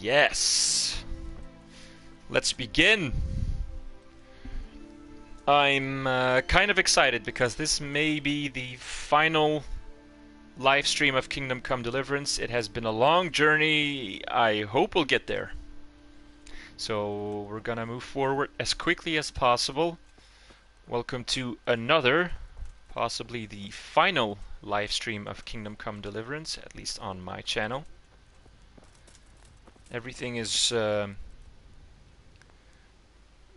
Yes. Let's begin. I'm kind of excited because this may be the final live stream of Kingdom Come Deliverance. It has been a long journey. I hope we'll get there. So we're gonna move forward as quickly as possible. Welcome to another, possibly the final live stream of Kingdom Come Deliverance, at least on my channel. Everything is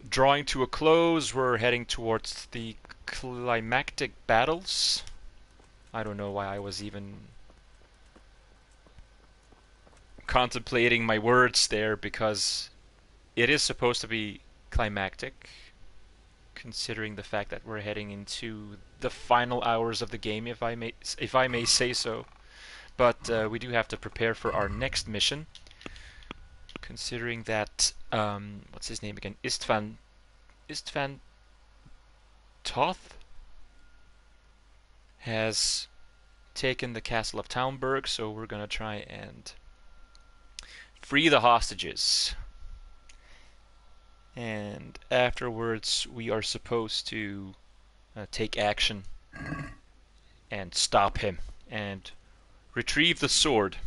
drawing to a close. We're heading towards the climactic battles. I don't know why I was even contemplating my words there, because it is supposed to be climactic, considering the fact that we're heading into the final hours of the game, if I may say so. But we do have to prepare for our next mission, considering that what's his name again? Istvan Toth has taken the castle of Talmberg, so we're gonna try and free the hostages. And afterwards, we are supposed to take action and stop him and retrieve the sword.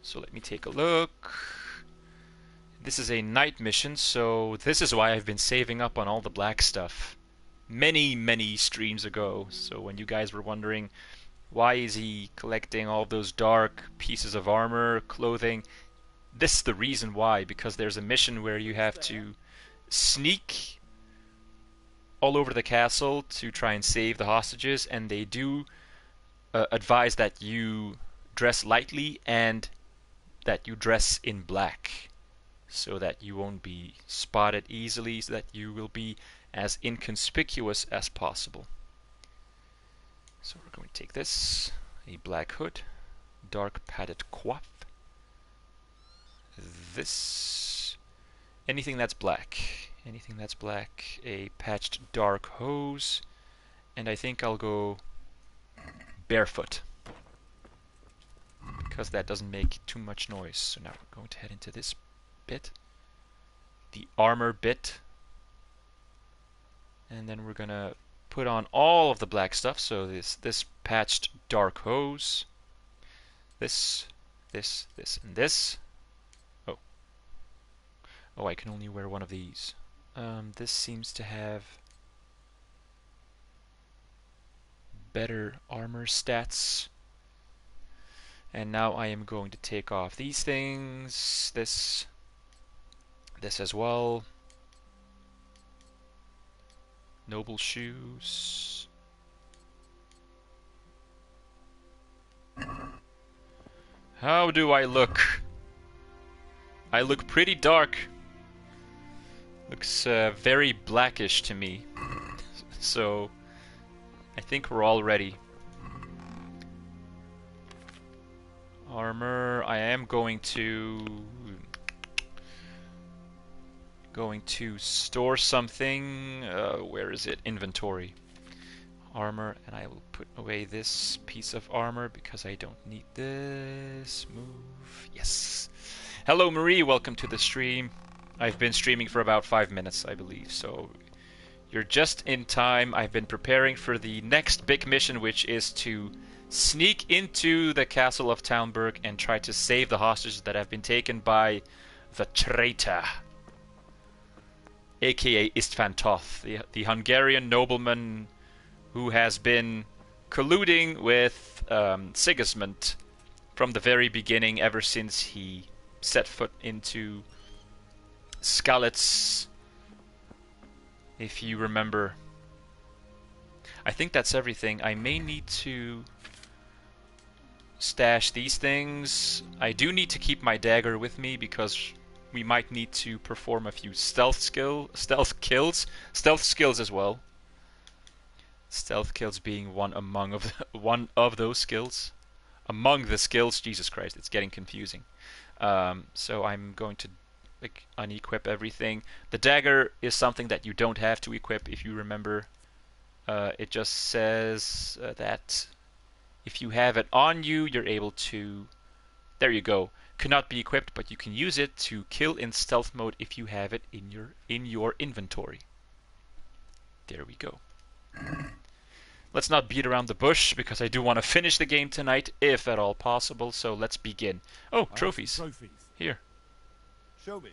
So let me take a look. This is a night mission, so this is why I've been saving up on all the black stuff many streams ago. So when you guys were wondering why is he collecting all those dark pieces of armor, clothing, this is the reason why. Because there's a mission where you have to sneak all over the castle to try and save the hostages, and they do advise that you dress lightly and that you dress in black, so that you won't be spotted easily, so that you will be as inconspicuous as possible. So we're going to take this, a black hood, dark padded coif, this, anything that's black, a patched dark hose, and I think I'll go barefoot, because that doesn't make too much noise. So now we're going to head into this bit, the armor bit, and then we're gonna put on all of the black stuff. So this patched dark hose, this, and this. Oh, I can only wear one of these. This seems to have better armor stats. And now I am going to take off these things, this as well. Noble shoes. How do I look? I look pretty dark. Looks very blackish to me. So I think we're all ready. Armor. I am going to store something. Where is it? Inventory. Armor, and I will put away this piece of armor because I don't need this. Move. Yes. Hello Marie, welcome to the stream. I've been streaming for about 5 minutes, I believe, so you're just in time. I've been preparing for the next big mission, which is to sneak into the castle of Talmberg and try to save the hostages that have been taken by the traitor, aka Istvan Toth, the Hungarian nobleman who has been colluding with Sigismund from the very beginning, ever since he set foot into Skalitz, if you remember. I think that's everything. I may need to stash these things. I do need to keep my dagger with me because we might need to perform a few stealth kills as well. Stealth kills being one of those skills. Among the skills, Jesus Christ, it's getting confusing. So I'm going to unequip everything. The dagger is something that you don't have to equip, if you remember. It just says that if you have it on you, you're able to... There you go. cannot be equipped, but you can use it to kill in stealth mode if you have it in your inventory. There we go. Let's not beat around the bush, because I do want to finish the game tonight, if at all possible, so let's begin. Oh, trophies. Here. Show me.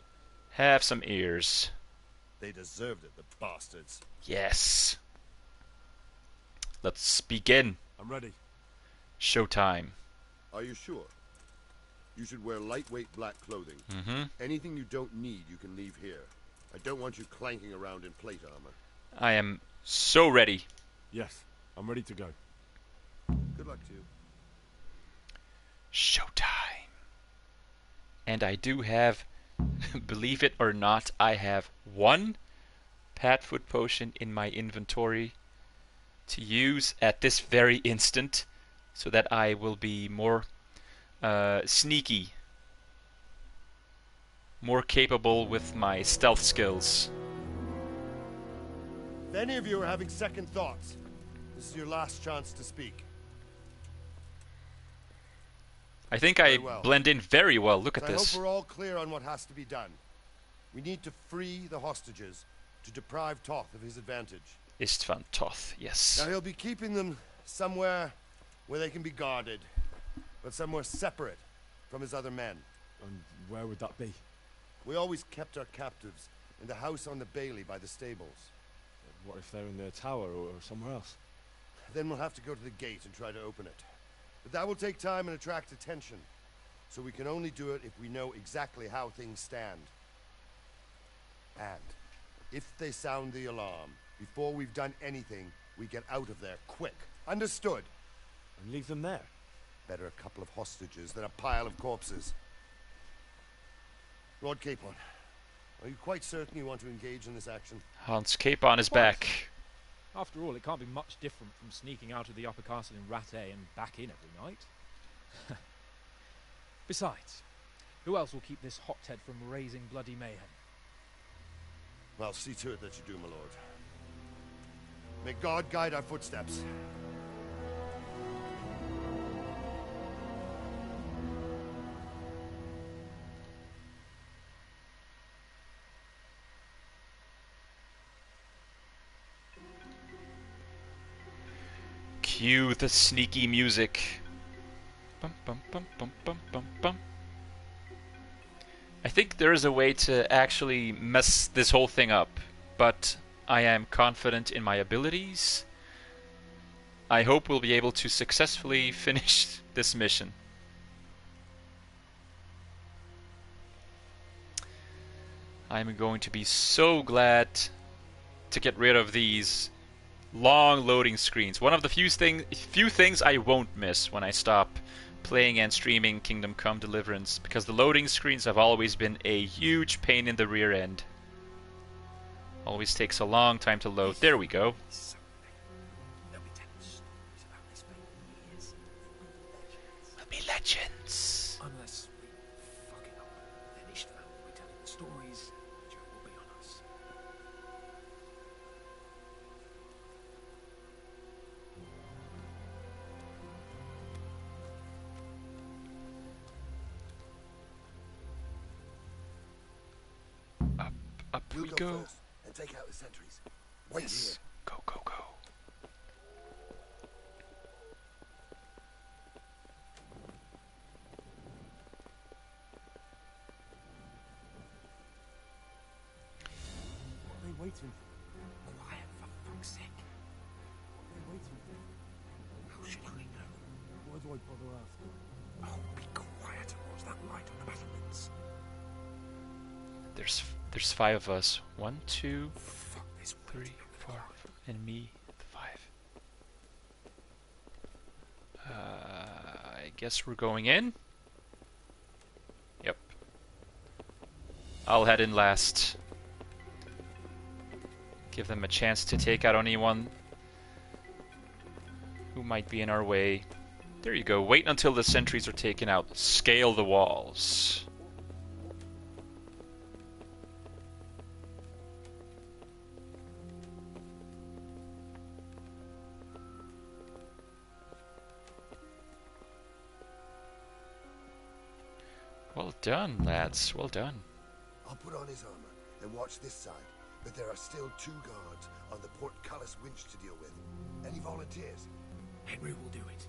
Have some ears. They deserved it, the bastards. Yes. Let's begin. I'm ready. Showtime. Are you sure? You should wear lightweight black clothing. Anything you don't need, you can leave here. I don't want you clanking around in plate armor. I am so ready. Yes, I'm ready to go. Good luck to you. Showtime. And I do have, believe it or not, I have one Padfoot potion in my inventory to use at this very instant, so that I will be more sneaky, more capable with my stealth skills. If any of you are having second thoughts, this is your last chance to speak. I think I blend in very well. Look at I this. hope we're all clear on what has to be done. We need to free the hostages to deprive Toth of his advantage. Istvan Toth, yes. Now he'll be keeping them somewhere where they can be guarded, but somewhere separate from his other men. And where would that be? We always kept our captives in the house on the Bailey by the stables. What if they're in the tower or somewhere else? Then we'll have to go to the gate and try to open it. But that will take time and attract attention. So we can only do it if we know exactly how things stand. And if they sound the alarm, before we've done anything, we get out of there quick. Understood? And leave them there? Better a couple of hostages than a pile of corpses. Lord Capon, are you quite certain you want to engage in this action? Hans Capon is back. After all, it can't be much different from sneaking out of the upper castle in Rattay and back in every night. Besides, who else will keep this hothead from raising bloody mayhem? I'll see to it that you do, my lord. May God guide our footsteps. Cue the sneaky music. Bum, bum, bum, bum, bum, bum, bum. I think there is a way to actually mess this whole thing up, but I am confident in my abilities. I hope we'll be able to successfully finish this mission. I'm going to be so glad to get rid of these long loading screens. One of the few things I won't miss when I stop playing and streaming Kingdom Come Deliverance, because the loading screens have always been a huge pain in the rear end. Always takes a long time to load. There we go. Will be legends. Unless we fuck it up, then Istvan will be telling the stories. Joe will be on us. Up we go. First and take out the sentries. Wait yes. Go, go, go. What are they waiting for? Quiet, for fuck's sake. What are they waiting for? How should I know? Why do I bother asking? Oh, be quiet and watch that light on the battlements. There's 5 of us. 1, 2, Fuck this 3, 4, and me, 5. I guess we're going in. Yep. I'll head in last. Give them a chance to take out anyone who might be in our way. There you go. Wait until the sentries are taken out. Scale the walls. Well done, lads. Well done. I'll put on his armor and watch this side, but there are still 2 guards on the portcullis winch to deal with. Any volunteers? Henry will do it.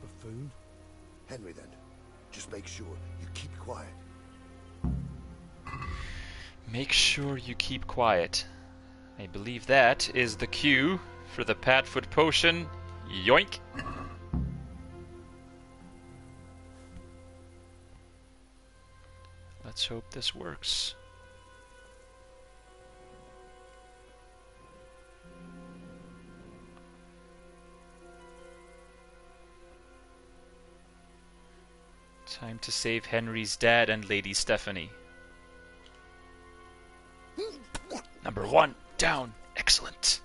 Buffoon. Henry, then. Just make sure you keep quiet. Make sure you keep quiet. I believe that is the cue for the Padfoot potion. Yoink! Let's hope this works. Time to save Henry's dad and Lady Stephanie. Number 1, down. Excellent.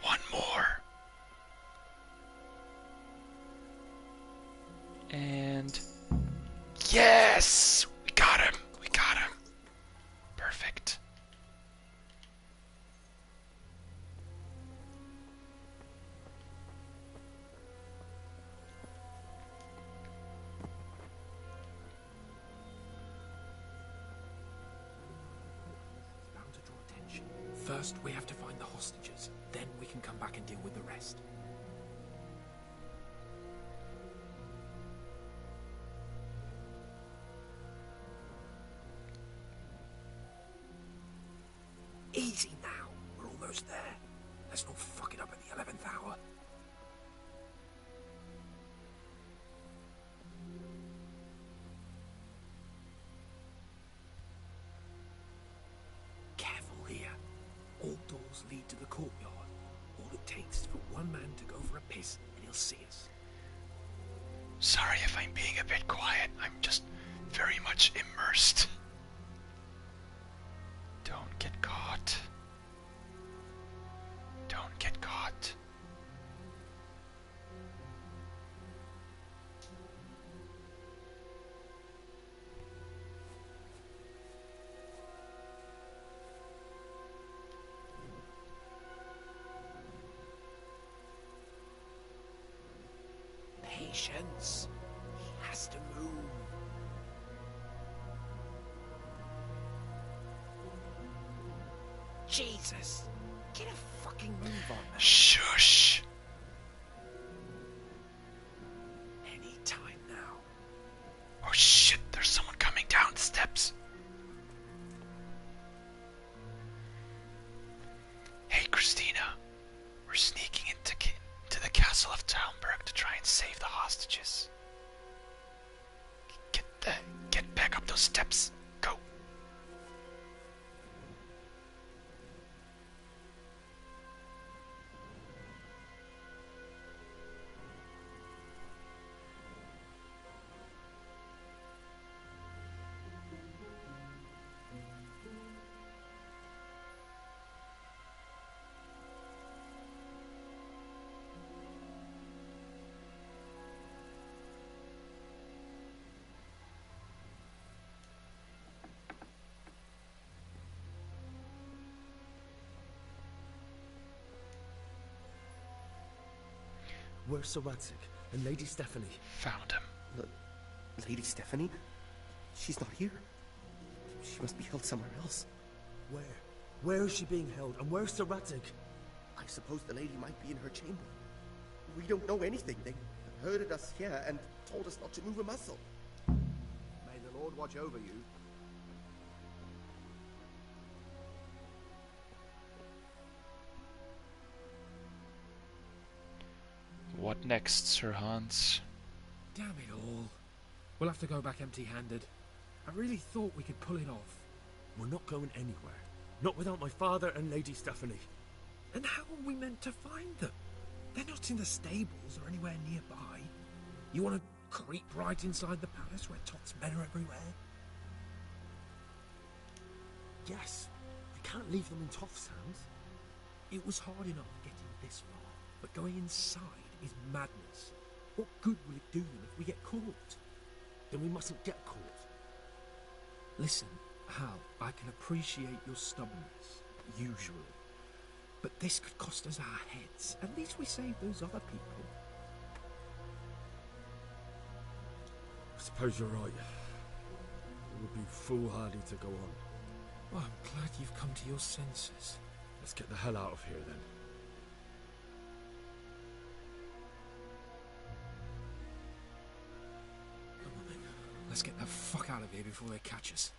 1 more. And... yes! We got him! We got him! Perfect. It's bound to draw attention. First, we have to find the hostages. Then we can come back and deal with the rest. Easy now. We're almost there. Let's not fuck it up at the 11th hour. Careful here. All doors lead to the courtyard. All it takes is for one man to go for a piss and he'll see us. Sorry if I'm being a bit quiet. I'm just very much immersed. Don't get caught. Don't get caught. Patience. He has to move. Jesus. Get a fucking move on, man. Shush. Any time now. Oh shit, there's someone coming down the steps. Hey Christina, we're sneaking into the castle of Talmberg to try and save the hostages. Get back up those steps. Go. Where's Sir Radzig and Lady Stephanie? Found him. Lady Stephanie? She's not here. She must be held somewhere else. Where? Where is she being held? And where's Sir Radzig? I suppose the lady might be in her chamber. We don't know anything. They herded us here and told us not to move a muscle. May the Lord watch over you. What next, Sir Hans? Damn it all. We'll have to go back empty-handed. I really thought we could pull it off. We're not going anywhere. Not without my father and Lady Stephanie. And how are we meant to find them? They're not in the stables or anywhere nearby. You want to creep right inside the palace where Tott's men are everywhere? Yes. I can't leave them in Toff's hands. It was hard enough getting this far, but going inside is madness. What good will it do them if we get caught? Then we mustn't get caught. Listen, Hal, I can appreciate your stubbornness, usually. But this could cost us our heads. At least we saved those other people. suppose you're right. It would be foolhardy to go on. Well, I'm glad you've come to your senses. Let's get the hell out of here then. Come on then. Let's get the fuck out of here before they catch us.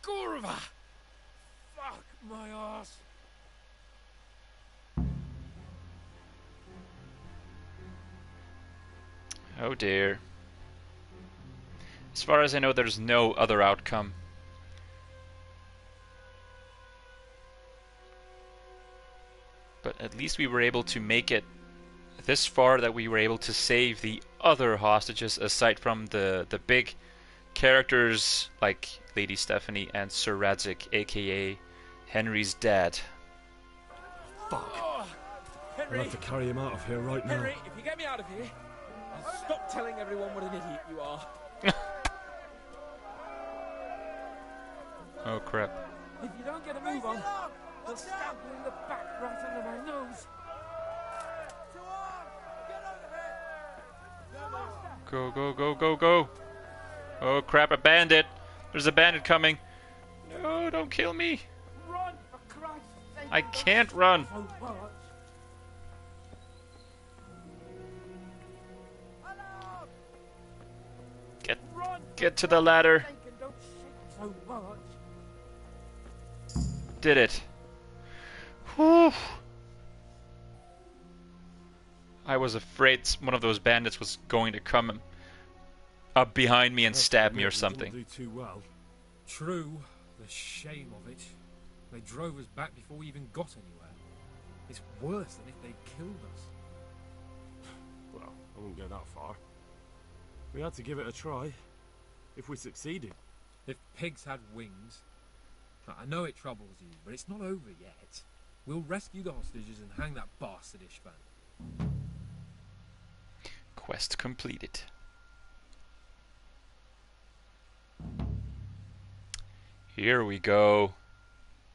Gorva! Fuck my ass! Oh dear. As far as I know, there's no other outcome. But at least we were able to make it this far, that we were able to save the other hostages, aside from the big characters like Lady Stephanie and Sir Radzik, aka Henry's dad. Fuck. Henry! We'll have to carry him out of here right now. Henry, if you get me out of here, I'll stop telling everyone what an idiot you are. Oh crap. If you don't get a move on, I'll stab you in the back right under my nose. Go, go, go, go, go. Oh crap, a bandit. There's a bandit coming. No, don't kill me. Run, for Christ's sake. I can't run. So much. Get to the ladder. Don't shake so much. Did it. Whew. I was afraid one of those bandits was going to come up behind me and stab me or something. Didn't do too well. True, the shame of it. They drove us back before we even got anywhere. It's worse than if they'd killed us. Well, I wouldn't go that far. We had to give it a try. If we succeeded. If pigs had wings. I know it troubles you, but it's not over yet. We'll rescue the hostages and hang that bastard Ishvan. Quest completed. Here we go.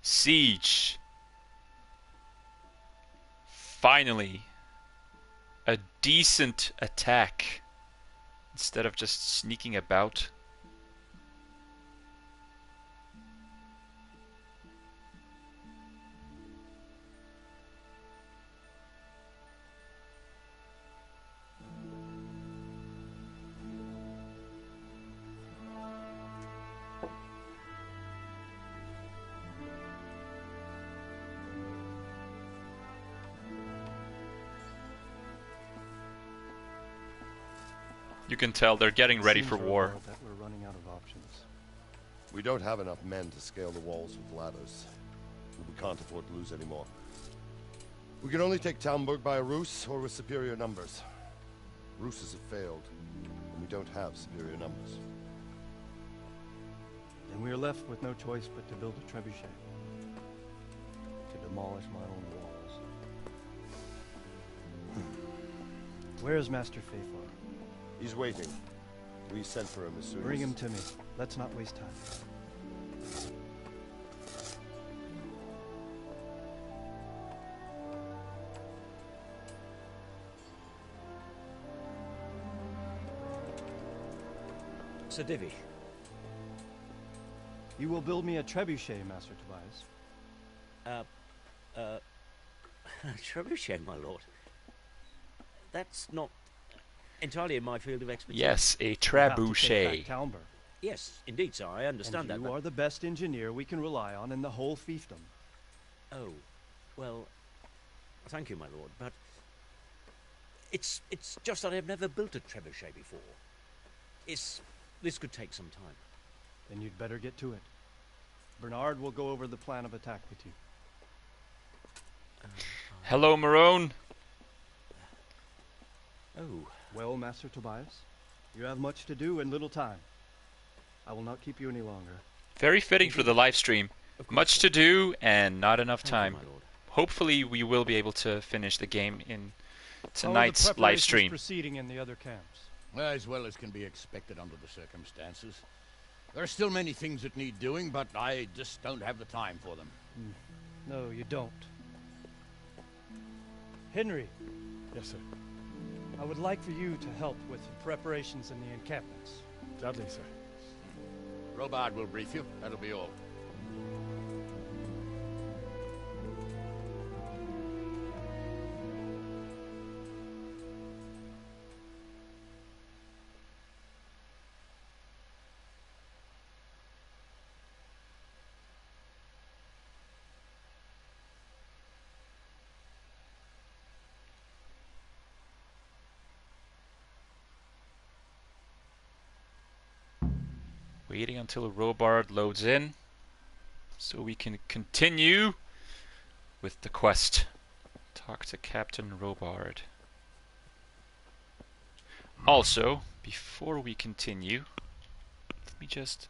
Siege. Finally. A decent attack. Instead of just sneaking about. You can tell they're getting ready for war. That we're running out of options. We don't have enough men to scale the walls with ladders. We can't afford to lose any more. We can only take Talmberg by a ruse or with superior numbers. Ruses have failed, and we don't have superior numbers. Then we are left with no choice but to build a trebuchet. To demolish my own walls. Where is Master Fafar? He's waiting. We sent for him as soon as... Bring him to me. Let's not waste time. Sir Divvy. You will build me a trebuchet, Master Tobias. Trebuchet, my lord. That's not entirely in my field of expertise. Yes, a You have to take trebuchet. back Talmberg. Yes, indeed, sir. I understand And that. you are the best engineer we can rely on in the whole fiefdom. Oh, well, thank you, my lord, but it's just that I've never built a trebuchet before. This could take some time. Then you'd better get to it. Bernard will go over the plan of attack with you. Hello, Marone. Oh. Well, Master Tobias, you have much to do and little time. I will not keep you any longer. Very fitting for the live stream. Much to do and not enough time. Thank you, my lord. Hopefully we will be able to finish the game in How are tonight's the live preparations stream. proceeding in the other camps? As well as can be expected under the circumstances. There are still many things that need doing, but I just don't have the time for them. No, you don't. Henry, Yes, sir. I would like for you to help with the preparations in the encampments. Gladly, sir. Robard will brief you. That'll be all. Waiting until Robard loads in so we can continue with the quest. Talk to Captain Robard. Also, before we continue, let me just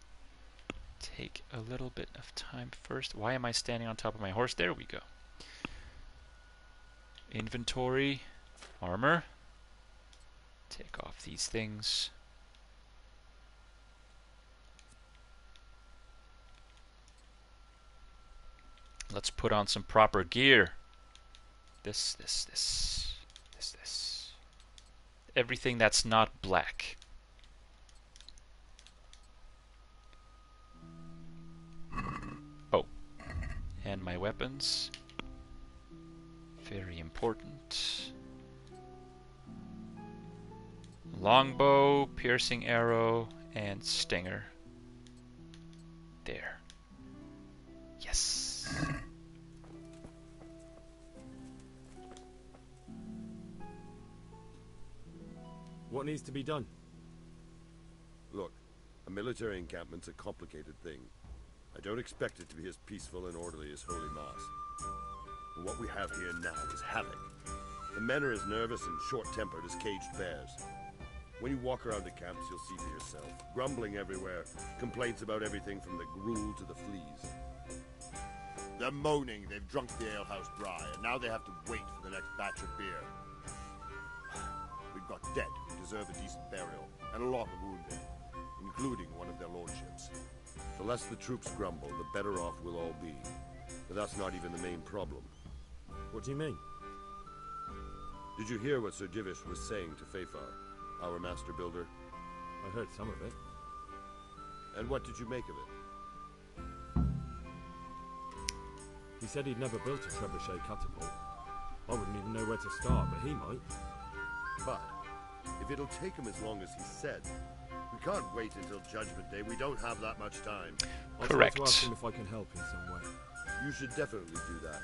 take a little bit of time first. Why am I standing on top of my horse? There we go. Inventory, armor. Take off these things. Let's put on some proper gear. This. Everything that's not black. Oh. And my weapons. Very important. Longbow, piercing arrow, and stinger. There. Yes. What needs to be done? Look, a military encampment's a complicated thing. I don't expect it to be as peaceful and orderly as Holy Mass. But what we have here now is havoc. The men are as nervous and short-tempered as caged bears. When you walk around the camps, you'll see for yourself. Grumbling everywhere, complaints about everything from the gruel to the fleas. They're moaning they've drunk the alehouse dry, and now they have to wait for the next batch of beer. We've got dead who deserve a decent burial, and a lot of wounded, including one of their lordships. The less the troops grumble, the better off we'll all be. But that's not even the main problem. What do you mean? Did you hear what Sir Divish was saying to Fafar, our master builder? I heard some of it. And what did you make of it? He said he'd never built a trebuchet catapult. I wouldn't even know where to start, but he might. But if it'll take him as long as he said, we can't wait until Judgment Day. We don't have that much time. I'll Correct. try to ask him if I can help in some way. You should definitely do that.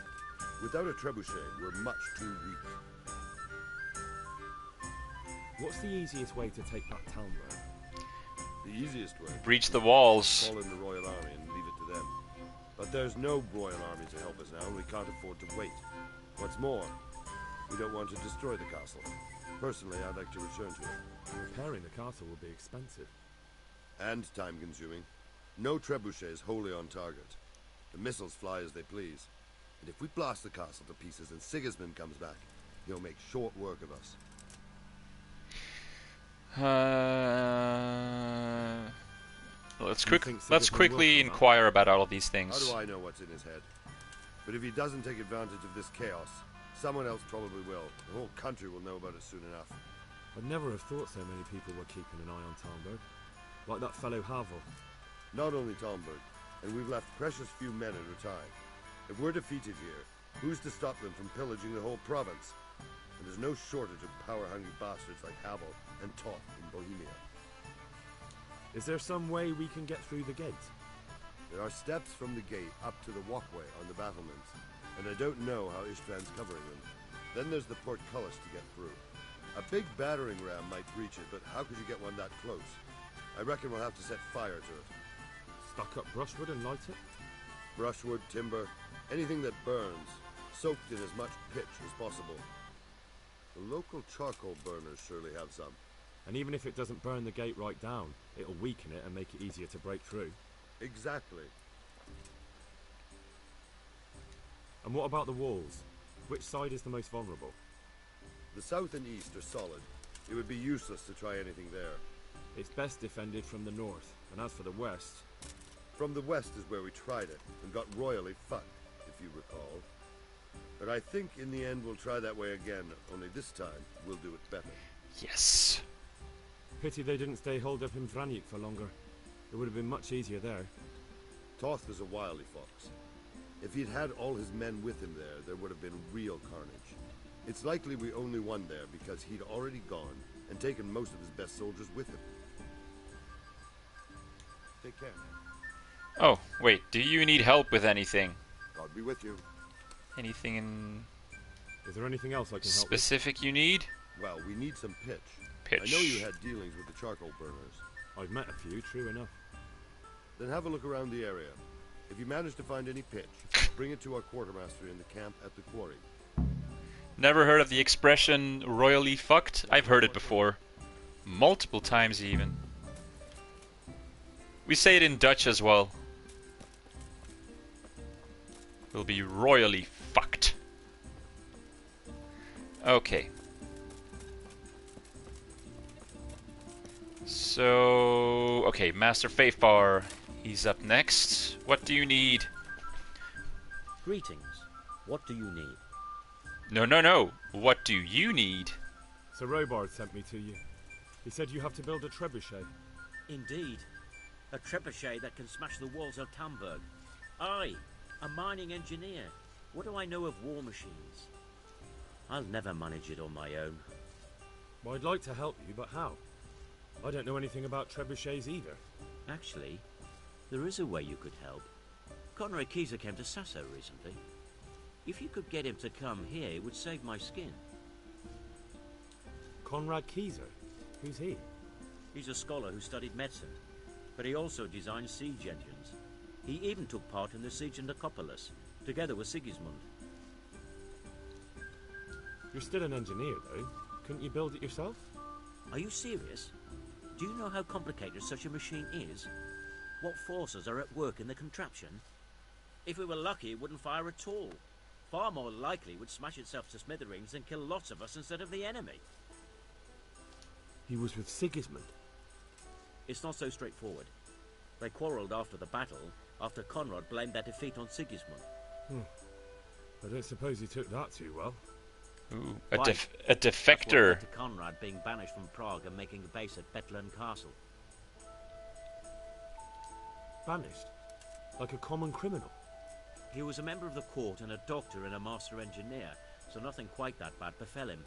Without a trebuchet, we're much too weak. What's the easiest way to take back Talmberg? The easiest way. Breach the walls. Call in the Royal Army and leave it to them. But there's no Royal Army to help us now, and we can't afford to wait. What's more, we don't want to destroy the castle. Personally, I'd like to return to it. Repairing the castle will be expensive. And time-consuming. No trebuchet is wholly on target. The missiles fly as they please. And if we blast the castle to pieces and Sigismund comes back, he'll make short work of us. Let's You think let's Sigismund quickly will come inquire about all of these How things. do I know what's in his head? But if he doesn't take advantage of this chaos, someone else probably will. The whole country will know about it soon enough. I'd never have thought so many people were keeping an eye on Talmberg. Like that fellow Havel. Not only Talmberg, and we've left precious few men in Ratai. If we're defeated here, who's to stop them from pillaging the whole province? And there's no shortage of power-hungry bastards like Havel and Toth in Bohemia. Is there some way we can get through the gate? There are steps from the gate up to the walkway on the battlements, and I don't know how Ishtvan's covering them. Then there's the portcullis to get through. A big battering ram might breach it, but how could you get one that close? I reckon we'll have to set fire to it. Stuck up brushwood and light it? Brushwood, timber, anything that burns, soaked in as much pitch as possible. The local charcoal burners surely have some. And even if it doesn't burn the gate right down, it'll weaken it and make it easier to break through. Exactly. And what about the walls? Which side is the most vulnerable? The south and east are solid. It would be useless to try anything there. It's best defended from the north, and as for the west... From the west is where we tried it, and got royally fucked, if you recall. But I think in the end we'll try that way again, only this time we'll do it better. Yes. Pity they didn't stay holed up in Vranyuk for longer. It would have been much easier there. Toth is a wily fox. If he'd had all his men with him there would have been real carnage. It's likely we only won there because he'd already gone and taken most of his best soldiers with him. Take care. Oh, wait. Do you need help with anything? God be with you. Anything in Is there anything else I can help specific you need? Well, we need some pitch. Pitch. I know you had dealings with the charcoal burners. with? I've met a few, true enough. Then have a look around the area. If you manage to find any pitch, bring it to our quartermaster in the camp at the quarry. Never heard of the expression royally fucked? I've heard it before. Multiple times even. We say it in Dutch as well. We'll be royally fucked. Okay. So, okay, Master Faithfar, he's up next. What do you need? Greetings. What do you need? No. What do you need? Sir Robard sent me to you. He said you have to build a trebuchet. Indeed. A trebuchet that can smash the walls of Talmberg. I, a mining engineer. What do I know of war machines? I'll never manage it on my own. Well, I'd like to help you, but how? I don't know anything about trebuchets either. Actually, there is a way you could help. Conrad Kieser came to Sasso recently. If you could get him to come here, it would save my skin. Conrad Kieser? Who's he? He's a scholar who studied medicine, but he also designed siege engines. He even took part in the siege in Nicopolis, together with Sigismund. You're still an engineer, though. Couldn't you build it yourself? Are you serious? Do you know how complicated such a machine is? What forces are at work in the contraption? If we were lucky, it wouldn't fire at all. Far more likely, it would smash itself to smithereens and kill lots of us instead of the enemy. He was with Sigismund. It's not so straightforward. They quarrelled after the battle, after Conrad blamed their defeat on Sigismund. I don't suppose he took that too well. Ooh, Right. a That's what defector. led to Conrad being banished from Prague and making a base at Betlen Castle. Banished? Like a common criminal? He was a member of the court and a doctor and a master engineer, so nothing quite that bad befell him.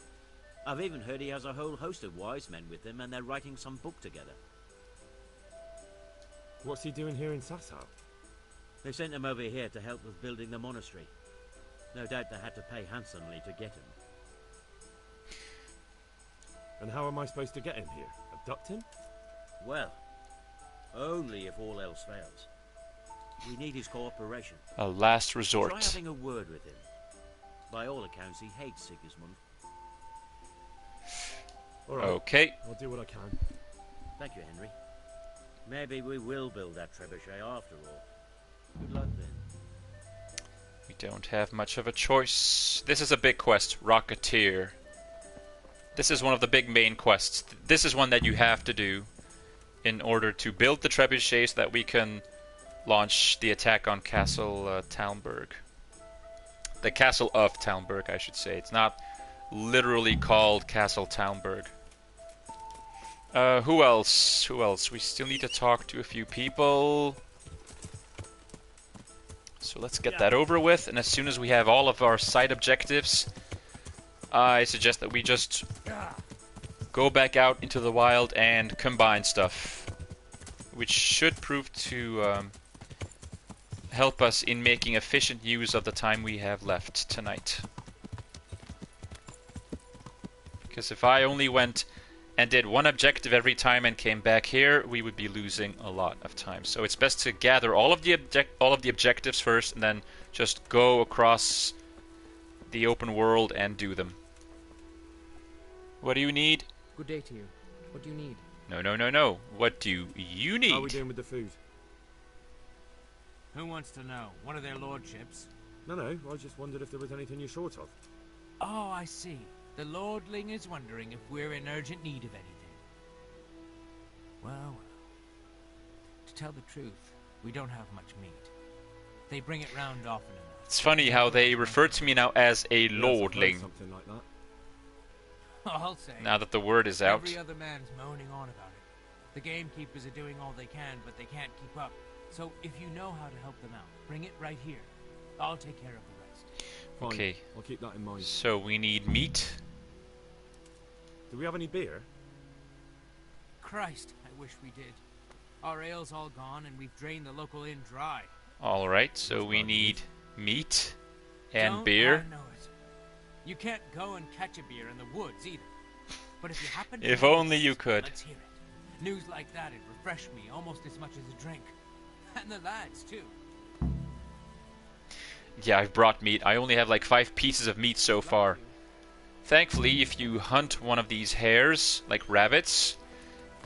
I've even heard he has a whole host of wise men with him and they're writing some book together. What's he doing here in Sasau? They sent him over here to help with building the monastery. No doubt they had to pay handsomely to get him. And how am I supposed to get him here? Abduct him? Well, only if all else fails. We need his cooperation. A last Try resort. having a word with him. By all accounts, he hates Sigismund. All right. Okay. I'll do what I can. Thank you, Henry. Maybe we will build that trebuchet after all. Good luck then. We don't have much of a choice. This is a big quest, Rocketeer. This is one of the big main quests. This is one that you have to do in order to build the trebuchet so that we can launch the attack on Castle Talmberg. The Castle of Talmberg, I should say. It's not literally called Castle Talmberg. Who else? Who else? We still need to talk to a few people. So let's get that over with, and as soon as we have all of our side objectives, I suggest that we just go back out into the wild and combine stuff, which should prove to help us in making efficient use of the time we have left tonight. Because if I only went and did one objective every time and came back here, we would be losing a lot of time. So it's best to gather all of the objectives first, and then just go across the open world and do them. What do you need? Good day to you. What do you need? No. What do you need? How are we doing with the food? Who wants to know? One of their lordships? No, I just wondered if there was anything you're short of. Oh, I see. The lordling is wondering if we're in urgent need of anything. Well. To tell the truth, we don't have much meat. They bring it round often enough. It's funny how they refer to me now as a Yes, I've heard lordling. something like that. I'll say. Now that the word is out. Every other man's moaning on about it. The gamekeepers are doing all they can, but they can't keep up. So if you know how to help them out, bring it right here. I'll take care of the rest. Fine. Okay. I'll keep that in mind. So we need meat. Do we have any beer? Christ, I wish we did. Our ale's all gone, and we've drained the local inn dry. Alright, so we need meat and Don't beer. I know it. You can't go and catch a beer in the woods either. But if you happen to If know only it, you could. let's hear it. News like that'd refresh me almost as much as a drink. And the lads, too. Yeah, I've brought meat. I only have like 5 pieces of meat so far. Thankfully, if you hunt one of these hares, like rabbits,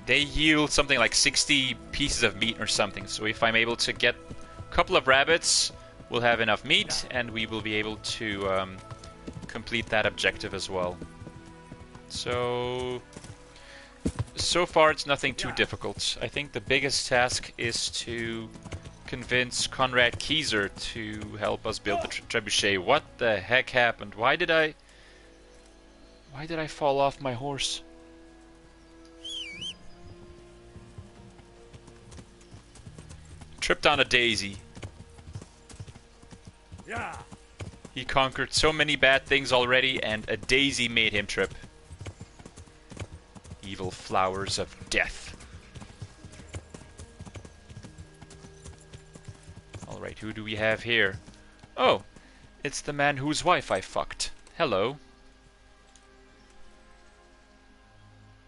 they yield something like 60 pieces of meat or something. So if I'm able to get a couple of rabbits, we'll have enough meat, and we will be able to complete that objective as well. So far it's nothing too difficult. I think the biggest task is to convince Conrad Kieser to help us build the trebuchet. What the heck happened? Why did I fall off my horse? Tripped on a daisy. Yeah. He conquered so many bad things already, and a daisy made him trip. Evil flowers of death. Alright, who do we have here? Oh, it's the man whose wife I fucked. Hello.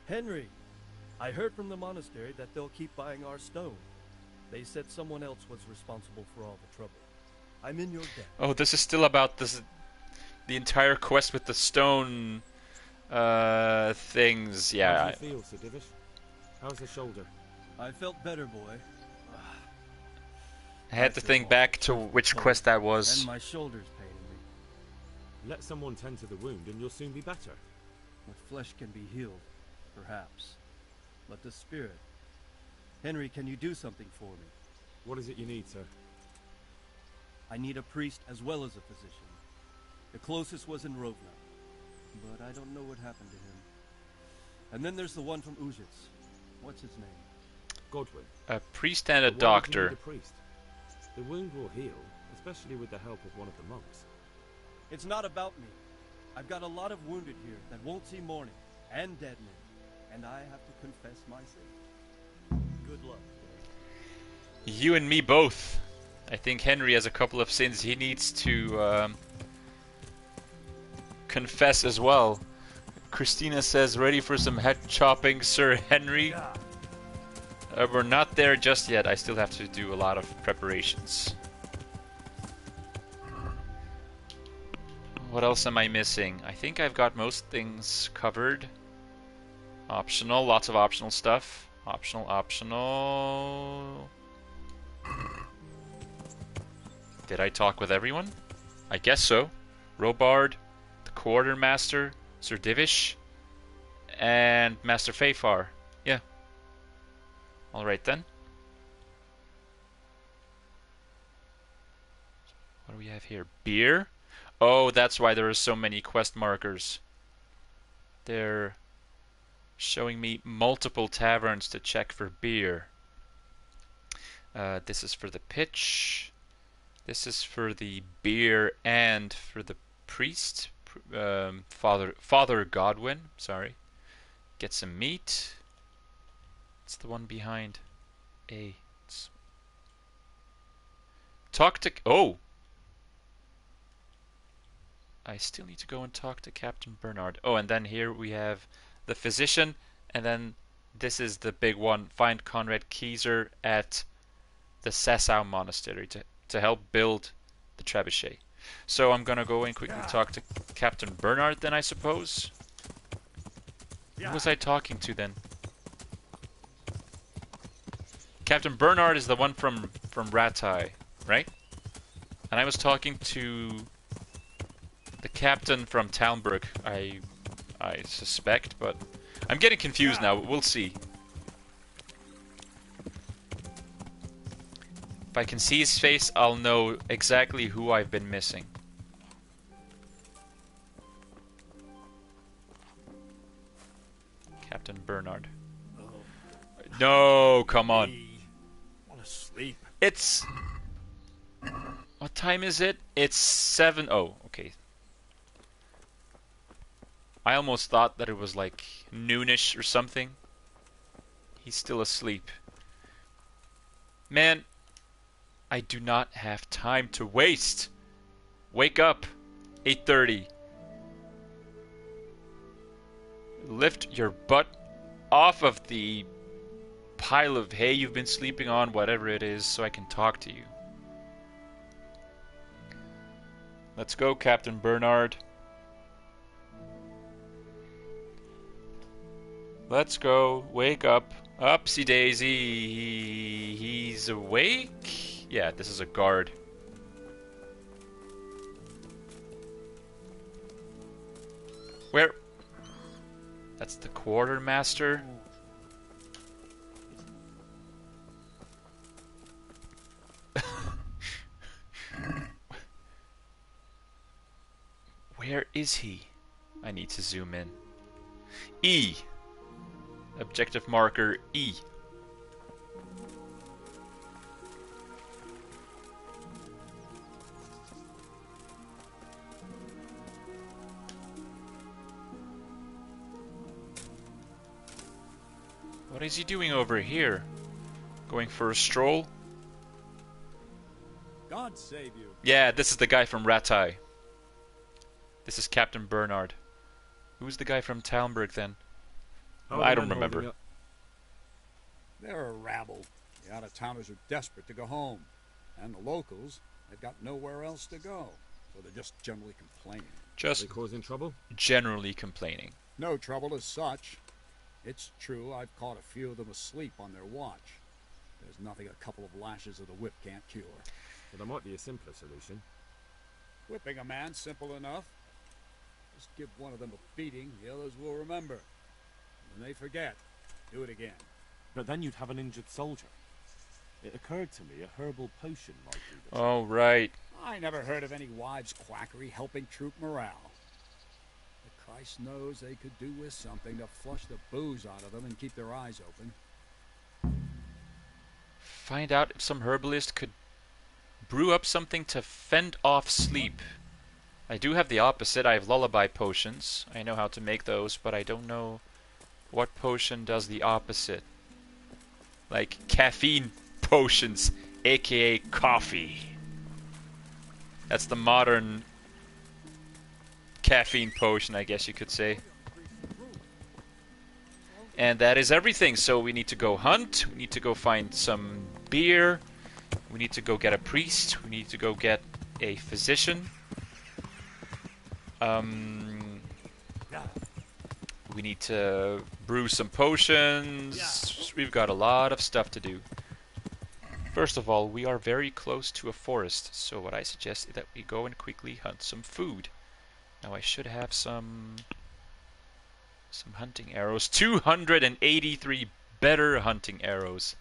Henry, I heard from the monastery that they'll keep buying our stone. They said someone else was responsible for all the trouble. I'm in your debt. Oh, this is still about this, the entire quest with the stone things. Yeah. How do you feel, Sir Divish? How's the shoulder? I felt better, boy. I had to think back to which quest that was. And my shoulder's paining me. Let someone tend to the wound and you'll soon be better. The flesh can be healed, perhaps. But the spirit... Henry, can you do something for me? What is it you need, sir? I need a priest as well as a physician. The closest was in Rovna, but I don't know what happened to him. And then there's the one from Ujits. What's his name? Godwin. A priest and a But why would you doctor. need a priest? The wound will heal, especially with the help of one of the monks. It's not about me. I've got a lot of wounded here that won't see morning, and dead men, and I have to confess my sin. Good luck. You and me both. I think Henry has a couple of sins he needs to confess as well. Christina says, ready for some head chopping, Sir Henry? We're not there just yet. I still have to do a lot of preparations. What else am I missing? I think I've got most things covered. Optional, lots of optional stuff. Optional. Did I talk with everyone? I guess so. Robard, the Quartermaster, Sir Divish, and Master Fafar. Yeah. Alright then. What do we have here? Beer? Oh, that's why there are so many quest markers. They're showing me multiple taverns to check for beer. This is for the pitch. This is for the beer and for the priest. Father Godwin. Sorry. Get some meat. It's the one behind A. Talk to... Oh! I still need to go and talk to Captain Bernard. Oh, and then here we have the physician, and then this is the big one. Find Conrad Kieser at the Sassau Monastery to help build the trebuchet. So I'm gonna go and quickly talk to Captain Bernard then, I suppose. Who was I talking to then? Captain Bernard is the one from Ratai, right? And I was talking to the captain from Talmberg, I suspect, but I'm getting confused now. We'll see. If I can see his face, I'll know exactly who I've been missing. Captain Bernard. No, come on. I want to sleep. It's... What time is it? It's 7... Oh, okay. I almost thought that it was like noonish or something. He's still asleep. Man, I do not have time to waste. Wake up. 8:30. Lift your butt off of the pile of hay you've been sleeping on, whatever it is, so I can talk to you. Let's go, Captain Bernard. Let's go. Wake up. Upsy daisy. He's awake? Yeah, this is a guard. Where? That's the quartermaster. Where is he? I need to zoom in. E. Objective marker E. What is he doing over here? Going for a stroll? God save you. Yeah, this is the guy from Ratai. This is Captain Bernard. Who's the guy from Talmberg then? Oh, I don't remember. They're a rabble. The out-of-towners are desperate to go home. And the locals, they've got nowhere else to go. So they're just generally complaining. Just causing trouble? Generally complaining. No trouble as such. It's true, I've caught a few of them asleep on their watch. There's nothing a couple of lashes of the whip can't cure. Well, there might be a simpler solution. Whipping a man, simple enough. Just give one of them a beating, the others will remember. When they forget, do it again. But then you'd have an injured soldier. It occurred to me a herbal potion might do this. Oh, right. I never heard of any wives' quackery helping troop morale. But Christ knows they could do with something to flush the booze out of them and keep their eyes open. Find out if some herbalist could brew up something to fend off sleep. I do have the opposite. I have lullaby potions. I know how to make those, but I don't know what potion does the opposite. Like caffeine potions, aka coffee. That's the modern caffeine potion, I guess you could say. And that is everything. So we need to go hunt. We need to go find some beer. We need to go get a priest. We need to go get a physician. We need to brew some potions. We've got a lot of stuff to do. First of all, we are very close to a forest, so what I suggest is that we go and quickly hunt some food. Now I should have some hunting arrows. 283 better hunting arrows.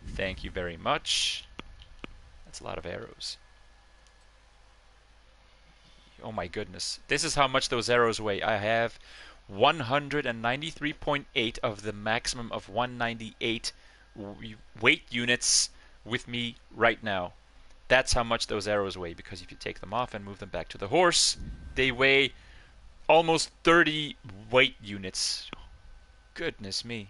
Thank you very much. That's a lot of arrows. Oh my goodness. This is how much those arrows weigh. I have 193.8 of the maximum of 198 weight units with me right now. That's how much those arrows weigh, because if you take them off and move them back to the horse, they weigh almost 30 weight units. Goodness me.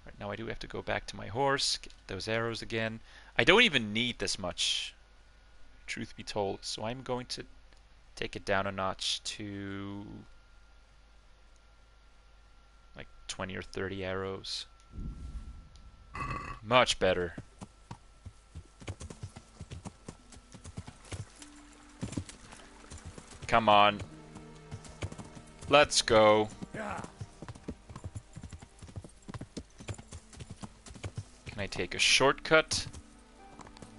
Right now I do have to go back to my horse, get those arrows again. I don't even need this much, truth be told, so I'm going to take it down a notch to like 20 or 30 arrows. Much better. Come on. Let's go. Can I take a shortcut?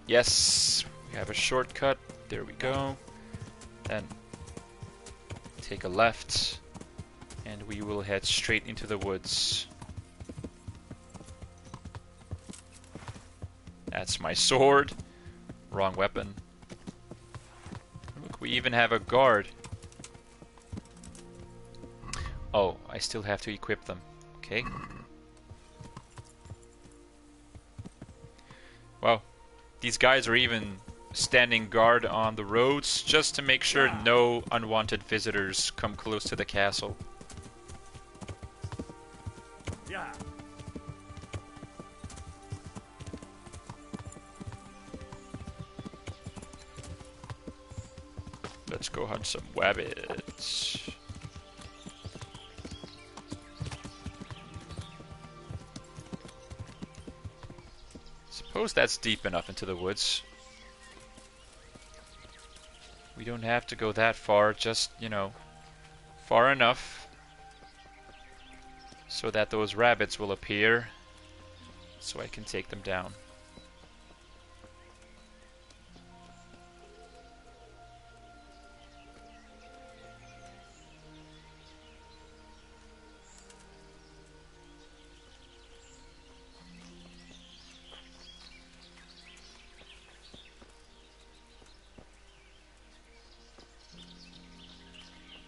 Yes, we have a shortcut. There we go. Then take a left, and we will head straight into the woods. That's my sword. Wrong weapon. Look, we even have a guard. Oh, I still have to equip them. Okay. Okay. Wow. These guys are even standing guard on the roads just to make sure no unwanted visitors come close to the castle. Yeah. Let's go hunt some wabbits. Suppose that's deep enough into the woods. We don't have to go that far, just, you know, far enough so that those rabbits will appear so I can take them down.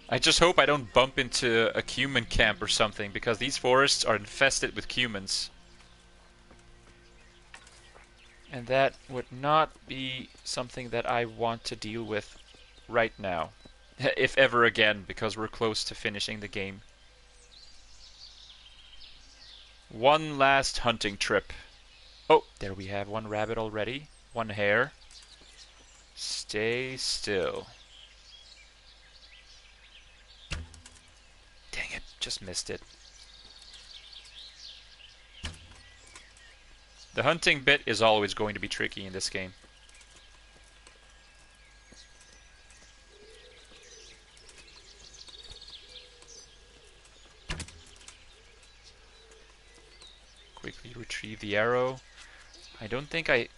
I just hope I don't bump into a cumin camp or something, because these forests are infested with cumins. And that would not be something that I want to deal with right now. If ever again, because we're close to finishing the game. One last hunting trip. Oh, there we have one rabbit already. One hare. Stay still. Dang it, just missed it. The hunting bit is always going to be tricky in this game. Quickly retrieve the arrow. I don't think I...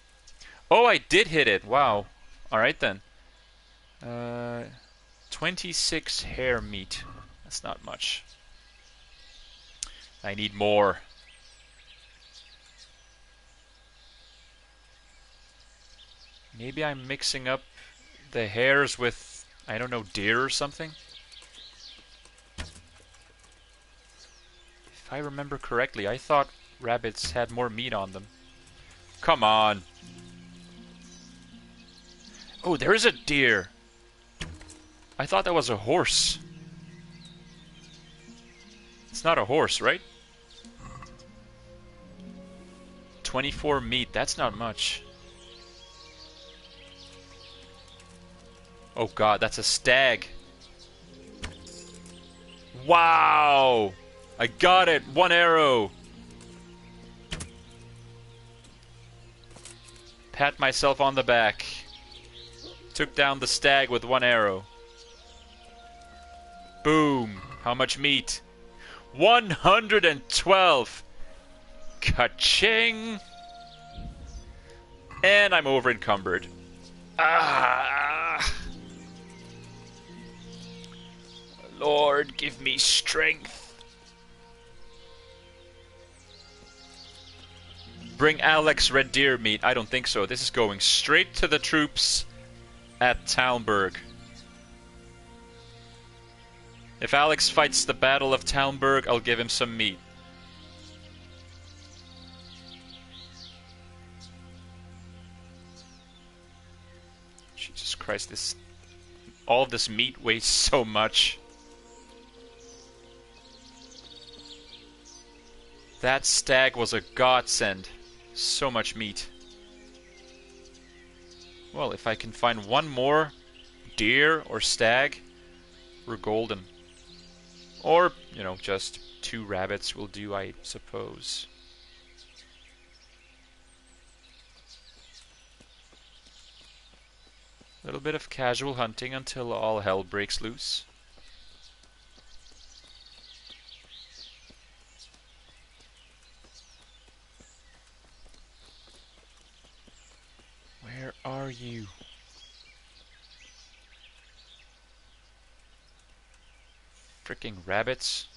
Oh, I did hit it! Wow. Alright then. 26 hare meat. That's not much. I need more. Maybe I'm mixing up the hares with, I don't know, deer or something? If I remember correctly, I thought rabbits had more meat on them. Come on. Oh, there is a deer. I thought that was a horse. It's not a horse, right? 24 meat, that's not much. Oh god, that's a stag. Wow! I got it! One arrow! Pat myself on the back. Took down the stag with one arrow. Boom! How much meat? 112! Ka-ching! And I'm over encumbered. Ah! Lord, give me strength. Bring Alex red deer meat. I don't think so. This is going straight to the troops at Talmberg. If Alex fights the Battle of Talmberg, I'll give him some meat. Jesus Christ, all of this meat weighs so much. That stag was a godsend. So much meat. Well, if I can find one more deer or stag, we're golden. Or, you know, just 2 rabbits will do, I suppose. A little bit of casual hunting until all hell breaks loose. Where are you? Fricking rabbits.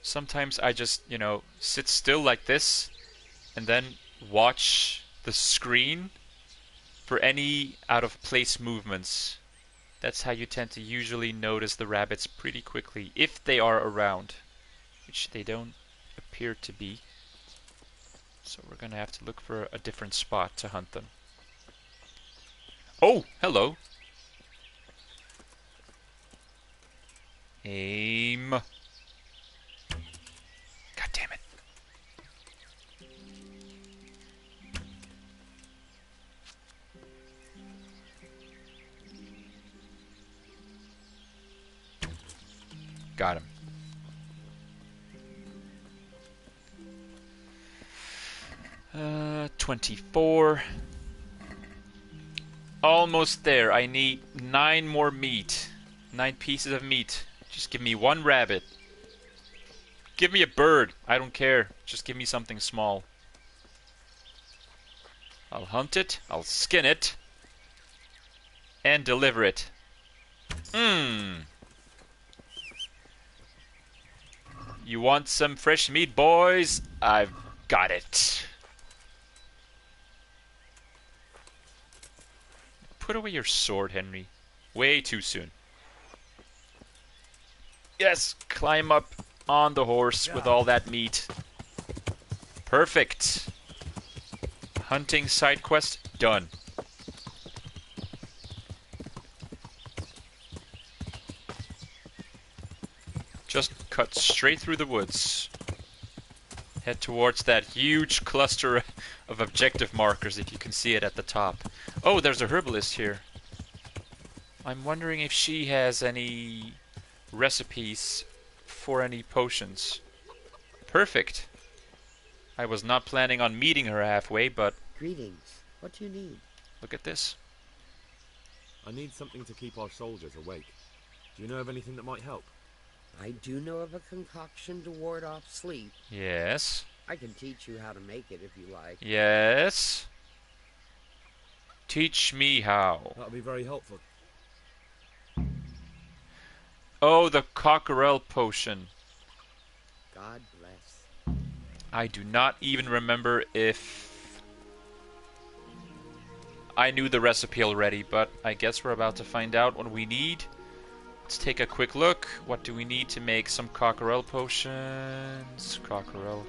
Sometimes I just, you know, sit still like this and then watch the screen for any out of place movements That's how you tend to usually notice the rabbits pretty quickly, if they are around, which they don't appear to be. So we're gonna have to look for a different spot to hunt them. Oh, hello. Aim. God damn it. Got him. Uh, 24. Almost there. I need 9 more meat. 9 pieces of meat. Just give me 1 rabbit. Give me a bird. I don't care. Just give me something small. I'll hunt it. I'll skin it. And deliver it. You want some fresh meat, boys? I've got it. Put away your sword, Henry. Way too soon. Yes, climb up on the horse with all that meat. Perfect. Hunting side quest done. Just cut straight through the woods. Head towards that huge cluster of objective markers, if you can see it at the top. Oh, there's a herbalist here. I'm wondering if she has any recipes for any potions. Perfect. I was not planning on meeting her halfway, but... Greetings. What do you need? Look at this. I need something to keep our soldiers awake. Do you know of anything that might help? I do know of a concoction to ward off sleep. Yes. I can teach you how to make it if you like. Yes. Teach me how. That'll be very helpful. Oh, the cockerel potion. God bless. I do not even remember if I knew the recipe already, but I guess we're about to find out what we need. Let's take a quick look. What do we need to make some cockerel potions? Cockerel.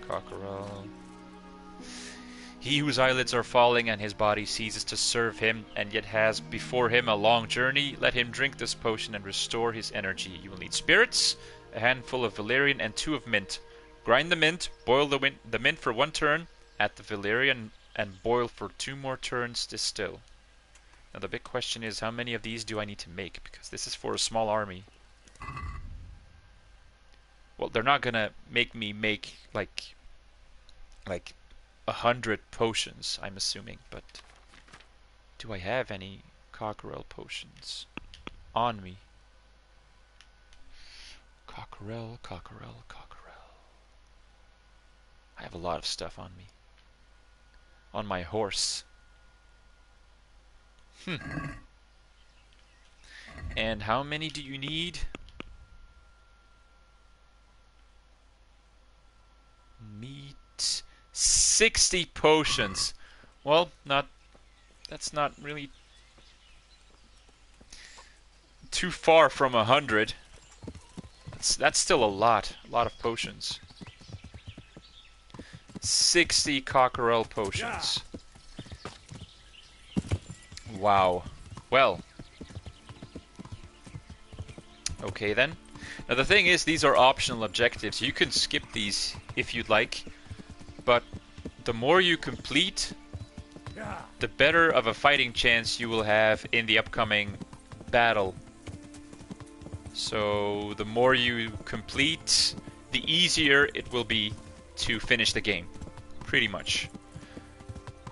He whose eyelids are falling and his body ceases to serve him, and yet has before him a long journey, let him drink this potion and restore his energy. You will need spirits, a handful of valerian, and 2 of mint. Grind the mint, boil the mint for 1 turn, add the valerian, and boil for 2 more turns, distill. Now the big question is, how many of these do I need to make? Because this is for a small army. Well, they're not gonna make me make like 100 potions, I'm assuming, but do I have any cockerel potions on me? Cockerel. I have a lot of stuff on me. On my horse. And how many do you need? Meat. 60 potions. Well, that's not really too far from 100. That's still a lot of potions. 60 cockerel potions. Wow. Well. Okay then. Now the thing is, these are optional objectives. You can skip these if you'd like. But the more you complete, the better of a fighting chance you will have in the upcoming battle. So the more you complete, the easier it will be to finish the game. Pretty much.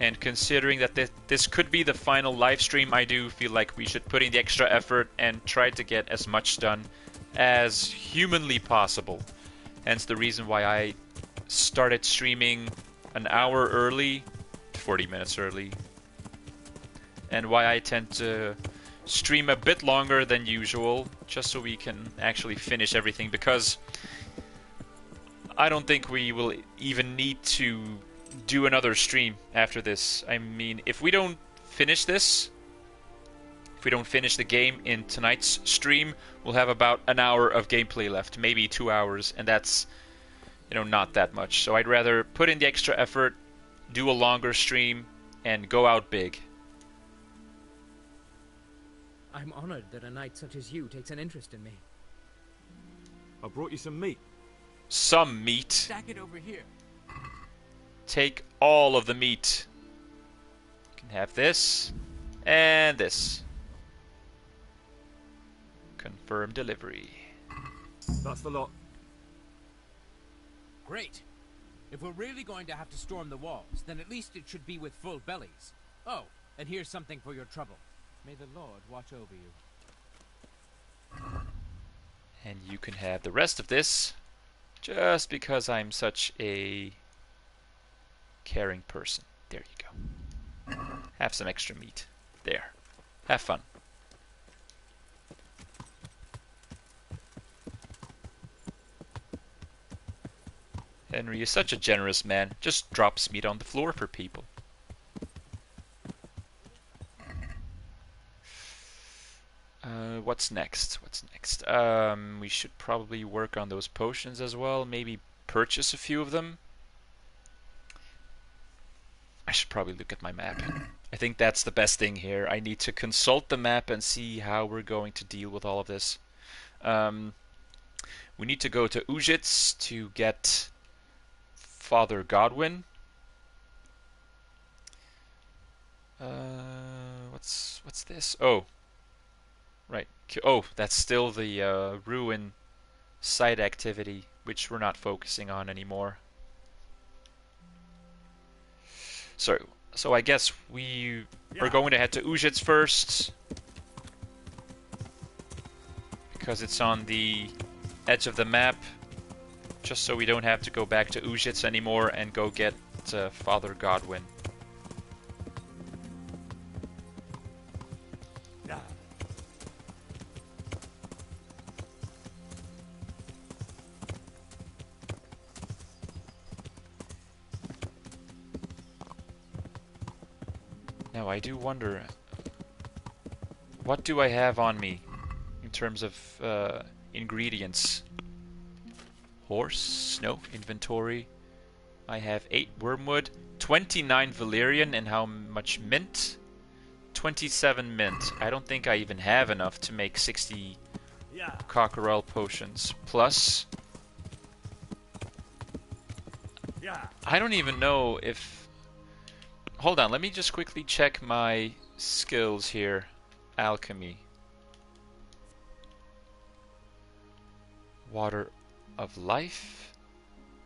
And considering that this could be the final live stream, I do feel like we should put in the extra effort and try to get as much done as humanly possible. Hence the reason why I started streaming an hour early, 40 minutes early, and why I tend to stream a bit longer than usual, just so we can actually finish everything, because I don't think we will even need to do another stream after this. I mean, if we don't finish this, If we don't finish the game in tonight's stream, we'll have about an hour of gameplay left, maybe 2 hours, and that's, you know, not that much. So I'd rather put in the extra effort, do a longer stream, and go out big. I'm honored that a knight such as you takes an interest in me. I brought you some meat. Some meat. Stack it over here. Take all of the meat. You can have this and this. Confirm delivery. That's the lot. Great. If we're really going to have to storm the walls, then at least it should be with full bellies. Oh, and here's something for your trouble. May the Lord watch over you. And you can have the rest of this, just because I'm such a caring person. There you go. Have some extra meat. There. Have fun. Henry is such a generous man. Just drops meat on the floor for people. What's next? What's next? We should probably work on those potions as well. Maybe purchase a few of them. I should probably look at my map. I think that's the best thing here. I need to consult the map and see how we're going to deal with all of this. We need to go to Ujits to get Father Godwin. What's this? Oh. Right. Oh, that's still the ruin side activity, which we're not focusing on anymore. So I guess we are going to head to Ujits first, because it's on the edge of the map, just so we don't have to go back to Ujits anymore and go get Father Godwin. Now I do wonder, what do I have on me in terms of ingredients? Horse? No. Inventory. I have 8 wormwood, 29 valerian, and how much mint? 27 mint. I don't think I even have enough to make 60 cockerel potions. Plus, I don't even know if... Hold on, let me just quickly check my skills here. Alchemy. Water of life.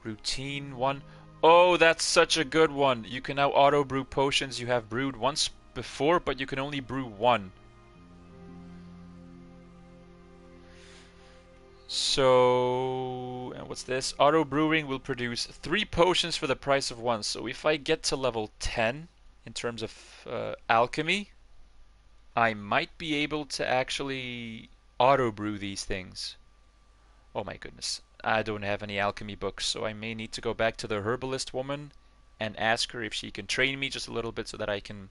Routine 1. Oh, that's such a good one. You can now auto brew potions you have brewed once before, but you can only brew 1. So, and what's this? Auto brewing will produce 3 potions for the price of 1. So if I get to level 10 in terms of alchemy, I might be able to actually auto brew these things. Oh my goodness. I don't have any alchemy books, so I may need to go back to the herbalist woman and ask her if she can train me just a little bit so that I can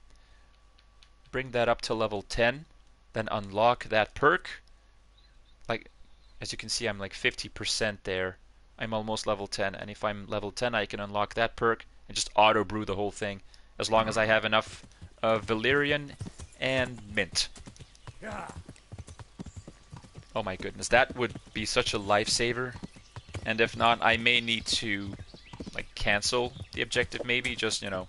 bring that up to level 10, then unlock that perk. Like, as you can see, I'm like 50% there. I'm almost level 10, and if I'm level 10, I can unlock that perk and just auto brew the whole thing, as long as I have enough valerian and mint. Oh my goodness, that would be such a lifesaver. And if not, I may need to like cancel the objective, maybe just, you know,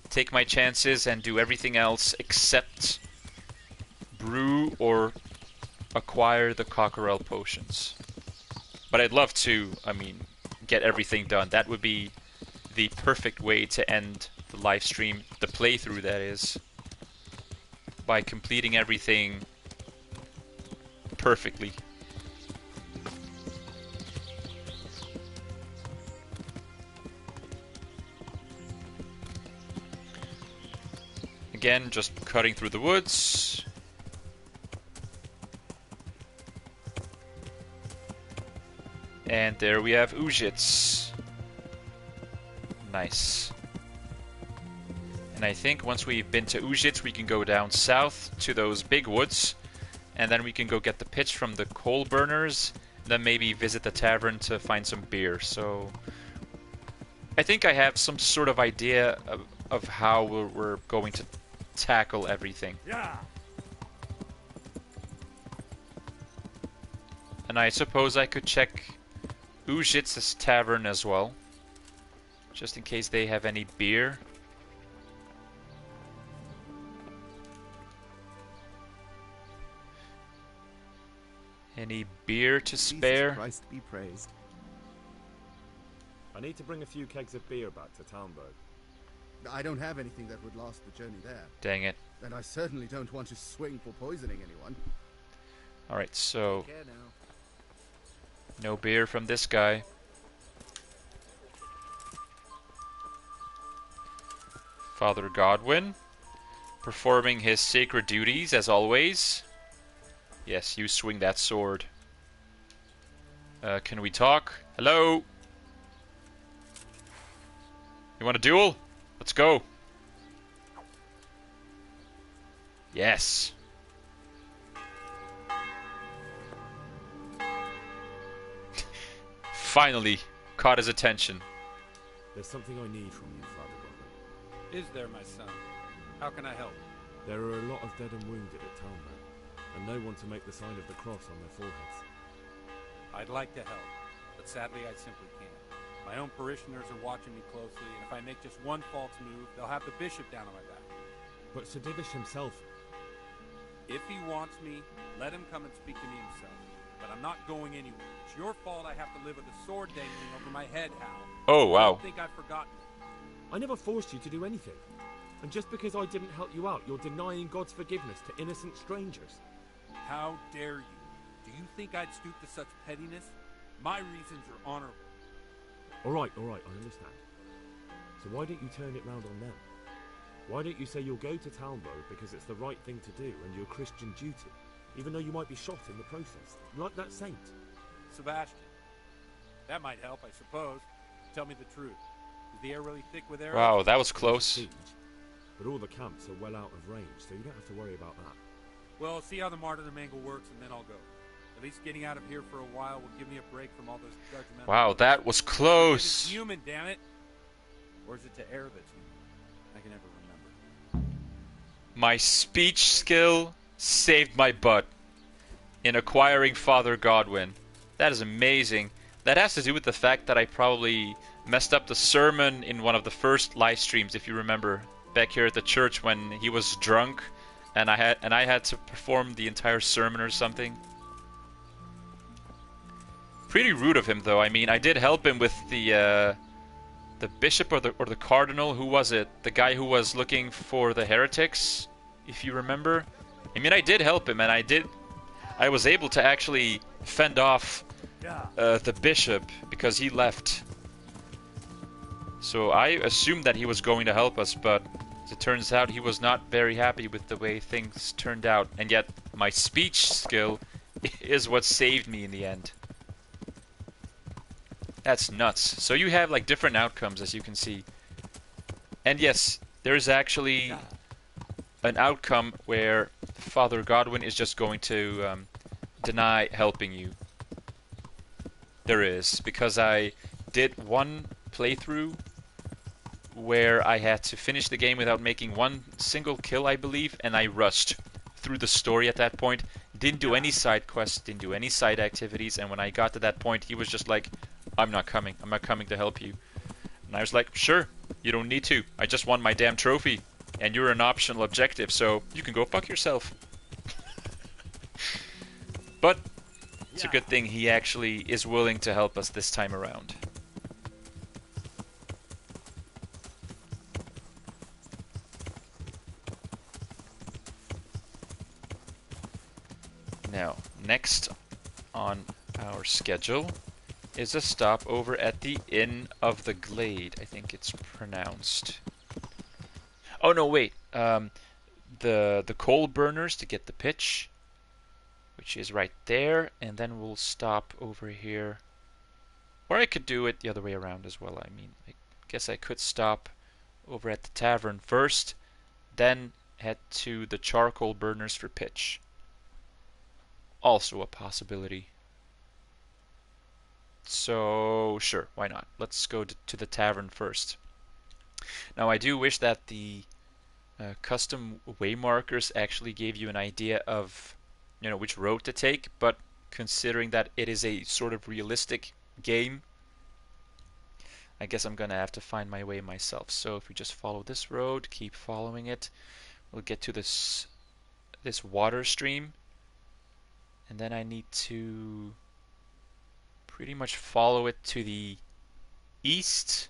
take my chances and do everything else except brew or acquire the cockerel potions. But I'd love to, I mean, get everything done. That would be the perfect way to end the live stream, the playthrough that is, by completing everything perfectly. Again, just cutting through the woods. And there we have Ujits. Nice. And I think once we've been to Ujits, we can go down south to those big woods, and then we can go get the pitch from the coal burners, then maybe visit the tavern to find some beer. So I think I have some sort of idea of how we're going to tackle everything. Yeah. And I suppose I could check Ujits' tavern as well, just in case they have any beer. Any beer to spare? Jesus Christ be praised. I need to bring a few kegs of beer back to Talmberg. I don't have anything that would last the journey there. Dang it. And I certainly don't want to swing for poisoning anyone. Alright, so Take care now. no beer from this guy. Father Godwin, performing his sacred duties as always. Yes, you swing that sword. Can we talk? Hello? You want a duel? Let's go. Yes. Finally, caught his attention. There's something I need from you, Father Godwin. Is there, my son? How can I help? There are a lot of dead and wounded at Talmberg, and no one to make the sign of the cross on their foreheads. I'd like to help, but sadly I simply can't. My own parishioners are watching me closely, and if I make just one false move, they'll have the bishop down on my back. But Sir Divish himself... If he wants me, let him come and speak to me himself. But I'm not going anywhere. It's your fault I have to live with a sword dangling over my head, Hal. Oh, wow. I don't think I've forgotten it. I never forced you to do anything. And just because I didn't help you out, you're denying God's forgiveness to innocent strangers. How dare you? Do you think I'd stoop to such pettiness? My reasons are honorable. Alright, I understand. So why don't you turn it round on them? Why don't you say you'll go to Talmberg because it's the right thing to do and your Christian duty, even though you might be shot in the process, like that saint? Sebastian. That might help, I suppose. Tell me the truth. Is the air really thick with arrows? Wow, that was close. Siege, but all the camps are well out of range, so you don't have to worry about that. Well, see how the martyrdom angle works, and then I'll go. At least getting out of here for a while will give me a break from all those judgmental... Wow, that was close. It's human, damn it. Or is it to air that's human? I can never remember. My speech skill saved my butt in acquiring Father Godwin. That is amazing. That has to do with the fact that I probably messed up the sermon in one of the first live streams, if you remember, back here at the church when he was drunk, and I had to perform the entire sermon or something. Pretty rude of him, though. I mean, I did help him with the bishop or the cardinal. Who was it? The guy who was looking for the heretics, if you remember. I mean, I did help him, and I was able to actually fend off the bishop because he left. So I assumed that he was going to help us, but as it turns out, he was not very happy with the way things turned out. And yet, my speech skill is what saved me in the end. That's nuts. So you have like different outcomes, as you can see. And yes, there's actually an outcome where Father Godwin is just going to deny helping you. There is, because I did one playthrough where I had to finish the game without making one single kill, I believe, and I rushed through the story at that point. Didn't do any side quests, didn't do any side activities, and when I got to that point, he was just like, I'm not coming to help you. And I was like, sure, you don't need to. I just won my damn trophy, and you're an optional objective, so you can go fuck yourself. But it's a good thing he actually is willing to help us this time around. Now, next on our schedule is a stop over at the Inn of the Glade, I think it's pronounced. Oh no, wait. The coal burners to get the pitch, which is right there, and then we'll stop over here. Or I could do it the other way around as well. I mean, I guess I could stop over at the tavern first, then head to the charcoal burners for pitch. Also a possibility. So, sure, why not? Let's go to the tavern first. Now, I do wish that the custom way markers actually gave you an idea of, which road to take, but considering that it is a sort of realistic game, I guess I'm gonna have to find my way myself. So if we just follow this road, keep following it, we'll get to this water stream, and then I need to pretty much follow it to the east,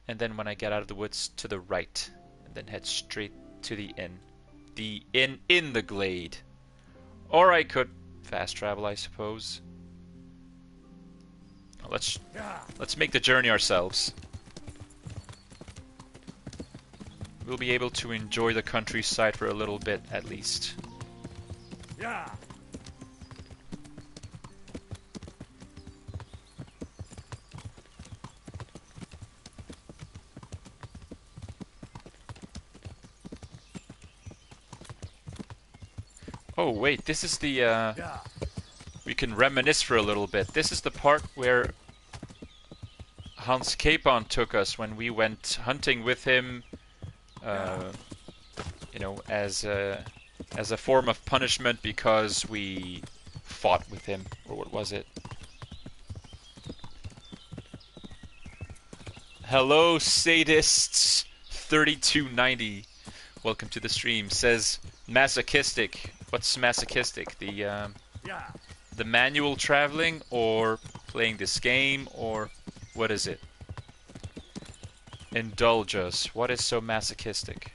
and then when I get out of the woods, to the right, and then head straight to the inn. The inn in the glade. Or I could fast travel, I suppose. Let's make the journey ourselves. We'll be able to enjoy the countryside for a little bit at least. Yeah. Oh wait, this is the we can reminisce for a little bit. This is the part where Hans Capon took us when we went hunting with him, as a form of punishment because we fought with him, or what was it? Hello, sadists 3290. Welcome to the stream. Says masochistic. What's masochistic? The manual traveling, or playing this game, or what is it? Indulge us. What is so masochistic?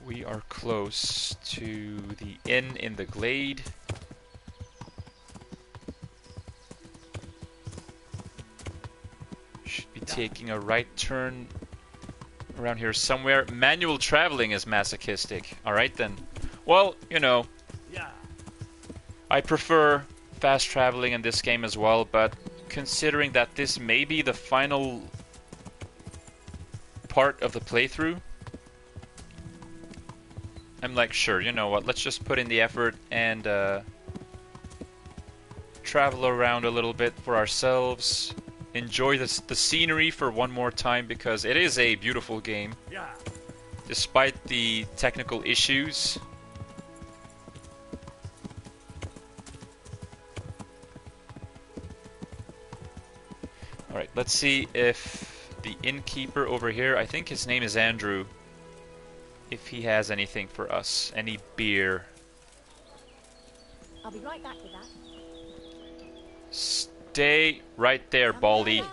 We are close to the inn in the glade. Should be taking a right turn around here somewhere. Manual traveling is masochistic. Alright then. Well, I prefer fast traveling in this game as well, but considering that this may be the final part of the playthrough, I'm like, sure, you know what, let's just put in the effort and travel around a little bit for ourselves, enjoy the scenery for one more time, because it is a beautiful game, despite the technical issues. Alright, let's see if the innkeeper over here, I think his name is Andrew, if he has anything for us. Any beer. I'll be right back with that. Stay right there, Baldy.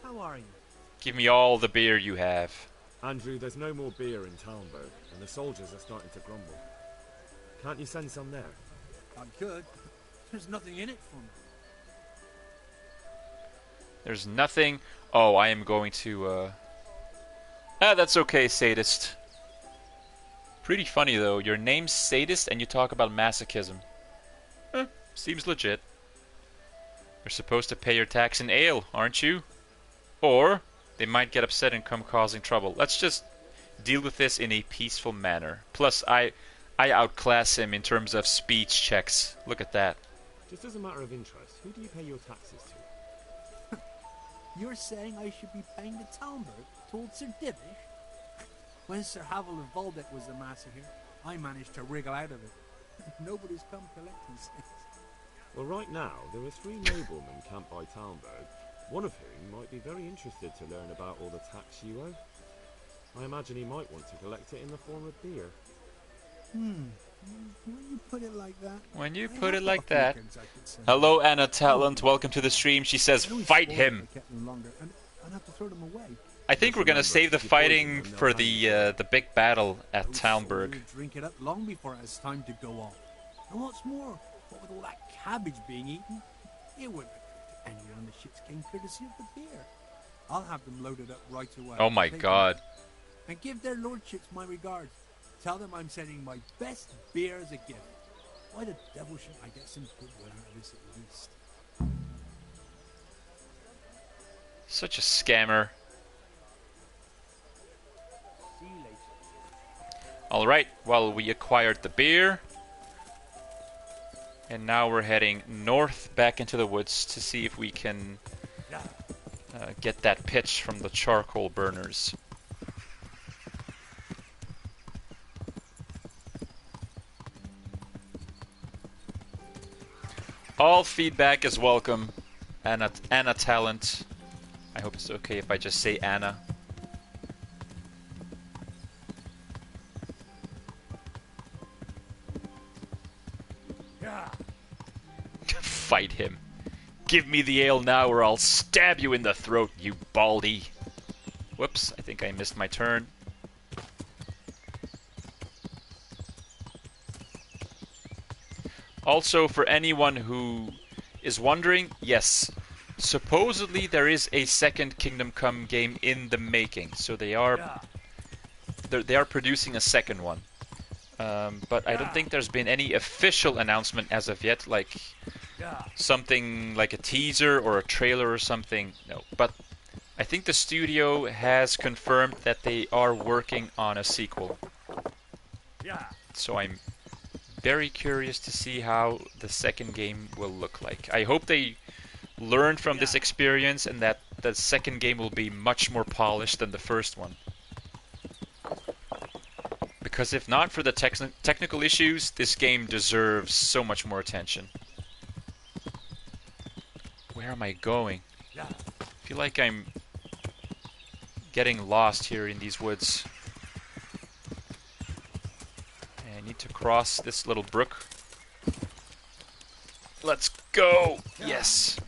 How are you? Give me all the beer you have. Andrew, there's no more beer in Talmberg, and the soldiers are starting to grumble. Can't you send some there? I could. There's nothing in it for me. There's nothing. Oh, I am going to, that's okay, sadist. Pretty funny, though. Your name's Sadist, and you talk about masochism. Seems legit. You're supposed to pay your tax in ale, aren't you? Or they might get upset and come causing trouble. Let's just deal with this in a peaceful manner. Plus, I outclass him in terms of speech checks. Look at that. Just as a matter of interest, who do you pay your taxes to? You're saying I should be paying the Talmberg told Sir Divish? When Sir Havel of Volbeck was the master here, I managed to wriggle out of it. Nobody's come collecting since. Well, right now, there are 3 noblemen camped by Talmberg, one of whom might be very interested to learn about all the tax you owe. I imagine he might want to collect it in the form of beer. When you put it like that... When you put it like that... Hello, Anna Talent. Welcome to the stream. She says, fight him. I think we're gonna save the fighting for the big battle at Talmberg. Drink it up long before it has time to go on. And what's more, what with all that cabbage being eaten, it wouldn't occur to anyone the shits came courtesy of the beer. I'll have them loaded up right away. Oh my god. And give their lordships my regards. Tell them I'm sending my best beer as a gift. Why the devil shouldn't I get some goodwill out of this at least? Such a scammer. See you later. Alright, well, we acquired the beer. And now we're heading north back into the woods to see if we can get that pitch from the charcoal burners. All feedback is welcome. Anna Talent. I hope it's okay if I just say Anna. Fight him. Give me the ale now or I'll stab you in the throat, you baldy. Whoops, I think I missed my turn. Also, for anyone who is wondering, yes, supposedly there is a second Kingdom Come game in the making. So they are producing a second one. But I don't think there's been any official announcement as of yet, like something like a teaser or a trailer or something. No, but I think the studio has confirmed that they are working on a sequel. So I'm very curious to see how the second game will look like. I hope they learn from this experience and that the second game will be much more polished than the first one. Because if not for the technical issues, this game deserves so much more attention. Where am I going? I feel like I'm getting lost here in these woods. And I need to cross this little brook. Let's go! Yes!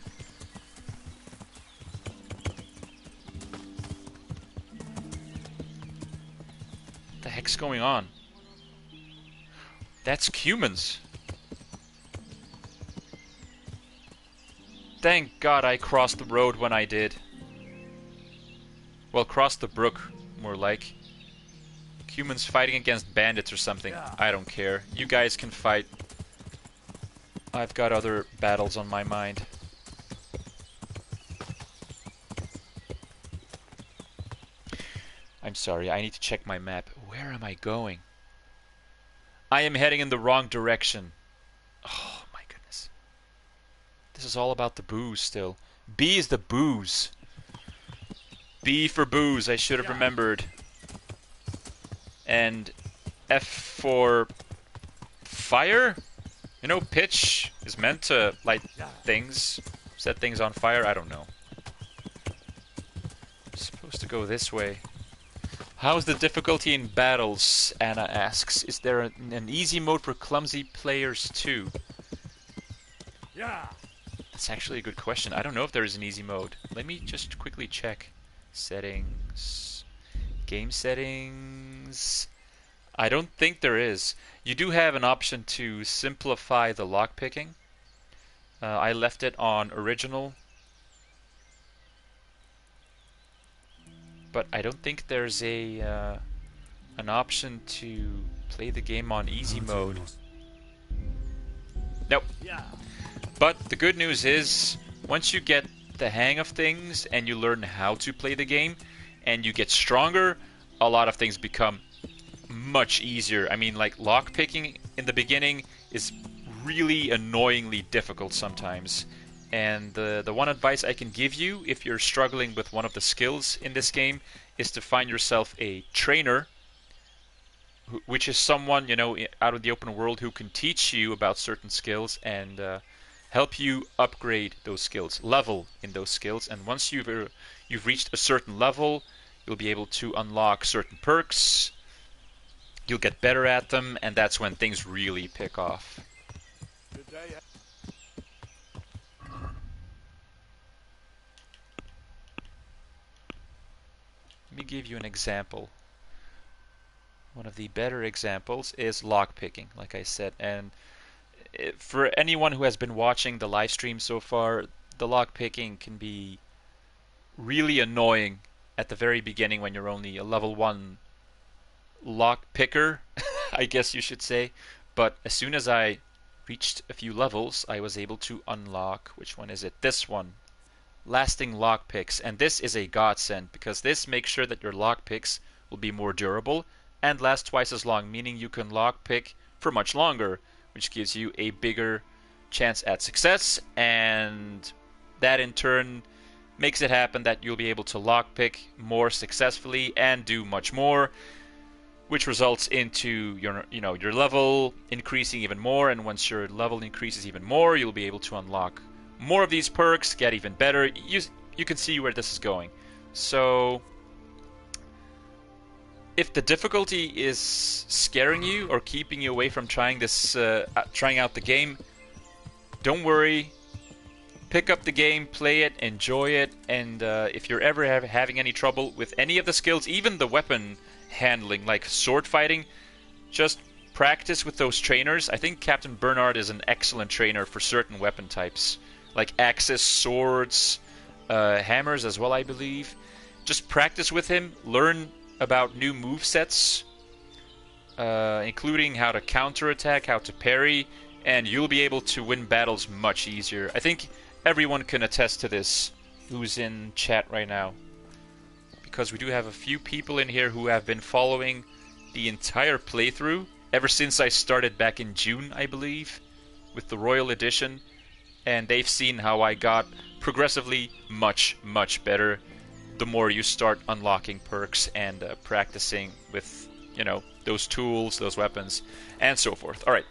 What the heck's going on? That's humans. Thank God I crossed the road when I did. Well, crossed the brook, more like. Humans fighting against bandits or something. I don't care. You guys can fight. I've got other battles on my mind. I'm sorry, I need to check my map. Where am I going? I am heading in the wrong direction. Oh my goodness. This is all about the booze still. B is the booze. B for booze, I should have remembered. And F for fire? You know, pitch is meant to light things, set things on fire. I don't know. I'm supposed to go this way. How's the difficulty in battles? Anna asks. Is there an easy mode for clumsy players too? That's actually a good question. I don't know if there is an easy mode. Let me just quickly check. Settings. Game settings. I don't think there is. You do have an option to simplify the lockpicking. I left it on original. But I don't think there's an option to play the game on easy mode. Nope. But the good news is, once you get the hang of things and you learn how to play the game and you get stronger, a lot of things become much easier. I mean, like, lockpicking in the beginning is really annoyingly difficult sometimes. And the one advice I can give you if you're struggling with one of the skills in this game is to find yourself a trainer, which is someone, you know, out of the open world who can teach you about certain skills and help you upgrade those skills, level in those skills. And once you've reached a certain level, you'll be able to unlock certain perks. You'll get better at them, and that's when things really pick off. Good day. Let me give you an example. One of the better examples is lockpicking, like I said. And for anyone who has been watching the live stream so far, the lockpicking can be really annoying at the very beginning when you're only a level 1 lock picker, I guess you should say. But as soon as I reached a few levels, I was able to unlock, which one is it? This one. Lasting lockpicks. And this is a godsend, because this makes sure that your lockpicks will be more durable and last twice as long, meaning you can lockpick for much longer, which gives you a bigger chance at success, and that in turn makes it happen that you'll be able to lockpick more successfully and do much more, which results into your level increasing even more. And once your level increases even more, you'll be able to unlock more of these perks, get even better. You can see where this is going. So if the difficulty is scaring you or keeping you away from trying out the game, don't worry. Pick up the game, play it, enjoy it, and if you're ever having any trouble with any of the skills, even the weapon handling, like sword fighting, just practice with those trainers. I think Captain Bernard is an excellent trainer for certain weapon types, like axes, swords, hammers as well, I believe. Just practice with him, learn about new movesets, including how to counterattack, how to parry, and you'll be able to win battles much easier. I think everyone can attest to this who's in chat right now, because we do have a few people in here who have been following the entire playthrough ever since I started back in June, I believe, with the Royal Edition, and they've seen how I got progressively much, much better the more you start unlocking perks and practicing with, those tools, those weapons, and so forth. Alright,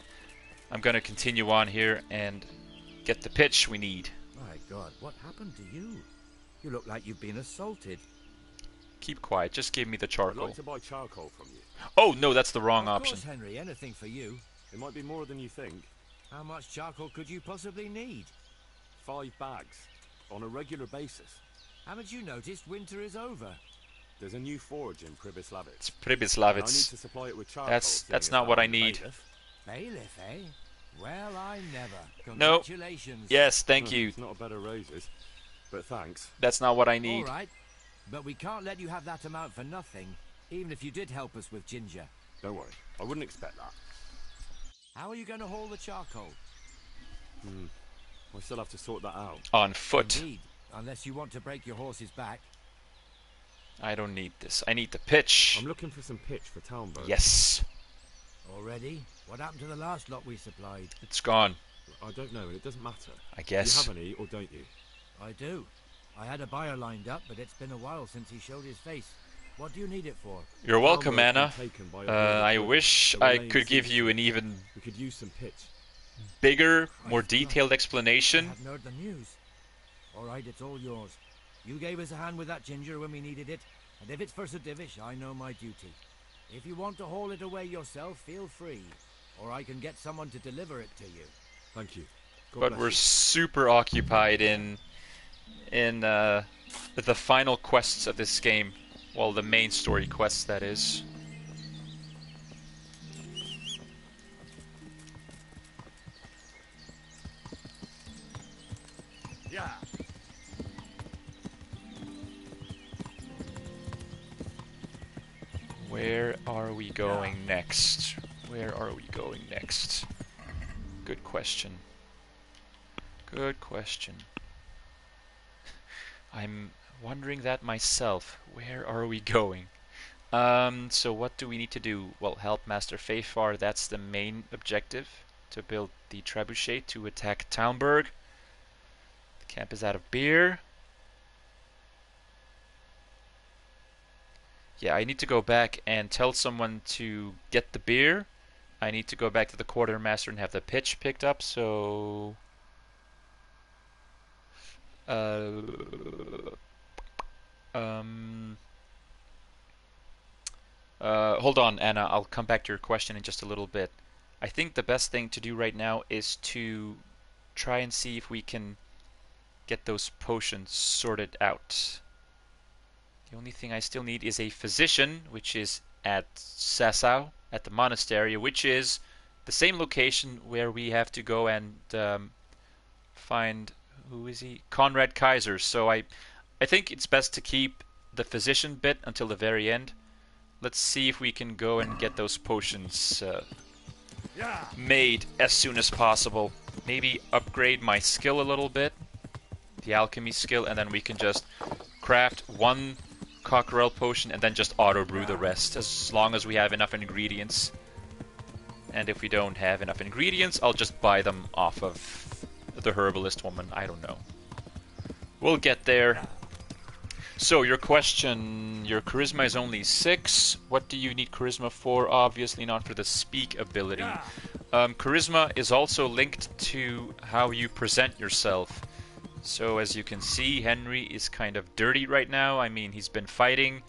I'm going to continue on here and get the pitch we need. My God, what happened to you? You look like you've been assaulted. Keep quiet, just give me the charcoal. I'd like to buy charcoal from you. Oh, no, that's the wrong option. Of course, Henry, anything for you. It might be more than you think. How much charcoal could you possibly need? 5 bags, on a regular basis. Haven't you noticed winter is over? There's a new forge in Pribyslavitz. It's Pribyslavitz. I need to supply it with charcoal. That's not what I need. Bailiff, eh? Well, I never. No. Congratulations. Yes, thank you. It's not a bed of roses, but thanks. That's not what I need. All right, but we can't let you have that amount for nothing, even if you did help us with ginger. Don't worry, I wouldn't expect that. How are you going to haul the charcoal? I still have to sort that out. On foot. Indeed, unless you want to break your horse's back. I don't need this. I need the pitch. I'm looking for some pitch for Talmberg. Yes. Already? What happened to the last lot we supplied? It's gone. I don't know, and it doesn't matter. I guess. Do you have any, or don't you? I do. I had a buyer lined up, but it's been a while since he showed his face. What do you need it for? You're welcome, Anna. I wish I could give you an even we could use some pitch. Bigger, more detailed explanation. I haven't heard the news. All right, it's all yours. You gave us a hand with that ginger when we needed it, and if it's for Sir Divish, I know my duty. If you want to haul it away yourself, feel free, or I can get someone to deliver it to you. Thank you. But we're super occupied in the final quests of this game. Well, the main story quests, that is. Yeah. Where are we going next? Where are we going next? Good question. Good question. I'm wondering that myself. Where are we going? So what do we need to do? Well, help Master Fafar, that's the main objective. To build the trebuchet to attack Talmberg. The camp is out of beer. Yeah, I need to go back and tell someone to get the beer. I need to go back to the quartermaster and have the pitch picked up, so... hold on, Anna. I'll come back to your question in just a little bit. I think the best thing to do right now is to try and see if we can get those potions sorted out. The only thing I still need is a physician, which is at Sassau, at the monastery, which is the same location where we have to go and find, who is he? Conrad Kaiser. So I think it's best to keep the physician bit until the very end. let's see if we can go and get those potions made as soon as possible. Maybe upgrade my skill a little bit, the alchemy skill, and then we can just craft one cockerel potion and then just auto brew the rest, as long as we have enough ingredients. And if we don't have enough ingredients, I'll just buy them off of the herbalist woman. I don't know. We'll get there. So, your question, your charisma is only 6. What do you need charisma for? Obviously not for the speak ability. Charisma is also linked to how you present yourself. So, as you can see, Henry is kind of dirty right now. I mean, he's been fighting.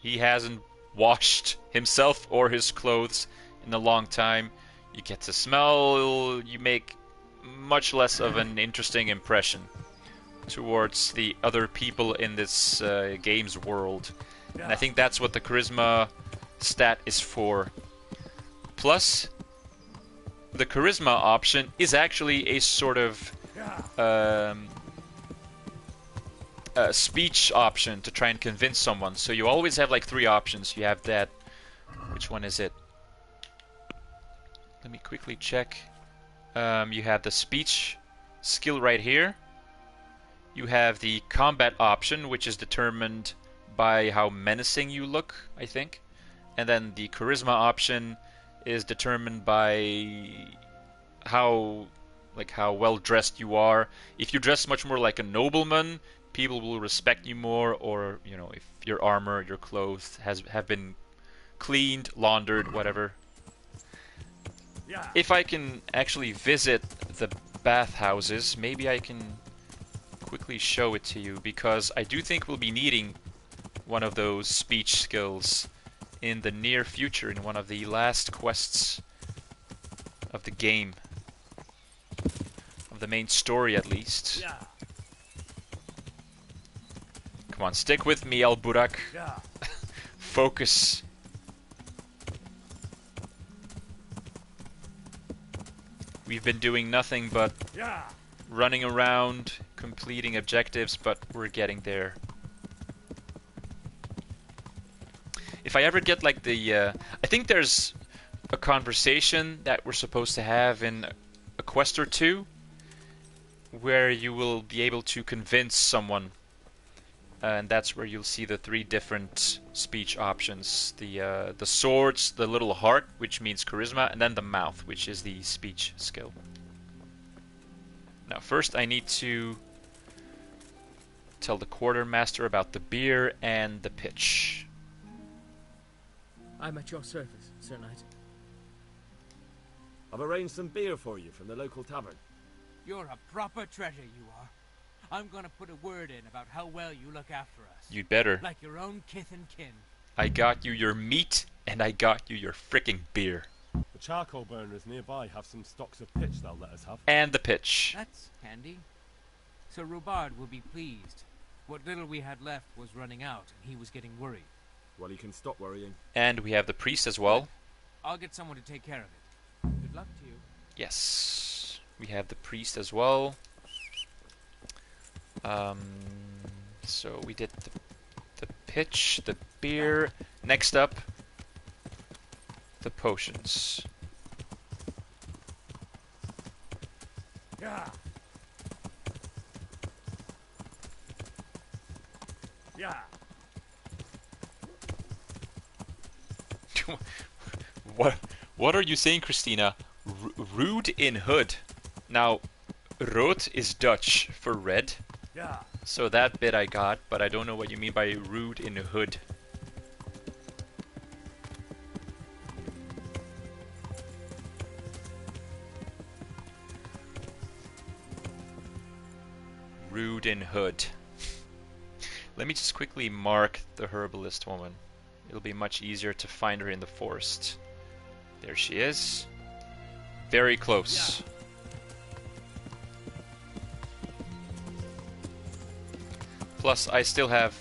He hasn't washed himself or his clothes in a long time. You get to smell, you make much less of an interesting impression towards the other people in this game's world. And I think that's what the charisma stat is for. Plus, the charisma option is actually a sort of speech option to try and convince someone. So you always have like 3 options. You have that. Which one is it? Let me quickly check. You have the speech skill right here. You have the combat option, which is determined by how menacing you look, I think. And then the charisma option is determined by how well dressed you are. If you dress much more like a nobleman, people will respect you more, or, you know, if your armor, your clothes have been cleaned, laundered, whatever. If I can actually visit the bathhouses, maybe I can quickly show it to you, because I do think we'll be needing one of those speech skills in the near future, in one of the last quests of the game. Of the main story, at least. Come on, stick with me, El Burak. Focus. We've been doing nothing but running around, completing objectives, but we're getting there. If I ever get like the... I think there's a conversation that we're supposed to have in a quest or two, where you will be able to convince someone, and that's where you'll see the 3 different speech options. The swords, the little heart, which means charisma, and then the mouth, which is the speech skill. Now first I need to tell the quartermaster about the beer and the pitch. I'm at your service, Sir Knight. I've arranged some beer for you from the local tavern. You're a proper treasure, you are. I'm gonna put a word in about how well you look after us. You'd better. Like your own kith and kin. I got you your meat, and I got you your frickin' beer. The charcoal burners nearby have some stocks of pitch they'll let us have. And the pitch. That's handy. Sir Robard will be pleased. What little we had left was running out, and he was getting worried. Well, he can stop worrying. And we have the priest as well. I'll get someone to take care of it. Good luck to you. Yes. We have the priest as well. So we did the pitch, the beer. Next up, the potions. Yeah. Yeah. What are you saying, Christina? Rude in hood. Now, rood is Dutch for red. Yeah. So that bit I got, but I don't know what you mean by rude in hood. Rude in hood. Let me just quickly mark the herbalist woman. It'll be much easier to find her in the forest. There she is. Very close. Yeah. Plus, I still have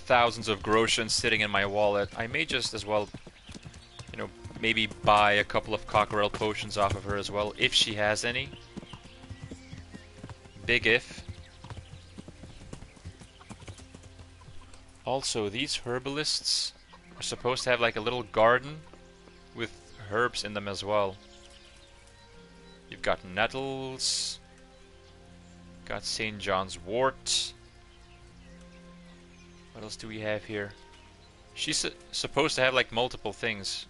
thousands of groschen sitting in my wallet. I may just as well, you know, maybe buy a couple of cockerel potions off of her as well, if she has any. Big if. Also, these herbalists are supposed to have like a little garden with herbs in them as well. You've got nettles, got St. John's wort. What else do we have here? She's supposed to have like multiple things.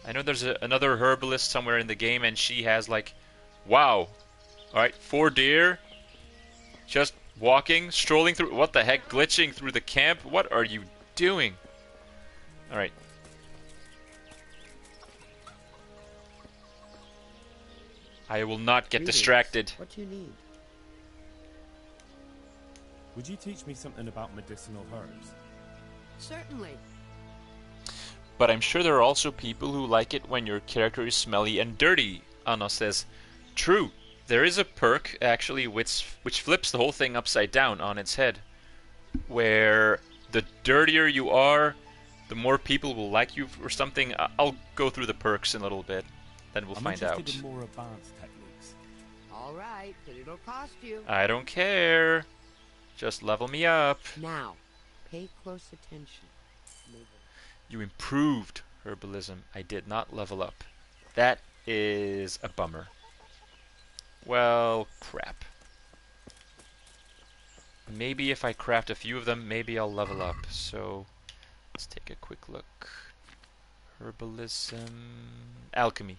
I know there's another herbalist somewhere in the game, and she has like, wow. Alright, 4 deer. Just walking, strolling through. What the heck? Glitching through the camp? What are you doing? Alright. I will not get distracted. What do you need? Would you teach me something about medicinal herbs? Certainly. But I'm sure there are also people who like it when your character is smelly and dirty, Anna says. True. There is a perk, actually, which flips the whole thing upside down on its head. Where the dirtier you are, the more people will like you or something. I'll go through the perks in a little bit. Then we'll find out. I'm interested in more advanced techniques. All right, but it'll cost you. I don't care. Just level me up. Now, pay close attention. You improved herbalism. I did not level up. That is a bummer. Well, crap. Maybe if I craft a few of them, maybe I'll level up. So, let's take a quick look. Herbalism... Alchemy.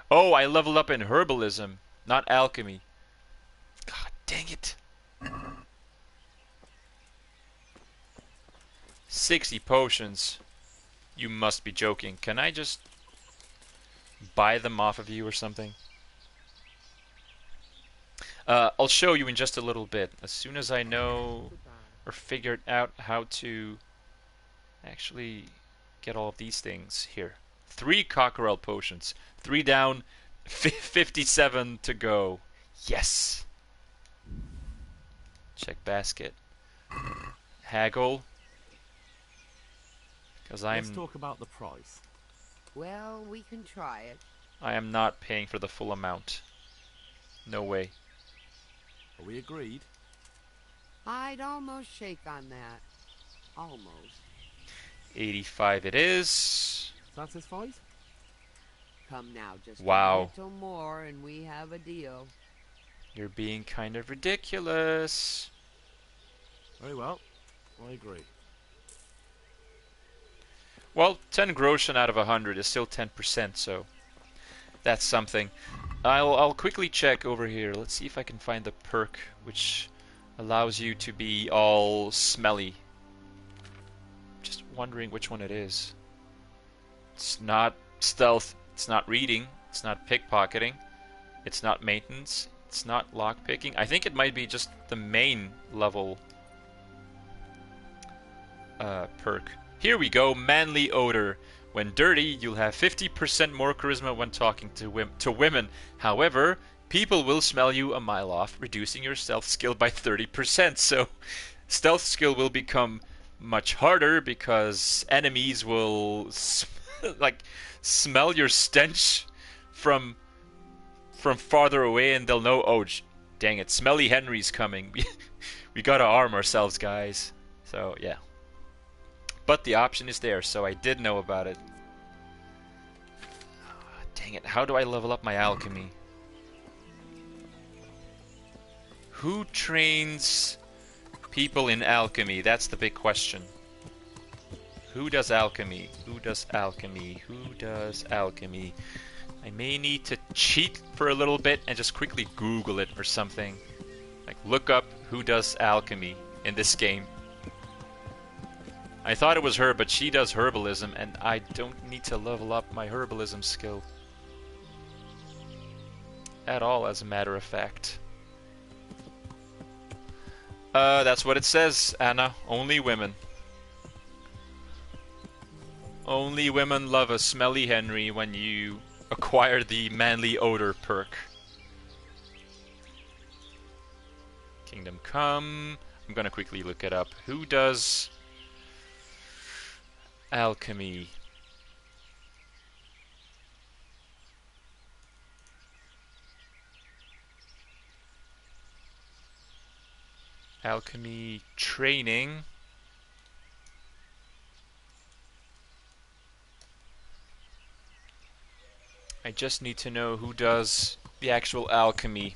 Oh, I leveled up in herbalism, not alchemy. God dang it. 60 potions. You must be joking. Can I just buy them off of you or something? I'll show you in just a little bit. As soon as I know or figured out how to actually get all of these things here. 3 cockerel potions. 3 down, 57 to go. Yes! Check basket. Haggle. Because Let's talk about the price. Well, we can try it. I am not paying for the full amount. No way. Are we agreed? I'd almost shake on that. Almost. 85 it is. Satisfied? Come now, just wow. a little more and we have a deal. You're being kind of ridiculous. Very well. I agree. Well, 10 groschen out of 100 is still 10%, so that's something. I'll quickly check over here. Let's see if I can find the perk which allows you to be all smelly. Just wondering which one it is. It's not stealth, it's not reading, it's not pickpocketing, it's not maintenance, it's not lockpicking. I think it might be just the main level perk. Here we go, manly odor. When dirty, you'll have 50% more charisma when talking to women. However, people will smell you a mile off, reducing your stealth skill by 30%. So, stealth skill will become much harder because enemies will smell your stench from farther away, and they'll know, oh, dang it, Smelly Henry's coming. We gotta arm ourselves, guys. So, yeah. But the option is there, so I did know about it. Oh, dang it, how do I level up my alchemy? Who trains people in alchemy? That's the big question. Who does alchemy? Who does alchemy? Who does alchemy? I may need to cheat for a little bit and just quickly Google it or something. Like, look up who does alchemy in this game. I thought it was her, but she does herbalism, and I don't need to level up my herbalism skill. At all, as a matter of fact. That's what it says, Anna. Only women. Only women love a smelly Henry when you acquire the manly odor perk. Kingdom Come. I'm gonna quickly look it up. Who does alchemy? Alchemy training. I just need to know who does the actual alchemy.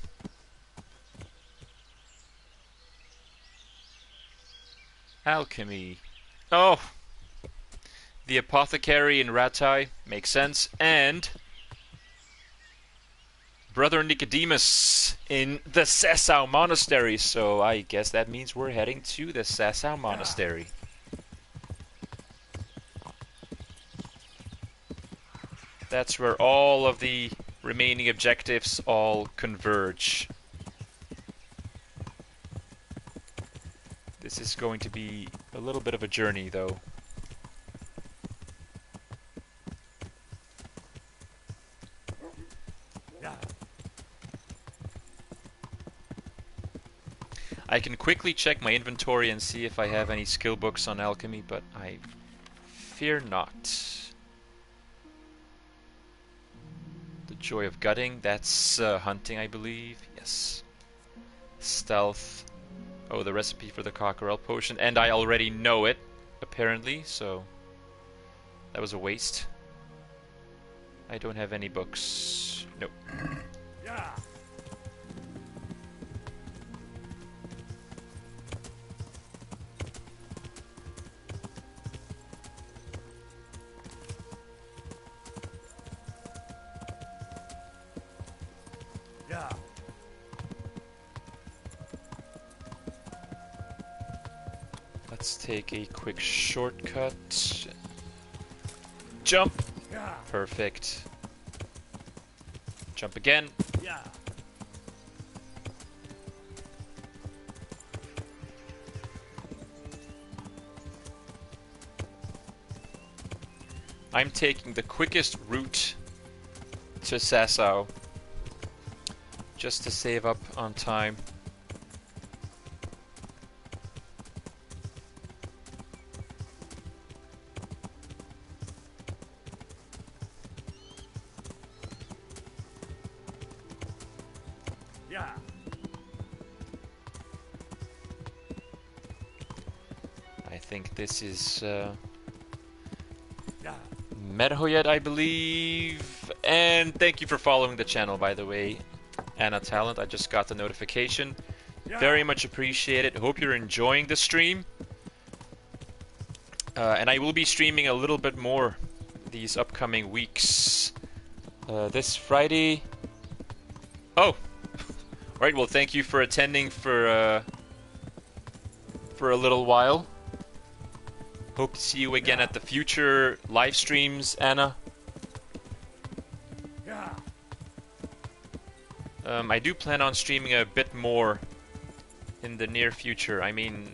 Alchemy. Oh! The apothecary in Ratai makes sense. And Brother Nicodemus in the Sessau Monastery. So I guess that means we're heading to the Sessau Monastery. That's where all of the remaining objectives all converge. This is going to be a little bit of a journey, though. I can quickly check my inventory and see if I have any skill books on alchemy, but I fear not. The Joy of Gutting, that's hunting, I believe. Yes. Stealth. Oh, the recipe for the Cockerel potion, and I already know it, apparently, so that was a waste. I don't have any books. Nope. Yeah. Yeah. Let's take a quick shortcut. Jump! Yeah. Perfect. Jump again. Yeah. I'm taking the quickest route to Sessau, just to save up on time. Yeah. I think this is Yeah. Medhoyet, I believe. And thank you for following the channel, by the way, Anna Talent. I just got the notification. Yeah. Very much appreciate it. Hope you're enjoying the stream. And I will be streaming a little bit more these upcoming weeks. This Friday... Oh! Right, well, thank you for attending for a little while. Hope to see you again at the future live streams, Anna. Yeah. I do plan on streaming a bit more in the near future. I mean,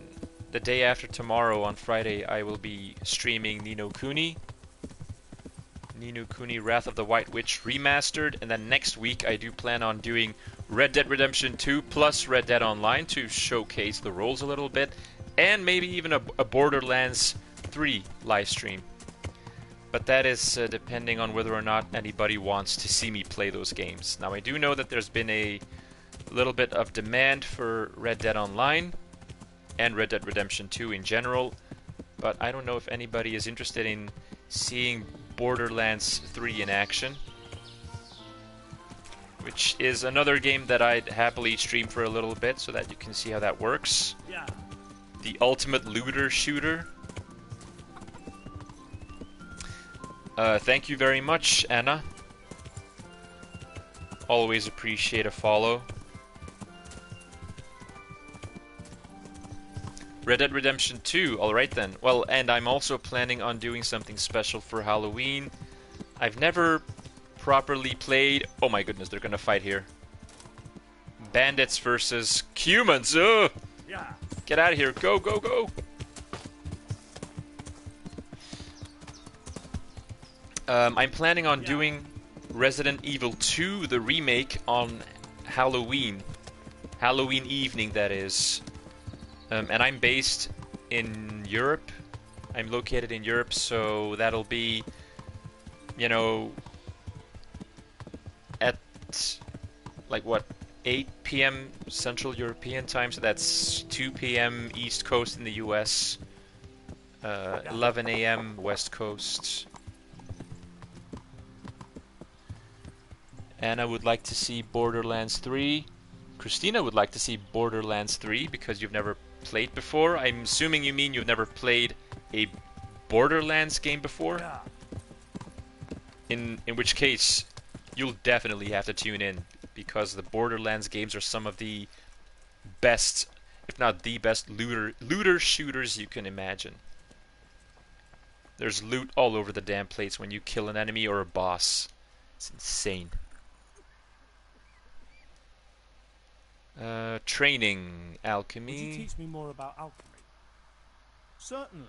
the day after tomorrow, on Friday, I will be streaming Ni no Kuni. Ni no Kuni Wrath of the White Witch Remastered. And then next week, I do plan on doing Red Dead Redemption 2 plus Red Dead Online to showcase the roles a little bit. And maybe even a Borderlands 3 live stream. But that is depending on whether or not anybody wants to see me play those games. Now, I do know that there's been a little bit of demand for Red Dead Online and Red Dead Redemption 2 in general, but I don't know if anybody is interested in seeing Borderlands 3 in action, which is another game that I'd happily stream for a little bit so that you can see how that works. Yeah. The ultimate looter shooter. Thank you very much, Anna. Always appreciate a follow. Red Dead Redemption 2, alright then. Well, and I'm also planning on doing something special for Halloween. I've never properly played... Oh my goodness, they're gonna fight here. Bandits versus humans. Ugh! Yeah. Get out of here. Go, go, go! I'm planning on doing Resident Evil 2, the remake, on Halloween. Halloween evening, that is. And I'm based in Europe. I'm located in Europe, so that'll be, you know, at, like, what, 8 p.m. Central European time, so that's 2 p.m. East Coast in the US, 11 a.m. West Coast. Anna would like to see Borderlands 3. Christina would like to see Borderlands 3 because you've never played before. I'm assuming you mean you've never played a Borderlands game before? In which case, you'll definitely have to tune in, because the Borderlands games are some of the best, if not the best, looter shooters you can imagine. There's loot all over the damn place when you kill an enemy or a boss. It's insane. Training, alchemy. Would you teach me more about alchemy? Certainly.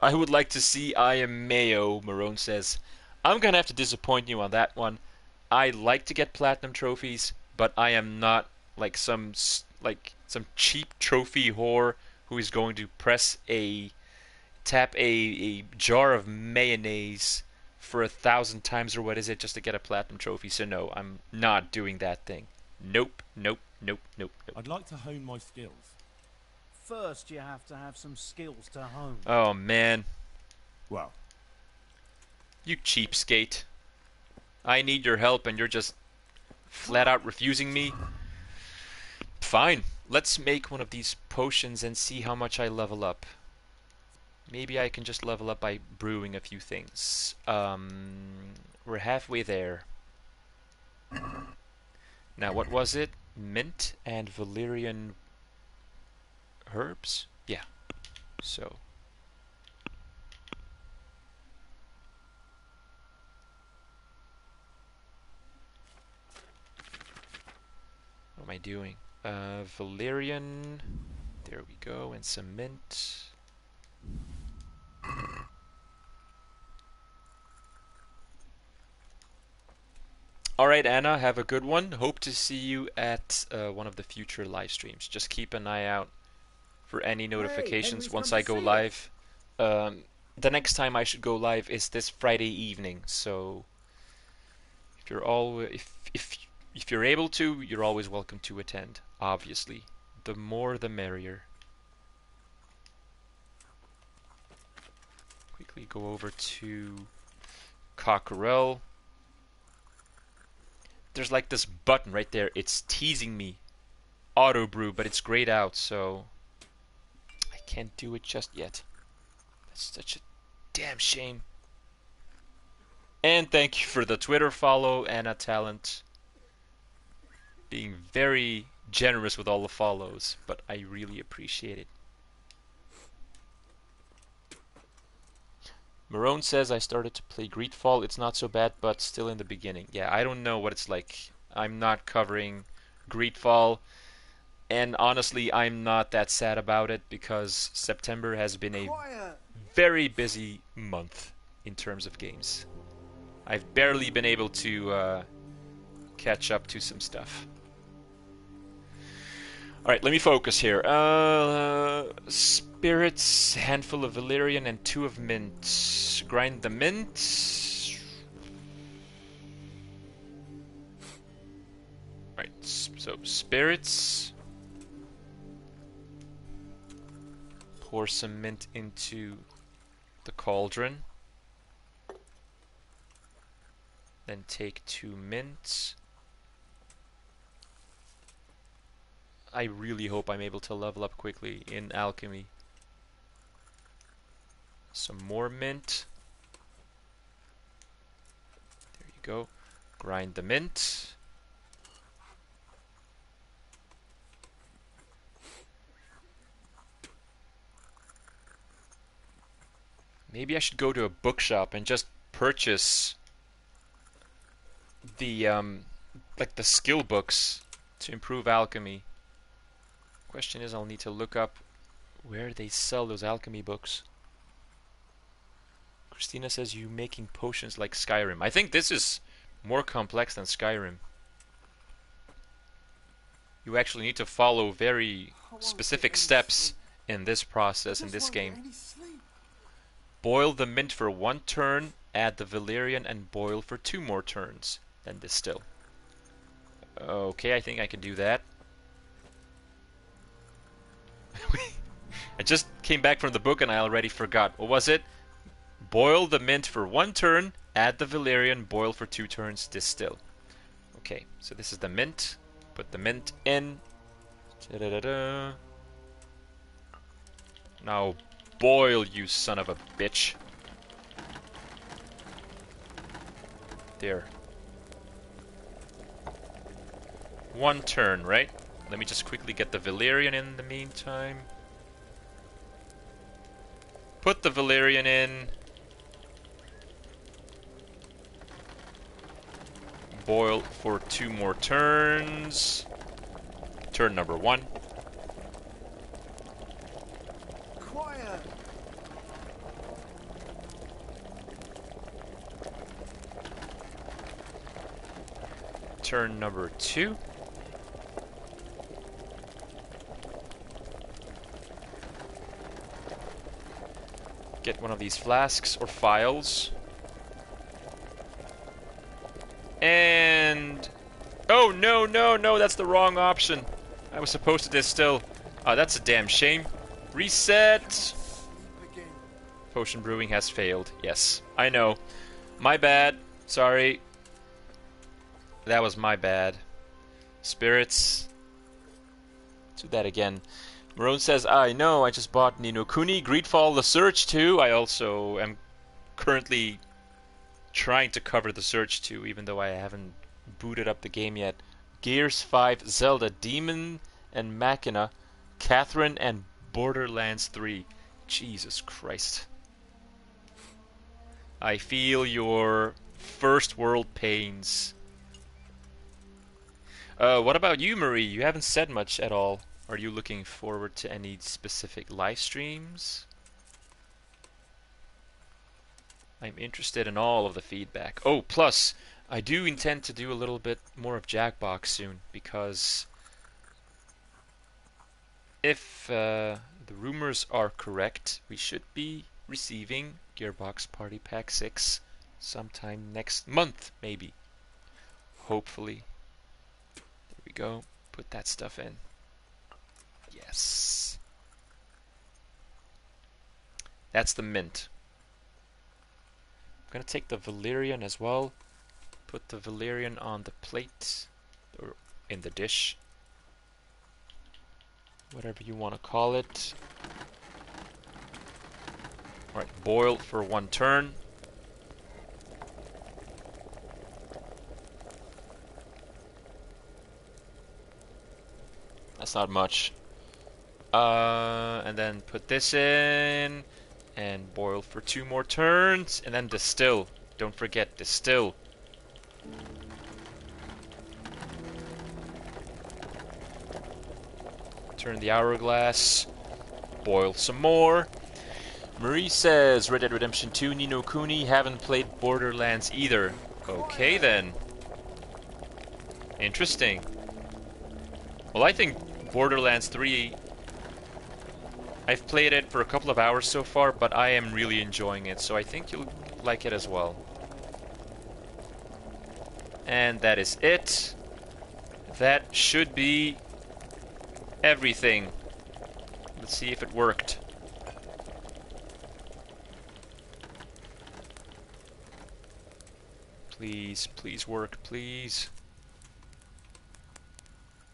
I would like to see I Am Mayo, Marone says. I'm gonna have to disappoint you on that one. I like to get platinum trophies, but I am not like some cheap trophy whore who is going to tap a jar of mayonnaise for 1,000 times or what is it just to get a platinum trophy. So no, I'm not doing that thing. Nope, nope, nope, nope, nope. I'd like to hone my skills. First, you have to have some skills to hone. Oh man. Well, you cheapskate. I need your help and you're just flat out refusing me. Fine, let's make one of these potions and see how much I level up. Maybe I can just level up by brewing a few things. We're halfway there. Now, what was it? Mint and valerian herbs? Yeah. So. What am I doing? Valerian. There we go. And some mint. Alright, Anna, have a good one. Hope to see you at one of the future live streams. Just keep an eye out for any notifications once I go live. The next time I should go live is this Friday evening, so if you're able to, you're always welcome to attend, obviously. The more the merrier. Quickly go over to Cockerel. There's like this button right there. It's teasing me. Auto brew, but it's grayed out, so I can't do it just yet. That's such a damn shame. And thank you for the Twitter follow, Anna Talent. Being very generous with all the follows, but I really appreciate it. Marone says I started to play Greedfall. It's not so bad, but still in the beginning. Yeah, I don't know what it's like. I'm not covering Greedfall, and honestly, I'm not that sad about it because September has been a very busy month in terms of games. I've barely been able to catch up to some stuff. Alright, let me focus here. Spirits, handful of valerian and 2 of mint. Grind the mint. Right, so spirits. Pour some mint into the cauldron. Then take 2 mints. I really hope I'm able to level up quickly in alchemy. Some more mint. There you go. Grind the mint. Maybe I should go to a bookshop and just purchase the like the skill books to improve alchemy. Question is, I'll need to look up where they sell those alchemy books. Christina says you making potions like Skyrim. I think this is more complex than Skyrim. You actually need to follow very specific steps in this process in this game. Boil the mint for 1 turn, add the valerian and boil for 2 more turns, then distill. Okay, I think I can do that. I just came back from the book and I already forgot. What was it? Boil the mint for 1 turn, add the valerian, boil for 2 turns, distill. Okay, so this is the mint. Put the mint in. Da-da-da-da. Now boil, you son of a bitch. There. 1 turn, right? Let me just quickly get the valerian in the meantime. Put the valerian in. Boil for 2 more turns. Turn number 1. Quiet. Turn number 2. Get one of these flasks or phials. And... oh, no, no, no, that's the wrong option. I was supposed to distill. That's a damn shame. Reset. Potion brewing has failed. Yes, I know. My bad. Sorry. That was my bad. Spirits. Do that again. Marone says, I know, I just bought Ni no Kuni, Greedfall, The Search 2. I also am currently trying to cover The Search 2, even though I haven't booted up the game yet. Gears 5, Zelda, Demon and Machina, Catherine, and Borderlands 3. Jesus Christ. I feel your first world pains. What about you, Marie? You haven't said much at all. Are you looking forward to any specific live streams? I'm interested in all of the feedback. Oh, plus, I do intend to do a little bit more of Jackbox soon, because if the rumors are correct, we should be receiving Gearbox Party Pack 6 sometime next month, maybe. Hopefully. There we go. Put that stuff in. Yes. That's the mint. I'm gonna take the valerian as well. Put the valerian on the plate, or in the dish. Whatever you want to call it. Alright, boil for 1 turn. That's not much. And then put this in, and boil for 2 more turns, and then distill. Don't forget, distill. Turn the hourglass, boil some more. Marie says, Red Dead Redemption 2, Ni no Kuni, haven't played Borderlands either. Okay then. Interesting. Well, I think Borderlands 3, I've played it for a couple of hours so far, but I am really enjoying it, so I think you'll like it as well. And that is it. That should be everything. Let's see if it worked. Please, please work, please.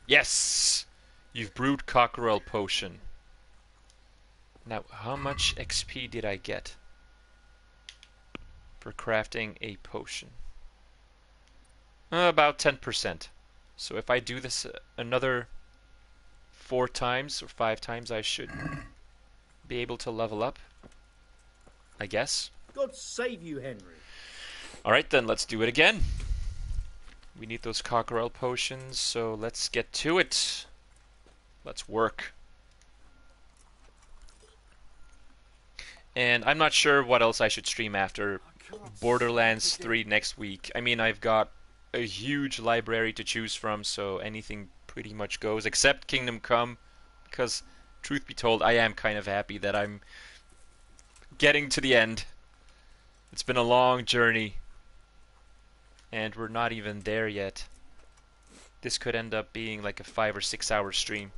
Yes! You've brewed cockerel potion. Now, how much XP did I get for crafting a potion? About 10%. So if I do this another 4 times or 5 times, I should be able to level up, I guess. God save you, Henry. Alright then, let's do it again. We need those cockerel potions, so let's get to it. Let's work. And I'm not sure what else I should stream after Borderlands 3 next week. I mean, I've got a huge library to choose from, so anything pretty much goes, except Kingdom Come, because, truth be told, I am kind of happy that I'm getting to the end. It's been a long journey, and we're not even there yet. this could end up being like a 5 or 6 hour stream.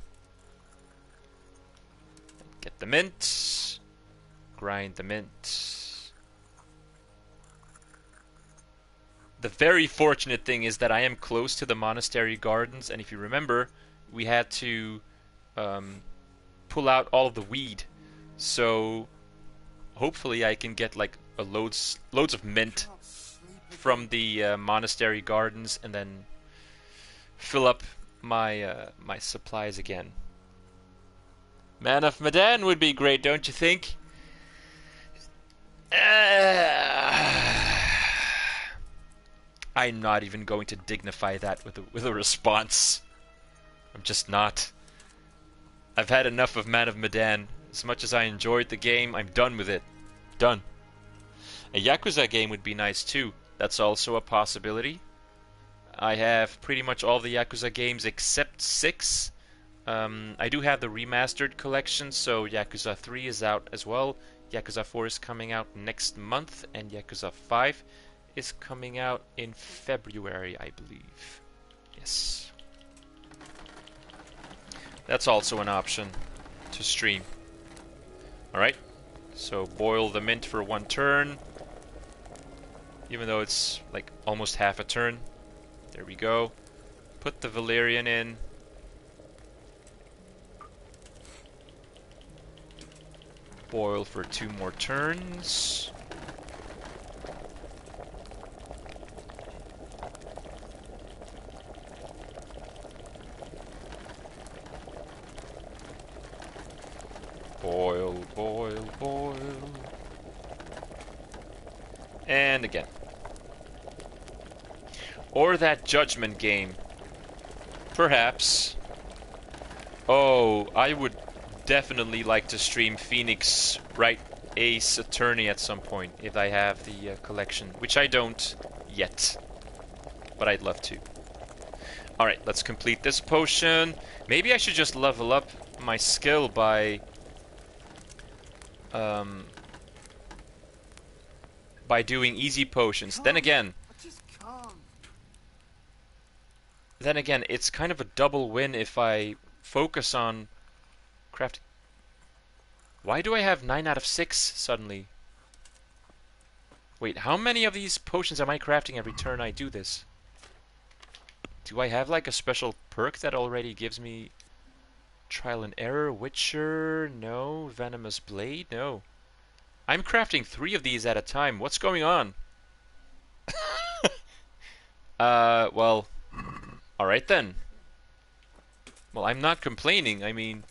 Get the mint. Grind the mint. The very fortunate thing is that I am close to the monastery gardens, and if you remember, we had to pull out all of the weed. So hopefully I can get like loads of mint from the monastery gardens, and then fill up my my supplies again. Man of Medan would be great, don't you think? I'm not even going to dignify that with a response. I'm just not. I've had enough of Man of Medan. As much as I enjoyed the game, I'm done with it. Done. A Yakuza game would be nice too. That's also a possibility. I have pretty much all the Yakuza games except 6. I do have the remastered collection, so Yakuza 3 is out as well. Yakuza 4 is coming out next month, and Yakuza 5 is coming out in February, I believe. Yes. That's also an option to stream. Alright, so boil the mint for 1 turn. Even though it's like almost half a turn. There we go. Put the Valerian in. Boil for 2 more turns. Boil, boil, boil. And again. Or that judgment game. Perhaps. Oh, I would definitely like to stream Phoenix Wright Ace Attorney at some point, if I have the collection, which I don't yet, but I'd love to. Alright, let's complete this potion. Maybe I should just level up my skill by doing easy potions. Then again, it's kind of a double win if I focus on crafting. Why do I have 9 out of 6 suddenly? Wait, how many of these potions am I crafting every turn I do this? Do I have like a special perk that already gives me trial and error? Witcher? No. Venomous Blade? No. I'm crafting 3 of these at a time. What's going on? Well, alright then. Well, I'm not complaining. I mean,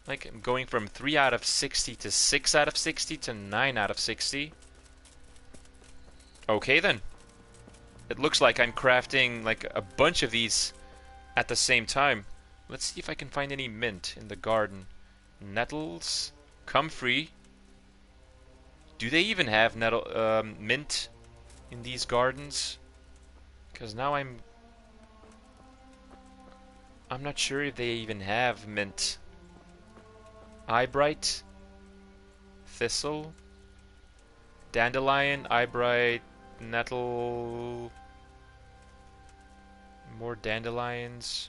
like, I'm going from 3 out of 60 to 6 out of 60 to 9 out of 60. Okay then. It looks like I'm crafting like a bunch of these at the same time. Let's see if I can find any mint in the garden. Nettles, comfrey. Do they even have mint in these gardens? Because now I'm not sure if they even have mint. Eyebright, thistle, dandelion, eyebright, nettle, more dandelions,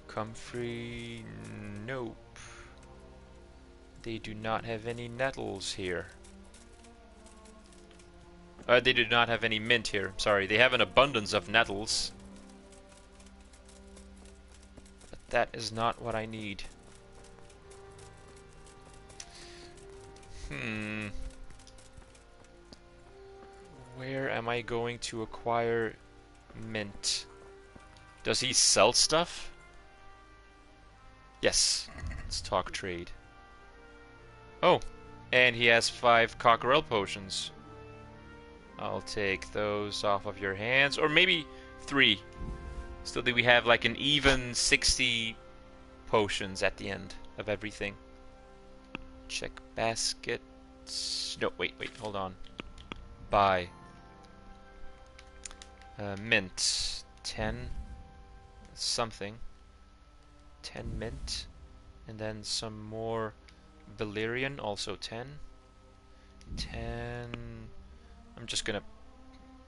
comfrey, nope. They do not have any nettles here. They do not have any mint here. Sorry, they have an abundance of nettles. But that is not what I need. Where am I going to acquire mint? Does he sell stuff? Yes. Let's talk trade. Oh, and he has 5 cockerel potions. I'll take those off of your hands. Or maybe 3. So that we have like an even 60 potions at the end of everything. Check basket. No, wait, hold on. Buy. Mint. 10 something. 10 mint. And then some more Valerian, also 10. 10. I'm just gonna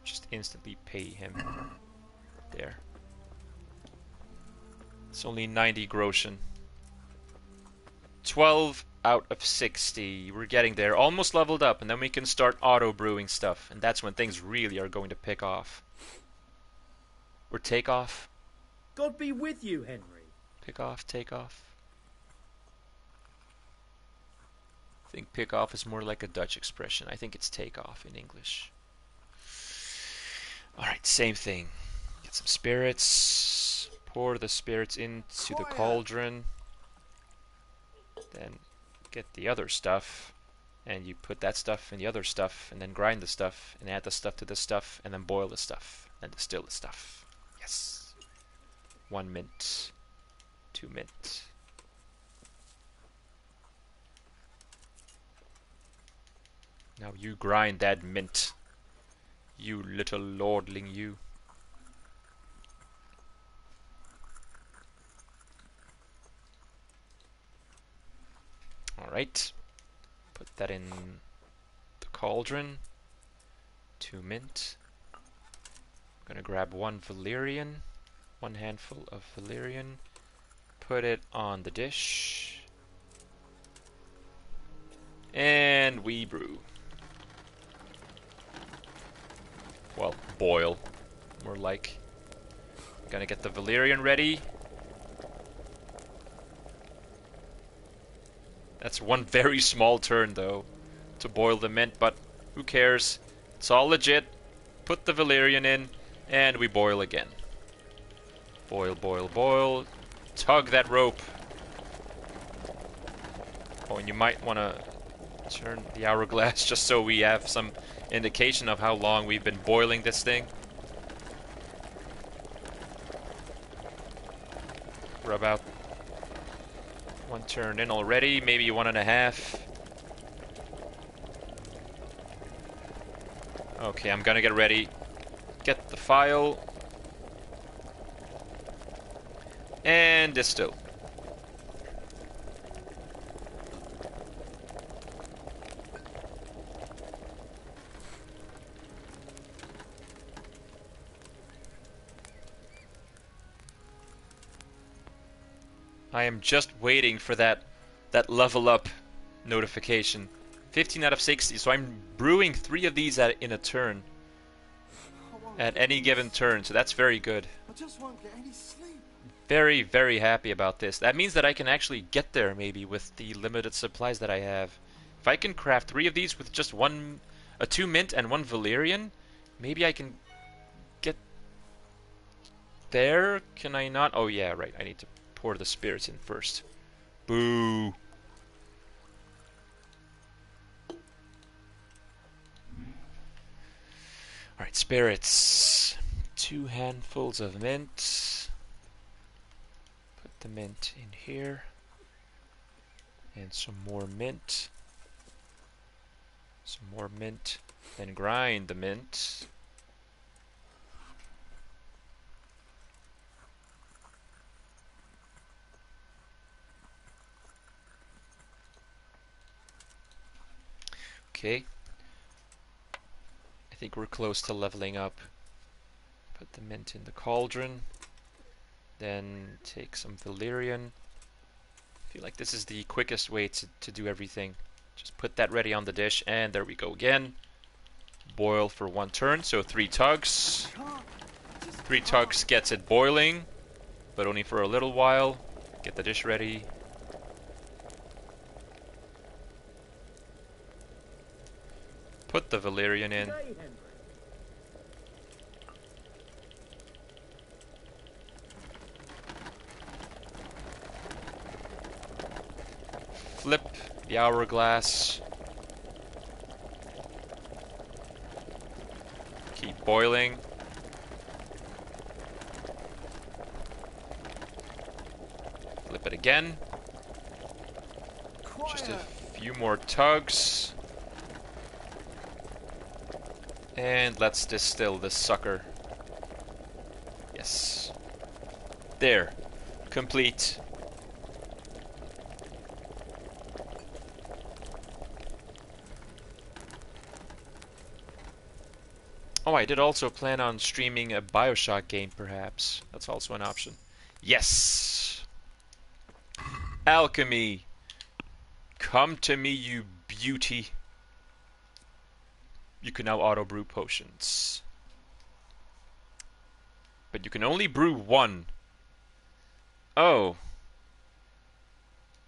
just instantly pay him. There. It's only 90 groschen. 12 out of 60. We're getting there. Almost leveled up, and then we can start auto-brewing stuff. And that's when things really are going to pick off. Or take off. God be with you, Henry. Pick off, take off. I think pick off is more like a Dutch expression. I think it's take off in English. Alright, same thing. Get some spirits. Pour the spirits into the cauldron. Then get the other stuff. And you put that stuff in the other stuff. And then grind the stuff. And add the stuff to the stuff. And then boil the stuff. And distill the stuff. Yes. 1 mint. 2 mint. Now you grind that mint. You little lordling, you. Alright. Put that in the cauldron. 2 mint. I'm gonna grab 1 valerian. 1 handful of valerian. Put it on the dish. And we brew. Well, boil. More like. Gonna get the valerian ready. That's 1 very small turn, though, to boil the mint, but who cares? It's all legit. Put the valerian in, and we boil again. Boil, boil, boil. Tug that rope. Oh, and you might want to turn the hourglass just so we have some indication of how long we've been boiling this thing. We're about 1 turn in already, maybe 1.5. Okay, I'm gonna get ready. Get the file. And distill. I am just waiting for that level up notification. 15 out of 60, so I'm brewing 3 of these in a turn. At any given turn, so that's very good. I just won't get any sleep. Very, very happy about this. That means that I can actually get there, maybe, with the limited supplies that I have. If I can craft 3 of these with just 2 mint and 1 valerian, maybe I can get there. Can I not? Oh yeah, right. I need to pour the spirits in first. Boo. Alright, spirits. 2 handfuls of mint. Put the mint in here. And some more mint. Some more mint. Then grind the mint. Okay. I think we're close to leveling up. Put the mint in the cauldron. Then take some valerian. I feel like this is the quickest way to do everything. Just put that ready on the dish, and there we go again. Boil for 1 turn, so 3 tugs. 3 tugs gets it boiling, but only for a little while. Get the dish ready. Put the valerian in. Flip the hourglass. Keep boiling. Flip it again. Just a few more tugs. And let's distill this sucker. Yes. There. Complete. Oh, I did also plan on streaming a BioShock game, perhaps. That's also an option. Yes! Alchemy! Come to me, you beauty. You can now auto-brew potions. But you can only brew one. Oh.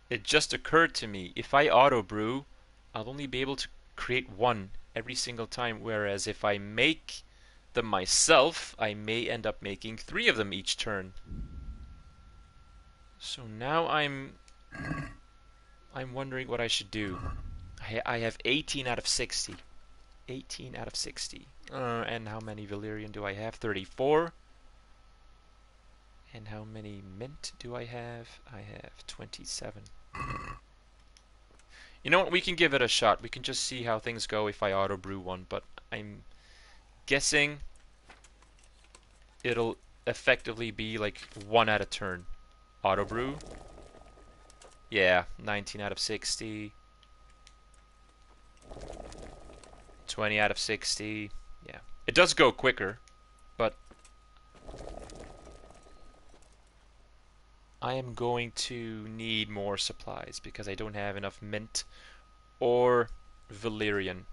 It just occurred to me, if I auto-brew, I'll only be able to create one every single time, whereas if I make them myself, I may end up making 3 of them each turn. So now I'm wondering what I should do. I have 18 out of 60. 18 out of 60. And how many Valyrian do I have? 34. And how many mint do I have? I have 27. You know what? We can give it a shot. We can just see how things go if I auto brew one. But I'm guessing it'll effectively be like 1 at a turn. Auto brew. Yeah, 19 out of 60. 20 out of 60. Yeah. It does go quicker, but I am going to need more supplies because I don't have enough mint or Valyrian.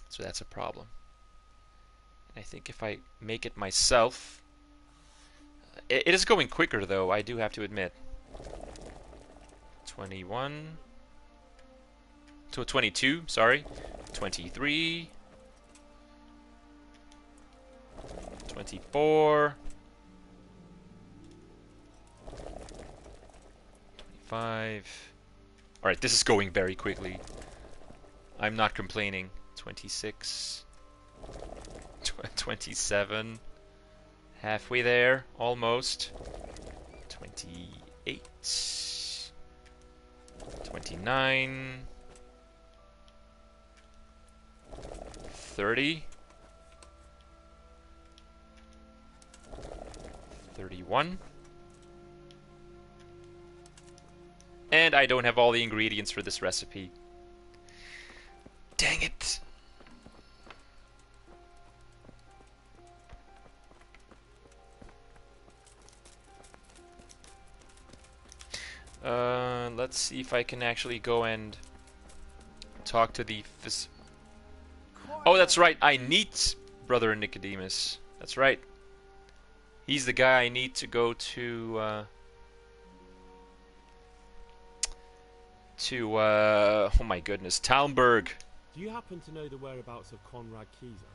So that's a problem. And I think if I make it myself... It is going quicker though, I do have to admit. 21... to 22, sorry. 23... 24... 25... Alright, this is going very quickly. I'm not complaining. 26... 27... Halfway there, almost. 28... 29... 30... 31... And I don't have all the ingredients for this recipe. Dang it! Let's see if I can actually go and talk to the Oh, that's right, I need Brother Nicodemus. That's right. He's the guy I need to go to, oh my goodness, Talmberg. Do you happen to know the whereabouts of Conrad Keyser?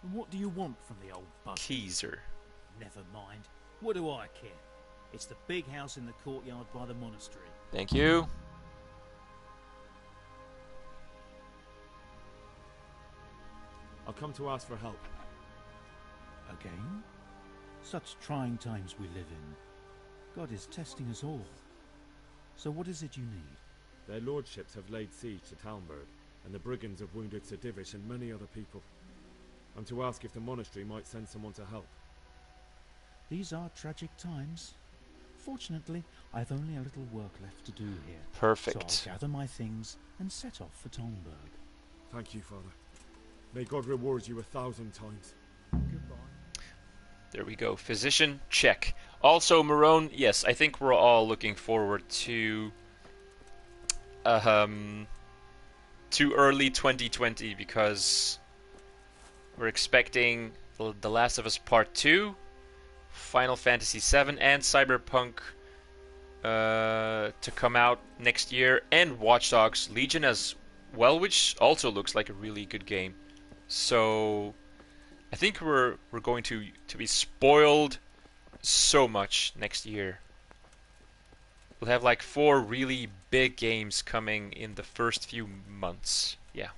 And what do you want from the old bug? Keyser. Never mind. What do I care? It's the big house in the courtyard by the monastery. Thank you. I'll come to ask for help. Again? Such trying times we live in. God is testing us all. So what is it you need? Their lordships have laid siege to Talmberg, and the brigands have wounded Sir Divish and many other people. I'm to ask if the monastery might send someone to help. These are tragic times. Fortunately, I've only a little work left to do here. Perfect. So I'll gather my things and set off for Talmberg. Thank you, Father. May God reward you 1,000 times. Goodbye. There we go. Physician, check. Also, Marone, yes, I think we're all looking forward to early 2020 because we're expecting The Last of Us Part 2, Final Fantasy VII, and Cyberpunk to come out next year, and Watch Dogs Legion as well, which also looks like a really good game. So I think we're going to be spoiled so much next year. We'll have like 4 really big games coming in the first few months. Yeah.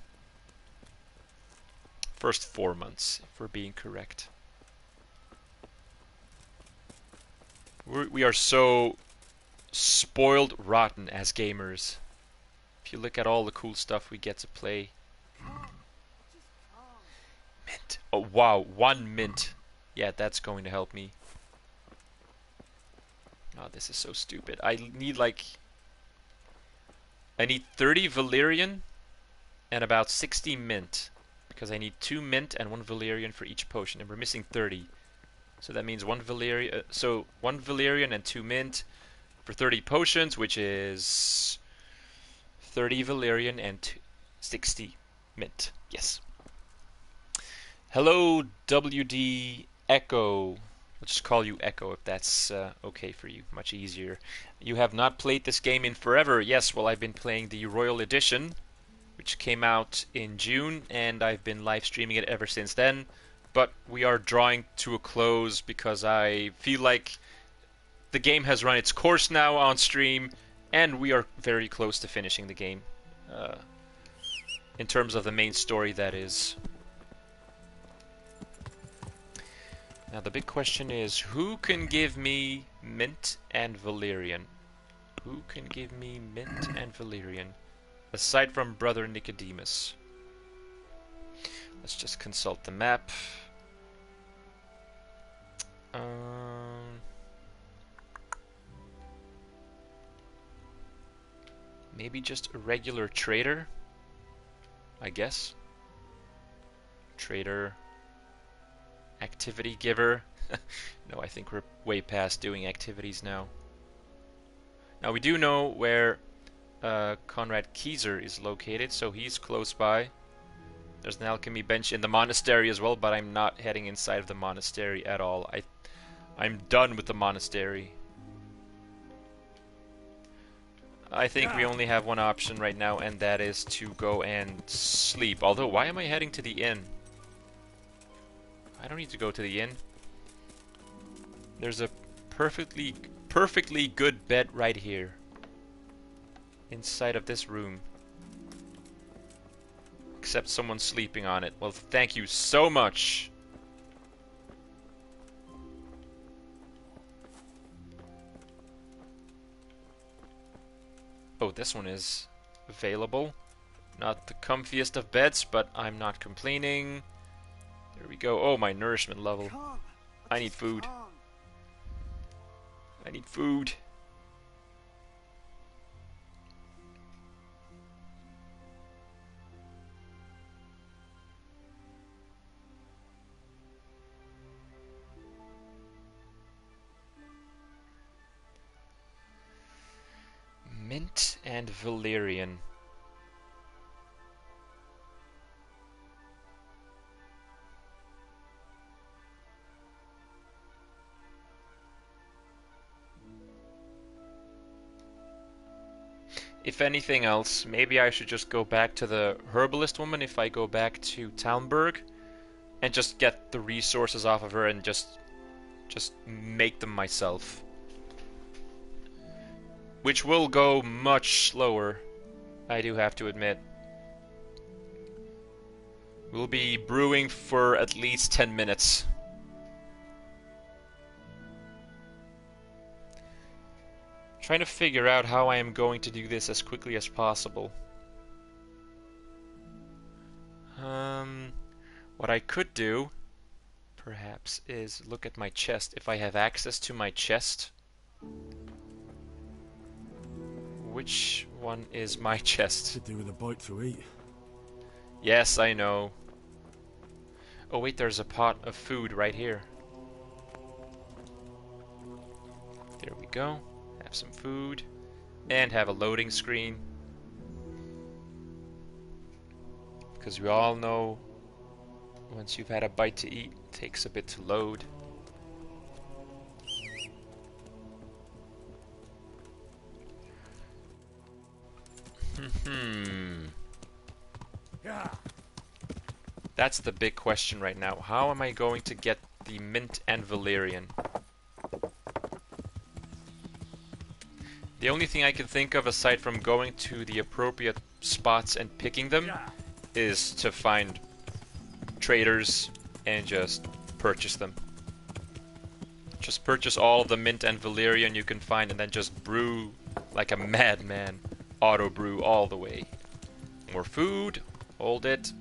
First 4 months, if we're being correct. We are so spoiled rotten as gamers. If you look at all the cool stuff we get to play. Mint. Oh wow, 1 mint. Yeah, that's going to help me. Oh, this is so stupid. I need 30 Valyrian and about 60 mint. because I need 2 mint and 1 Valerian for each potion, and we're missing 30. So that means 1 Valerian, so 1 Valerian and 2 mint for 30 potions, which is 30 Valerian and 60 mint. Yes. Hello, WD Echo. I'll just call you Echo if that's okay for you. Much easier. You have not played this game in forever. Yes, well, I've been playing the Royal Edition, which came out in June, and I've been live streaming it ever since then. But we are drawing to a close because I feel like the game has run its course now on stream, and we are very close to finishing the game. In terms of the main story, that is. Now the big question is, who can give me mint and Valerian? Who can give me mint and Valerian? Aside from Brother Nicodemus. Let's just consult the map. Maybe just a regular trader, I guess. Trader, activity giver. No, I think we're way past doing activities now. Now we do know where Conrad Kieser is located, so he's close by. There's an alchemy bench in the monastery as well, but I'm not heading inside of the monastery at all. I'm done with the monastery. I think we only have one option right now, and that is to go and sleep. Although, why am I heading to the inn? I don't need to go to the inn. There's a perfectly good bed right here. Inside of this room. Except someone's sleeping on it. Well, thank you so much. Oh, this one is available. Not the comfiest of beds, but I'm not complaining. There we go. Oh, my nourishment level. I need food. I need food. Mint and Valerian. If anything else, maybe I should just go back to the herbalist woman if I go back to Talmberg and just get the resources off of her and just make them myself. Which will go much slower, I do have to admit. We'll be brewing for at least 10 minutes. Trying to figure out how I am going to do this as quickly as possible. What I could do, perhaps, is look at my chest. If I have access to my chest. Which one is my chest? Could do with a bite to eat. Yes, I know. Oh wait, there's a pot of food right here. There we go. Have some food. And have a loading screen. Because we all know once you've had a bite to eat, it takes a bit to load. That's the big question right now. How am I going to get the mint and Valerian? The only thing I can think of aside from going to the appropriate spots and picking them is to find traders and just purchase them. Just purchase all of the mint and Valerian you can find and then just brew like a madman. Auto brew all the way. More food. Hold it.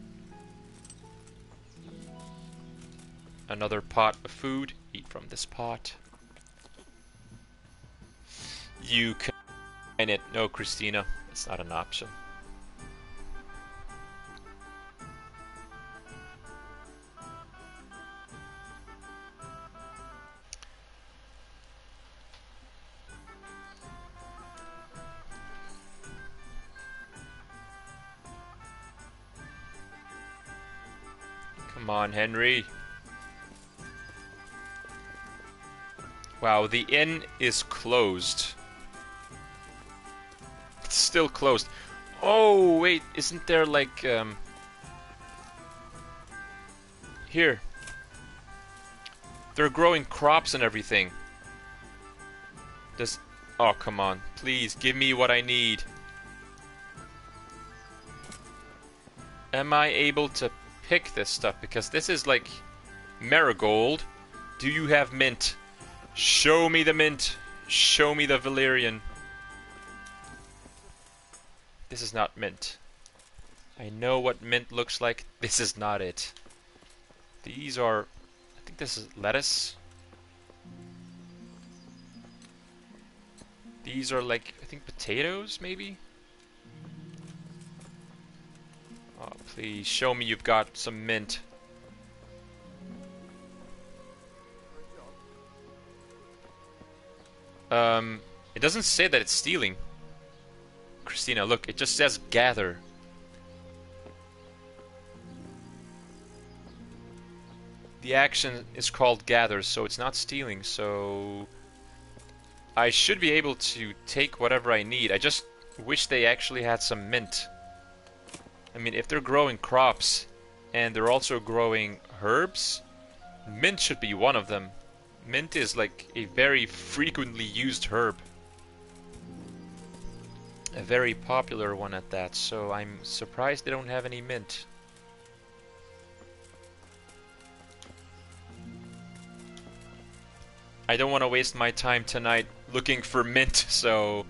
Another pot of food. Eat from this pot. You can find it. No, Christina. It's not an option. Come on, Henry. Wow, the inn is closed. It's still closed. Oh, wait, isn't there like, Here. They're growing crops and everything. Oh, come on. Please, give me what I need. Am I able to pick this stuff? Because this is like marigold. Do you have mint? Show me the mint. Show me the valerian. This is not mint. I know what mint looks like. This is not it. These are... I think this is lettuce. These are like, I think potatoes, maybe? Oh, please, show me you've got some mint. It doesn't say that it's stealing. Christina, look, it just says gather. The action is called gather, so it's not stealing, so... I should be able to take whatever I need. I just wish they actually had some mint. I mean, if they're growing crops, and they're also growing herbs, mint should be one of them. Mint is like a very frequently used herb. A very popular one at that, so I'm surprised they don't have any mint. I don't want to waste my time tonight looking for mint, so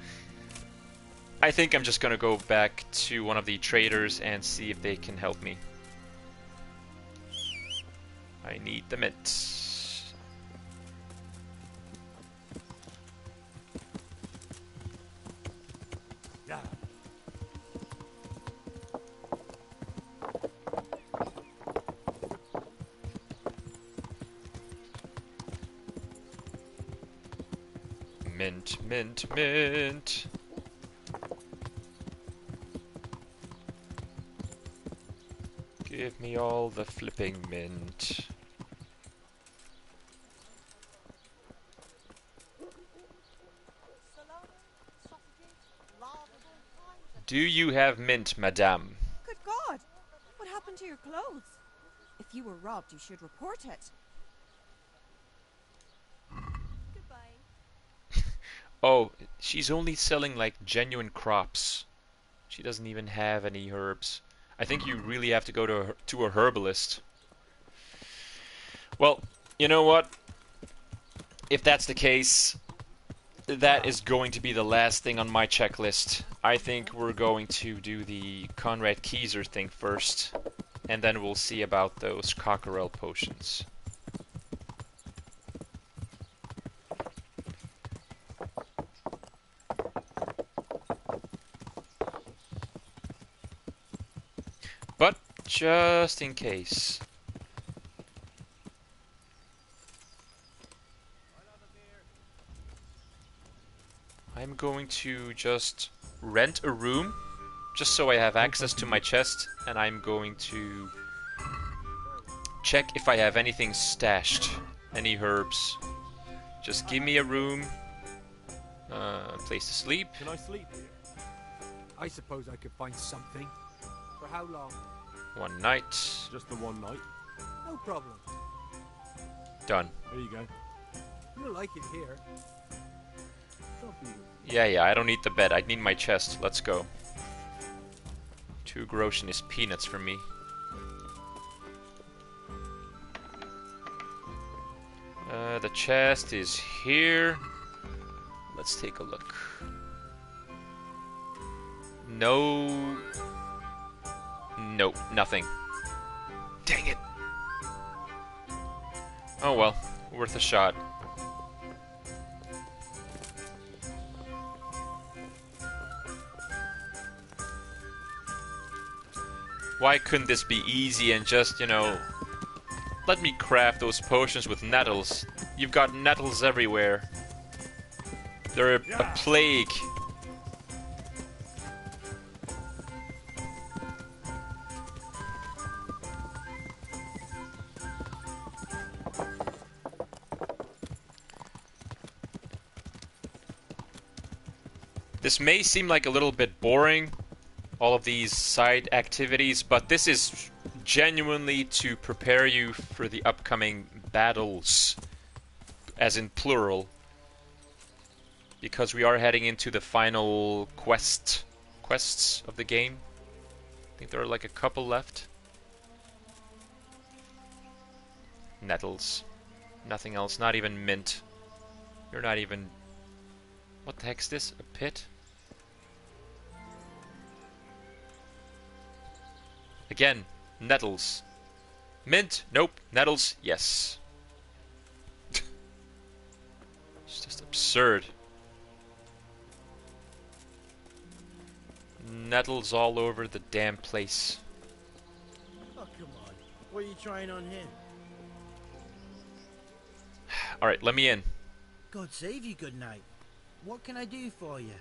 I think I'm just gonna go back to one of the traders and see if they can help me. I need the mint. Mint, mint, mint. Give me all the flipping mint. Do you have mint, madame? Good God! What happened to your clothes? If you were robbed, you should report it. Oh, she's only selling like genuine crops. She doesn't even have any herbs. I think you really have to go to a herbalist. Well, you know what? If that's the case, that is going to be the last thing on my checklist. I think we're going to do the Conrad Keyser thing first, and then we'll see about those cockerel potions. But just in case. I'm going to just rent a room, just so I have access to my chest, and I'm going to check if I have anything stashed, any herbs. Just give me a room, place to sleep. Can I sleep here? I suppose I could find something. For how long? One night. Just the one night? No problem. Done. There you go. You'll like it here. Yeah, I don't need the bed. I need my chest. Let's go. 2 groschen is peanuts for me. The chest is here. Let's take a look. No. Nope, nothing. Dang it. Oh well, worth a shot. Why couldn't this be easy and just, you know, let me craft those potions with nettles? You've got nettles everywhere. They're a plague. This may seem like a little bit boring, all of these side activities, but this is genuinely to prepare you for the upcoming battles, as in plural, because we are heading into the final quests of the game. I think there are like a couple left. Nettles. Nothing else, not even mint. You're not even... What the heck's this? A pit? Again, nettles. Mint? Nope. Nettles? Yes. It's just absurd. Nettles all over the damn place. Oh, come on. What are you trying on here? Alright, let me in. God save you, good night. What can I do for you?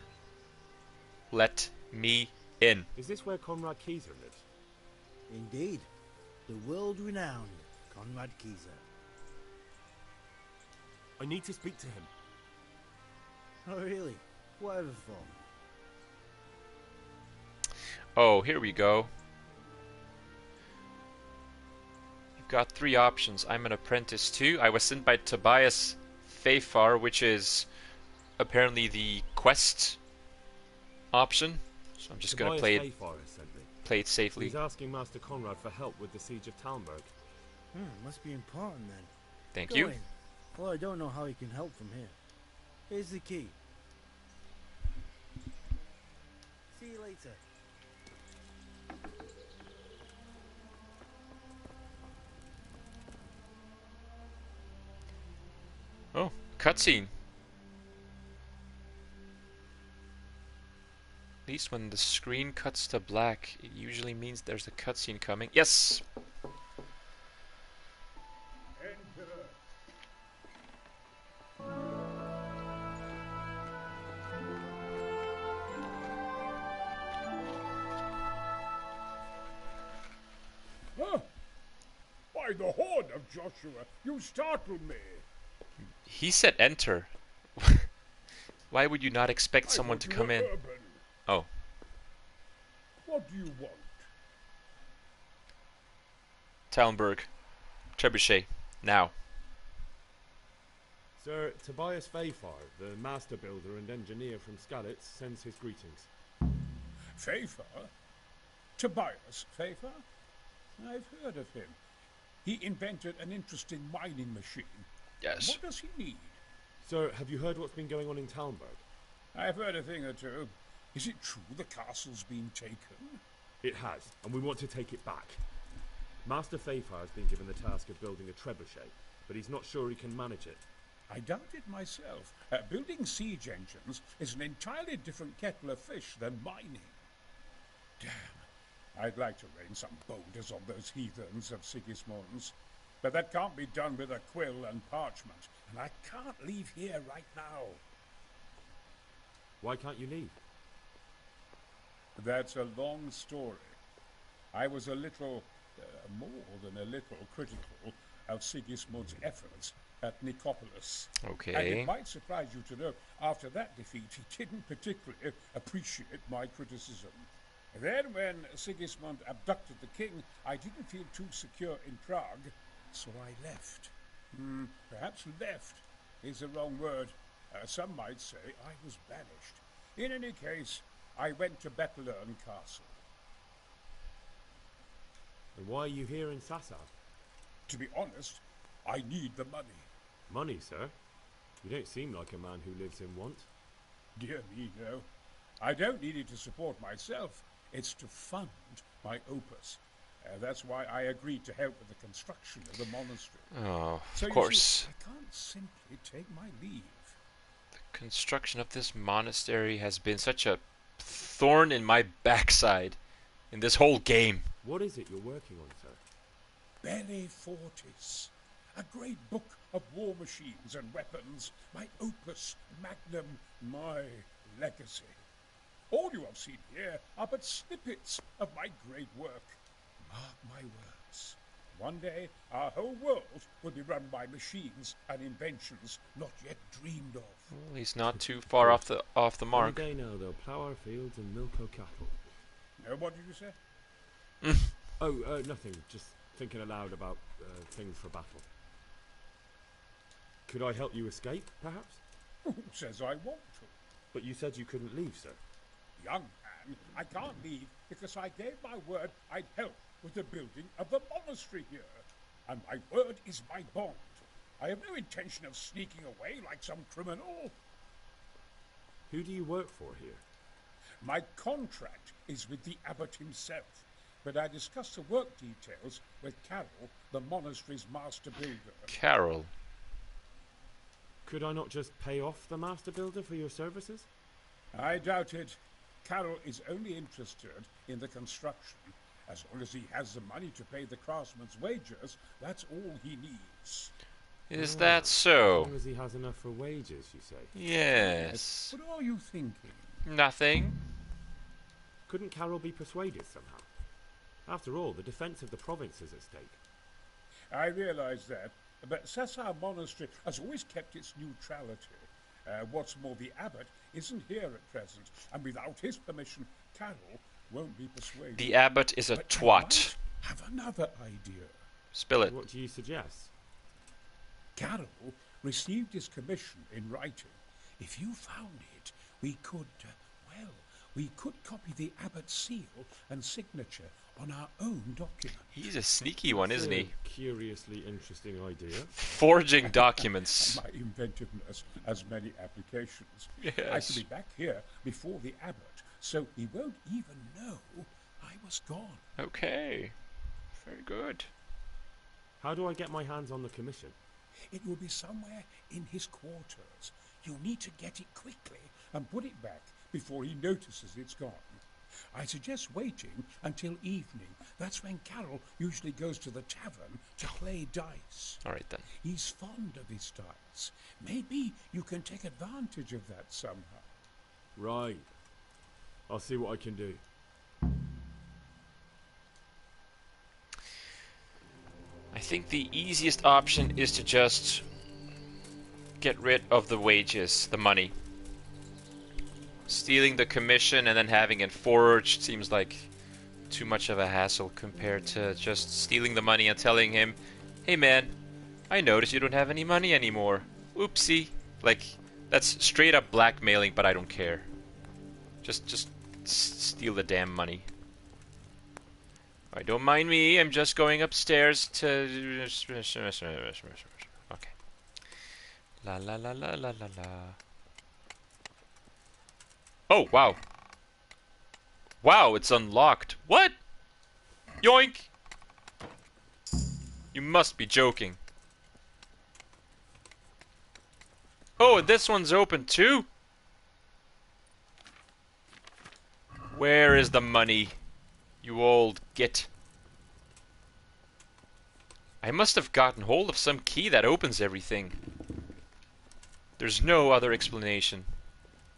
Let me in. Is this where Conrad Kieser lives? Indeed. The world-renowned Conrad Kieser. I need to speak to him. Oh, really? Whatever for? Oh, here we go. You've got 3 options. I'm an apprentice too. I was sent by Tobias Fafar, which is apparently the quest option. So I'm just going to play it safely. He's asking Master Conrad for help with the siege of Talmberg. Must be important then. Thank Go you. in. Well, I don't know how he can help from here. Here's the key. See you later. Oh, cutscene. At least when the screen cuts to black, it usually means there's a cutscene coming. Yes! Huh? By the horn of Joshua, you startled me. He said enter. Why would you not expect someone to come in? Oh. What do you want? Talmberg. Trebuchet. Now. Sir, Tobias Fafar, the master builder and engineer from Skalitz, sends his greetings. Fafar? Tobias Fafar? I've heard of him. He invented an interesting mining machine. Yes. What does he need? Sir, have you heard what's been going on in Talmberg? I've heard a thing or two. Is it true the castle's been taken? It has, and we want to take it back. Master Fafar has been given the task of building a trebuchet, but he's not sure he can manage it. I doubt it myself. Building siege engines is an entirely different kettle of fish than mining. Damn. I'd like to rain some boulders on those heathens of Sigismund's. But that can't be done with a quill and parchment, and I can't leave here right now. Why can't you leave? That's a long story. I was a little, more than a little, critical of Sigismund's efforts at Nicopolis. Okay. And it might surprise you to know, after that defeat, he didn't particularly appreciate my criticism. Then, when Sigismund abducted the king, I didn't feel too secure in Prague, so I left. Perhaps left is the wrong word. Some might say I was banished. In any case, I went to Bettelern Castle. And why are you here in Sassa? To be honest, I need the money. Money, sir? You don't seem like a man who lives in want. Dear me, no. I don't need it to support myself. It's to fund my opus. That's why I agreed to help with the construction of the monastery. Oh, So of you course. see, I can't simply take my leave. The construction of this monastery has been such a thorn in my backside in this whole game. What is it you're working on, sir? Belli Fortis. A great book of war machines and weapons. My opus magnum, my legacy. All you have seen here are but snippets of my great work. Mark my words, One day, our whole world will be run by machines and inventions not yet dreamed of. Well, he's not too far off the mark. Any day now, they'll plough our fields and milk our cattle. No, what did you say? Nothing. Just thinking aloud about things for battle. Could I help you escape, perhaps? Who says I want to? But you said you couldn't leave, sir. Young man, I can't leave because I gave my word I'd help with the building of the monastery here. And my word is my bond. I have no intention of sneaking away like some criminal. Who do you work for here? My contract is with the abbot himself, but I discussed the work details with Carol, the monastery's master builder. Carol? Could I not just pay off the master builder for your services? I doubt it. Carol is only interested in the construction. As long as he has the money to pay the craftsman's wages, that's all he needs. Is that so? As long as he has enough for wages, you say? Yes. What are you thinking? Nothing. Couldn't Carol be persuaded somehow? After all, the defence of the province is at stake. I realize that, but Cessar Monastery has always kept its neutrality. What's more, the abbot isn't here at present, and without his permission, Carol won't be persuaded. The abbot is a twat. I have another idea. Spill it. What do you suggest? Carol received his commission in writing. If you found it, we could copy the abbot's seal and signature on our own document. He's a sneaky one, isn't he? Curiously interesting idea. Forging documents. My inventiveness has many applications. Yes. I could be back here before the abbot, so he won't even know I was gone. Okay. Very good. How do I get my hands on the commission? It will be somewhere in his quarters. You'll need to get it quickly and put it back before he notices it's gone. I suggest waiting until evening. That's when Carol usually goes to the tavern to play dice. All right, then. He's fond of his dice. Maybe you can take advantage of that somehow. Right. I'll see what I can do. I think the easiest option is to just get rid of the wages, the money. Stealing the commission and then having it forged seems like too much of a hassle compared to just stealing the money and telling him, hey man, I noticed you don't have any money anymore. Oopsie. Like, that's straight up blackmailing, but I don't care. Just steal the damn money. Alright, don't mind me, I'm just going upstairs to... Okay. La la la la la la la. Oh, wow. Wow, it's unlocked. What? Yoink! You must be joking. Oh, this one's open too? Where is the money? You old git. I must have gotten hold of some key that opens everything. There's no other explanation.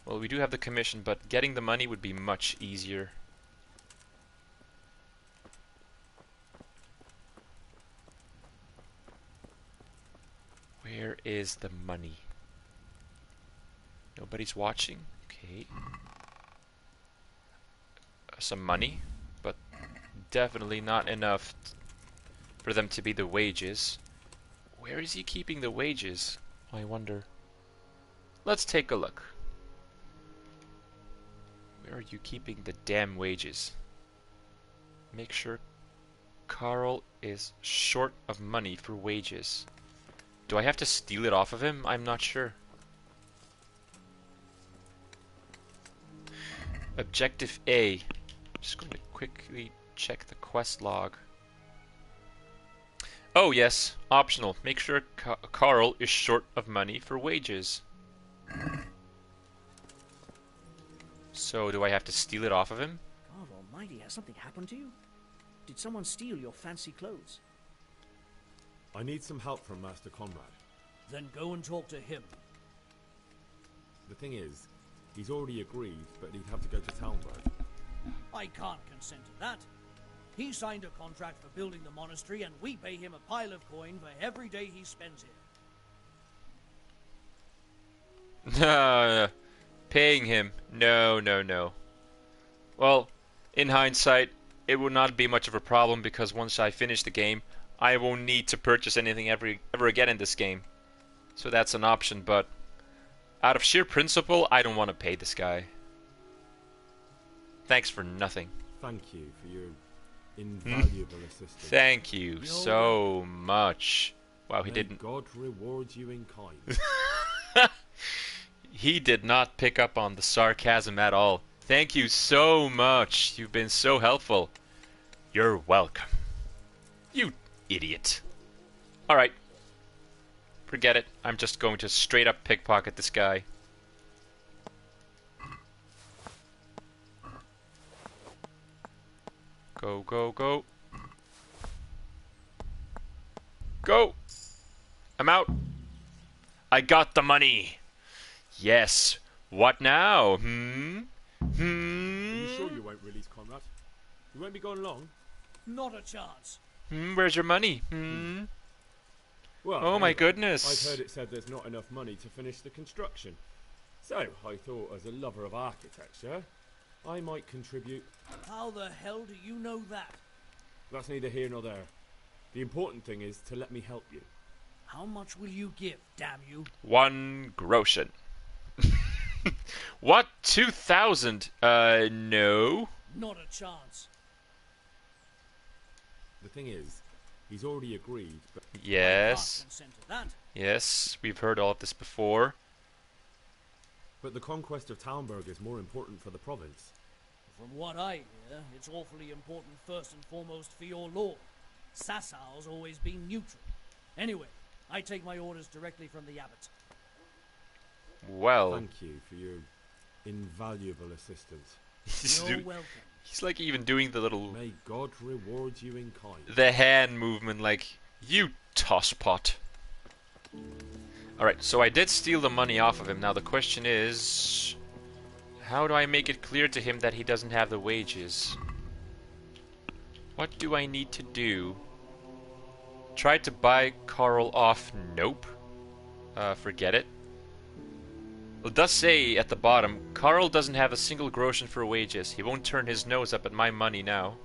Well, we do have the commission, but getting the money would be much easier. Where is the money? Nobody's watching? Okay. Some money, but definitely not enough for them to be the wages. Where is he keeping the wages? I wonder. Let's take a look. Where are you keeping the damn wages? Make sure Carl is short of money for wages. Do I have to steal it off of him? I'm not sure. Objective A. Just going to quickly check the quest log. Oh yes, optional. Make sure Carl is short of money for wages. So, do I have to steal it off of him? God almighty, has something happened to you? Did someone steal your fancy clothes? I need some help from Master Conrad. Then go and talk to him. The thing is, he's already agreed, but he'd have to go to Talmberg. I can't consent to that. He signed a contract for building the monastery, and we pay him a pile of coin for every day he spends here. Paying him. No, no, no. Well, in hindsight, it will not be much of a problem because once I finish the game, I won't need to purchase anything ever again in this game. So that's an option, but out of sheer principle, I don't want to pay this guy. Thanks for nothing. Thank you for your invaluable assistance. Thank you so much. Wow, he didn't. God reward you in kind. He did not pick up on the sarcasm at all. Thank you so much. You've been so helpful. You're welcome. You idiot. Alright. Forget it. I'm just going to straight up pickpocket this guy. Go, go, go. Go! I'm out. I got the money. Yes. What now? Are you sure you won't release Conrad? You won't be gone long? Not a chance. Where's your money? Well, oh my goodness. I've heard it said there's not enough money to finish the construction. So, I thought as a lover of architecture, I might contribute. How the hell do you know that? That's neither here nor there. The important thing is to let me help you. How much will you give, damn you? 1 groschen. What? 2,000? No. Not a chance. The thing is, he's already agreed, but... Yes. That. Yes, we've heard all of this before. But the conquest of Talmberg is more important for the province. From what I hear, it's awfully important first and foremost for your lord. Sassau's always been neutral. Anyway, I take my orders directly from the abbot. Well... Thank you for your invaluable assistance. You're welcome. He's like even doing the little... May God reward you in kind. The hand movement like, you tosspot. Alright, so I did steal the money off of him. Now the question is... how do I make it clear to him that he doesn't have the wages? What do I need to do? Try to buy Carl off? Nope. Forget it. Well, it does say at the bottom, Carl doesn't have a single groschen for wages. He won't turn his nose up at my money now.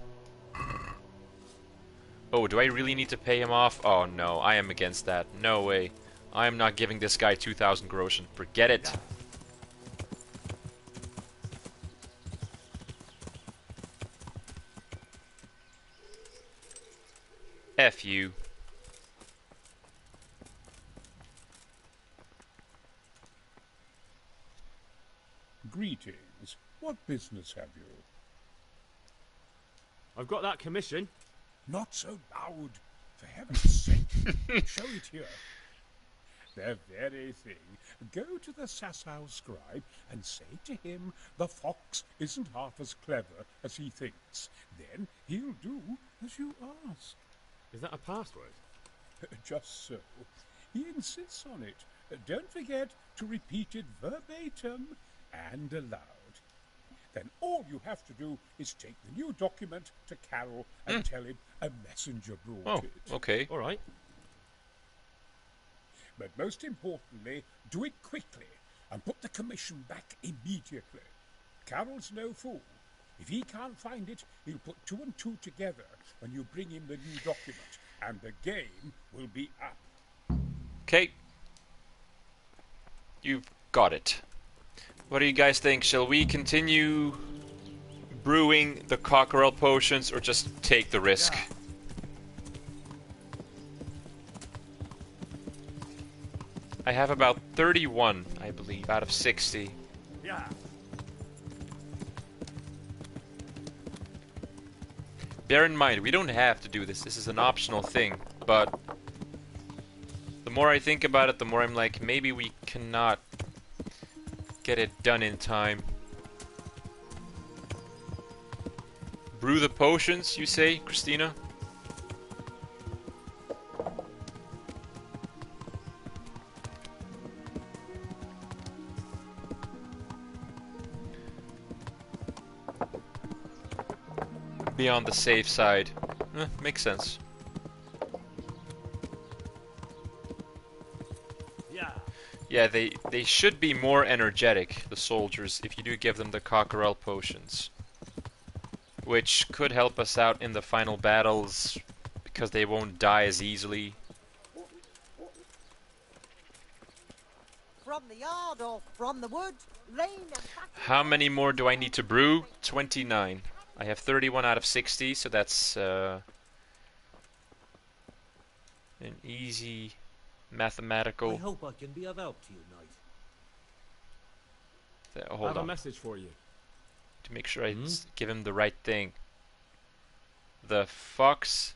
Oh, do I really need to pay him off? Oh no, I am against that. No way. I am not giving this guy 2,000 groschen. Forget it. F you. Greetings. What business have you? I've got that commission. Not so loud. For heaven's sake. Show it here. The very thing. Go to the Sassau scribe and say to him the fox isn't half as clever as he thinks. Then he'll do as you ask. Is that a password? Just so. He insists on it. Don't forget to repeat it verbatim and aloud. Then all you have to do is take the new document to Carol and tell him a messenger brought it. Okay. All right. But most importantly, do it quickly and put the commission back immediately. Carol's no fool. If he can't find it, he'll put 2 and 2 together when you bring him the new document, and the game will be up. Okay. You've got it. What do you guys think? Shall we continue brewing the cockerel potions or just take the risk? Yeah. I have about 31, I believe, out of 60. Yeah. Bear in mind, we don't have to do this. This is an optional thing, but the more I think about it, the more I'm like, maybe we cannot get it done in time. Brew the potions, you say, Christina? be on the safe side. Makes sense. Yeah, they should be more energetic, the soldiers, if you do give them the cockerel potions. Which could help us out in the final battles, because they won't die as easily. From the yard or from the wood, lane and back. How many more do I need to brew? 29. I have 31 out of 60, so that's an easy mathematical. I hope I can be of help to you, Knight. Hold I have on. a message for you. To make sure I give him the right thing. The fox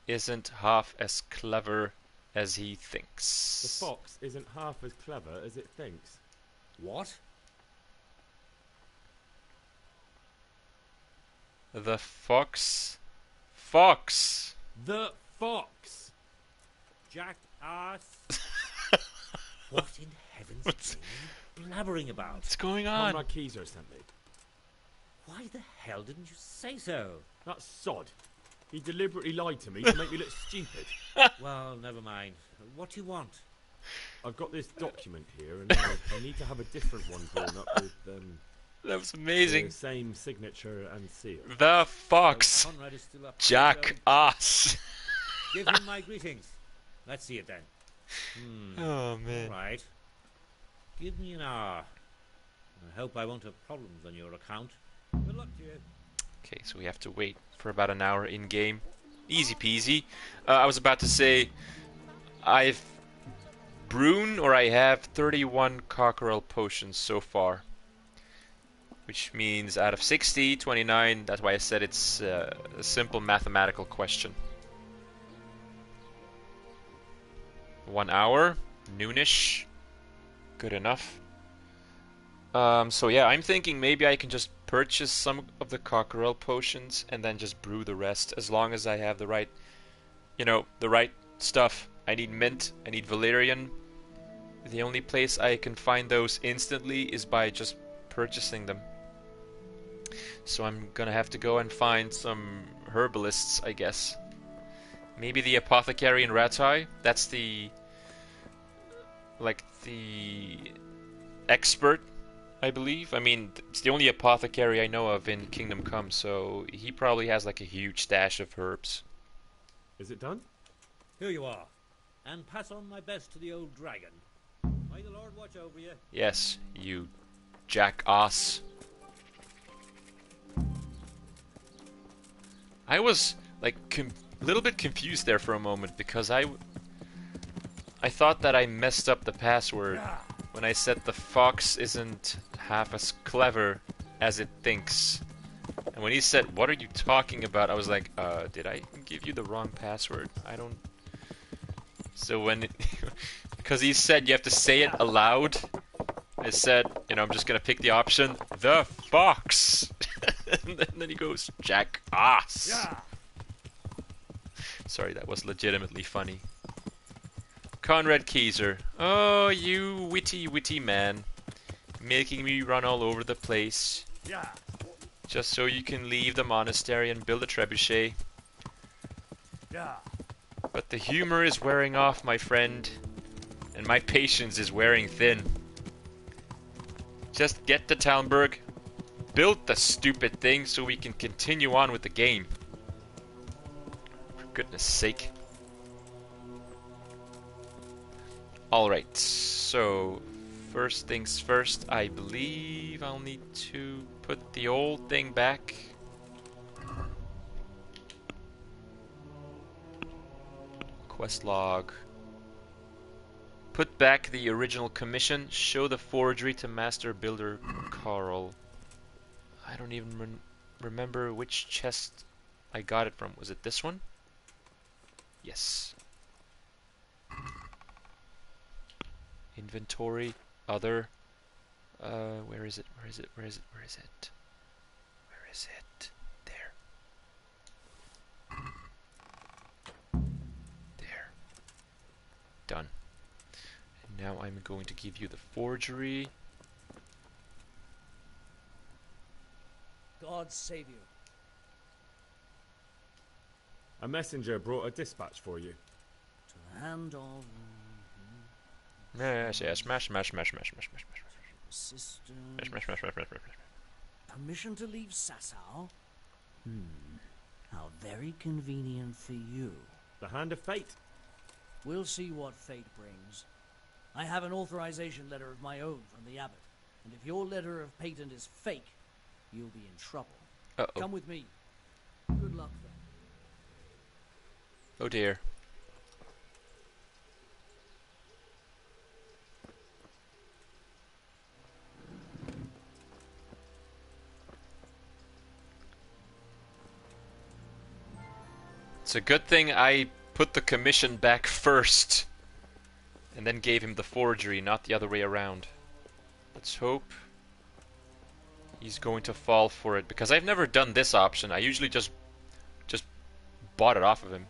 isn't half as clever as he thinks. The fox isn't half as clever as it thinks. What? The fox. Fox! The fox! Jackass! What in heaven's name are you blabbering about? What's going on? Comrade Keyser sent me. Why the hell didn't you say so? That sod. He deliberately lied to me to make me look stupid. Well, never mind. What do you want? I've got this document here, and I need to have a different one drawn up with that was amazing. The same signature and seal. The fox. Conrad is still up. Jackass. Give him my greetings. Let's see it then. Oh man. All right. Give me an hour. I hope I won't have problems on your account. Good luck to you. Okay, so we have to wait for about an hour in game. Easy peasy. I was about to say, I have 31 cockerel potions so far. Which means out of 60, 29, that's why I said it's a simple mathematical question. 1 hour, noonish, good enough. So yeah, I'm thinking maybe I can just purchase some of the cockerel potions and then just brew the rest, as long as I have the right, the right stuff. I need mint, I need valerian. The only place I can find those instantly is by just purchasing them. So I'm gonna have to go and find some herbalists, I guess. Maybe the apothecary in Ratai. That's the expert, I believe. I mean, it's the only apothecary I know of in Kingdom Come, so he probably has like a huge stash of herbs. Is it done? Here you are. And pass on my best to the old dragon. May the Lord watch over you. Yes, you jackass. I was like a little bit confused there for a moment, because I thought that I messed up the password when I said the fox isn't half as clever as it thinks. And when he said, "What are you talking about?" I was like, did I give you the wrong password? I don't... So when because he said you have to say it aloud, I said, I'm just gonna pick the option, the fox. And then he goes, jackass. Yeah. Sorry, that was legitimately funny. Conrad Keyser. Oh, you witty man. Making me run all over the place. Yeah. Just so you can leave the monastery and build a trebuchet. Yeah. But the humor is wearing off, my friend. And my patience is wearing thin. Just get to Talmberg. Build the stupid thing so we can continue on with the game. For goodness sake. Alright, so first things first, I believe I'll need to put the old thing back. Quest log. Put back the original commission. Show the forgery to Master Builder Carl. I don't even remember which chest I got it from. Was it this one? Yes. Inventory. Other. Where is it? Where is it? Where is it? Where is it? Where is it? There. There. Done. And now I'm going to give you the forgery. God save you. A messenger brought a dispatch for you. To the hand of... Yes, yes. Smash, smash, smash, smash, smash, smash, smash. Assistant... Smash, smash, smash, smash, smash, smash. Permission to leave Sasau? How very convenient for you. The hand of fate. We'll see what fate brings. I have an authorization letter of my own from the abbot, and if your letter of patent is fake, you'll be in trouble. Uh-oh. Come with me. Good luck, then. Oh dear. It's a good thing I put the commission back first and then gave him the forgery, not the other way around. Let's hope he's going to fall for it, because I've never done this option. I usually just bought it off of him.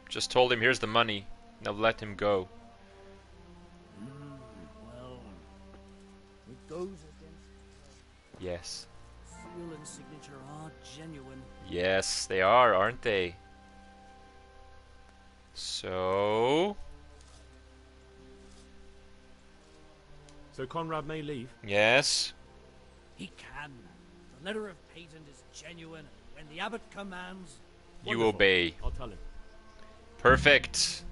Just told him, here's the money, now let him go. Well, it goes against... Yes. Seal and signature are genuine. Yes, they are, aren't they? So Conrad may leave? Yes. He can. The letter of patent is genuine, and when the abbot commands... You Wonderful. obey. I'll tell him. Perfect.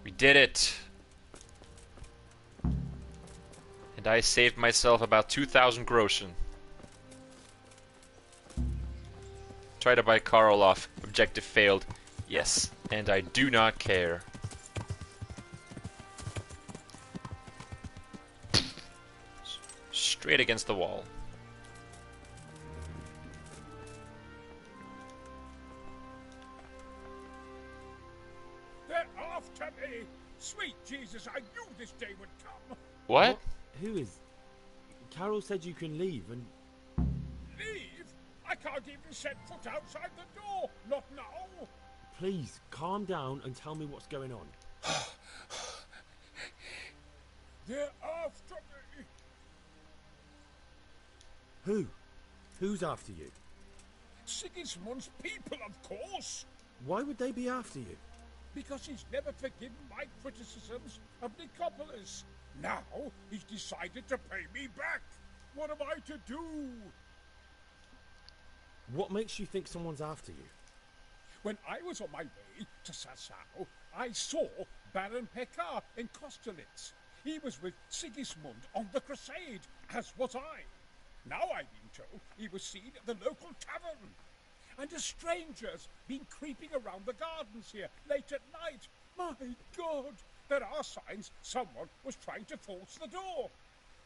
We did it. And I saved myself about 2,000 groschen. Try to buy Karl off. Objective failed. Yes. And I do not care. Straight against the wall. They're after me! Sweet Jesus, I knew this day would come! What? Who is... Carol said you can leave and... Leave? I can't even set foot outside the door! Not now! Please, calm down and tell me what's going on. They're after me! Who? Who's after you? Sigismund's people, of course! Why would they be after you? Because he's never forgiven my criticisms of Nicopolis. Now he's decided to pay me back. What am I to do? What makes you think someone's after you? When I was on my way to Sasau, I saw Baron Pekar in Kostelitz. He was with Sigismund on the crusade, as was I. Now I've been told he was seen at the local tavern. And a stranger's been creeping around the gardens here late at night. My God! There are signs someone was trying to force the door.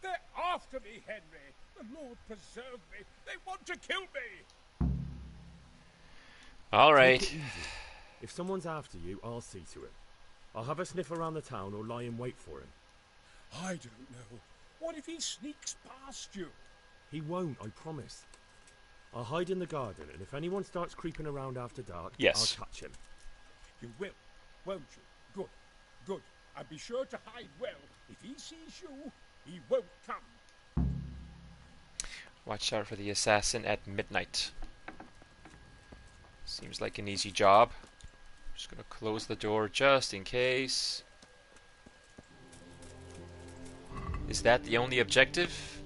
They're after me, Henry. The Lord preserve me. They want to kill me. All right. Take it easy. If someone's after you, I'll see to it. I'll have a sniff around the town or lie in wait for him. I don't know. What if he sneaks past you? He won't, I promise. I'll hide in the garden, and if anyone starts creeping around after dark, yes, I'll catch him. You will, won't you? Good, good. And be sure to hide well. If he sees you, he won't come. Watch out for the assassin at midnight. Seems like an easy job. Just gonna close the door just in case. Is that the only objective?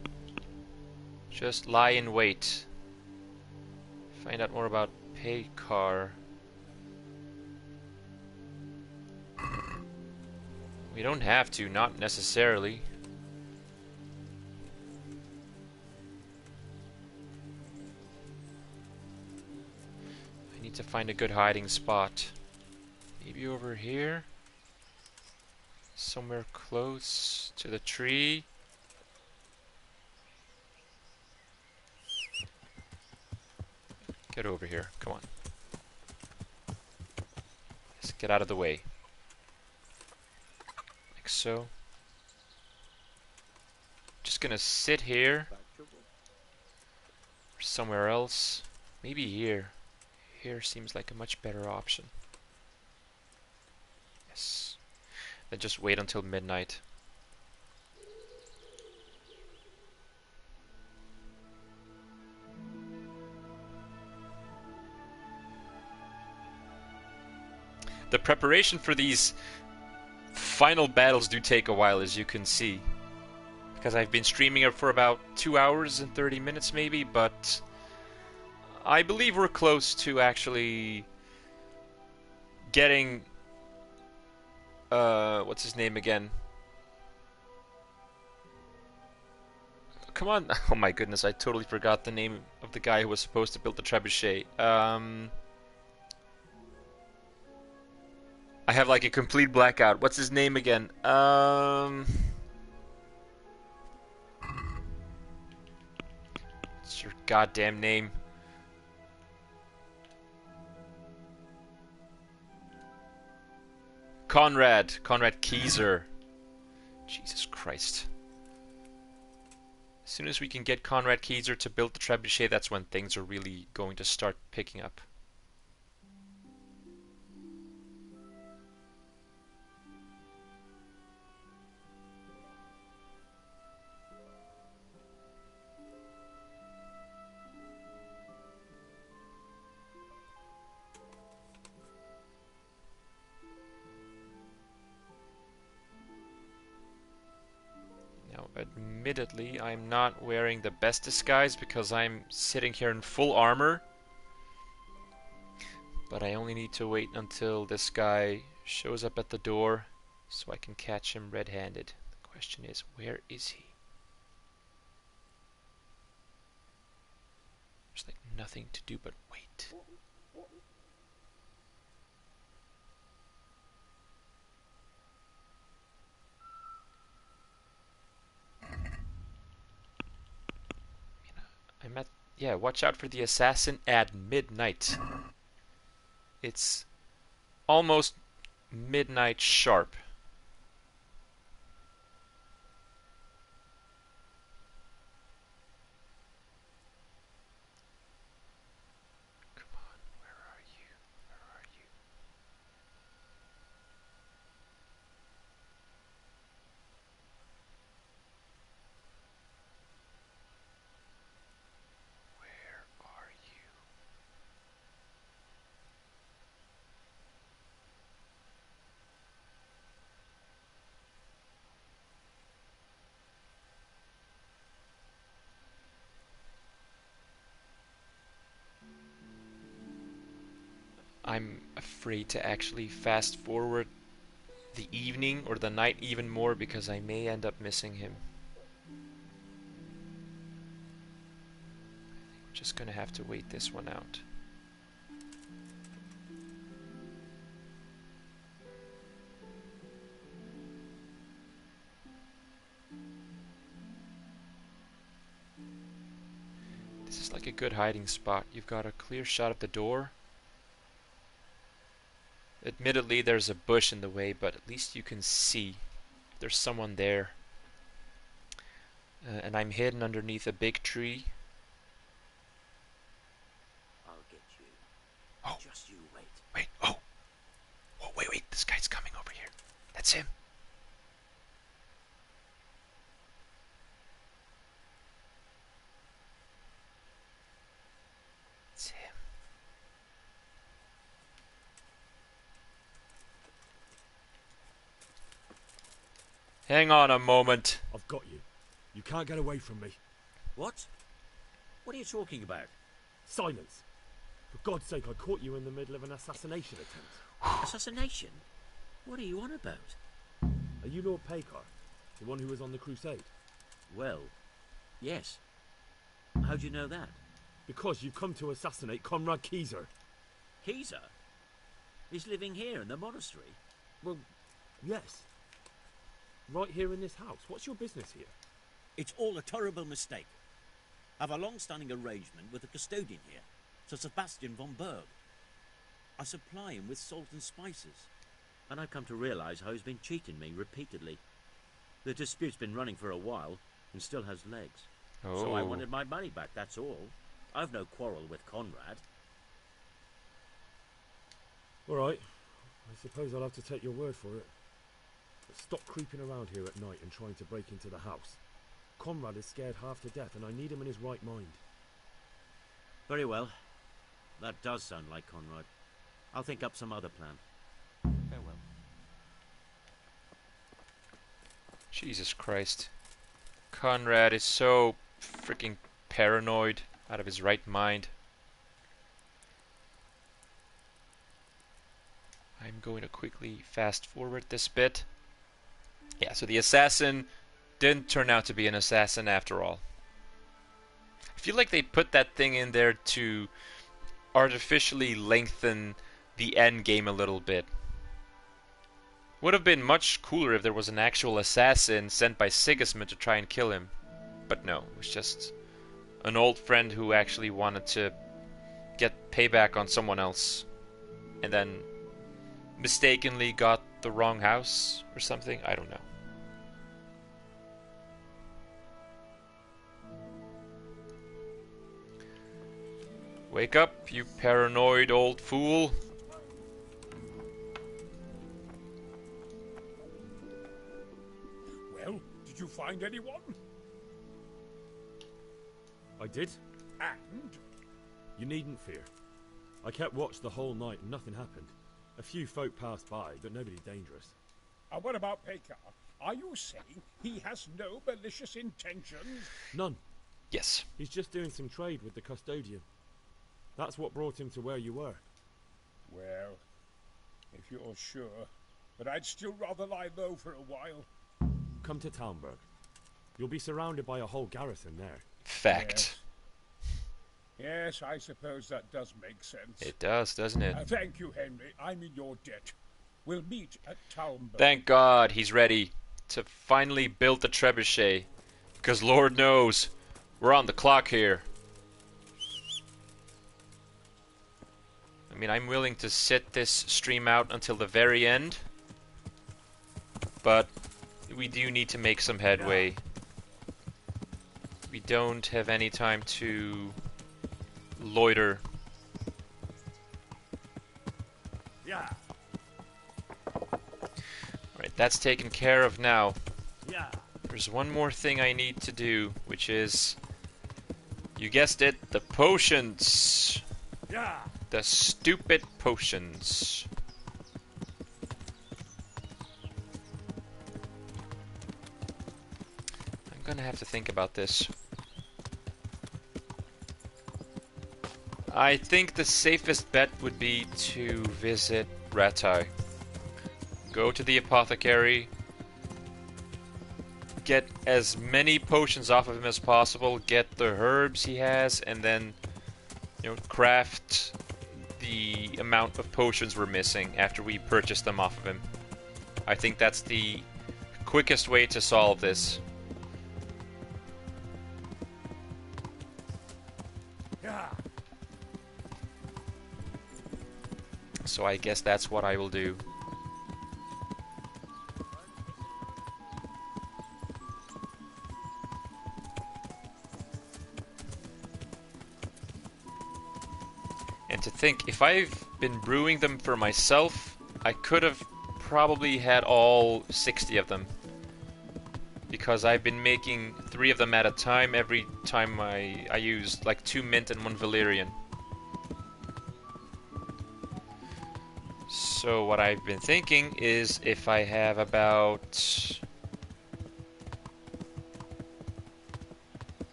Just lie in wait. Find out more about Pekar. We don't have to, not necessarily. I need to find a good hiding spot. Maybe over here? Somewhere close to the tree? Get over here, come on. Let's get out of the way. Like so. Just gonna sit here. Or somewhere else. Maybe here. Here seems like a much better option. Yes. Then just wait until midnight. the preparation for these final battles do take a while, as you can see. Because I've been streaming it for about 2 hours and 30 minutes maybe, but I believe we're close to actually getting... what's his name again? Come on. Oh my goodness, I totally forgot the name of the guy who was supposed to build the trebuchet. I have like a complete blackout. What's his name again? What's your goddamn name? Conrad Keyser. Jesus Christ. As soon as we can get Conrad Keyser to build the trebuchet, that's when things are really going to start picking up. Admittedly, I'm not wearing the best disguise because I'm sitting here in full armor. But I only need to wait until this guy shows up at the door so I can catch him red-handed. The question is, where is he? There's like nothing to do but wait. Yeah, watch out for the assassin at midnight. It's almost midnight sharp. Come on, where are you? Where are you? I'm afraid to actually fast forward the evening or the night even more because I may end up missing him. I think we're just gonna have to wait this one out. This is like a good hiding spot. You've got a clear shot of the door. Admittedly, there's a bush in the way, but at least you can see there's someone there. And I'm hidden underneath a big tree. I'll get you. Oh. Just you wait. Wait, oh, wait, this guy's coming over here. That's him. It's him. Hang on a moment. I've got you. You can't get away from me. What? What are you talking about? Silence. For God's sake, I caught you in the middle of an assassination attempt. Assassination? What are you on about? Are you Lord Pekar, the one who was on the crusade? Well, yes. How do you know that? Because you've come to assassinate Conrad Keyser. Keyser? He's living here in the monastery? Well, yes. Right here in this house. What's your business here? It's all a terrible mistake. I've a long-standing arrangement with the custodian here, Sir Sebastian von Berg. I supply him with salt and spices, and I've come to realise how he's been cheating me repeatedly. The dispute's been running for a while and still has legs. So I wanted my money back, that's all. I've no quarrel with Conrad. All right. I suppose I'll have to take your word for it. But stop creeping around here at night and trying to break into the house. Conrad is scared half to death, and I need him in his right mind. Very well. That does sound like Conrad. I'll think up some other plan. Jesus Christ. Conrad is so freaking paranoid, out of his right mind. I'm going to quickly fast forward this bit. Yeah, so the assassin didn't turn out to be an assassin after all. I feel like they put that thing in there to artificially lengthen the end game a little bit. Would have been much cooler if there was an actual assassin sent by Sigismund to try and kill him. But no, it was just an old friend who actually wanted to get payback on someone else. And then mistakenly got the wrong house or something. I don't know. Wake up, you paranoid old fool. Well, did you find anyone? I did. And? You needn't fear. I kept watch the whole night and nothing happened. A few folk passed by, but nobody dangerous. What about Pekar? Are you saying he has no malicious intentions? None. Yes. He's just doing some trade with the custodian. That's what brought him to where you were. Well, if you're sure. But I'd still rather lie low for a while. Come to Talmberg. You'll be surrounded by a whole garrison there. Fact. Yes, I suppose that does make sense. It does, doesn't it? Thank you, Henry. I'm in your debt. We'll meet at Talmberg. Thank God he's ready to finally build the trebuchet. Because Lord knows, we're on the clock here. I mean, I'm willing to sit this stream out until the very end. But we do need to make some headway. We don't have any time to loiter. Yeah. Right, that's taken care of now. Yeah. There's one more thing I need to do, which is, you guessed it, the potions. Yeah. The stupid potions. I'm gonna have to think about this. I think the safest bet would be to visit Ratai. Go to the apothecary, get as many potions off of him as possible, get the herbs he has, and then, you know, craft the amount of potions we're missing after we purchase them off of him. I think that's the quickest way to solve this. Yeah. So I guess that's what I will do. And to think, if I've been brewing them for myself, I could have probably had all 60 of them. Because I've been making 3 of them at a time every time I use like 2 mint and 1 Valyrian. So what I've been thinking is if I have about...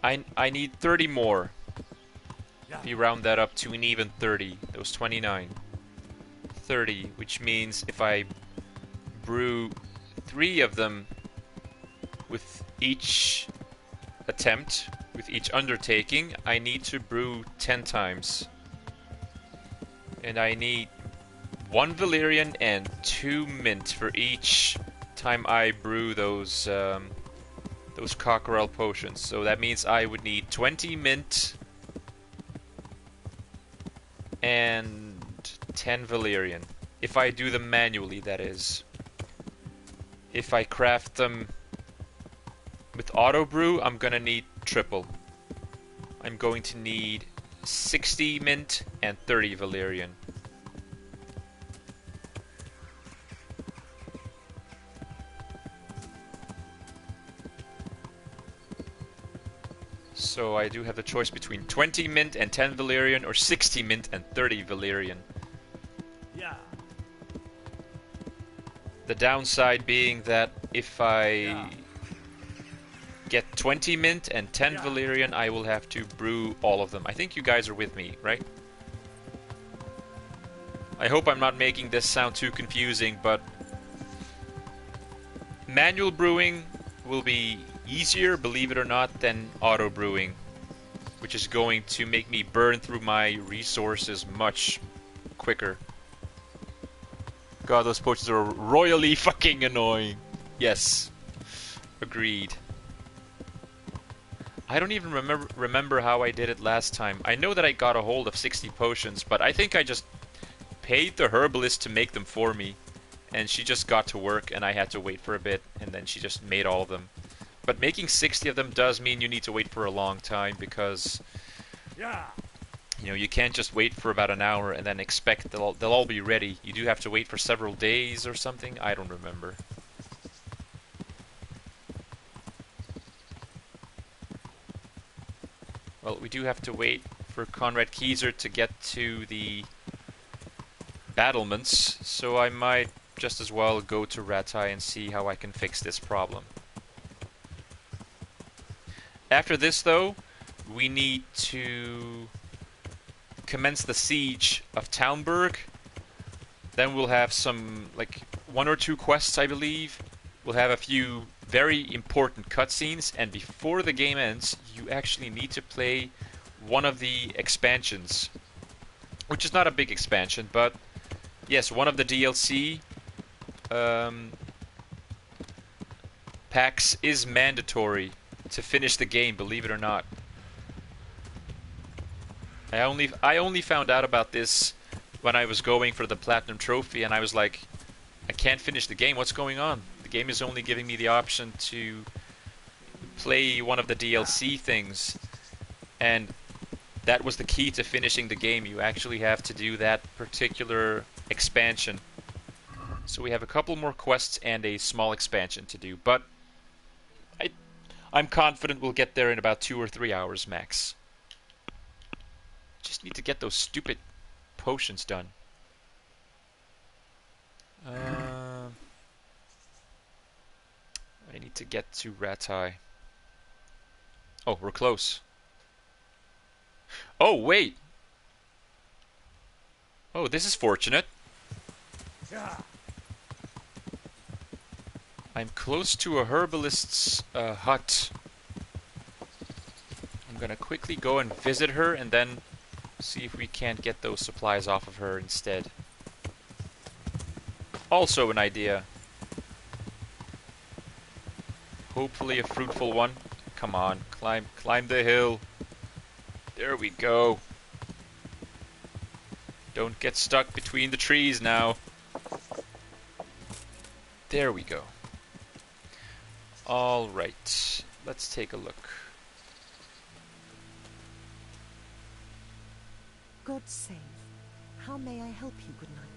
I need 30 more. If you round that up to an even 30, that was 29. 30, which means if I brew 3 of them with each attempt, with each undertaking, I need to brew 10 times. And I need 1 Valyrian and 2 mint for each time I brew those cockerel potions. So that means I would need 20 mint and 10 Valyrian. If I do them manually, that is. If I craft them with auto brew, I'm gonna need triple. I'm going to need 60 mint and 30 Valyrian. So I do have the choice between 20 mint and 10 Valyrian, or 60 mint and 30 Valyrian. Yeah. The downside being that if I get 20 mint and 10 Valyrian, I will have to brew all of them. I think you guys are with me, right? I hope I'm not making this sound too confusing, but manual brewing will be easier, believe it or not, than auto brewing, which is going to make me burn through my resources much quicker. God, those potions are royally fucking annoying. Yes. Agreed. I don't even remember how I did it last time. I know that I got a hold of 60 potions, but I think I just paid the herbalist to make them for me. And she just got to work, and I had to wait for a bit, and then she just made all of them. But making 60 of them does mean you need to wait for a long time, because you know, you can't just wait for about an hour and then expect they'll all be ready. You do have to wait for several days or something. I don't remember. Well, we do have to wait for Conrad Kieser to get to the battlements, so I might just as well go to Rattay and see how I can fix this problem. After this, though, we need to commence the siege of Talmberg. Then we'll have some, like, 1 or 2 quests, I believe. We'll have a few very important cutscenes, and before the game ends, you actually need to play one of the expansions. Which is not a big expansion, but yes, one of the DLC packs is mandatory to finish the game, believe it or not. I only found out about this when I was going for the Platinum Trophy, and I was like, I can't finish the game, what's going on? The game is only giving me the option to play one of the DLC things, and that was the key to finishing the game. You actually have to do that particular expansion. So we have a couple more quests and a small expansion to do, but I'm confident we'll get there in about 2 or 3 hours max. Just need to get those stupid potions done. I need to get to Rattay. Oh, we're close. Oh, wait! Oh, this is fortunate. I'm close to a herbalist's hut. I'm gonna quickly go and visit her and then see if we can't get those supplies off of her instead. Also an idea. Hopefully a fruitful one. Come on, climb the hill. There we go. Don't get stuck between the trees now. There we go. Alright, let's take a look. God save. How may I help you, good night?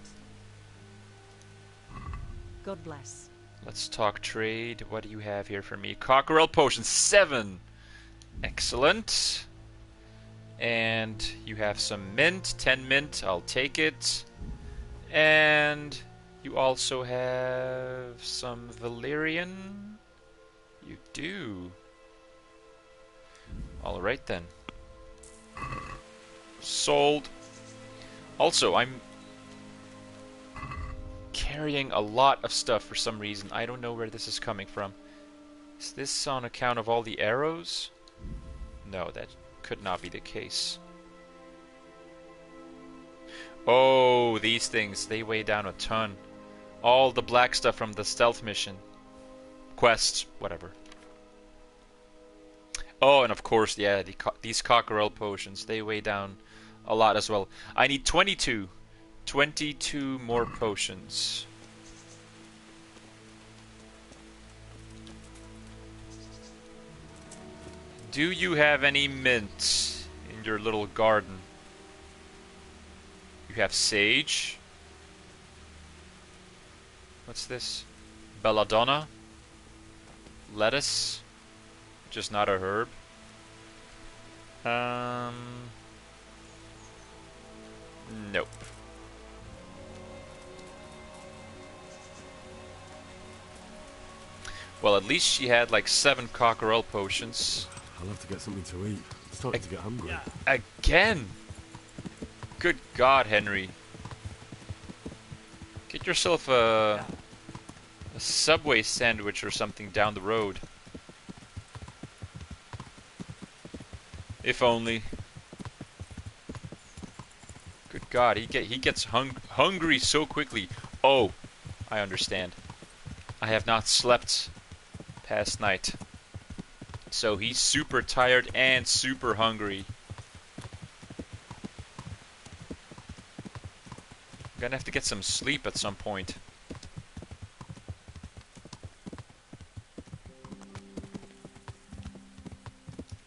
God bless. Let's talk trade. What do you have here for me? Cockerel potion 7. Excellent. And you have some mint, 10 mint, I'll take it. And you also have some Valyrian. You do. Alright then. Sold. Also, I'm carrying a lot of stuff for some reason. I don't know where this is coming from. Is this on account of all the arrows? No, that could not be the case. Oh, these things, they weigh down a ton. All the black stuff from the stealth mission. Quest, whatever. Oh, and of course, yeah, these cockerel potions, they weigh down a lot as well. I need 22. 22 more potions. Do you have any mint in your little garden? You have sage. What's this? Belladonna. Lettuce. Just not a herb. Nope. Well, at least she had like 7 cockerel potions. I'll have to get something to eat. I'm starting to get hungry. Again? Good God, Henry. Get yourself a Subway sandwich or something down the road. If only. Good God, he gets hungry so quickly. Oh, I understand. I have not slept past night. So he's super tired and super hungry. I'm gonna have to get some sleep at some point.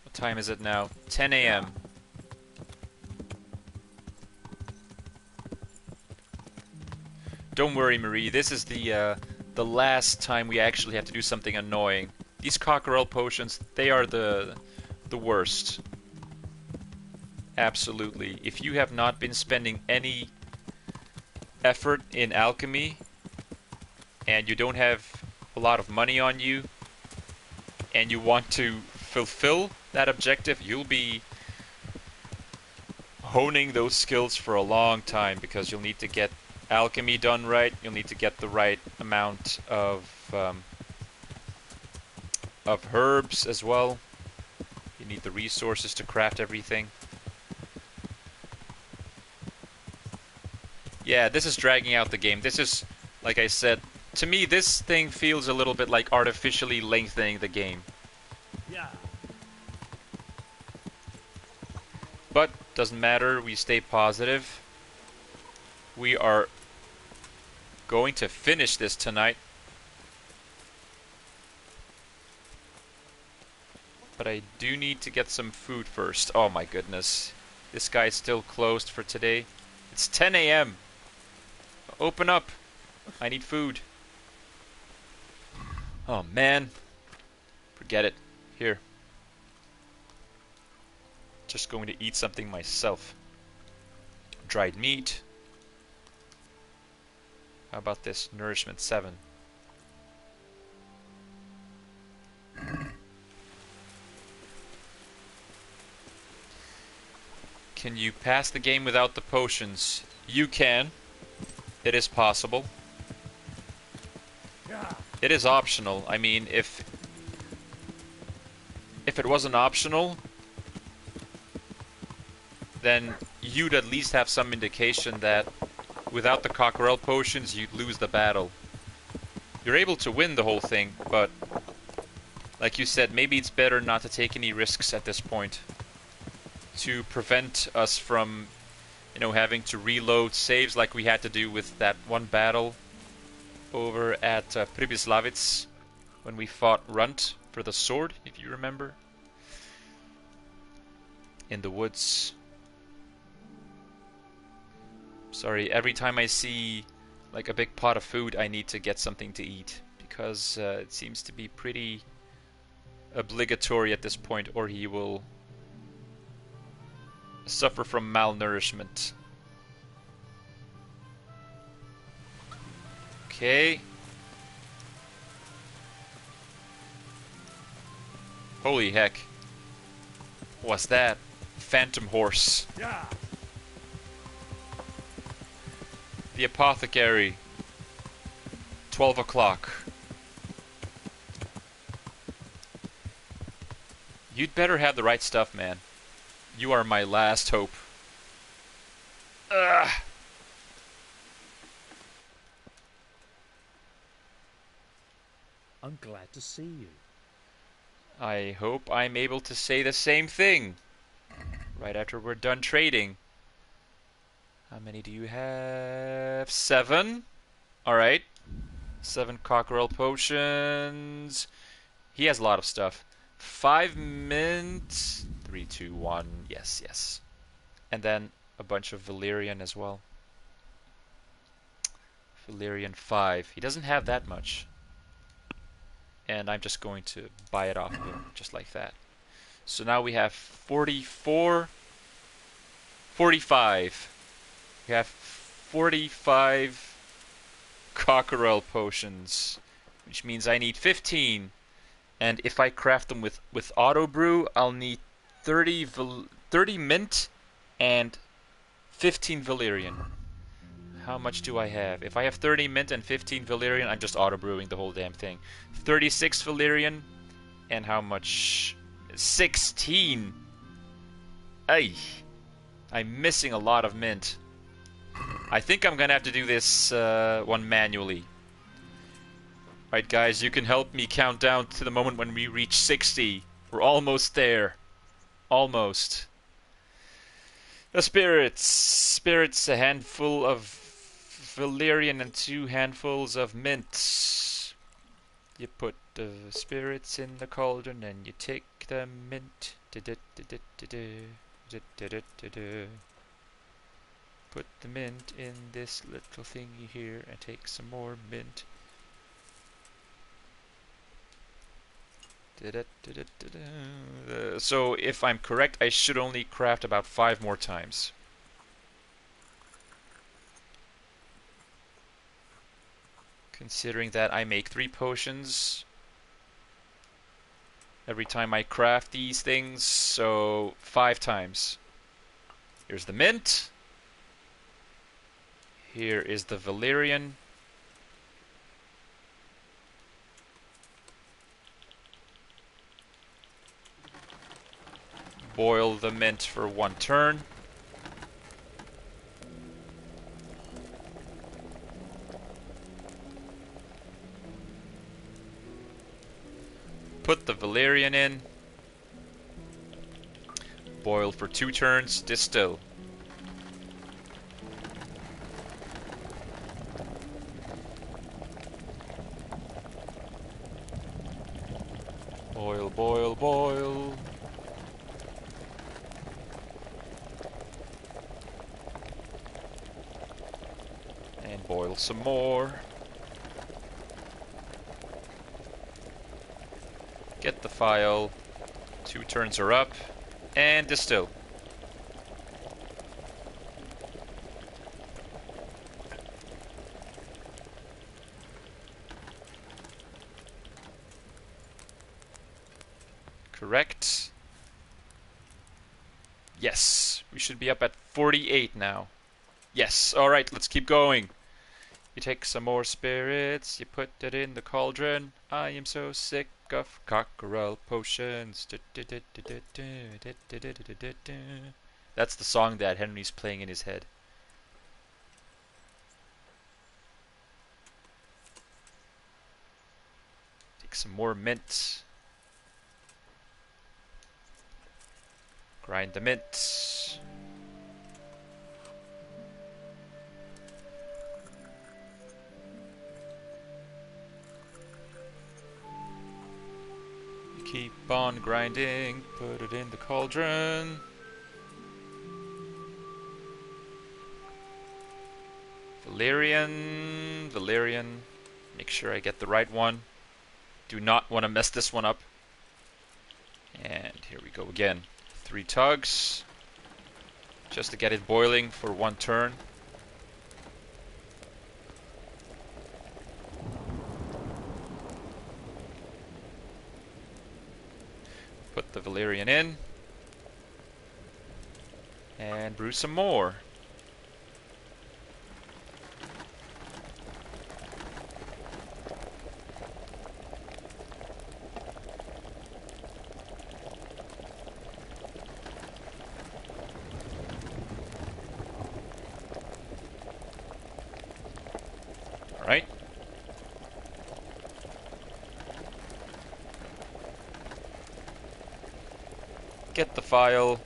What time is it now? 10 a.m. Don't worry, Marie. This is the last time we actually have to do something annoying. These cockerel potions, they are the worst. Absolutely. If you have not been spending any effort in alchemy and you don't have a lot of money on you and you want to fulfill that objective, you'll be honing those skills for a long time, because you'll need to get alchemy done right, you'll need to get the right amount of herbs as well. You need the resources to craft everything. Yeah, this is dragging out the game. This is, like I said, to me this thing feels a little bit like artificially lengthening the game. Yeah. But doesn't matter, we stay positive. We are going to finish this tonight. But I do need to get some food first. Oh my goodness. This guy's still closed for today. It's 10 a.m. Open up. I need food. Oh man. Forget it. Here. Just going to eat something myself. Dried meat. How about this? Nourishment 7. Can you pass the game without the potions? You can. It is possible. It is optional. I mean, if it wasn't optional, then you'd at least have some indication that without the cockerel potions, you'd lose the battle. You're able to win the whole thing, but like you said, maybe it's better not to take any risks at this point, to prevent us from, you know, having to reload saves like we had to do with that one battle over at Pribyslavitz when we fought Runt for the sword, if you remember, in the woods. Sorry, every time I see like a big pot of food, I need to get something to eat, because it seems to be pretty obligatory at this point, or he will suffer from malnourishment. Okay. Holy heck. What's that? Phantom horse. Yeah. The apothecary. 12 o'clock. You'd better have the right stuff, man. You are my last hope. Ugh. I'm glad to see you. I hope I'm able to say the same thing right after we're done trading. How many do you have? 7? Alright. 7 cockerel potions. He has a lot of stuff. 5 mint. 3, 2, 1. Yes, yes. And then a bunch of Valerian as well. Valerian 5. He doesn't have that much. And I'm just going to buy it off of him, just like that. So now we have 44, 45. We have 45 cockerel potions. which means I need 15. And if I craft them with auto brew, I'll need 30 mint and 15 Valyrian. How much do I have? If I have 30 mint and 15 Valyrian, I'm just auto brewing the whole damn thing. 36 Valyrian, and how much? 16. Ay, I'm missing a lot of mint. I think I'm gonna have to do this one manually. Right, guys, you can help me count down to the moment when we reach 60. We're almost there. Almost. The spirits. Spirits, a handful of Valyrian and 2 handfuls of mint. You put the spirits in the cauldron and you take the mint. Put the mint in this little thingy here and take some more mint. So if I'm correct, I should only craft about 5 more times. Considering that I make 3 potions every time I craft these things, so 5 times. Here's the mint. Here is the Valyrian. Boil the mint for 1 turn. Put the Valyrian in. Boil for 2 turns. Distill. Boil, boil, boil. And boil some more. Get the file. 2 turns are up. And distill. Correct. Yes, we should be up at 48 now. Yes, alright, let's keep going. You take some more spirits, you put it in the cauldron. I am so sick of cockerel potions. That's the song that Henry's playing in his head. Take some more mint. Grind the mint. Keep on grinding, put it in the cauldron. Valyrian. Make sure I get the right one. Do not want to mess this one up. And here we go again. 3 tugs. Just to get it boiling for 1 turn. Put the Valyrian in. And brew some more. Alright. Get the file.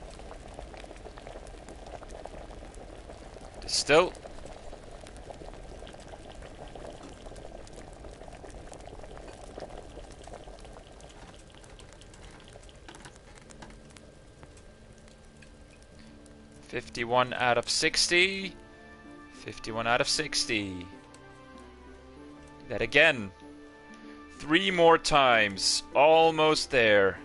Distill. $51 out of 60. 51 out of 60. That again. 3 more times. Almost there.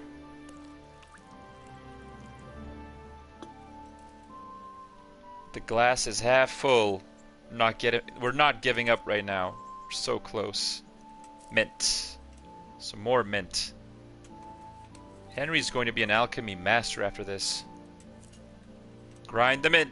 The glass is half full. We're not giving up right now. We're so close. Mint. Some more mint. Henry's going to be an alchemy master after this. Grind the mint.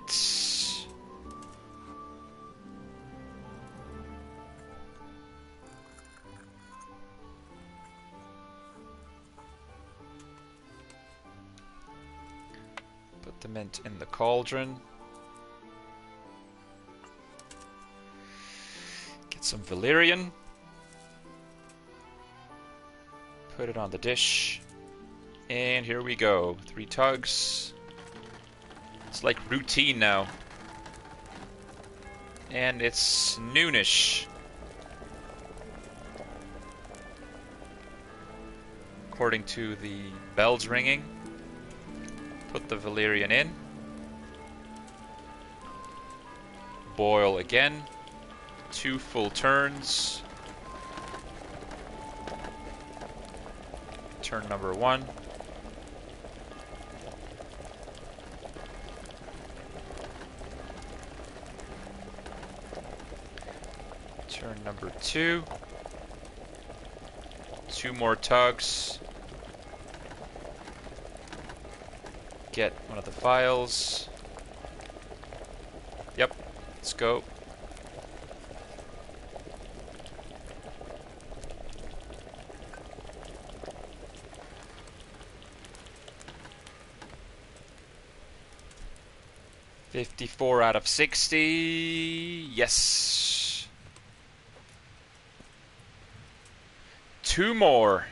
Put the mint in the cauldron. Get some valerian. Put it on the dish. And here we go. 3 tugs. It's like routine now. And it's noonish. According to the bells ringing. Put the valerian in. Boil again. 2 full turns. Turn number 1. Turn number 2. 2 more tugs. Get one of the files. Yep, let's go. $54 out of 60. Yes. 2 more.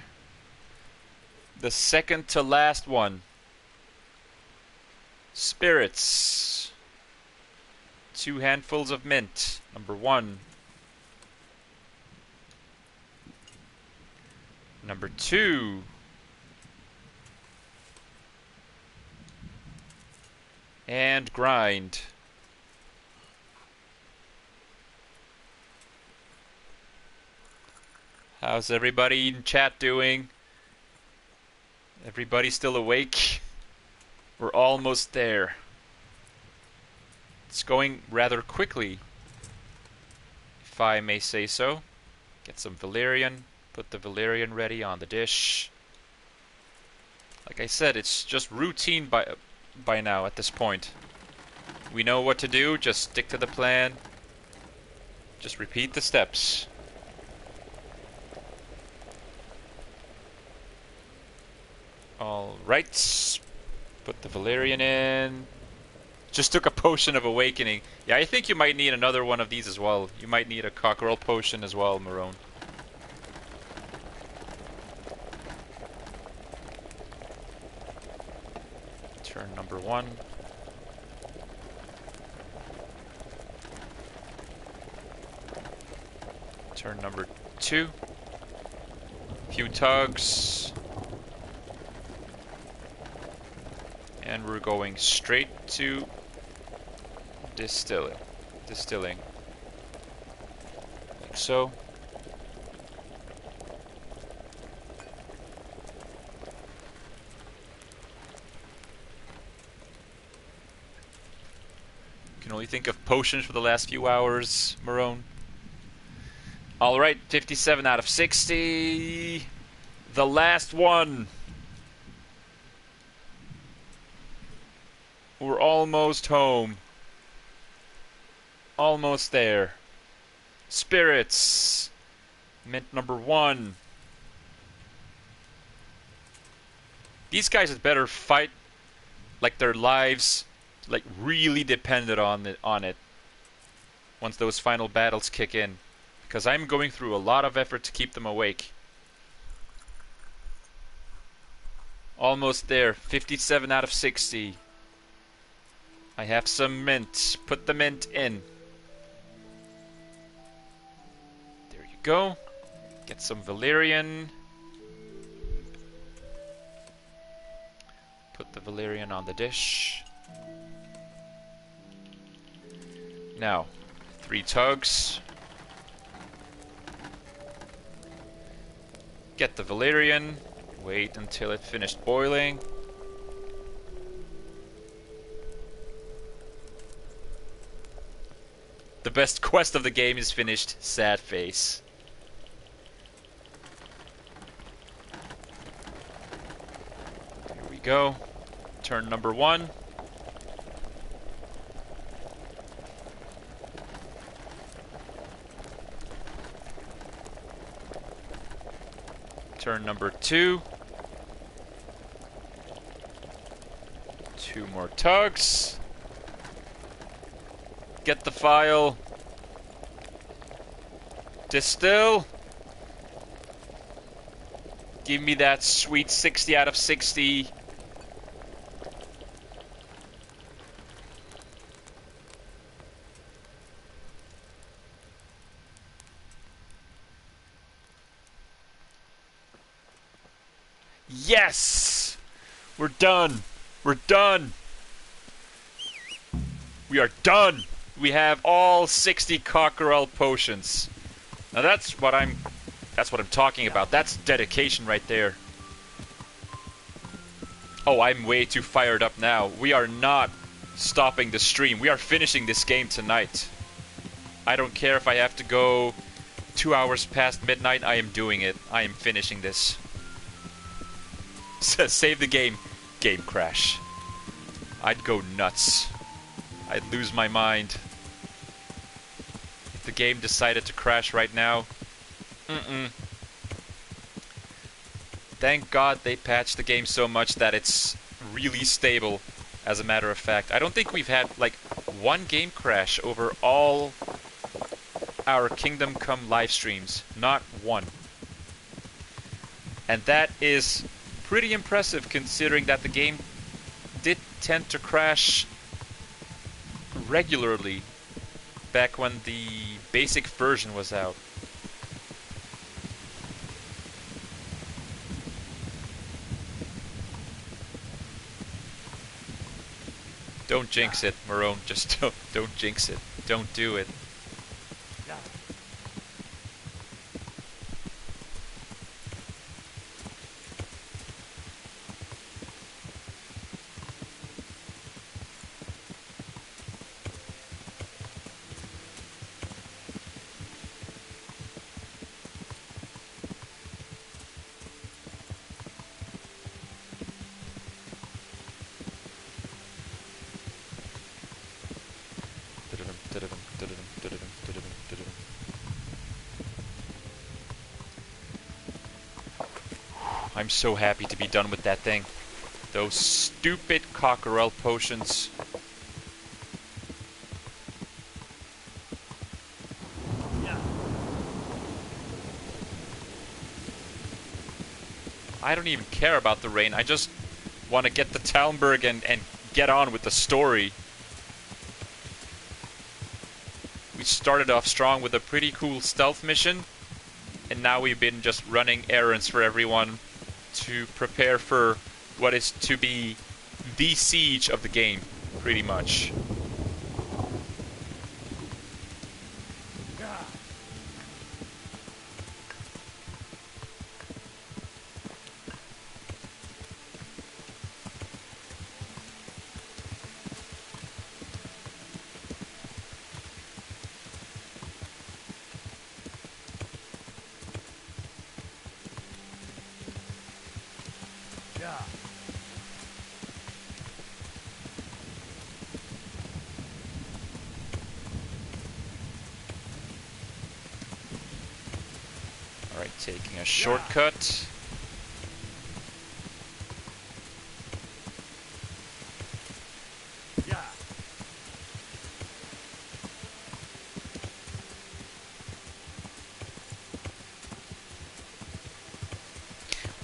The second to last one. Spirits. 2 handfuls of mint. Number 1. Number 2. And grind. How's everybody in chat doing? Everybody still awake? We're almost there. It's going rather quickly, if I may say so. Get some valerian. Put the valerian ready on the dish. Like I said, it's just routine by now at this point. We know what to do, just stick to the plan. Just repeat the steps. Alright. Put the valerian in. Just took a potion of awakening. Yeah, I think you might need another one of these as well. You might need a cockerel potion as well, Marone. Turn number 1. Turn number 2. Few tugs. And we're going straight to distilling. Like so. Can only think of potions for the last few hours, Marone. Alright, 57 out of 60. The last one. We're almost home. Almost there. Spirits. Mint number 1. These guys had better fight like their lives like really depended on it once those final battles kick in, because I'm going through a lot of effort to keep them awake. Almost there. 57 out of 60. I have some mint. Put the mint in. There you go. Get some valerian. Put the valerian on the dish. Now, 3 tugs. Get the valerian. Wait until it finished boiling. The best quest of the game is finished. Sad face. go. Turn number 1. Turn number 2. 2 more tugs. Get the file. Distill. Give me that sweet 60 out of 60. Yes! We're done. We're done. We are done. We have all 60 cockerel potions. Now that's what I'm talking about. That's dedication right there. Oh, I'm way too fired up now. We are not stopping the stream. We are finishing this game tonight. I don't care if I have to go 2 hours past midnight. I am doing it. I am finishing this. Save the game. Game crash. I'd go nuts. I'd lose my mind. If the game decided to crash right now. Thank God they patched the game so much that it's really stable, as a matter of fact. I don't think we've had, like, one game crash over all our Kingdom Come live streams. Not one. And that is pretty impressive, considering that the game did tend to crash regularly back when the basic version was out. Don't jinx it, Marone. Just don't jinx it. Don't do it. I'm so happy to be done with that thing. Those stupid cockerel potions. I don't even care about the rain. I just want to get the Talmberg and get on with the story. We started off strong with a pretty cool stealth mission, and now we've been just running errands for everyone to prepare for what is to be the siege of the game, pretty much. Alright, taking a shortcut.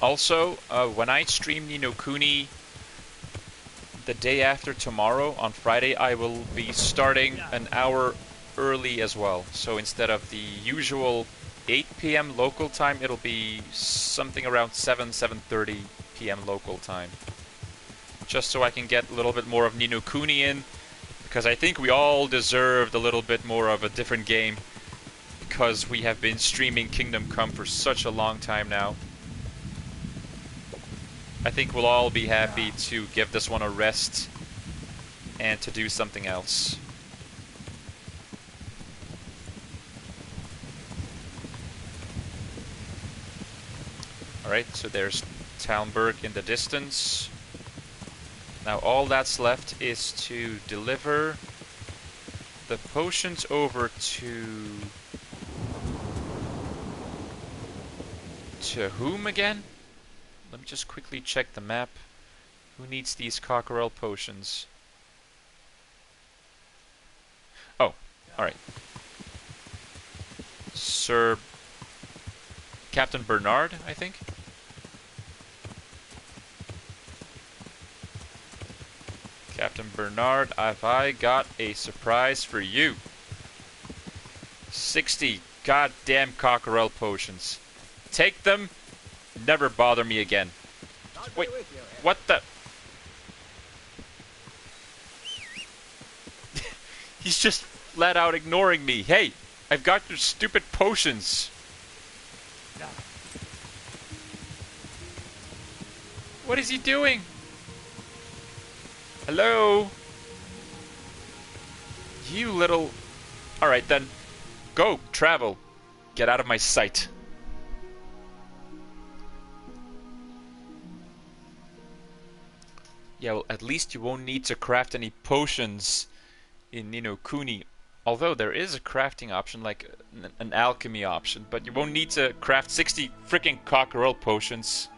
Also, when I stream Ni no Kuni the day after tomorrow, on Friday, I will be starting an hour early as well. So instead of the usual 8 p.m. local time, it'll be something around 7:30 p.m. local time. Just so I can get a little bit more of Ni no Kuni in, because I think we all deserved a little bit more of a different game, because we have been streaming Kingdom Come for such a long time now. I think we'll all be happy to give this one a rest and to do something else. Alright, so there's Talmberg in the distance. Now all that's left is to deliver the potions over to whom again? Let me just quickly check the map. Who needs these cockerel potions? Oh, alright. Sir Captain Bernard, I think? Captain Bernard, have I got a surprise for you. 60 goddamn cockerel potions. Take them, never bother me again. Wait, what the? He's just flat out ignoring me. Hey, I've got your stupid potions. What is he doing? Hello? You little... Alright then. Go, travel. Get out of my sight. Yeah, well, at least you won't need to craft any potions in, Kuni. Although there is a crafting option, like an alchemy option, but you won't need to craft 60 freaking cockerel potions.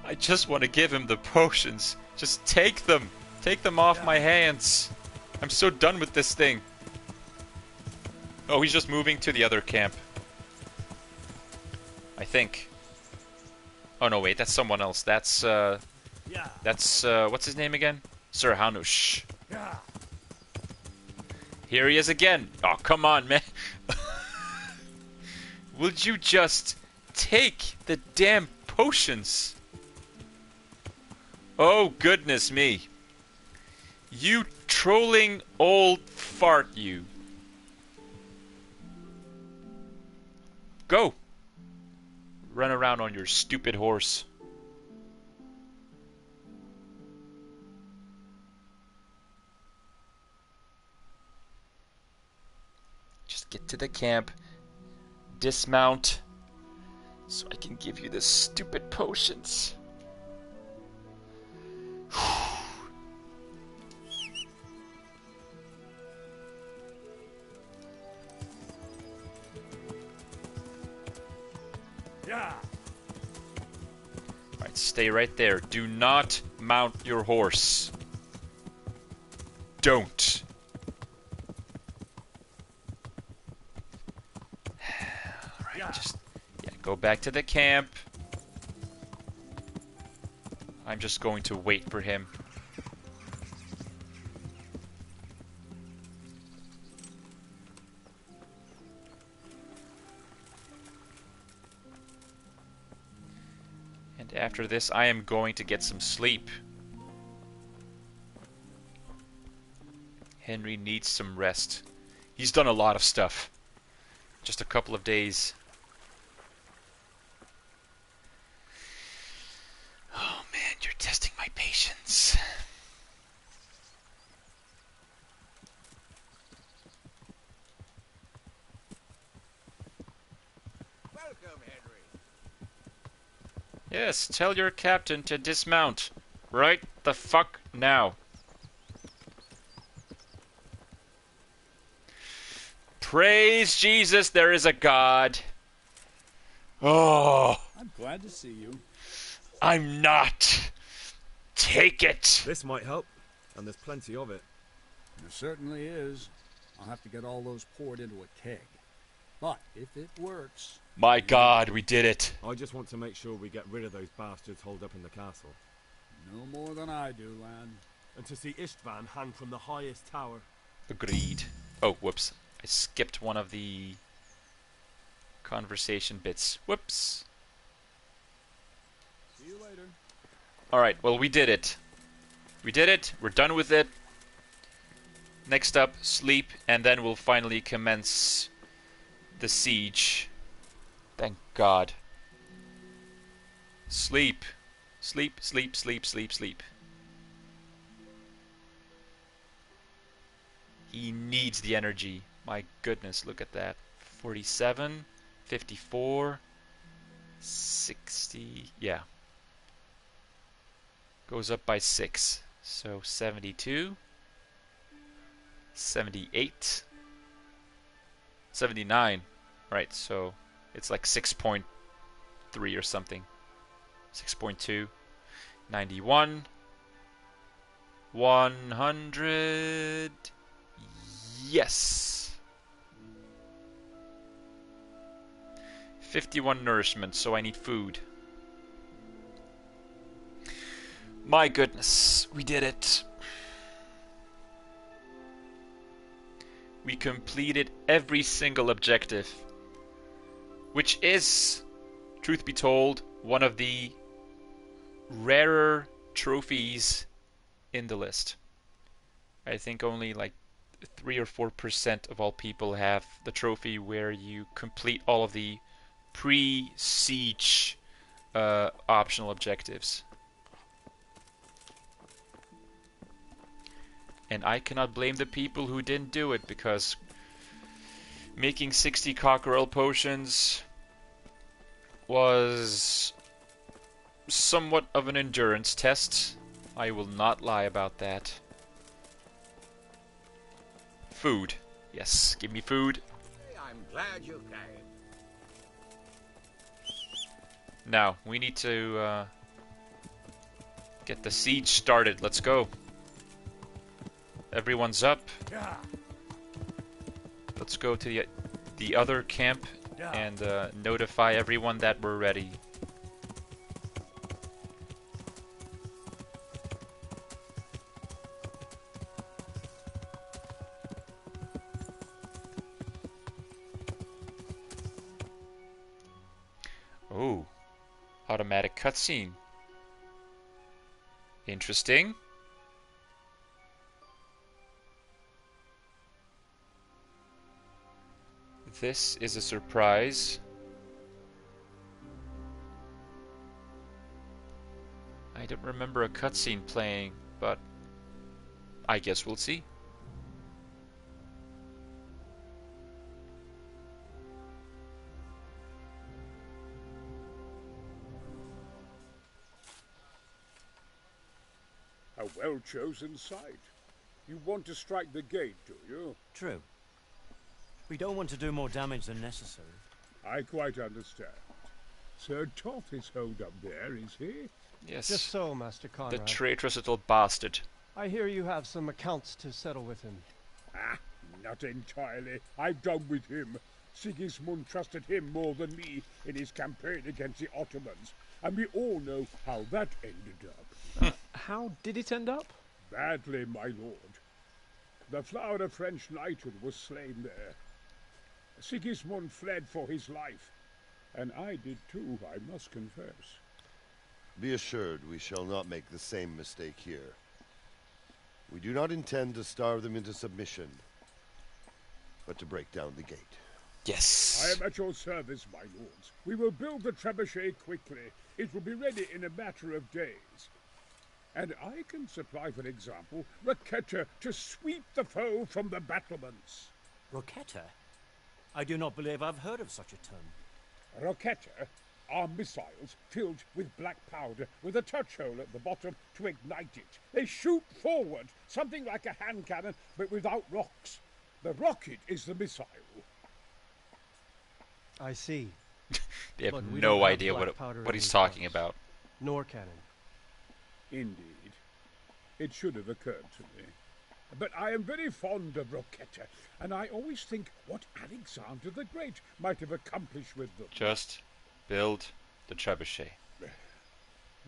I just want to give him the potions. Just take them. Take them off my hands. I'm so done with this thing. Oh, he's just moving to the other camp. I think. Oh no, wait, that's someone else. That's what's his name again? Sir Hanush. Here he is again. Oh, come on, man. Would you just take the damn potions? Oh, goodness me. You trolling old fart, you. Go. Run around on your stupid horse. Just get to the camp. Dismount. So I can give you the stupid potions. Alright, stay right there. Do not mount your horse. Don't. Alright, just go back to the camp. I'm just going to wait for him. And after this, I am going to get some sleep. Henry needs some rest. He's done a lot of stuff. Just a couple of days. Oh man, you're testing my patience. Welcome, Henry. Yes, tell your captain to dismount. Right the fuck now. Praise Jesus, there is a God. Oh. I'm glad to see you. I'm not. Take it. This might help, and there's plenty of it. There certainly is. I'll have to get all those poured into a keg. But if it works... My God, we did it. I just want to make sure we get rid of those bastards holed up in the castle. No more than I do, lad. And to see Istvan hang from the highest tower. Agreed. Oh, whoops. I skipped one of the conversation bits. Whoops. See you later. Alright, well, we did it. We did it. We're done with it. Next up, sleep, and then we'll finally commence the siege. Thank God. Sleep. Sleep, sleep, sleep, sleep, sleep. He needs the energy. My goodness, look at that. 47, 54, 60, yeah. Goes up by 6. So 72, 78, 79. Right, so it's like 6.3 or something. 6.2. 91. 100. Yes. 51 nourishment, so I need food. My goodness, we did it. We completed every single objective, which is, truth be told, one of the rarer trophies in the list. I think only like 3 or 4% of all people have the trophy where you complete all of the pre-siege optional objectives. And I cannot blame the people who didn't do it, because making 60 cockerel potions was somewhat of an endurance test. I will not lie about that. Food. Yes, give me food. I'm glad you came. Now, we need to get the siege started. Let's go. Everyone's up. Let's go to the other camp and notify everyone that we're ready. Oh, automatic cutscene. Interesting. This is a surprise. I don't remember a cutscene playing, but I guess we'll see. A well-chosen site. You want to strike the gate, do you? True. We don't want to do more damage than necessary. I quite understand. Sir Toth is holed up there, is he? Yes. Just so, Master Conrad. The traitorous little bastard. I hear you have some accounts to settle with him. Ah, not entirely. I've done with him. Sigismund trusted him more than me in his campaign against the Ottomans, and we all know how that ended up. How did it end up? Badly, my lord. The flower of French knighthood was slain there. Sigismund fled for his life, and I did too, I must confess. Be assured we shall not make the same mistake here. We do not intend to starve them into submission, but to break down the gate. Yes. I am at your service, my lords. We will build the trebuchet quickly. It will be ready in a matter of days. And I can supply, for example, Roquetta to sweep the foe from the battlements. Roquetta? I do not believe I've heard of such a term. Roquetta are missiles filled with black powder with a touch hole at the bottom to ignite it. They shoot forward, something like a hand cannon, but without rocks. The rocket is the missile. I see. They have no idea what he's talking about. Nor cannon. Indeed. It should have occurred to me. But I am very fond of Roquetta, and I always think what Alexander the Great might have accomplished with them. Just build the trebuchet.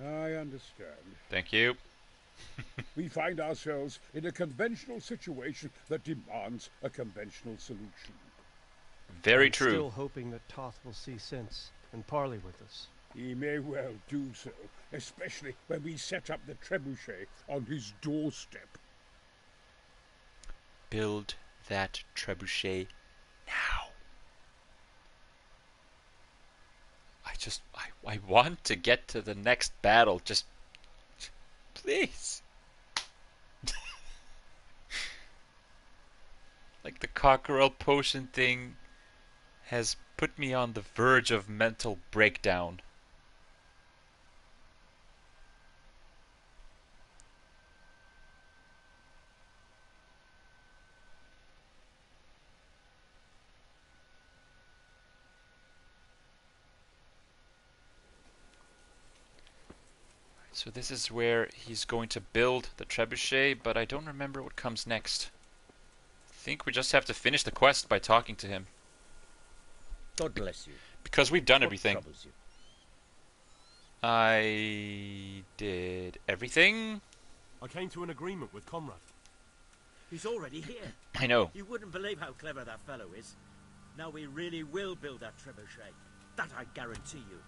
I understand. Thank you. We find ourselves in a conventional situation that demands a conventional solution. Very I'm true. Still hoping that Toth will see sense and parley with us. He may well do so, especially when we set up the trebuchet on his doorstep. Build that trebuchet now. I want to get to the next battle. Just please. Like the cockerel potion thing has Put me on the verge of mental breakdown. So this is where he's going to build the trebuchet, but I don't remember what comes next. I think we just have to finish the quest by talking to him. God bless you. Because we've done What everything. troubles you? I did everything. I came to an agreement with Conrad. He's already here. I know. You wouldn't believe how clever that fellow is. Now we really will build that trebuchet. That I guarantee you.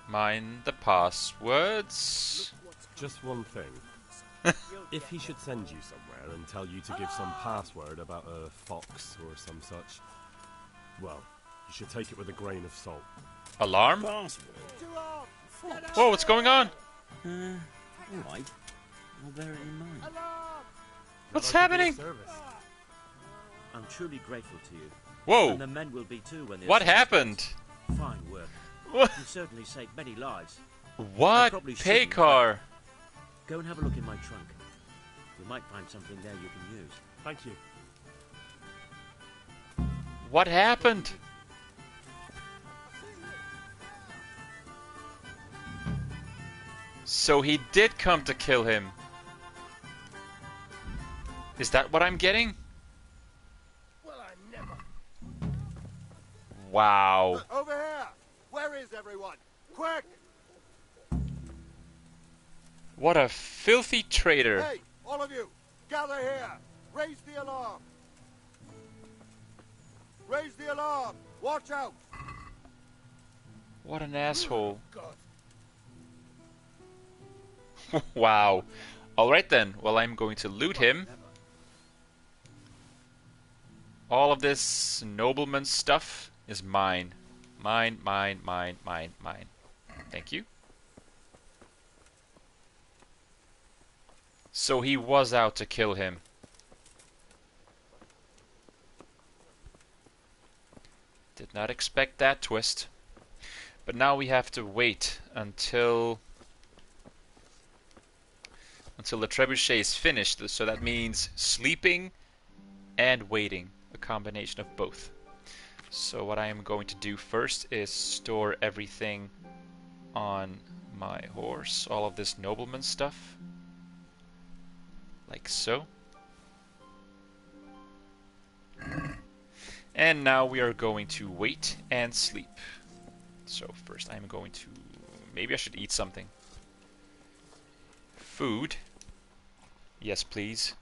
Mind the passwords. Just one thing. If he should send you somewhere and tell you to give some password about a fox or some such, well, you should take it with a grain of salt. Alarm? Whoa, what's going on? Alright. I'll bear it in mind. What's happening? I'm truly grateful to you. Whoa! And the men will be too when What happened? Fine work. What? You certainly saved many lives. What? Paycar? Go and have a look in my trunk. We might find something there you can use. Thank you. What happened? So he did come to kill him. Is that what I'm getting? Well, I never. Wow. Look, over here! Where is everyone? Quick! What a filthy traitor. Hey, all of you, gather here. Raise the alarm. Raise the alarm. Watch out. What an asshole. God. Wow. Alright then. Well, I'm going to loot him. All of this nobleman stuff is mine. Mine, mine, mine, mine, mine. Thank you. So he was out to kill him. Did not expect that twist. But now we have to wait until the trebuchet is finished. So that means sleeping and waiting. A combination of both. So what I am going to do first is store everything on my horse. All of this nobleman stuff. Like so. And now we are going to wait and sleep. So first I'm going to... Maybe I should eat something. Food. Yes, please.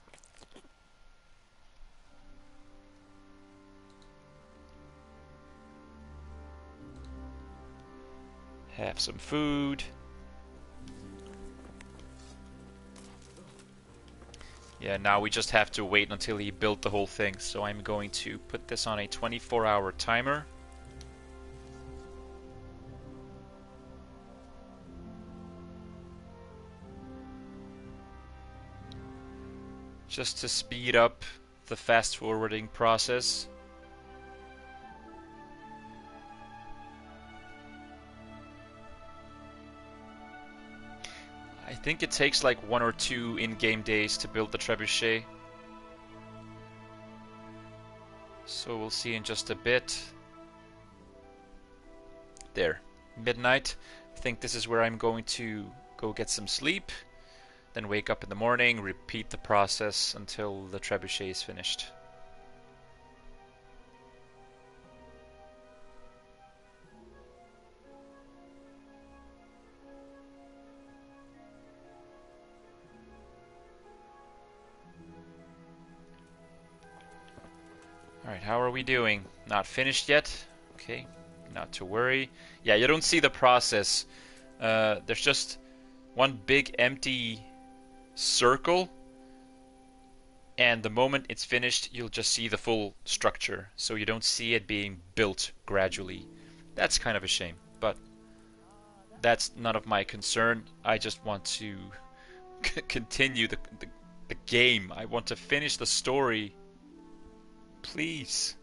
Have some food. Yeah, now we just have to wait until he built the whole thing. So I'm going to put this on a 24-hour timer. Just to speed up the fast forwarding process. I think it takes like 1 or 2 in-game days to build the trebuchet. So we'll see in just a bit. There. Midnight. I think this is where I'm going to go get some sleep. Then wake up in the morning, repeat the process until the trebuchet is finished. Alright, how are we doing? Not finished yet? Okay, not to worry. Yeah, you don't see the process. There's just one big empty circle, and the moment it's finished, you'll just see the full structure. So you don't see it being built gradually. That's kind of a shame, but that's none of my concern. I just want to continue the game. I want to finish the story. Please.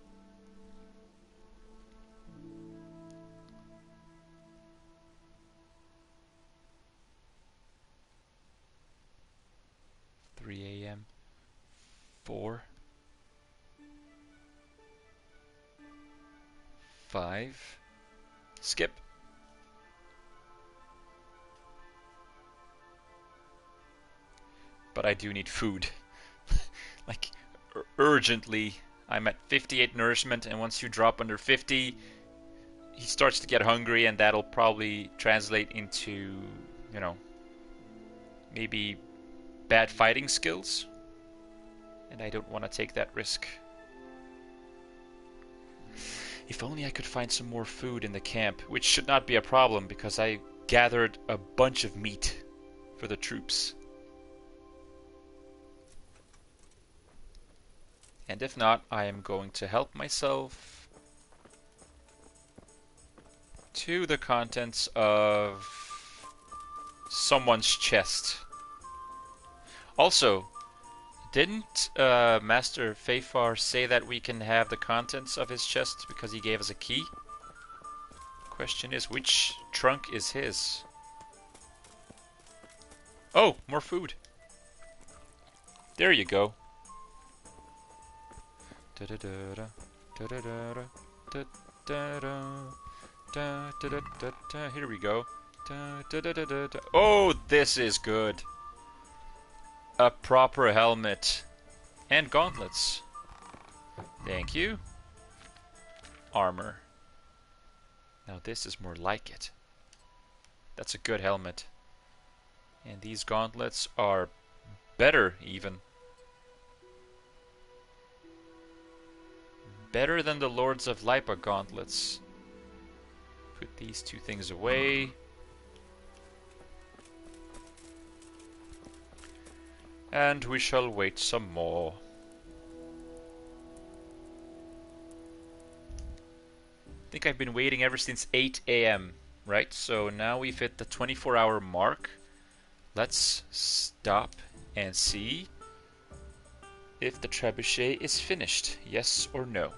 4, 5. Skip. But I do need food. Like, urgently. I'm at 58 nourishment, and once you drop under 50, he starts to get hungry, and that'll probably translate into, you know, maybe bad fighting skills. And I don't want to take that risk. If only I could find some more food in the camp, which should not be a problem because I gathered a bunch of meat for the troops. And if not, I am going to help myself to the contents of someone's chest. Also, didn't Master Fafar say that we can have the contents of his chest because he gave us a key? Question is, which trunk is his? Oh, more food. There you go. Here we go. Oh, this is good. A proper helmet. And gauntlets. Thank you. Armor. Now this is more like it. That's a good helmet. And these gauntlets are better even. Better than the Lords of Lipa gauntlets. Put these two things away. And we shall wait some more. I think I've been waiting ever since 8 AM, right? So now we've hit the 24-hour mark. Let's stop and see if the trebuchet is finished. Yes or no?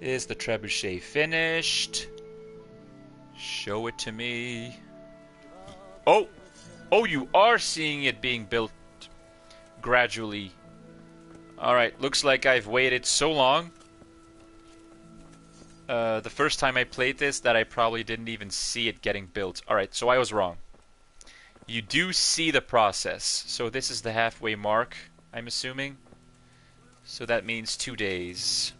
Is the trebuchet finished? Show it to me. Oh! Oh, you are seeing it being built gradually. Alright, looks like I've waited so long. The first time I played this that I probably didn't even see it getting built. Alright, so I was wrong. You do see the process. So this is the halfway mark, I'm assuming. So that means 2 days.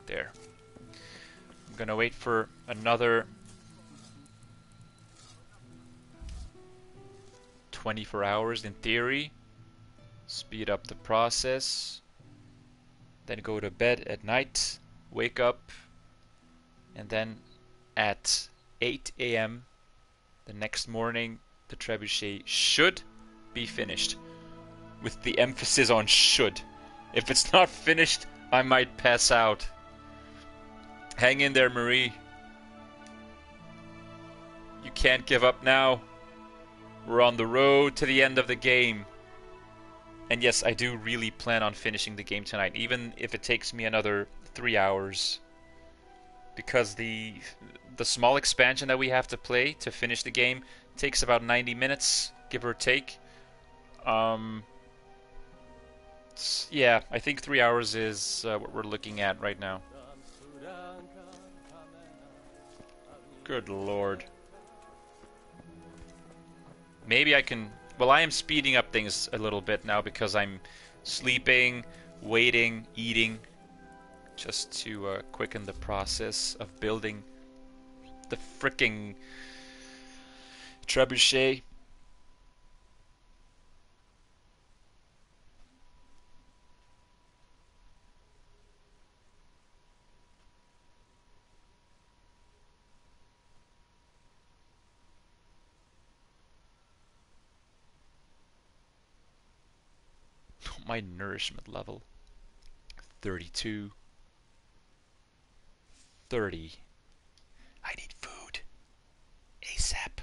There. I'm gonna wait for another 24 hours in theory. Speed up the process. Then go to bed at night. Wake up. And then at 8 AM the next morning the trebuchet should be finished. With the emphasis on should. If it's not finished, I might pass out. Hang in there, Marie. You can't give up now. We're on the road to the end of the game. And yes, I do really plan on finishing the game tonight, even if it takes me another 3 hours. Because the small expansion that we have to play to finish the game takes about 90 minutes, give or take. Yeah, I think 3 hours is what we're looking at right now. Good lord. Maybe I can... Well, I am speeding up things a little bit now because I'm sleeping, waiting, eating. Just to quicken the process of building the fricking trebuchet. My nourishment level 32, 30. I need food ASAP.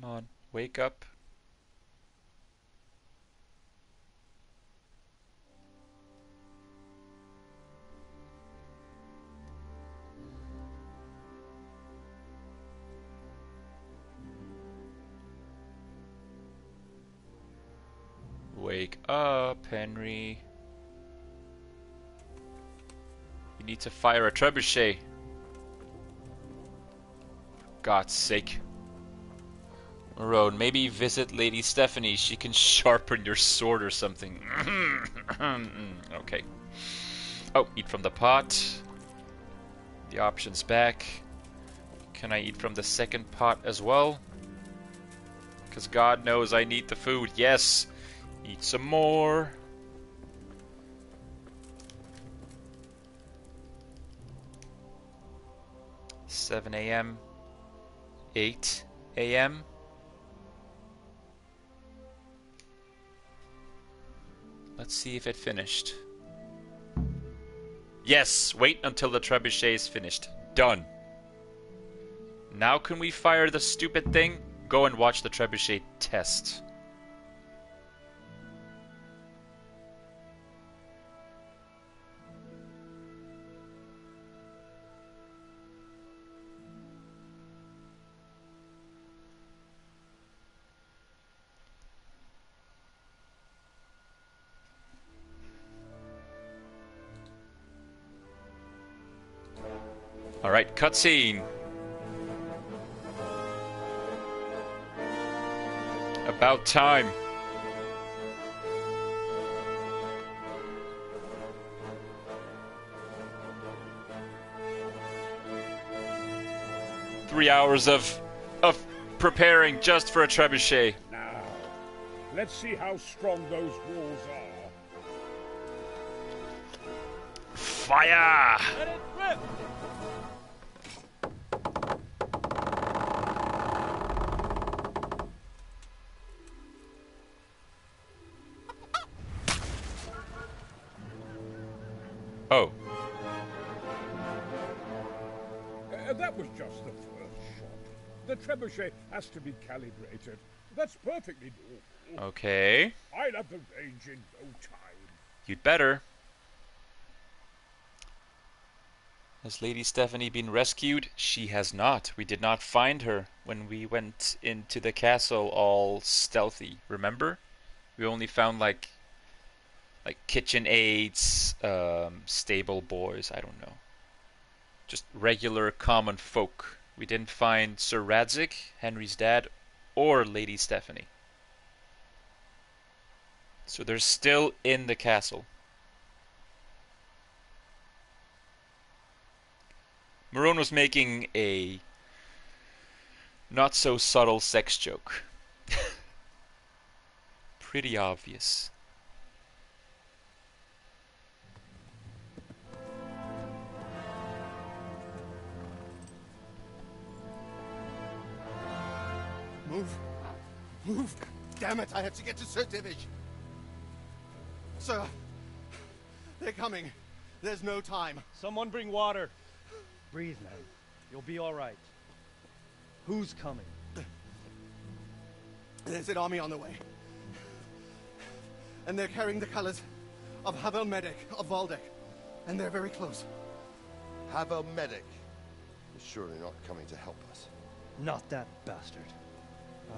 Come on, wake up. Wake up, Henry. You need to fire a trebuchet. For God's sake. Marone, maybe visit Lady Stephanie. She can sharpen your sword or something. Okay. Oh, eat from the pot. The option's back. Can I eat from the second pot as well? Because God knows I need the food. Yes! Eat some more. $7 a.m. 8 a.m. Let's see if it finished. Yes! Wait until the trebuchet is finished. Done. Now can we fire the stupid thing? Go and watch the trebuchet test. Alright, cutscene. About time. Three hours of preparing just for a trebuchet. Now, let's see how strong those walls are. Fire! Let it rip! Oh. That was just the first shot. The trebuchet has to be calibrated. That's perfectly normal. Okay. I'll have the range in no time. You'd better. Has Lady Stephanie been rescued? She has not. We did not find her when we went into the castle all stealthy. Remember? We only found like kitchen aids, stable boys, I don't know. Just regular common folk. We didn't find Sir Radzik, Henry's dad, or Lady Stephanie. So they're still in the castle. Marone was making a not so subtle sex joke. Pretty obvious. Move. Move. Damn it, I have to get to Sir Divish. Sir, they're coming. There's no time. Someone bring water. Breathe, man. You'll be all right. Who's coming? There's an army on the way. And they're carrying the colors of Havel Medic of Valdek. And they're very close. Havel Medic is surely not coming to help us. Not that bastard.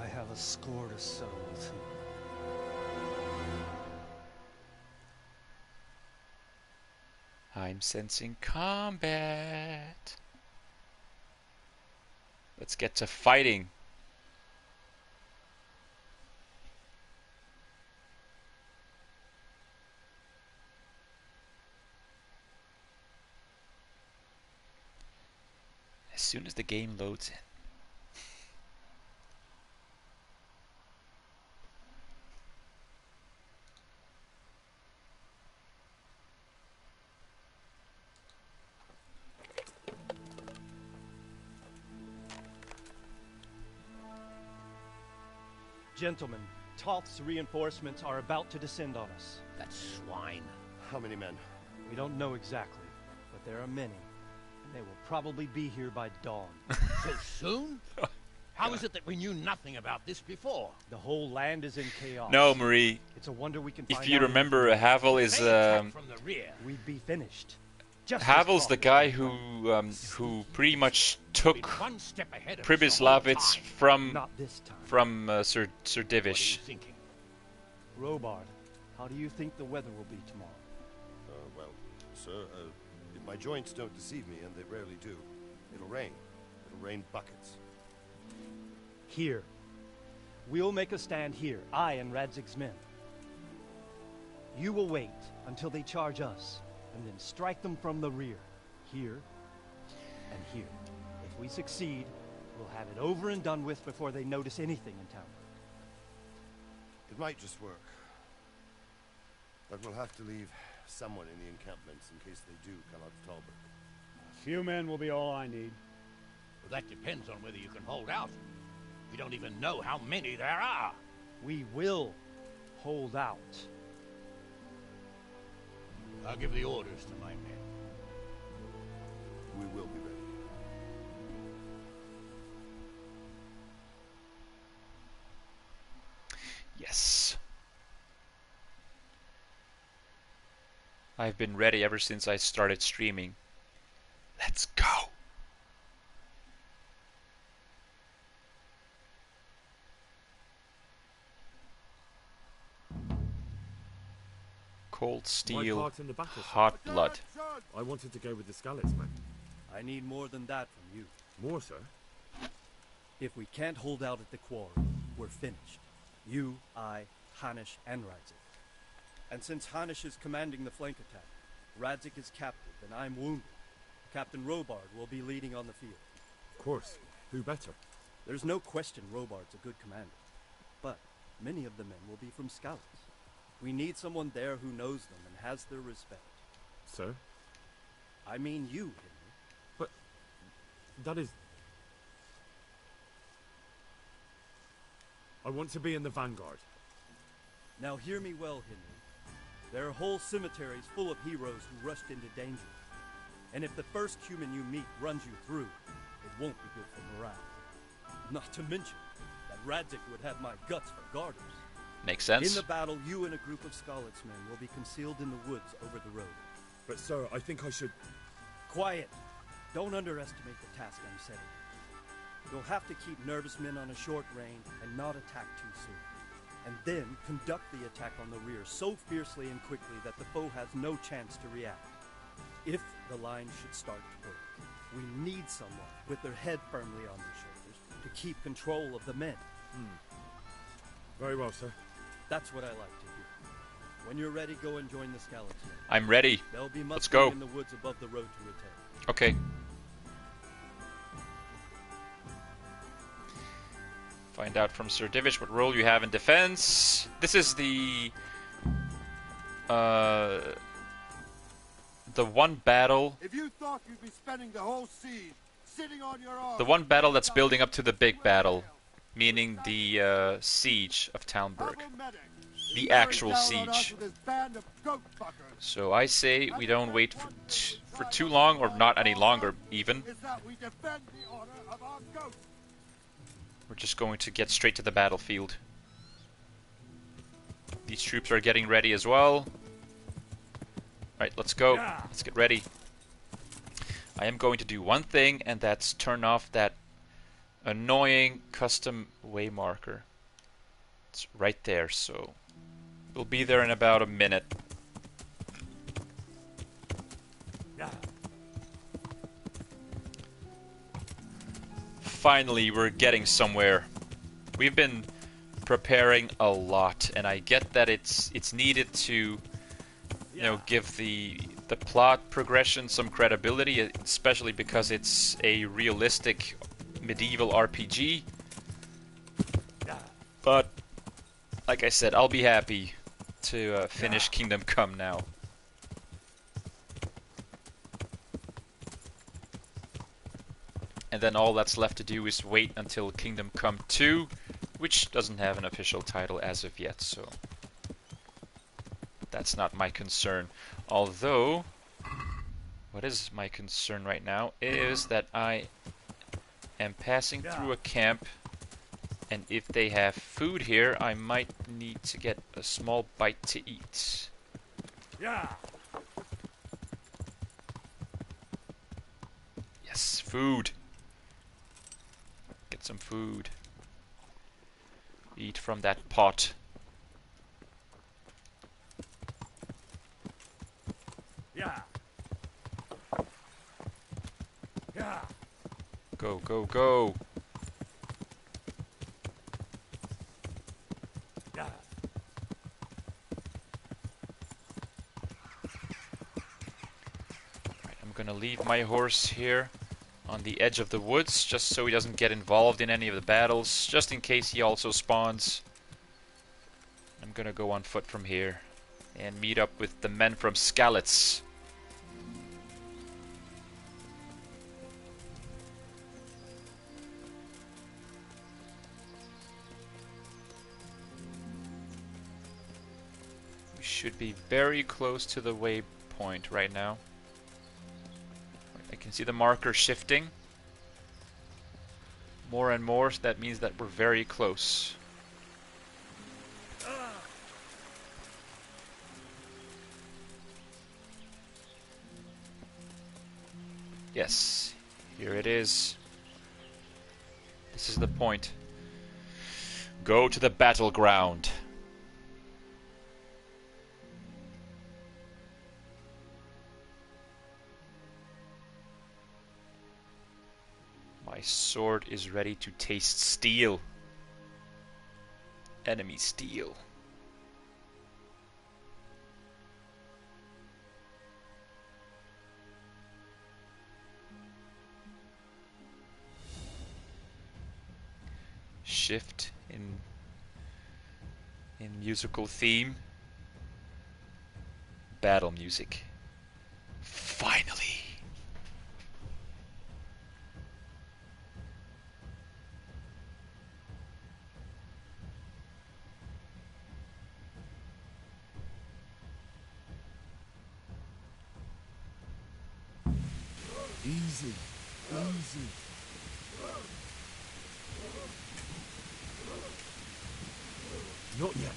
I have a score to settle with him. I'm sensing combat. Let's get to fighting. As soon as the game loads in. Gentlemen, Toth's reinforcements are about to descend on us. That swine. How many men? We don't know exactly, but there are many. And they will probably be here by dawn. So soon? How is it that we knew nothing about this before? The whole land is in chaos. No, Marie. It's a wonder we can If find you out remember, Havel is from the rear. We'd be finished. Just Havel's the guy who pretty much took Pribyslavitz from Sir Divish. Robard, how do you think the weather will be tomorrow? Well, sir, if my joints don't deceive me, and they rarely do, it'll rain. It'll rain buckets. Here. We'll make a stand here, I and Radzig's men. You will wait until they charge us, and then strike them from the rear. Here and here. If we succeed, we'll have it over and done with before they notice anything in town. It might just work. But we'll have to leave someone in the encampments in case they do come out of Talberg. A few men will be all I need. Well, that depends on whether you can hold out. We don't even know how many there are. We will hold out. I'll give the orders to my men. We will be ready. Yes. I've been ready ever since I started streaming. Let's go! Cold steel, My part in the battle, hot blood. I wanted to go with the Skalitz men. I need more than that from you. More, sir? If we can't hold out at the quarry, we're finished. You, I, Hanish, and Radzik. And since Hanish is commanding the flank attack, Radzik is captive and I'm wounded, Captain Robard will be leading on the field. Of course. Who better? There's no question Robard's a good commander. But many of the men will be from Skalitz. We need someone there who knows them and has their respect. Sir? I mean you, Henry. But that is... I want to be in the vanguard. Now hear me well, Henry. There are whole cemeteries full of heroes who rushed into danger. And if the first human you meet runs you through, it won't be good for morale. Not to mention that Radzik would have my guts for garters. Makes sense. In the battle, you and a group of Skalitz men will be concealed in the woods over the road. But sir, I think I should... Quiet! Don't underestimate the task I'm setting. You'll have to keep nervous men on a short range and not attack too soon. And then conduct the attack on the rear so fiercely and quickly that the foe has no chance to react. If the line should start to break, we need someone with their head firmly on their shoulders to keep control of the men. Very well, sir. That's what I like to hear. When you're ready, go and join the Skalitz. I'm ready. They'll be Let's go. in the woods above the road to attack. Okay. Find out from Sir Divish what role you have in defense. This is the one battle. If you thought you'd be spending the whole siege sitting on your arms, The one battle that's building up to the big battle, meaning the siege of Talmberg. The actual siege. So I say we don't wait for too long, or not any longer even. We're just going to get straight to the battlefield. These troops are getting ready as well. Alright, let's go. Let's get ready. I am going to do one thing, and that's turn off that annoying custom way marker. It's right there, so we'll be there in about a minute. Finally, we're getting somewhere. We've been preparing a lot, and I get that it's needed to, you know, give the plot progression some credibility, especially because it's a realistic medieval RPG. But like I said, I'll be happy to finish Kingdom Come now. And then all that's left to do is wait until Kingdom Come 2, which doesn't have an official title as of yet, so that's not my concern. Although, what is my concern right now is that I am passing through a camp And if they have food here, I might need to get a small bite to eat. Yeah. Yes, food. Get some food. Eat from that pot. Yeah. Yeah. Go, go, go. Yeah. Right, I'm gonna leave my horse here on the edge of the woods, just so he doesn't get involved in any of the battles, just in case he also spawns. I'm gonna go on foot from here and meet up with the men from Skalitz. We should be very close to the waypoint right now. I can see the marker shifting more and more, so that means that we're very close. Yes, here it is. This is the point. Go to the battleground. My sword is ready to taste steel. Enemy steel. Shift in musical theme. Battle music. Finally. Easy, easy. Not yet.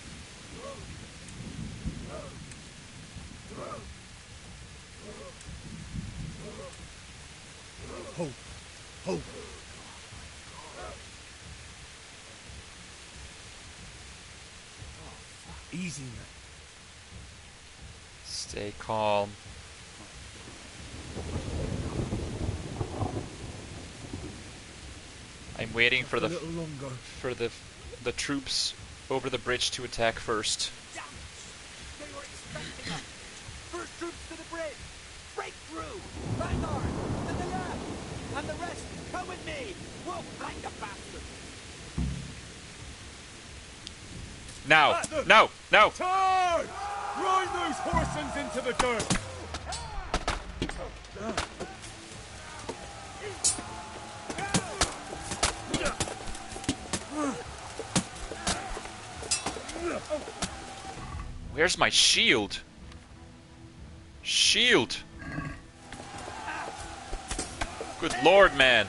Hold, hold. Easy, man. Stay calm. I'm waiting for the troops over the bridge to attack first. They were expecting us. First troops to the bridge. Break through. Vanguard. To the left. And the rest, come with me. We'll find the bastards. Now! No! No! Charge! Grind those horsens into the dirt! Where's my shield? Shield! Good lord, man!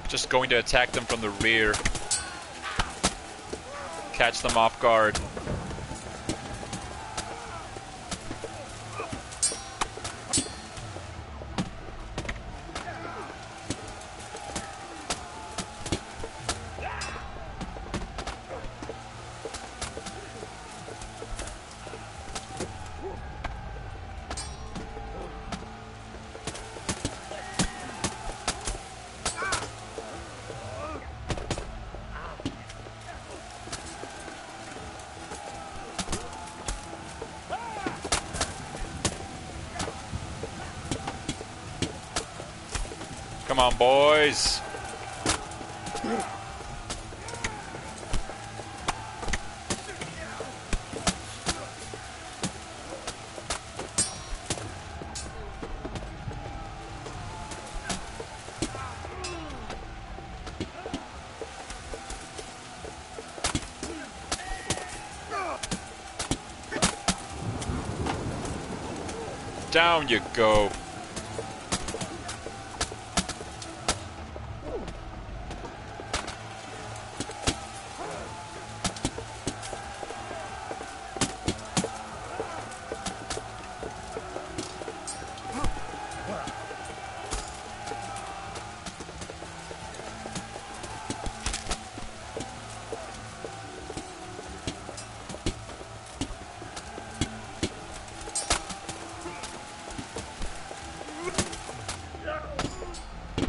Just going to attack them from the rear. Catch them off guard. Come on, boys. Down you go.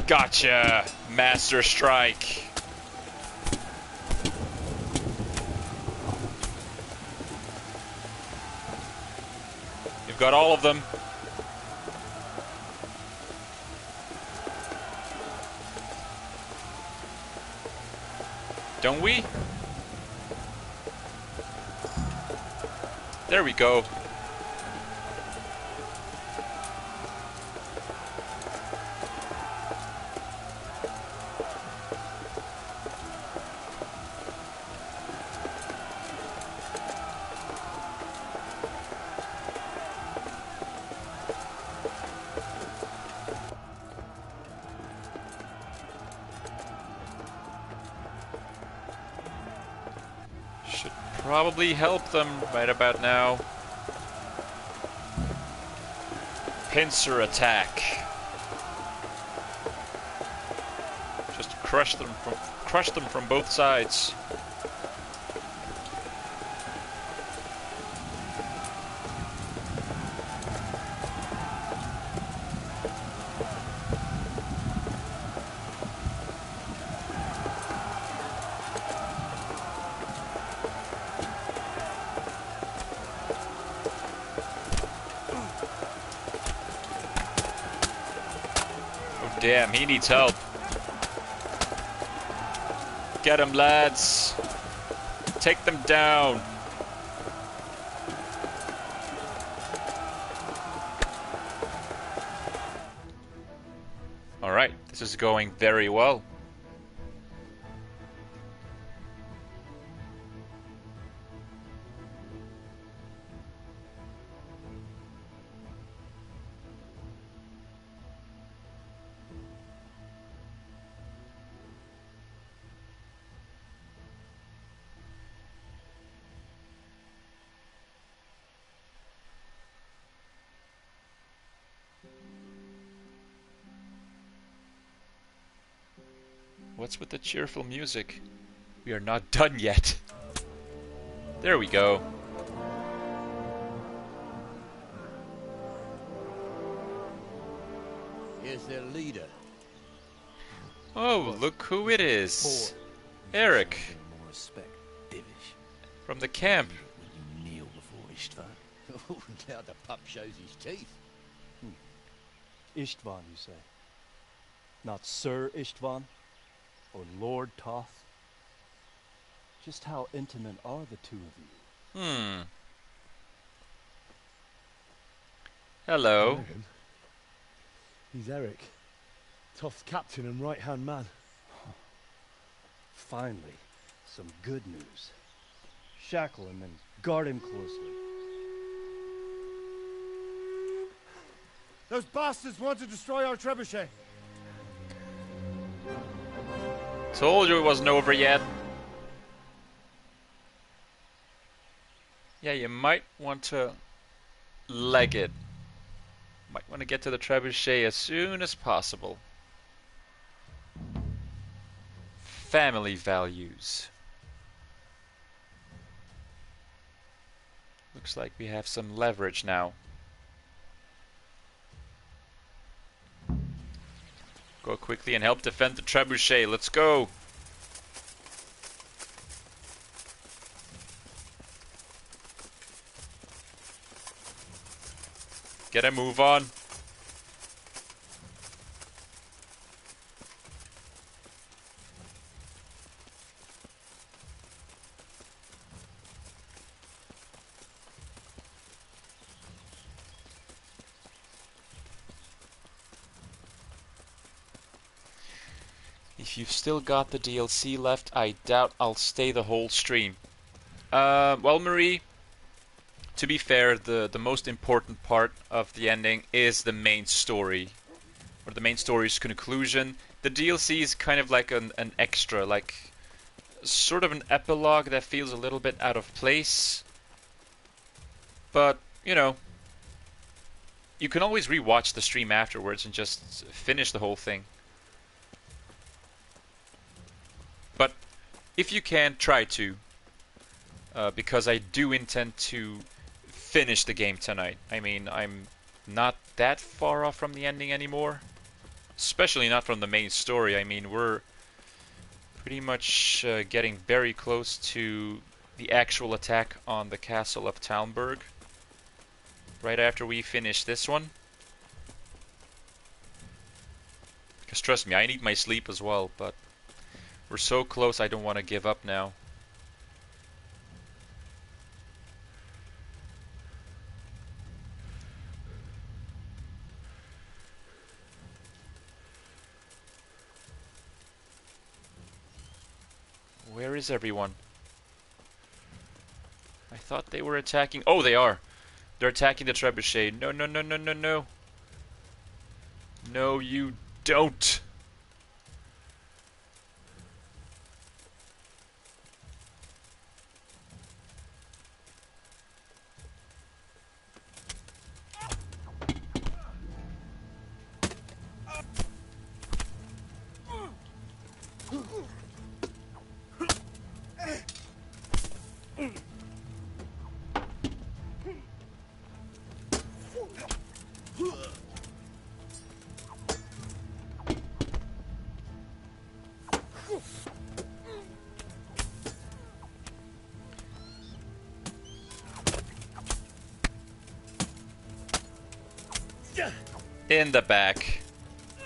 Gotcha! Master Strike. You've got all of them. Don't we? There we go. Probably help them right about now. Pincer attack. Just crush them from both sides. Damn, he needs help. Get him, lads. Take them down. Alright, this is going very well. What's with the cheerful music? We are not done yet. There we go. Here's their leader. Oh, look who it is. Eric. More respect, Divish. From the camp. Will you kneel before Istvan? Oh, now the pup shows his teeth. Istvan, you say? Not Sir Istvan? Or Lord Toth? Just how intimate are the two of you? Hello. He's Eric, Toth's captain and right-hand man. Finally, some good news. Shackle him and guard him closely. Those bastards want to destroy our trebuchet. Told you it wasn't over yet. Yeah, you might want to leg it. Might want to get to the trebuchet as soon as possible. Family values. Looks like we have some leverage now. Go quickly and help defend the trebuchet. Let's go. Get a move on. If you've still got the DLC left, I doubt I'll stay the whole stream. Well, Marie, to be fair, the most important part of the ending is the main story, or the main story's conclusion. The DLC is kind of like an extra, like sort of an epilogue that feels a little bit out of place. But, you know, you can always rewatch the stream afterwards and just finish the whole thing. But if you can, try to. Because I do intend to finish the game tonight. I mean, I'm not that far off from the ending anymore. Especially not from the main story. I mean, we're pretty much getting very close to the actual attack on the castle of Talmberg. Right after we finish this one. Because trust me, I need my sleep as well, but we're so close I don't want to give up now. Where is everyone? I thought they were attacking... Oh, they are! They're attacking the trebuchet. No, no, no, no, no, no. No, you don't! In the back.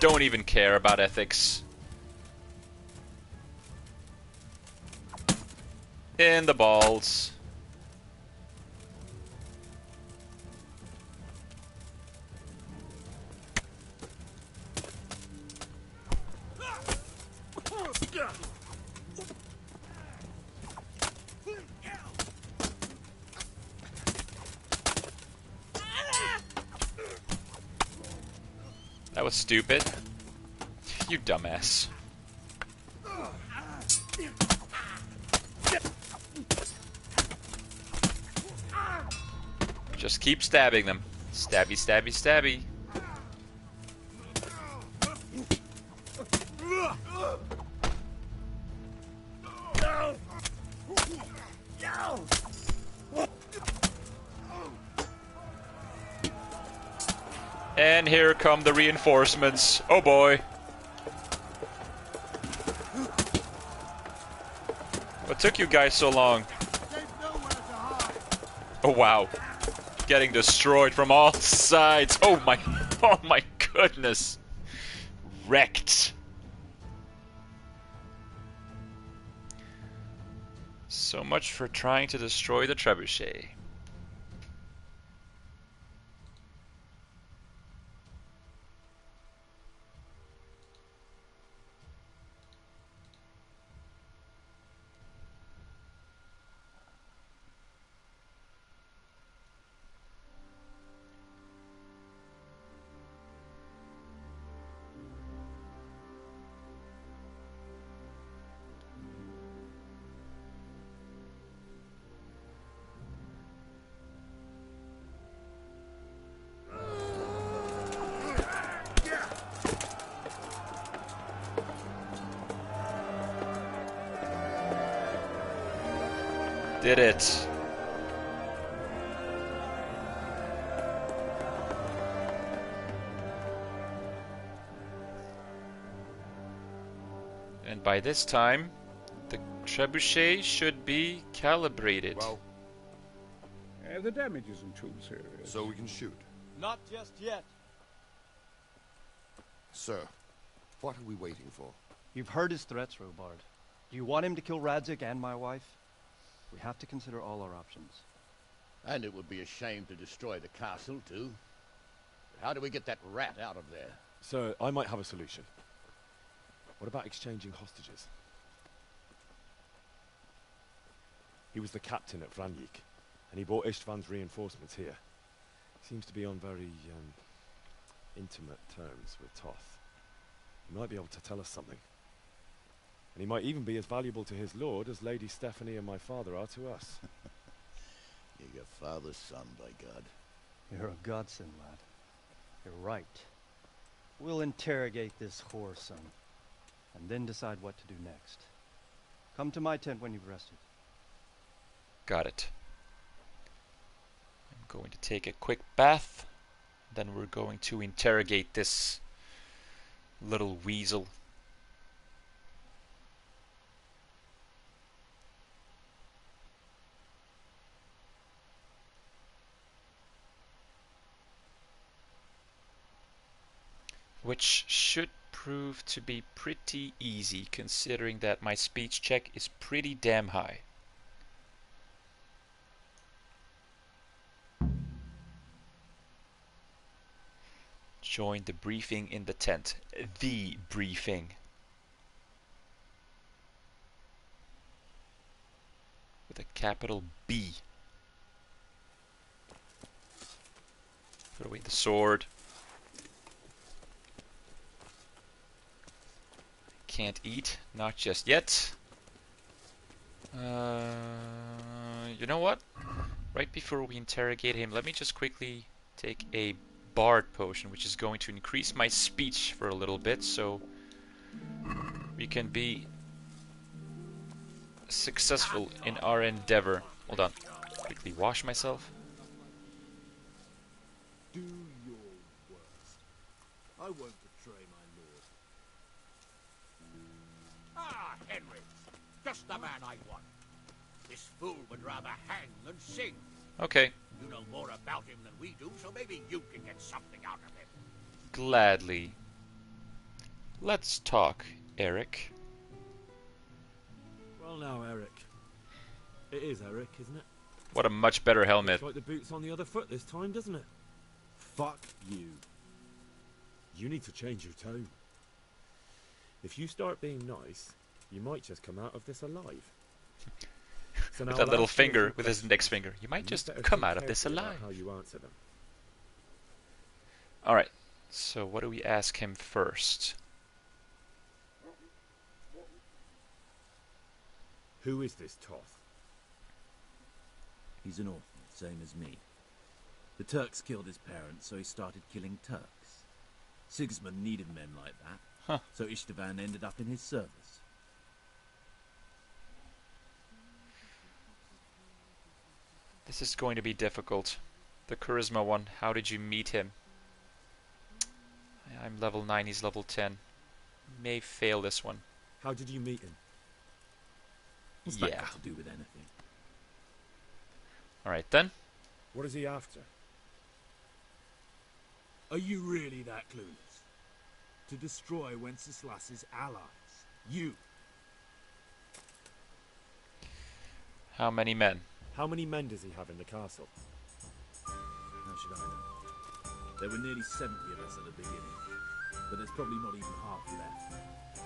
Don't even care about ethics. In the balls. That was stupid. You dumbass. Just keep stabbing them. Stabby, stabby, stabby. And here come the reinforcements. Oh boy. What took you guys so long? Oh wow. Getting destroyed from all sides. Oh my goodness. Wrecked. So much for trying to destroy the trebuchet. Did it. And by this time, the trebuchet should be calibrated. Well, the damage isn't too serious. So we can shoot. Not just yet. Sir, what are we waiting for? You've heard his threats, Robard. Do you want him to kill Radzig and my wife? We have to consider all our options. And it would be a shame to destroy the castle, too. But how do we get that rat out of there? So, I might have a solution. What about exchanging hostages? He was the captain at Vranjik. and he brought Istvan's reinforcements here. Seems to be on very, intimate terms with Toth. He might be able to tell us something. And he might even be as valuable to his lord as Lady Stephanie and my father are to us. You're your father's son, by God. You're a godsend, lad. You're right. We'll interrogate this whore son, and then decide what to do next. Come to my tent when you've rested. Got it. I'm going to take a quick bath. Then we're going to interrogate this little weasel. Which should prove to be pretty easy, considering that my speech check is pretty damn high. Join the briefing in the tent. The briefing. With a capital B. Put away the sword. Can't eat, not just yet. You know what? Right before we interrogate him, let me just quickly take a Bard potion, which is going to increase my speech for a little bit, so we can be successful in our endeavor. Hold on, quickly wash myself. Do your worst. I won't betray my lord. Ah, Henry. Just the man I want. This fool would rather hang than sing. Okay. You know more about him than we do, so maybe you can get something out of him. Gladly. Let's talk, Eric. Well now, Eric. It is Eric, isn't it? What a much better helmet. Looks like the boot's on the other foot this time, doesn't it? Fuck you. You need to change your tone. If you start being nice, you might just come out of this alive. So With that little finger, with his index finger. You might just come out of this alive. How you answer them. Alright, so what do we ask him first? Who is this Toth? He's an orphan, same as me. The Turks killed his parents, so he started killing Turks. Sigismund needed men like that, so Istvan ended up in his service. This is going to be difficult. The charisma one, how did you meet him? I'm level 9, he's level 10. May fail this one. How did you meet him? What's that got to do with anything? Alright then. What is he after? Are you really that clueless? To destroy Wenceslas's allies. You. How many men? How many men does he have in the castle? How should I know? There were nearly 70 of us at the beginning, but there's probably not even half left.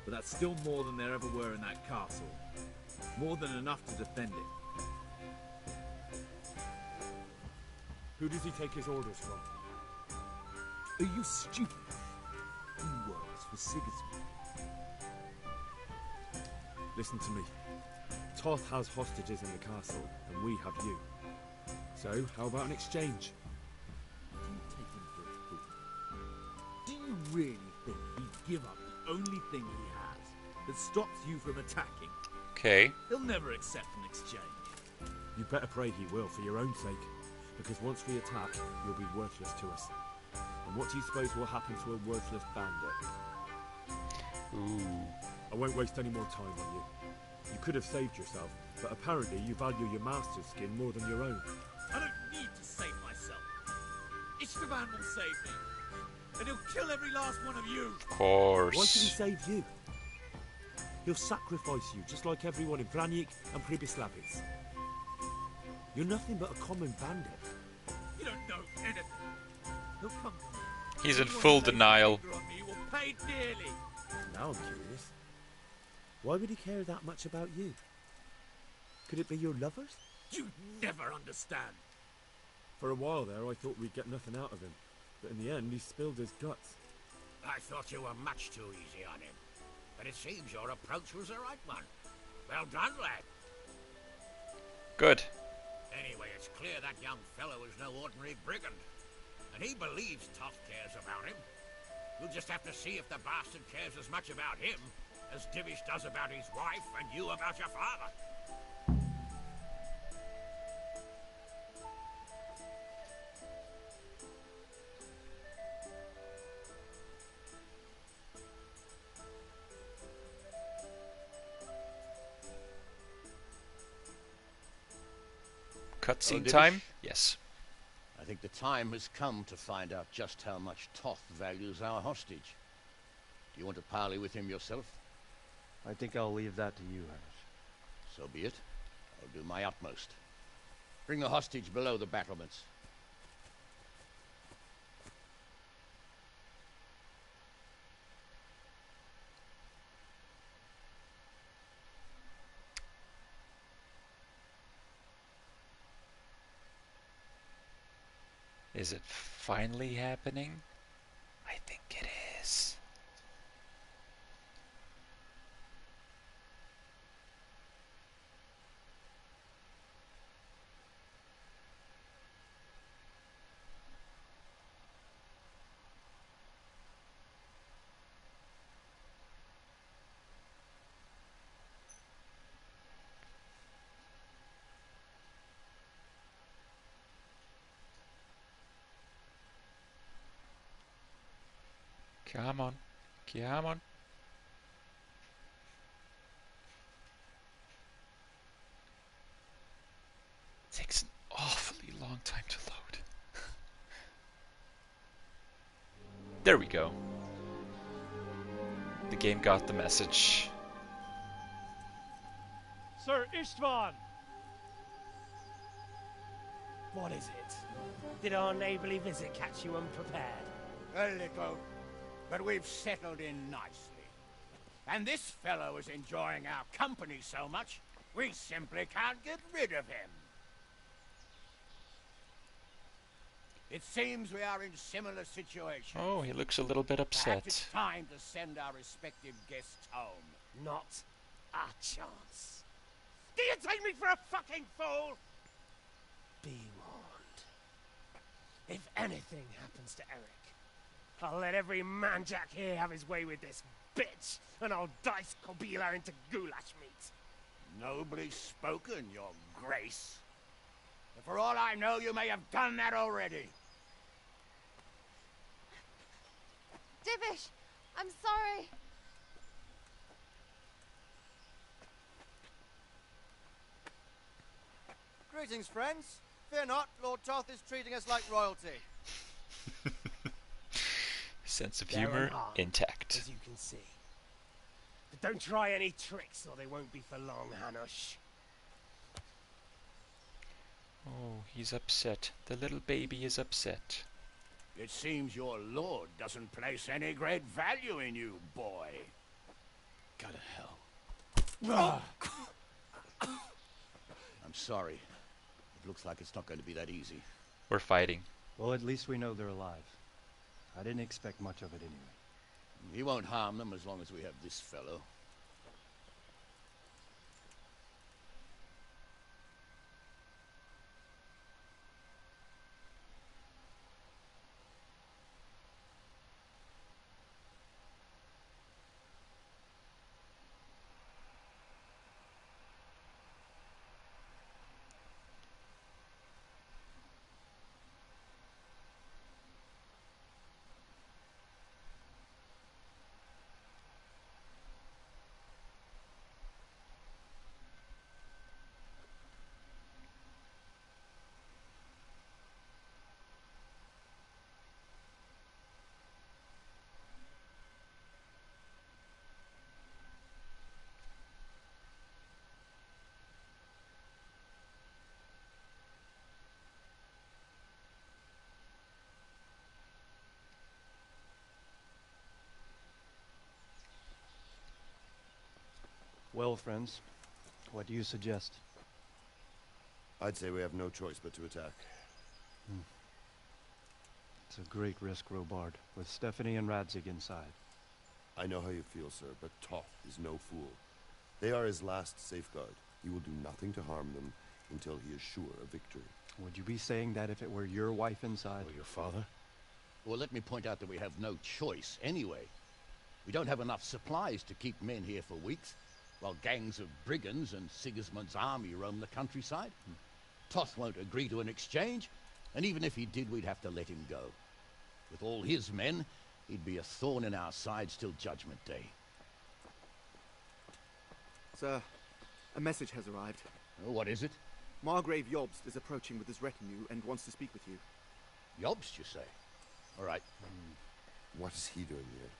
But that's still more than there ever were in that castle. More than enough to defend it. Who does he take his orders from? Are you stupid? He works for Sigismund. Listen to me. Toth has hostages in the castle, and we have you. So, how about an exchange? Do you take him for a fool? Do you really think he'd give up the only thing he has that stops you from attacking? Okay. He'll never accept an exchange. You better pray he will, for your own sake. Because once we attack, you'll be worthless to us. And what do you suppose will happen to a worthless bandit? Ooh. I won't waste any more time on you. You could have saved yourself, but apparently you value your master's skin more than your own. I don't need to save myself. Istvan will save me. And he'll kill every last one of you. Of course. Why should he save you? He'll sacrifice you, just like everyone in Vranic and Pribislavis. You're nothing but a common bandit. You don't know anything. He'll come to me. He's in full denial. You will pay dearly. Now I'm curious. Why would he care that much about you? Could it be your lovers? You never understand. For a while there, I thought we'd get nothing out of him. But in the end, he spilled his guts. I thought you were much too easy on him. But it seems your approach was the right one. Well done, lad. Good. Anyway, it's clear that young fellow is no ordinary brigand. And he believes Toth cares about him. We'll just have to see if the bastard cares as much about him as Divish does about his wife and you about your father. Cutscene time? Yes. I think the time has come to find out just how much Toth values our hostage. Do you want to parley with him yourself? I think I'll leave that to you, Harris. So be it. I'll do my utmost. Bring the hostage below the battlements. Is it finally happening? I think it is. Come on. Come on. It takes an awfully long time to load. There we go. The game got the message. Sir Istvan! What is it? Did our neighbourly visit catch you unprepared? A little, but we've settled in nicely. And this fellow is enjoying our company so much, we simply can't get rid of him. It seems we are in similar situations. Oh, he looks a little bit Perhaps upset. it's time to send our respective guests home. Not a chance. Do you take me for a fucking fool? Be warned. If anything happens to Eric, I'll let every manjack here have his way with this bitch, and I'll dice Kobila into goulash meat. Nobly spoken, your grace. And for all I know, you may have done that already. Divish, I'm sorry. Greetings, friends. Fear not, Lord Toth is treating us like royalty. Sense of They're humor unharmed, intact. as you can see. But don't try any tricks, or they won't be for long, Hanush. Oh, he's upset. The little baby is upset. It seems your lord doesn't place any great value in you, boy. Go to hell. I'm sorry. It looks like it's not going to be that easy. We're fighting. Well, at least we know they're alive. I didn't expect much of it anyway. He won't harm them as long as we have this fellow. Well, friends, what do you suggest? I'd say we have no choice but to attack. It's a great risk, Robard, with Stephanie and Radzig inside. I know how you feel, sir, but Toth is no fool. They are his last safeguard. He will do nothing to harm them until he is sure of victory. Would you be saying that if it were your wife inside? Or your father? Well, let me point out that we have no choice anyway. We don't have enough supplies to keep men here for weeks, while gangs of brigands and Sigismund's army roam the countryside. Toth won't agree to an exchange, and even if he did, we'd have to let him go. With all his men, he'd be a thorn in our sides till Judgment Day. Sir, a message has arrived. Oh, what is it? Margrave Jobst is approaching with his retinue and wants to speak with you. Jobst, you say? All right. What is he doing here?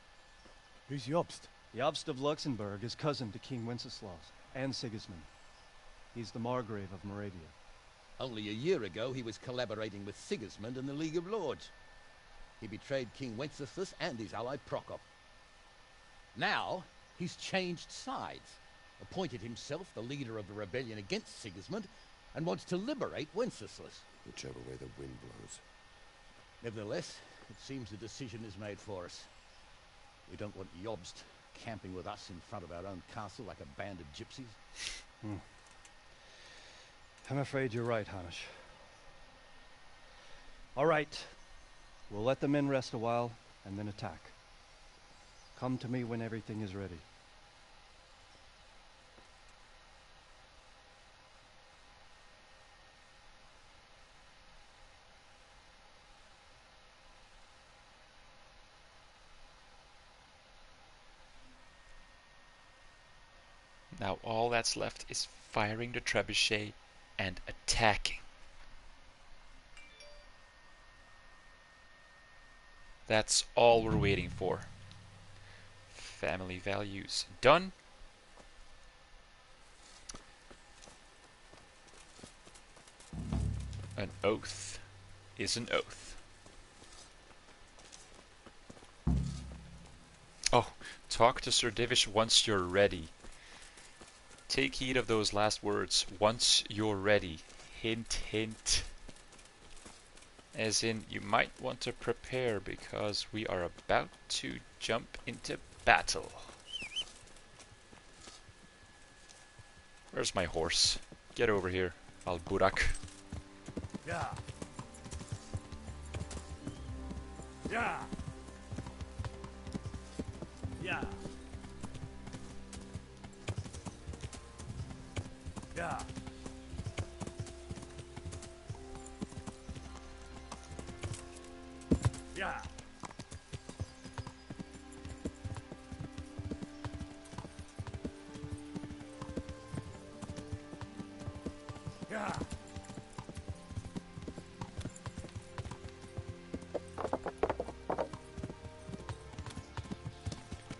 Who's Jobst? Jobst of Luxembourg is cousin to King Wenceslaus and Sigismund. He's the Margrave of Moravia. Only a year ago, he was collaborating with Sigismund and the League of Lords. He betrayed King Wenceslas and his ally Prokop. Now, he's changed sides, appointed himself the leader of the rebellion against Sigismund, and wants to liberate Wenceslas. Whichever way the wind blows. Nevertheless, it seems the decision is made for us. We don't want Jobst camping with us in front of our own castle like a band of gypsies. I'm afraid you're right, Hanish. All right. We'll let the men rest a while, and then attack. Come to me when everything is ready. Now all that's left is firing the trebuchet and attacking. That's all we're waiting for. Family values done. An oath is an oath. Oh, talk to Sir Divish once you're ready. Take heed of those last words. Once you're ready. Hint, hint. As in, you might want to prepare because we are about to jump into battle. Where's my horse? Get over here, Al-Burak. Yeah. Yeah. Yeah. Yeah. Yeah. Yeah.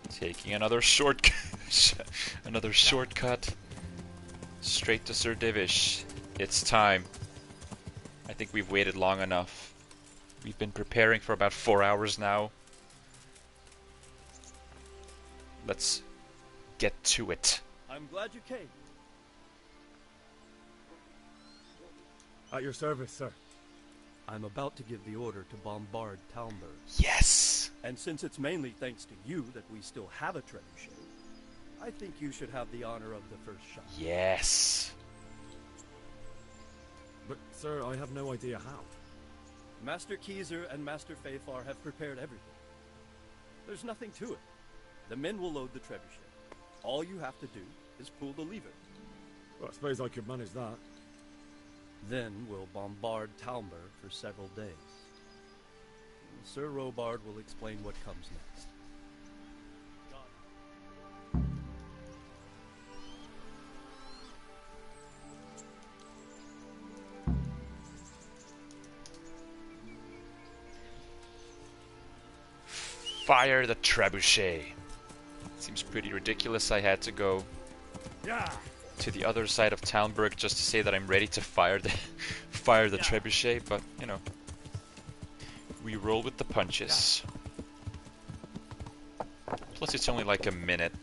Taking another another shortcut straight to Sir Divish. It's time. I think we've waited long enough. We've been preparing for about 4 hours now. Let's get to it. I'm glad you came. At your service, sir. I'm about to give the order to bombard Talmberg. Yes! And since it's mainly thanks to you that we still have a trebuchet, I think you should have the honor of the first shot. Yes! But, sir, I have no idea how. Master Keyser and Master Fafar have prepared everything. There's nothing to it. The men will load the trebuchet. All you have to do is pull the lever. Well, I suppose I could manage that. Then we'll bombard Talmberg for several days. Sir Robard will explain what comes next. Fire the trebuchet. Seems pretty ridiculous I had to go to the other side of Talmberg just to say that I'm ready to fire the trebuchet, but you know, we roll with the punches. Plus it's only like a minute.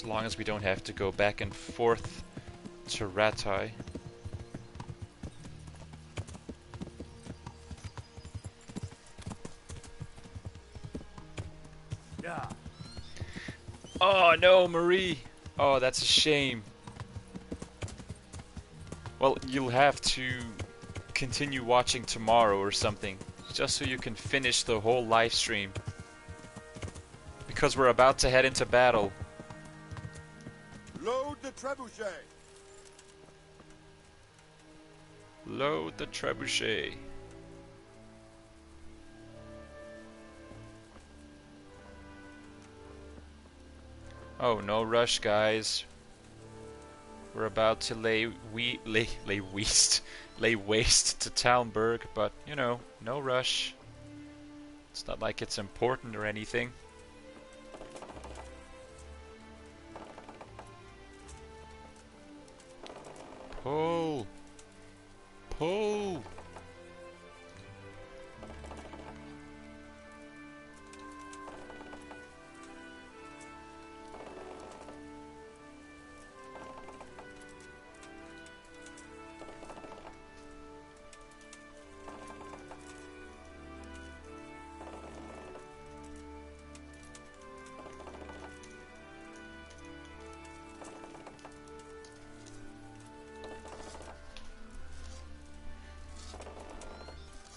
As long as we don't have to go back and forth to Ratai. Yeah. Oh no, Marie! Oh, that's a shame. Well, you'll have to continue watching tomorrow or something, just so you can finish the whole live stream. Because we're about to head into battle. Load the trebuchet. Load the trebuchet. Oh, no rush, guys. We're about to lay waste to Talmberg, but you know, no rush. It's not like it's important or anything. Pull! Pull!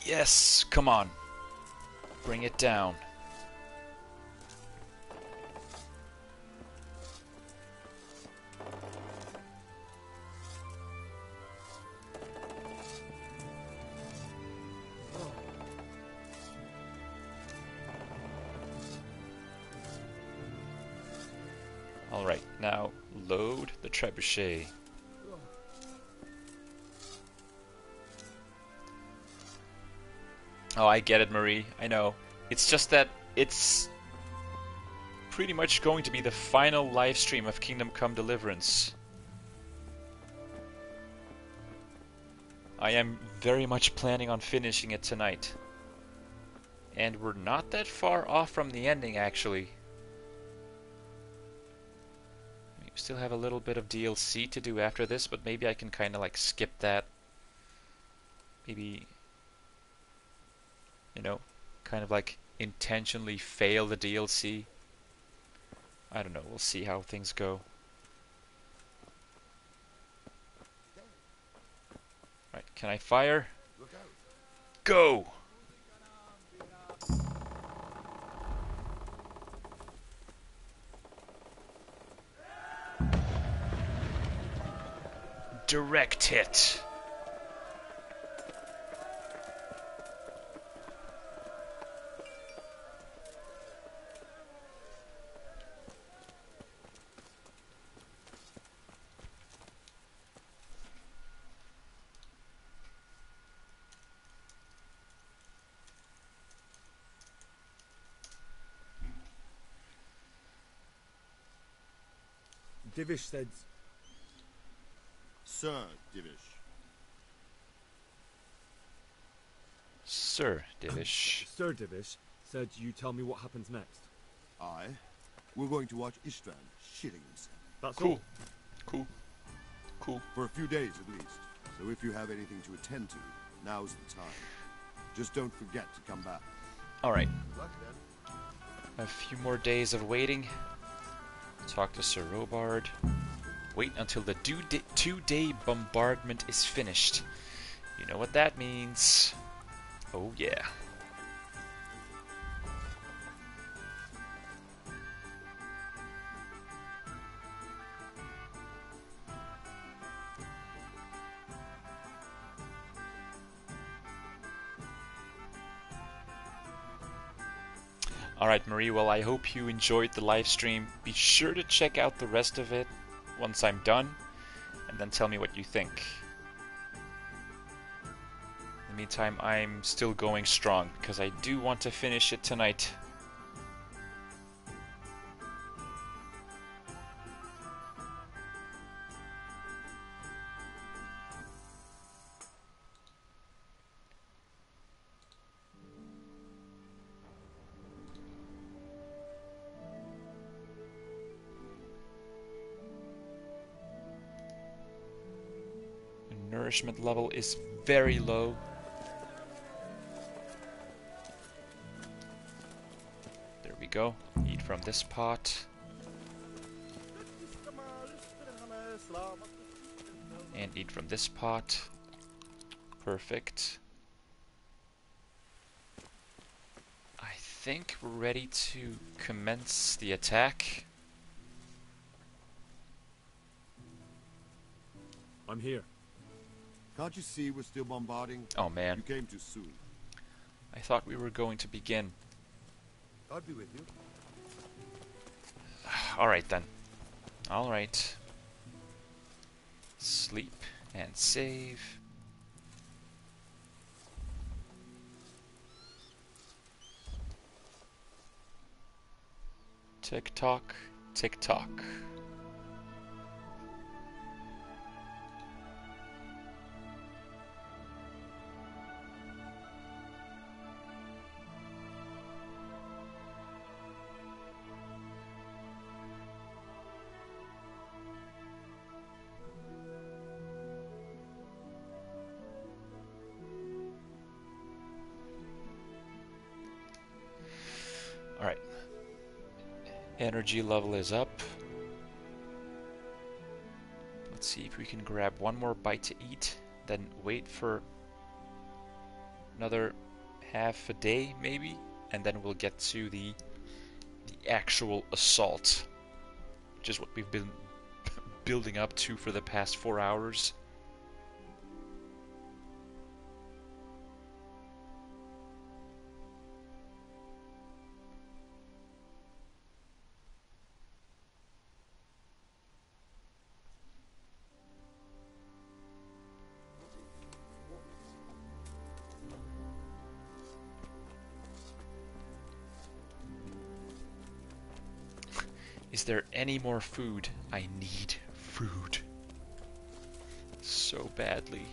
Yes, come on. Bring it down. Alright, now load the trebuchet. Oh, I get it, Marie. I know. It's just that it's pretty much going to be the final live stream of Kingdom Come Deliverance. I am very much planning on finishing it tonight. And we're not that far off from the ending, actually. We still have a little bit of DLC to do after this, but maybe I can kind of like skip that. Maybe, you know, kind of like intentionally fail the DLC. I don't know, we'll see how things go. Right, can I fire? Go! Direct hit. Divish said... Sir Divish. Sir Divish. Sir Divish said you tell me what happens next. Aye. We're going to watch Ishtvan shitting himself. That's Cool. all. Cool. Cool. For a few days at least. So if you have anything to attend to, now's the time. Just don't forget to come back. Alright. Good luck then. A few more days of waiting. Talk to Sir Robard. Wait until the two-day bombardment is finished. You know what that means. Oh yeah. Alright, Marie, well, I hope you enjoyed the live stream. Be sure to check out the rest of it once I'm done, and then tell me what you think. In the meantime, I'm still going strong, because I do want to finish it tonight. nourishment level is very low. There we go. Eat from this pot. And eat from this pot. Perfect. I think we're ready to commence the attack. I'm here. Can't you see we're still bombarding? Oh man. You came too soon. I thought we were going to begin. I'd be with you. Alright then. Alright. Sleep and save. Tick tock, tick tock. Alright. Energy level is up. Let's see if we can grab one more bite to eat, then wait for another half a day maybe, and then we'll get to the actual assault, which is what we've been building up to for the past 4 hours. Is there any more food? I need food. So badly.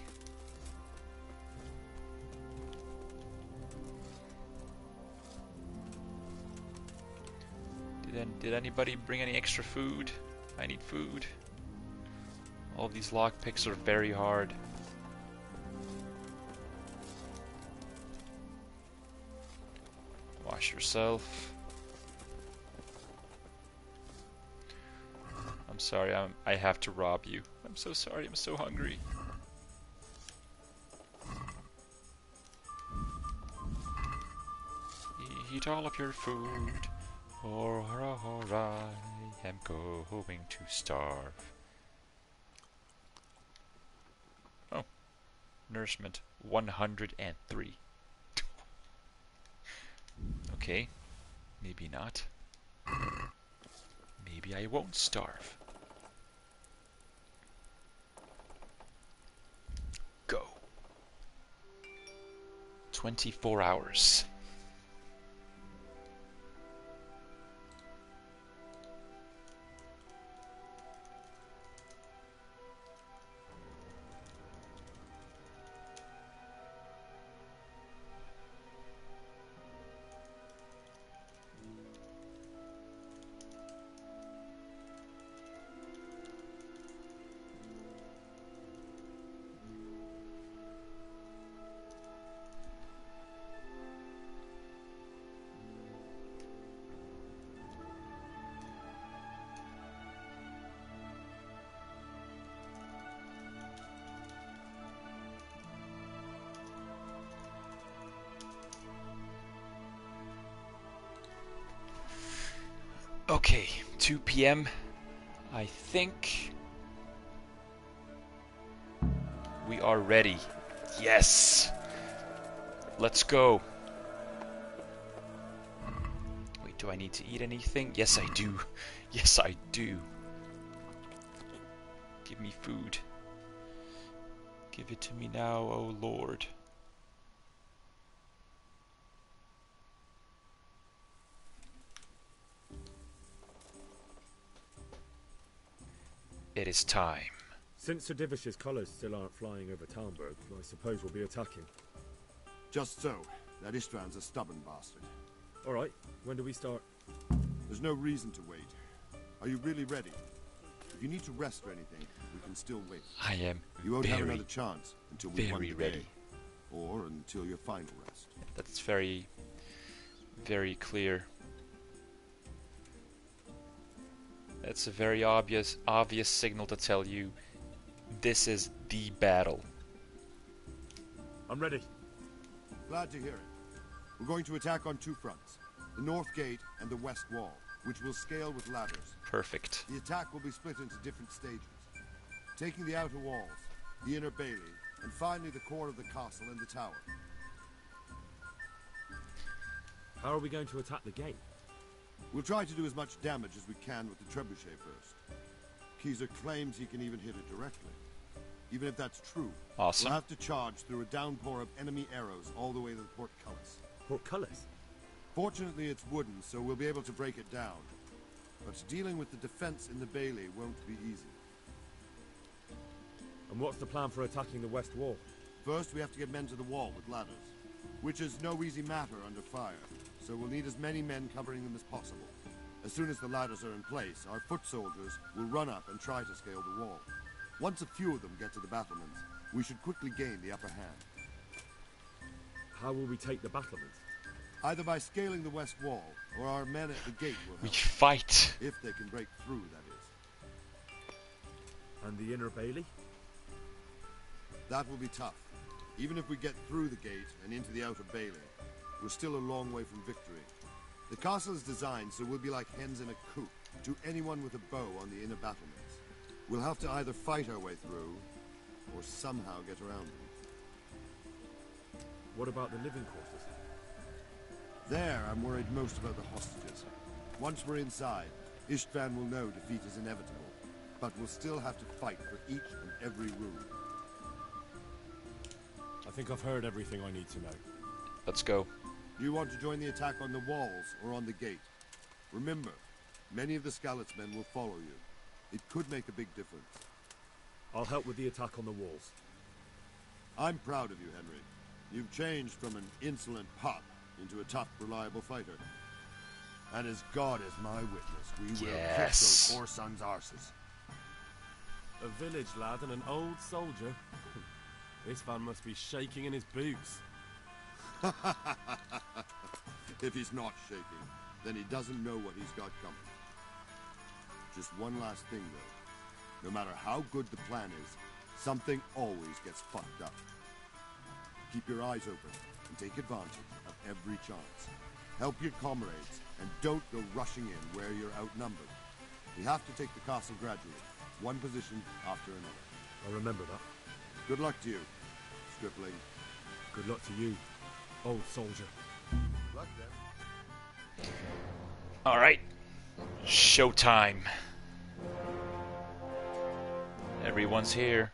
Did anybody bring any extra food? I need food. All these lockpicks are very hard. Wash yourself. I'm sorry, I have to rob you. I'm so sorry, I'm so hungry. Eat all of your food, or I am going to starve. Oh, nourishment 103. Okay, maybe not. Maybe I won't starve. Go. 24 hours. Okay, 2 p.m. I think we are ready. Yes! Let's go. Wait, do I need to eat anything? Yes, I do. Yes, I do. Give me food. Give it to me now, oh Lord. It is time. Since Sir Divish's colours still aren't flying over Talmberg, I suppose we'll be attacking. Just so. That Istrand's a stubborn bastard. Alright, when do we start? There's no reason to wait. Are you really ready? If If you need to rest or anything, we can still wait. I am You won't very, have another chance until we won the ready. game, or until your final rest. That's very, very clear. That's a very obvious signal to tell you this is the battle. I'm ready. Glad to hear it. We're going to attack on two fronts. The north gate and the west wall, which will scale with ladders. Perfect. The attack will be split into different stages. Taking the outer walls, the inner bailey, and finally the core of the castle and the tower. How are we going to attack the gate? We'll try to do as much damage as we can with the trebuchet first. Keezer claims he can even hit it directly. Even if that's true, awesome. We'll have to charge through a downpour of enemy arrows all the way to the portcullis. Portcullis? Fortunately, it's wooden, so we'll be able to break it down. But dealing with the defense in the bailey won't be easy. And what's the plan for attacking the west wall? First, we have to get men to the wall with ladders, which is no easy matter under fire, so we'll need as many men covering them as possible. As soon as the ladders are in place, our foot soldiers will run up and try to scale the wall. Once a few of them get to the battlements, we should quickly gain the upper hand. How will we take the battlements? Either by scaling the west wall, or our men at the gate will help. We fight! If they can break through, that is. And the inner bailey? That will be tough. Even if we get through the gate and into the outer bailey, we're still a long way from victory. The castle is designed so we'll be like hens in a coop to anyone with a bow on the inner battlements. We'll have to either fight our way through, or somehow get around them. What about the living quarters? There, I'm worried most about the hostages. Once we're inside, Istvan will know defeat is inevitable, but we'll still have to fight for each and every room. I think I've heard everything I need to know. Let's go. Do you want to join the attack on the walls or on the gate? Remember, many of the Skalitz men will follow you. It could make a big difference. I'll help with the attack on the walls. I'm proud of you, Henry. You've changed from an insolent pup into a tough, reliable fighter. And as God is my witness, we will kick those poor sons' arses. A village lad and an old soldier? This man must be shaking in his boots. If he's not shaking, then he doesn't know what he's got coming. Just one last thing, though. No matter how good the plan is, something always gets fucked up. Keep your eyes open and take advantage of every chance. Help your comrades and don't go rushing in where you're outnumbered. We have to take the castle gradually, one position after another. I'll remember that. Good luck to you, stripling. Good luck to you, old soldier. Good luck then. Alright. Showtime. Everyone's here.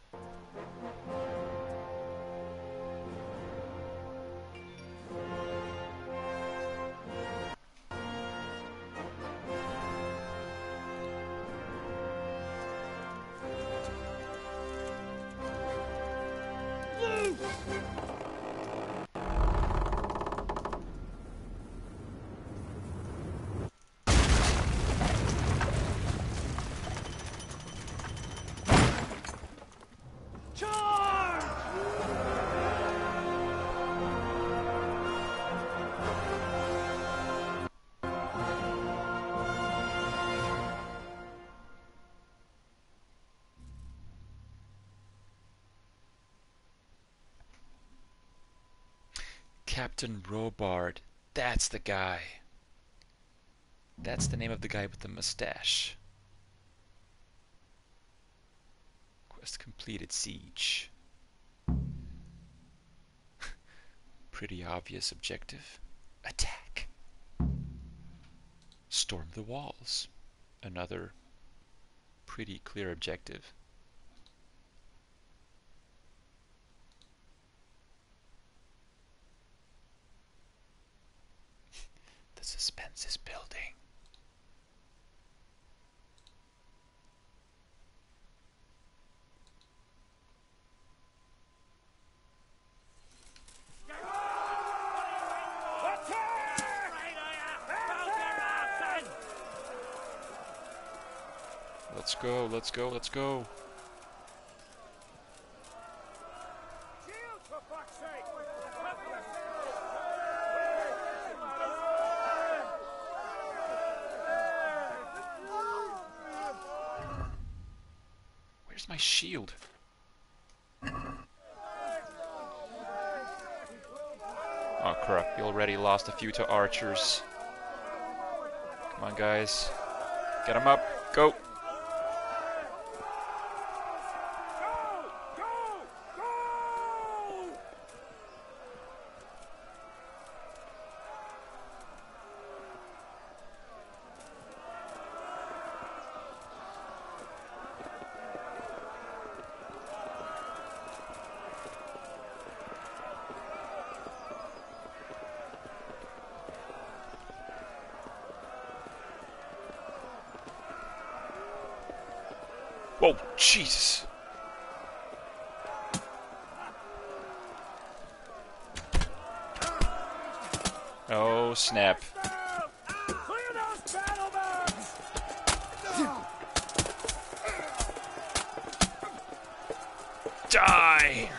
Captain Robard. That's the guy. That's the name of the guy with the mustache. Quest completed. Siege. Pretty obvious objective. Attack. Storm the walls. Another pretty clear objective. The suspense is building. Let's go, let's go, let's go. Where's my shield? Oh crap, we already lost a few to archers. Come on guys. Get them up. Go! Whoa, Jesus! Oh, snap. Die!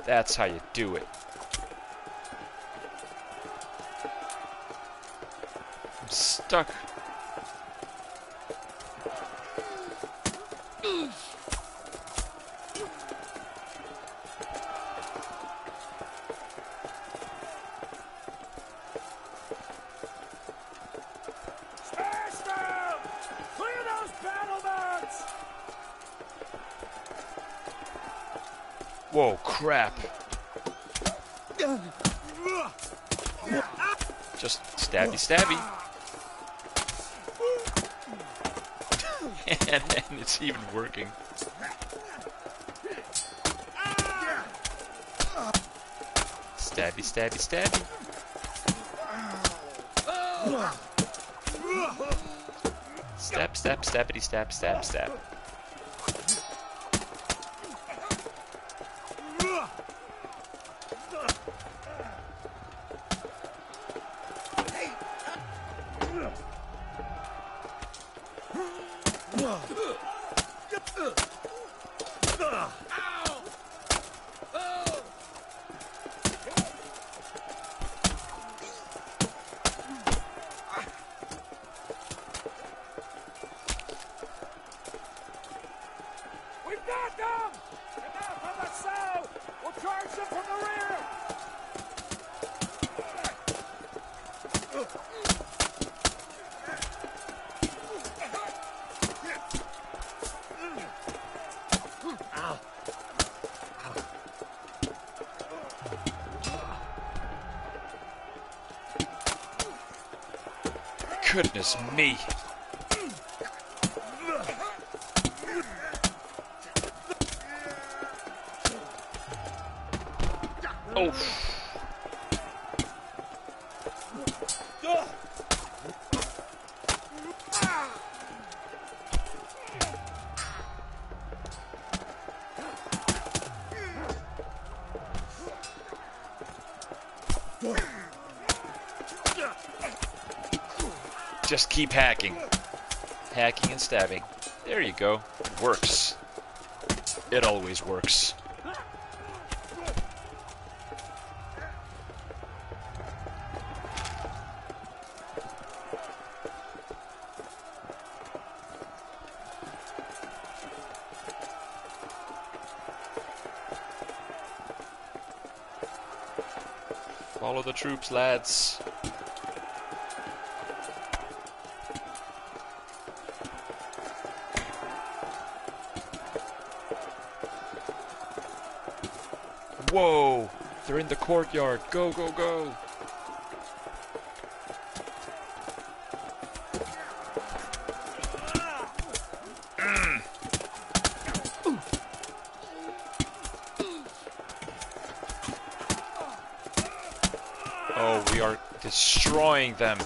That's how you do it. I'm stuck. Whoa, crap. Just stabby stabby. And it's even working. Stabby stabby stabby. Stab stab stabbity stab stab stab. Goodness me. Oh. Just keep hacking. Hacking and stabbing. There you go. It works. It always works. Follow the troops, lads. Whoa! They're in the courtyard. Go, go, go! Oh, we are Destroying them.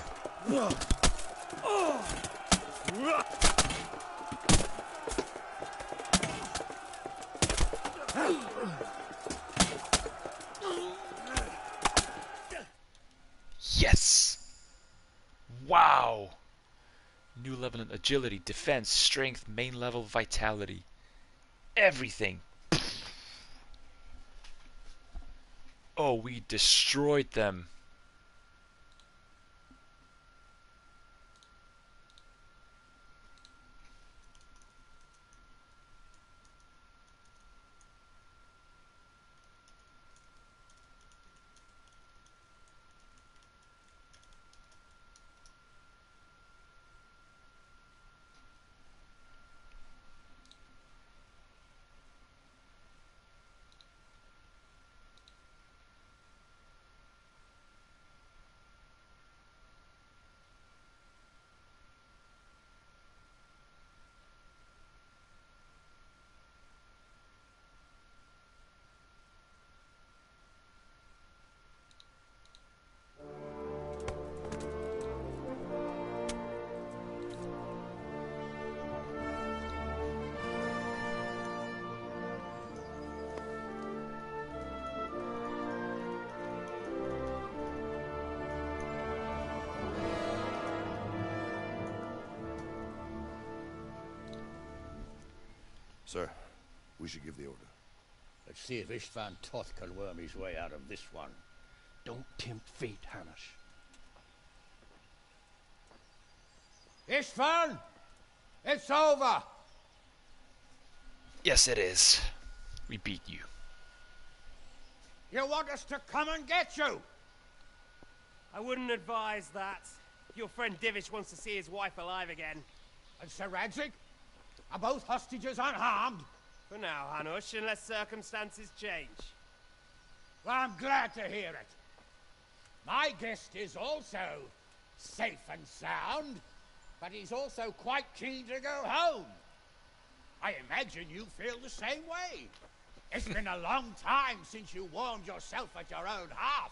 Yes! Wow! New level in agility, defense, strength, main level, vitality. Everything. Oh, we destroyed them. Sir, we should give the order. Let's see if Istvan Toth can worm his way out of this one. Don't tempt fate, Hamish. Istvan! It's over! Yes, it is. We beat you. You want us to come and get you? I wouldn't advise that. Your friend Divish wants to see his wife alive again. And Sir Radzig? Are both hostages unharmed? For now, Hanush, unless circumstances change. Well, I'm glad to hear it. My guest is also safe and sound, but he's also quite keen to go home. I imagine you feel the same way. It's been a long time since you warmed yourself at your own hearth.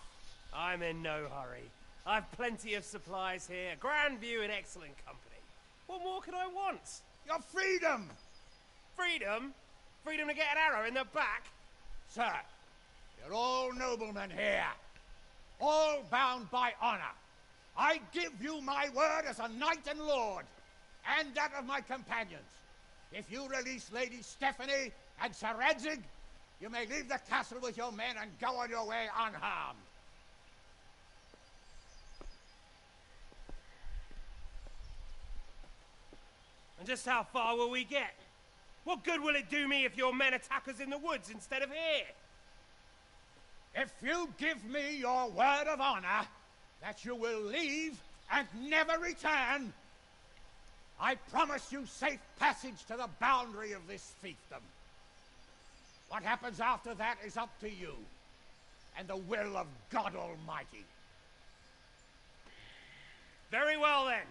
I'm in no hurry. I've plenty of supplies here, grand view and excellent company. What more could I want? Your freedom! Freedom? Freedom to get an arrow in the back? Sir, you're all noblemen here. All bound by honor. I give you my word as a knight and lord, and that of my companions. If you release Lady Stephanie and Sir Radzig, you may leave the castle with your men and go on your way unharmed. And just how far will we get? What good will it do me if your men attack us in the woods instead of here? If you give me your word of honor that you will leave and never return, I promise you safe passage to the boundary of this fiefdom. What happens after that is up to you and the will of God Almighty. Very well then,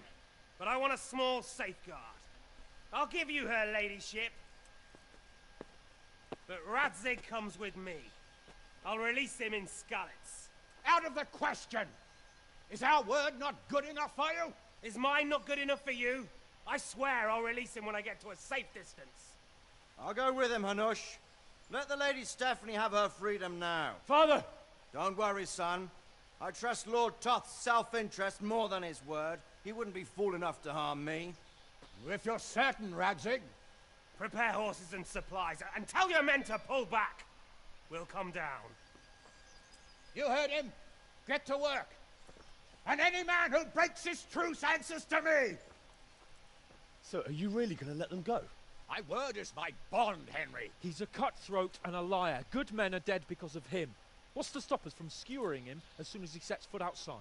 but I want a small safeguard. I'll give you her ladyship, but Radzig comes with me. I'll release him in Skalitz. Out of the question! Is our word not good enough for you? Is mine not good enough for you? I swear I'll release him when I get to a safe distance. I'll go with him, Hanush. Let the Lady Stephanie have her freedom now. Father! Don't worry, son. I trust Lord Toth's self-interest more than his word. He wouldn't be fool enough to harm me. If you're certain, Radzig. Prepare horses and supplies, and tell your men to pull back. We'll come down. You heard him. Get to work. And any man who breaks his truce answers to me. So, are you really going to let them go? My word is my bond, Henry. He's a cutthroat and a liar. Good men are dead because of him. What's to stop us from skewering him as soon as he sets foot outside?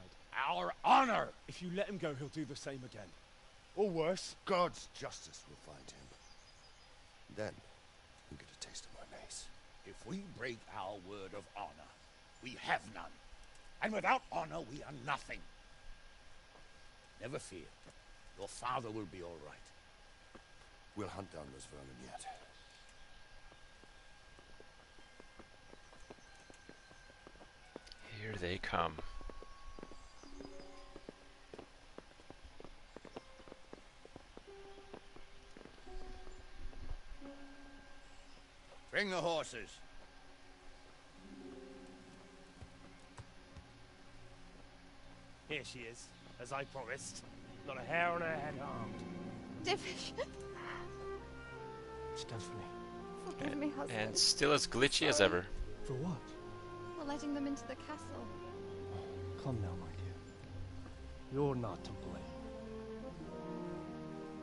Our honor! If you let him go, he'll do the same again. Or worse. God's justice will find him. Then, you'll get a taste of my mace. If we break our word of honor, we have none. And without honor, we are nothing. Never fear. Your father will be all right. We'll hunt down those vermin yet. Here they come. Bring the horses. Here she is, as I promised. Not a hair on her head harmed. Divish. She done for me. Forgive me, husband. And still as glitchy as ever. For what? For letting them into the castle. Come now, my dear. You're not to blame.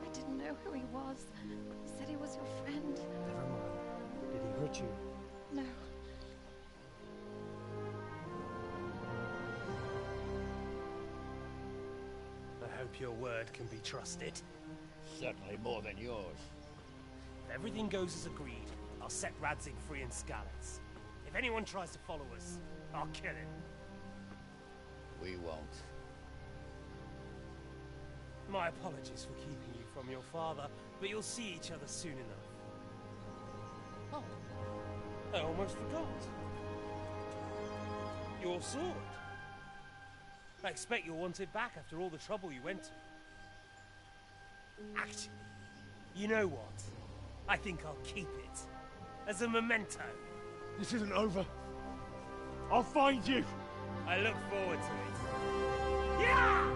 I didn't know who he was. He said he was your friend. Never mind. Did he hurt you? No. I hope your word can be trusted. Certainly more than yours. If everything goes as agreed, I'll set Radzig free in Skalitz. If anyone tries to follow us, I'll kill him. We won't. My apologies for keeping you from your father, but you'll see each other soon enough. Oh, I almost forgot. Your sword. I expect you'll want it back after all the trouble you went to. Actually, you know what? I think I'll keep it. As a memento. This isn't over. I'll find you. I look forward to it. Yeah!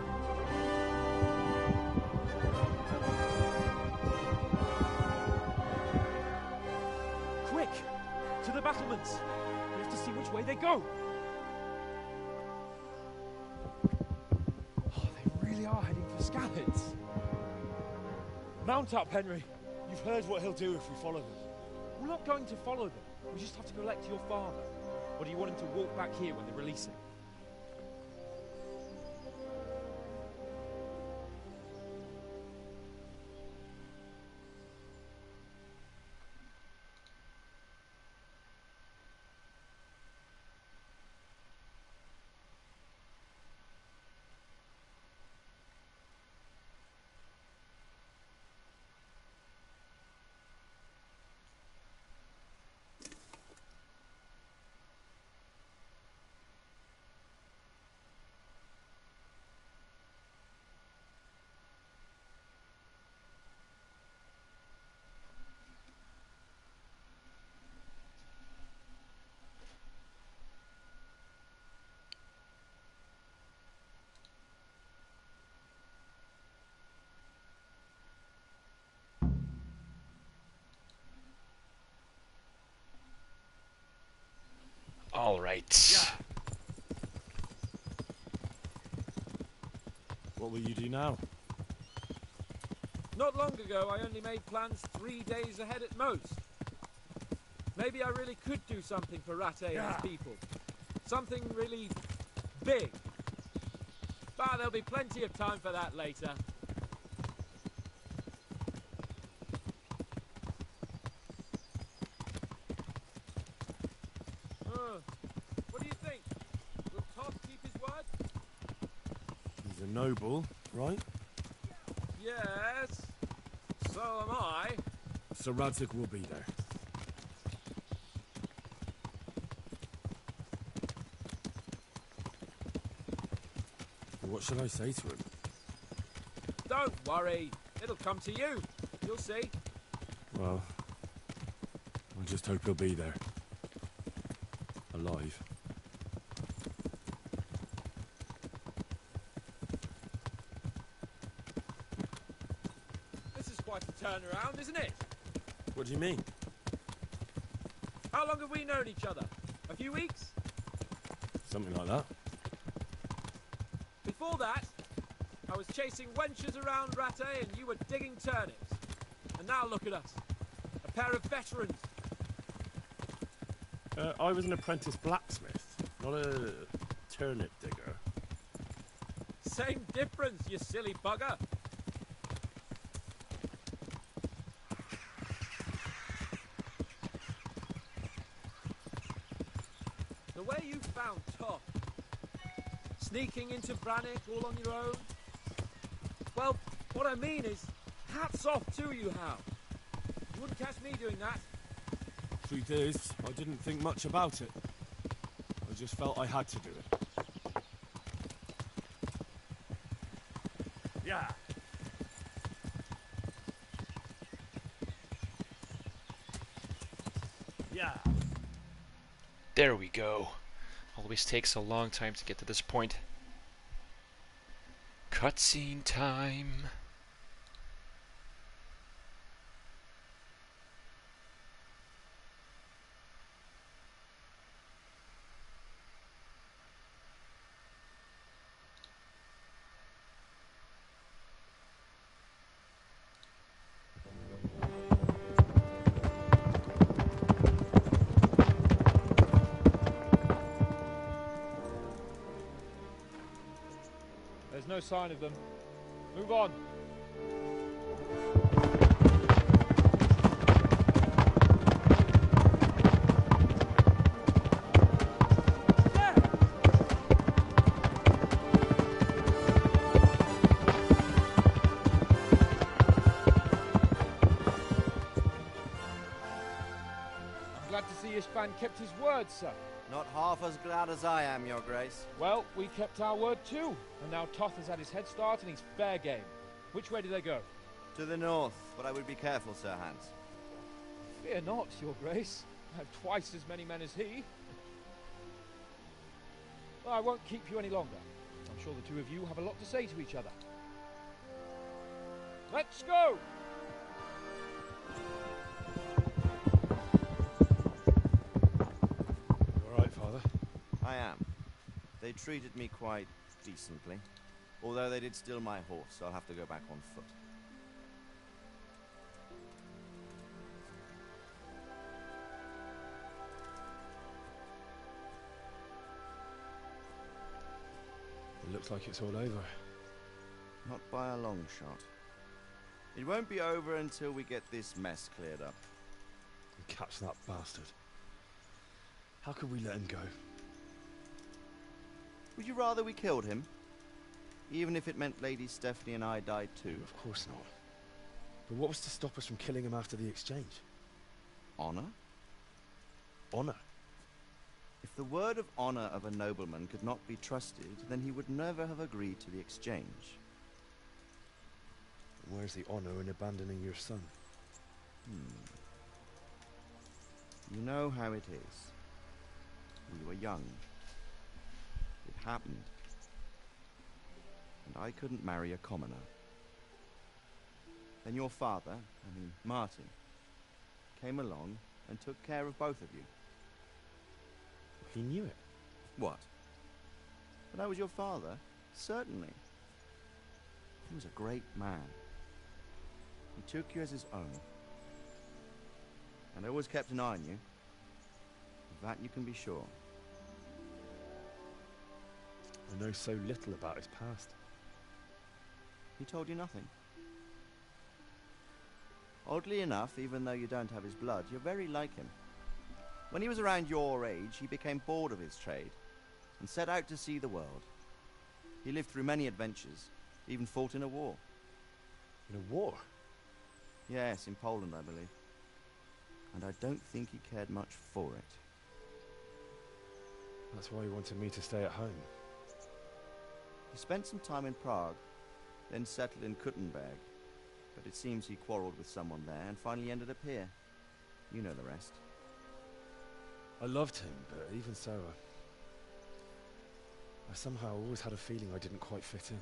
Quick! To the battlements! We have to see which way they go! Oh, they really are heading for Skalitz. Mount up, Henry. You've heard what he'll do if we follow them. We're not going to follow them. We just have to collect your father. Or do you want him to walk back here when they release him? All right. What will you do now? Not long ago, I only made plans 3 days ahead at most. Maybe I really could do something for Rate and his people. Something really big. But there'll be plenty of time for that later. What do you think? Will Todd keep his word? He's a noble, right? Yes. So am I. So Radzig will be there. What should I say to him? Don't worry. It'll come to you. You'll see. Well, I just hope he'll be there. Alive. This is quite a turnaround, isn't it? What do you mean? How long have we known each other? A few weeks? Something like that. Before that, I was chasing wenches around Rate and you were digging turnips. And now look at us. A pair of veterans. I was an apprentice blacksmith, not a turnip digger. Same difference, you silly bugger. The way you found Todd, sneaking into Brannick all on your own. Well, what I mean is, hats off to you, Hal. You wouldn't catch me doing that. Truth is, I didn't think much about it. I just felt I had to do it. Yeah. Yeah. There we go. Always takes a long time to get to this point. Cutscene time. There's no sign of them. Move on. I'm glad to see Ishban kept his word, sir. Not half as glad as I am, Your Grace. Well, we kept our word too. And now Toth has had his head start and he's fair game. Which way do they go? To the north, but I would be careful, Sir Hans. Fear not, Your Grace. I have twice as many men as he. Well, I won't keep you any longer. I'm sure the two of you have a lot to say to each other. Let's go! Alright, Father? I am. They treated me quite decently. Although they did steal my horse, so I'll have to go back on foot. It looks like it's all over. Not by a long shot. It won't be over until we get this mess cleared up. And catch that bastard. How could we let him go? Would you rather we killed him? Even if it meant Lady Stephanie and I died too? Of course not. But what was to stop us from killing him after the exchange? Honor? Honor? If the word of honor of a nobleman could not be trusted, then he would never have agreed to the exchange. And where's the honor in abandoning your son? You know how it is. We were young. It happened. And I couldn't marry a commoner. Then your father, Martin, came along and took care of both of you. He knew it. What? But I was your father? Certainly. He was a great man. He took you as his own. And always kept an eye on you. Of that you can be sure. I know so little about his past. He told you nothing. Oddly enough, even though you don't have his blood, you're very like him. When he was around your age, he became bored of his trade and set out to see the world. He lived through many adventures, even fought in a war. In a war? Yes, in Poland, I believe. And I don't think he cared much for it. That's why he wanted me to stay at home. He spent some time in Prague, then settled in Kuttenberg. But it seems he quarreled with someone there and finally ended up here. You know the rest. I loved him, but even so, I somehow always had a feeling I didn't quite fit in.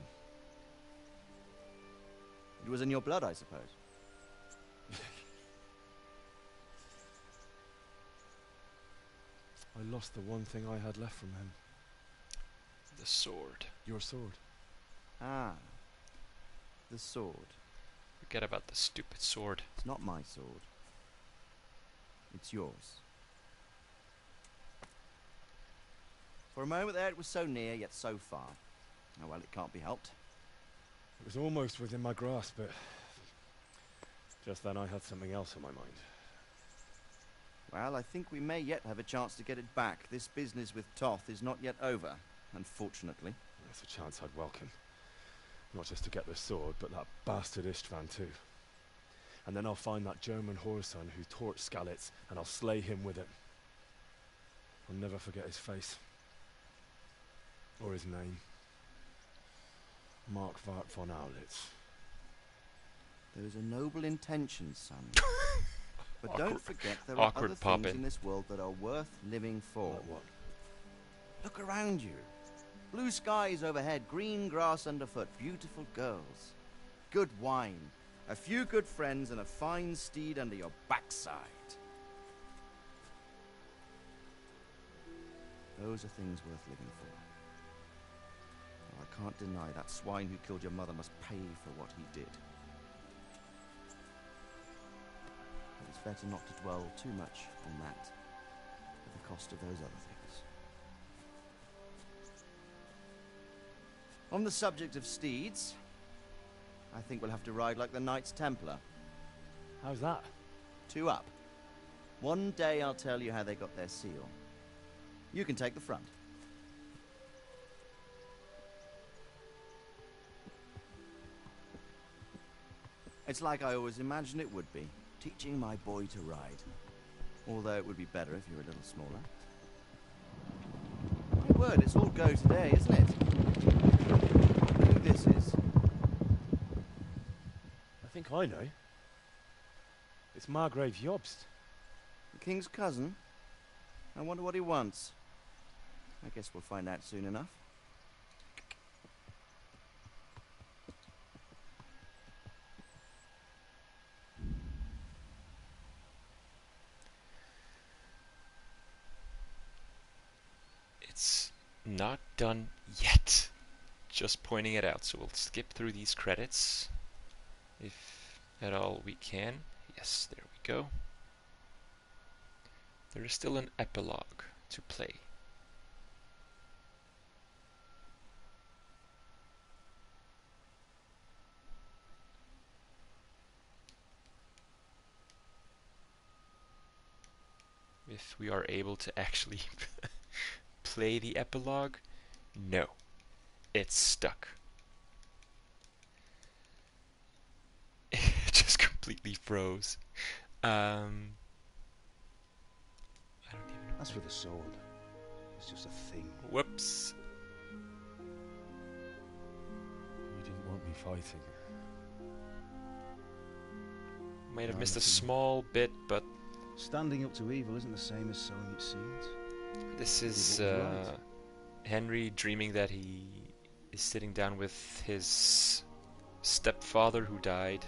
It was in your blood, I suppose. I lost the one thing I had left from him. The sword. Your sword. Ah. The sword. Forget about the stupid sword. It's not my sword. It's yours. For a moment there it was so near, yet so far. Oh well, it can't be helped. It was almost within my grasp, but just then I had something else on my mind. Well, I think we may yet have a chance to get it back. This business with Toth is not yet over, unfortunately. That's a chance I'd welcome. Not just to get the sword, but that bastard Istvan too. And then I'll find that German whoreson who torched Skalitz, and I'll slay him with it. I'll never forget his face. Or his name. Mark Vart von Aulitz. Those are noble intentions, son. But don't forget there are other pop things in in this world that are worth living for. Like what? Look around you. Blue skies overhead, green grass underfoot, beautiful girls. Good wine, a few good friends, and a fine steed under your backside. Those are things worth living for. Well, I can't deny that swine who killed your mother must pay for what he did. But it's better not to dwell too much on that at the cost of those other things. On the subject of steeds, I think we'll have to ride like the Knights Templar. How's that? 2 up. One day I'll tell you how they got their seal. You can take the front. It's like I always imagined it would be, teaching my boy to ride. Although it would be better if you were a little smaller. My word, it's all go today, isn't it? Who this is? I think I know. It's Margrave Jobst. The king's cousin? I wonder what he wants. I guess we'll find out soon enough. It's not done yet. Just pointing it out. So we'll skip through these credits, if at all we can. Yes, there we go. There is still an epilogue to play. If we are able to actually play the epilogue, no, it's stuck. It just completely froze. I don't even know. As for the sword, it's just a thing. Whoops. You didn't want me fighting. Might have missed a small bit, but standing up to evil isn't the same as sowing its seeds. this is Henry dreaming that he is sitting down with his stepfather who died.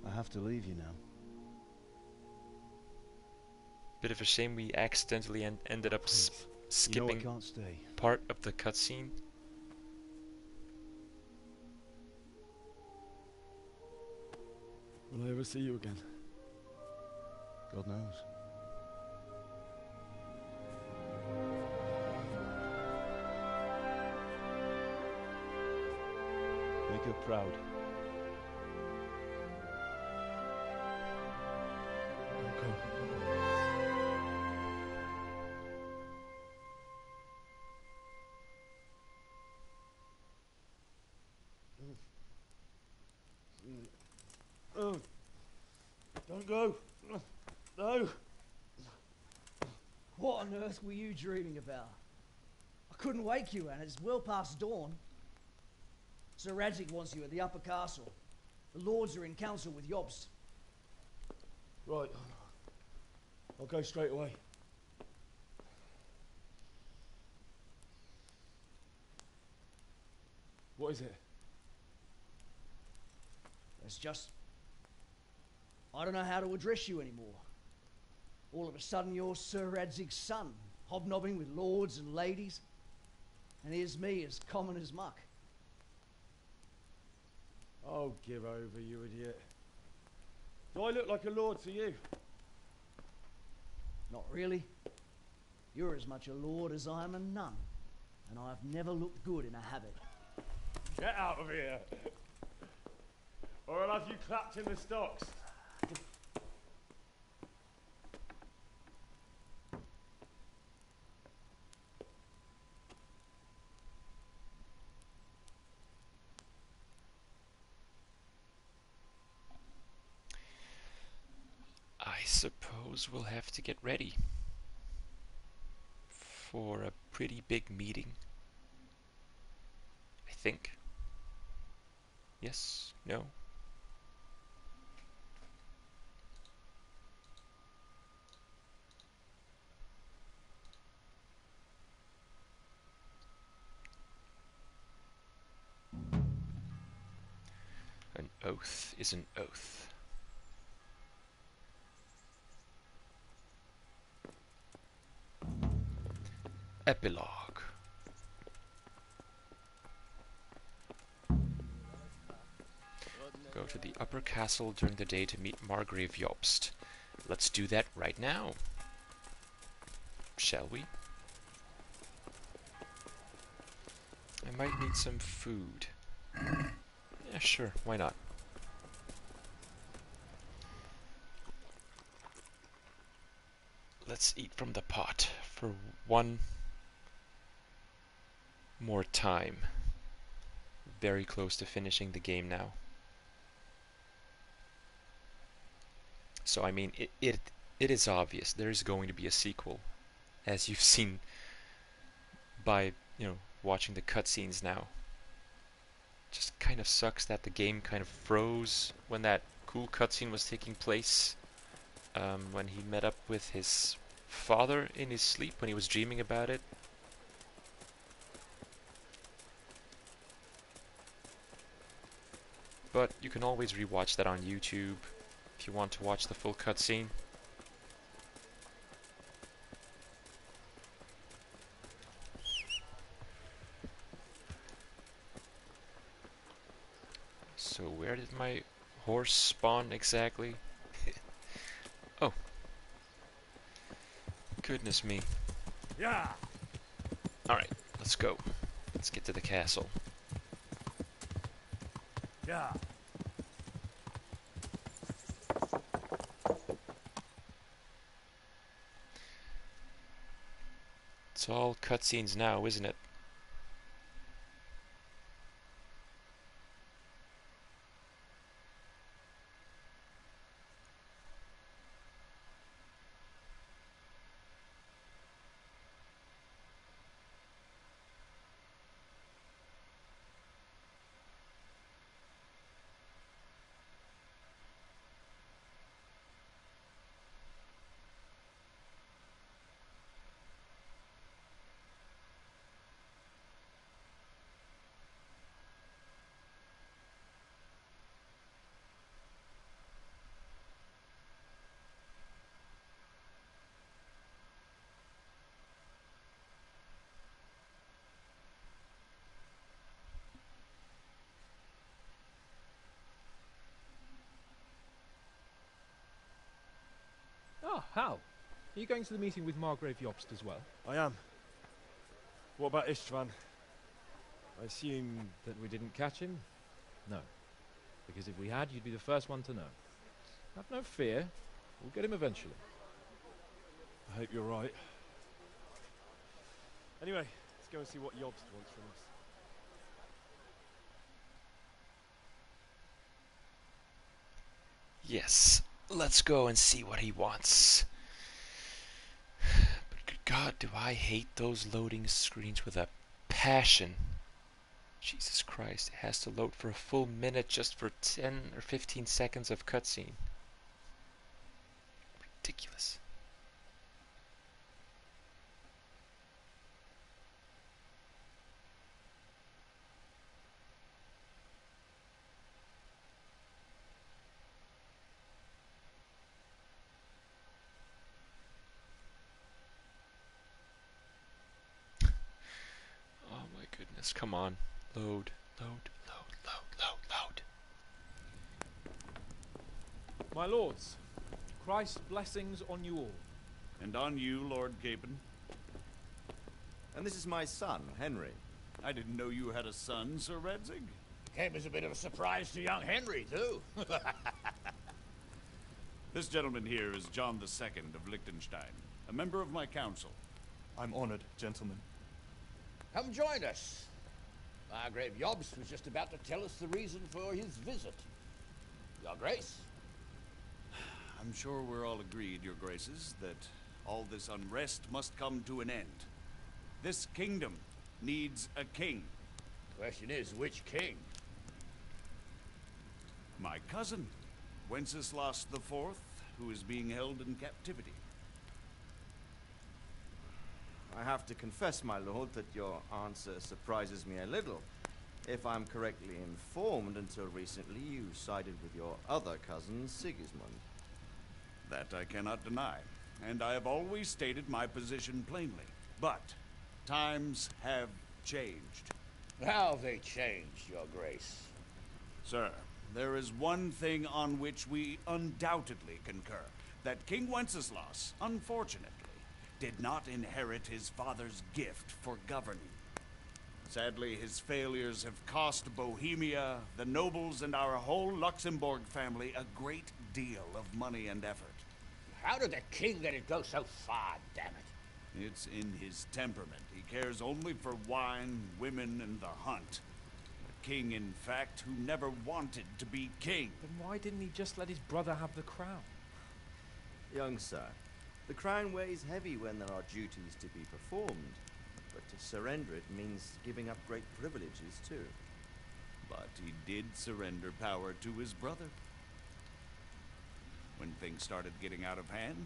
I have to leave you now. Bit of a shame we accidentally ended up skipping I can't stay. part of the cutscene. Will I ever see you again? God knows. Make her proud. Oh, don't go. No. What on earth were you dreaming about? I couldn't wake you, and it's well past dawn. Sir Radzig wants you at the upper castle. The lords are in council with Jobst. Right. I'll go straight away. What is it? It's just... I don't know how to address you anymore. All of a sudden you're Sir Radzig's son, hobnobbing with lords and ladies. And here's me, as common as muck. Oh, give over, you idiot. Do I look like a lord to you? Not really. You're as much a lord as I am a nun. And I've never looked good in a habit. Get out of here! Or I'll have you clapped in the stocks. I suppose we'll have to get ready for a pretty big meeting. think. Yes? No? An oath is an oath. Epilogue. Go to the upper castle during the day to meet Margrave Jobst. Let's do that right now. Shall we? I might need some food. Yeah, sure, why not? Let's eat from the pot for one more time. Very close to finishing the game now. So I mean, it is obvious there's going to be a sequel, as you've seen by, you know, watching the cutscenes now. Just kind of sucks that the game kind of froze when that cool cutscene was taking place. When he met up with his father in his sleep, when he was dreaming about it. But you can always rewatch that on YouTube if you want to watch the full cutscene. So where did my horse spawn exactly? Oh. Goodness me. Yeah. Alright, let's go. Let's get to the castle. Yeah. It's all cutscenes now, isn't it? Ah, Hal. Are you going to the meeting with Margrave Jobst as well? I am. What about Istvan? I assume that we didn't catch him? No. Because if we had, you'd be the first one to know. Have no fear. We'll get him eventually. I hope you're right. Anyway, let's go and see what Jobst wants from us. Yes, let's go and see what he wants. But good God, do I hate those loading screens with a passion. Jesus Christ, it has to load for a full minute just for 10 or 15 seconds of cutscene. Ridiculous. Oh my goodness, come on. Load, load, load, load, load, load. My lords, Christ's blessings on you all. And on you, Lord Gaben. And this is my son, Henry. I didn't know you had a son, Sir Redzig. Came as a bit of a surprise to young Henry, too. This gentleman here is John II of Liechtenstein, a member of my council. I'm honored, gentlemen. Come join us. Margrave Jobst was just about to tell us the reason for his visit. Your Grace? I'm sure we're all agreed, Your Graces, that all this unrest must come to an end. This kingdom needs a king. Question is, which king? My cousin, Wenceslas IV, who is being held in captivity. I have to confess, my lord, that your answer surprises me a little. If I'm correctly informed, until recently you sided with your other cousin, Sigismund. That I cannot deny, and I have always stated my position plainly. But times have changed. How have they changed, Your Grace? Sir, there is one thing on which we undoubtedly concur. That King Wenceslas, unfortunately, did not inherit his father's gift for governing. Sadly, his failures have cost Bohemia, the nobles, and our whole Luxembourg family a great deal of money and effort. How did the king let it go so far, damn it? It's in his temperament. He cares only for wine, women, and the hunt. A king, in fact, who never wanted to be king. Then why didn't he just let his brother have the crown? Young sir, the crown weighs heavy when there are duties to be performed, but to surrender it means giving up great privileges too. But he did surrender power to his brother. When things started getting out of hand,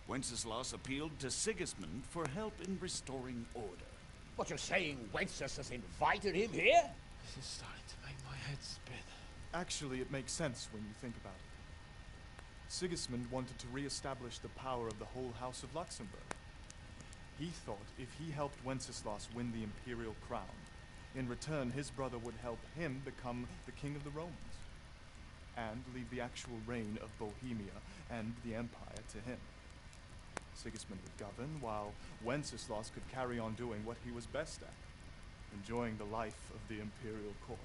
Wenceslas appealed to Sigismund for help in restoring order. What, you're saying Wenceslas invited him here? This is starting to make my head spin. Actually, it makes sense when you think about it. Sigismund wanted to re-establish the power of the whole House of Luxembourg. He thought if he helped Wenceslas win the imperial crown, in return his brother would help him become the king of the Romans, and leave the actual reign of Bohemia and the empire to him. Sigismund would govern, while Wenceslas could carry on doing what he was best at, enjoying the life of the imperial court.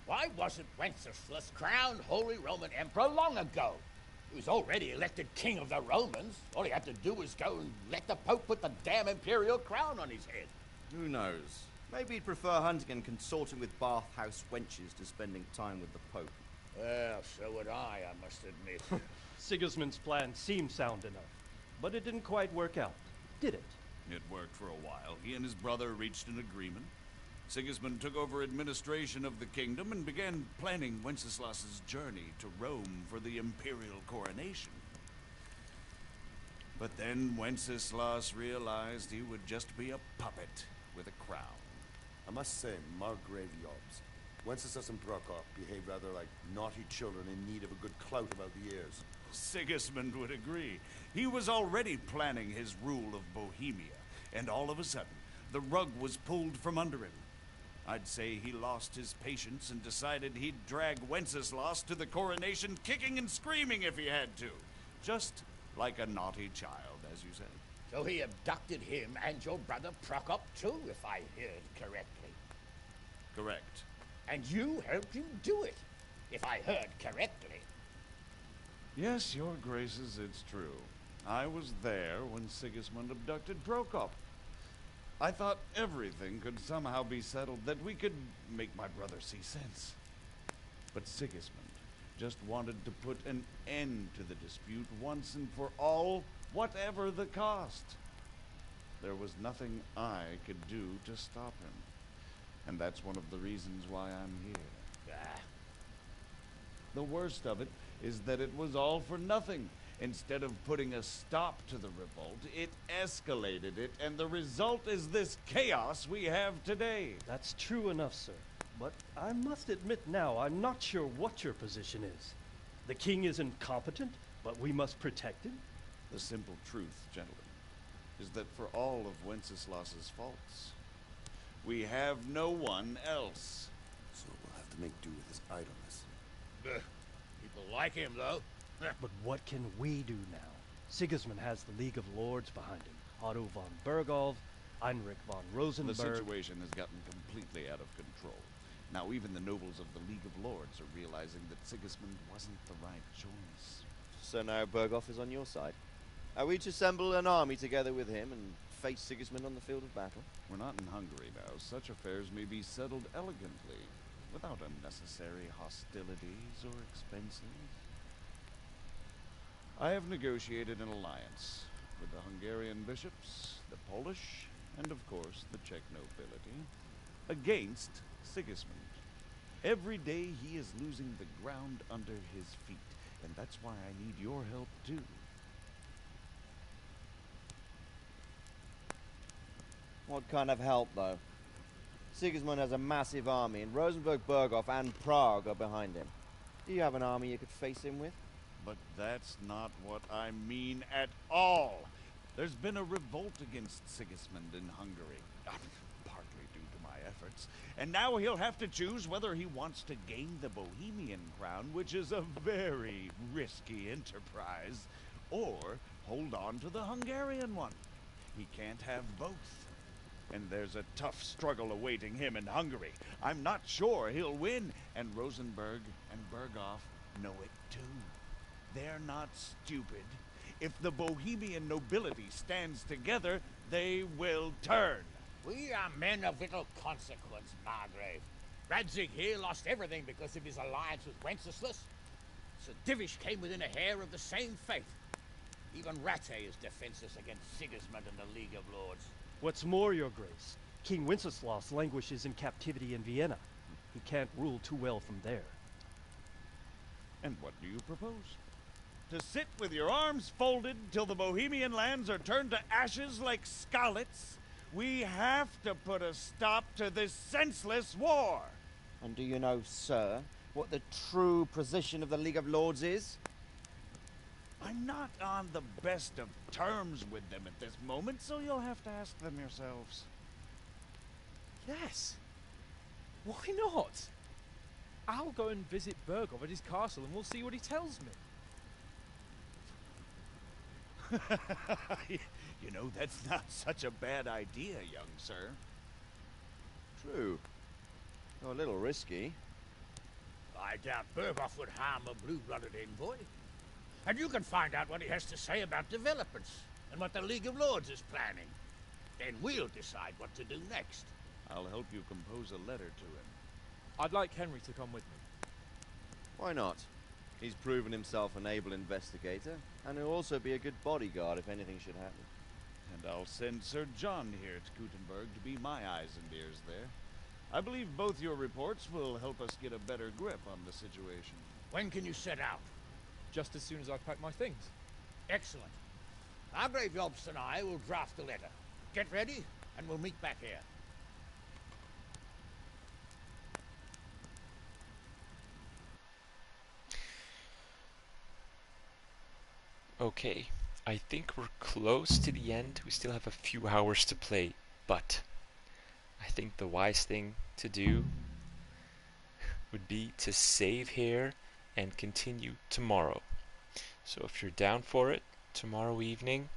Why wasn't Wenceslas crowned Holy Roman Emperor long ago? He was already elected king of the Romans. All he had to do was go and let the Pope put the damn imperial crown on his head. Who knows? Maybe he'd prefer hunting and consorting with bathhouse wenches to spending time with the Pope. Well, so would I must admit. Sigismund's plan seemed sound enough, but it didn't quite work out, did it? It worked for a while. He and his brother reached an agreement. Sigismund took over administration of the kingdom and began planning Wenceslas's journey to Rome for the imperial coronation. But then Wenceslas realized he would just be a puppet with a crown. I must say, Margrave Jobs, Wenceslas and Prokop behaved rather like naughty children in need of a good clout about the ears. Sigismund would agree. He was already planning his rule of Bohemia, and all of a sudden, the rug was pulled from under him. I'd say he lost his patience and decided he'd drag Wenceslas to the coronation kicking and screaming if he had to. Just like a naughty child, as you said. So he abducted him and your brother Prokop too, if I heard correctly. Correct. And you helped him do it, if I heard correctly. Yes, your graces, it's true. I was there when Sigismund abducted Prokop. I thought everything could somehow be settled, that we could make my brother see sense. But Sigismund just wanted to put an end to the dispute once and for all, whatever the cost. There was nothing I could do to stop him. And that's one of the reasons why I'm here. The worst of it is that it was all for nothing. Instead of putting a stop to the revolt, it escalated it, and the result is this chaos we have today. That's true enough, sir. But I must admit now, I'm not sure what your position is. The king is incompetent, but we must protect him? The simple truth, gentlemen, is that for all of Wenceslas's faults, we have no one else. So we'll have to make do with his idleness. People like him, though. But what can we do now? Sigismund has the League of Lords behind him. Otto von Bergolf, Heinrich von Rosenberg. The situation has gotten completely out of control. Now even the nobles of the League of Lords are realizing that Sigismund wasn't the right choice. So now Bergolf is on your side. Are we to assemble an army together with him and face Sigismund on the field of battle? We're not in Hungary now. Such affairs may be settled elegantly, without unnecessary hostilities or expenses. I have negotiated an alliance with the Hungarian bishops, the Polish, and of course the Czech nobility, against Sigismund. Every day he is losing the ground under his feet, and that's why I need your help too. What kind of help, though? Sigismund has a massive army, and Rosenberg, Berghoff, and Prague are behind him. Do you have an army you could face him with? But that's not what I mean at all. There's been a revolt against Sigismund in Hungary, partly due to my efforts, and now he'll have to choose whether he wants to gain the Bohemian crown, which is a very risky enterprise, or hold on to the Hungarian one. He can't have both. And there's a tough struggle awaiting him in Hungary. I'm not sure he'll win, and Rosenberg and Berghoff know it too. They're not stupid. If the Bohemian nobility stands together, they will turn. We are men of little consequence, Margrave. Radzig here lost everything because of his alliance with Wenceslas. Sir Divish came within a hair of the same fate. Even Rattay is defenseless against Sigismund and the League of Lords. What's more, Your Grace, King Wenceslas languishes in captivity in Vienna. He can't rule too well from there. And what do you propose? To sit with your arms folded till the Bohemian lands are turned to ashes like Skalitz? We have to put a stop to this senseless war! And do you know, sir, what the true position of the League of Lords is? I'm not on the best of terms with them at this moment, so you'll have to ask them yourselves. Yes. Why not? I'll go and visit Berghoff at his castle and we'll see what he tells me. You know, that's not such a bad idea, young sir. True. Though a little risky. I doubt Berghoff would harm a blue-blooded envoy. And you can find out what he has to say about developments and what the League of Lords is planning. Then we'll decide what to do next. I'll help you compose a letter to him. I'd like Henry to come with me. Why not? He's proven himself an able investigator, and he'll also be a good bodyguard if anything should happen. And I'll send Sir John here to Gutenberg to be my eyes and ears there. I believe both your reports will help us get a better grip on the situation. When can you set out? Just as soon as I pack my things. Excellent. Margrave Jobst and I will draft the letter. Get ready, and we'll meet back here. Okay, I think we're close to the end. We still have a few hours to play, but I think the wise thing to do would be to save here and continue tomorrow. So if you're down for it, tomorrow evening,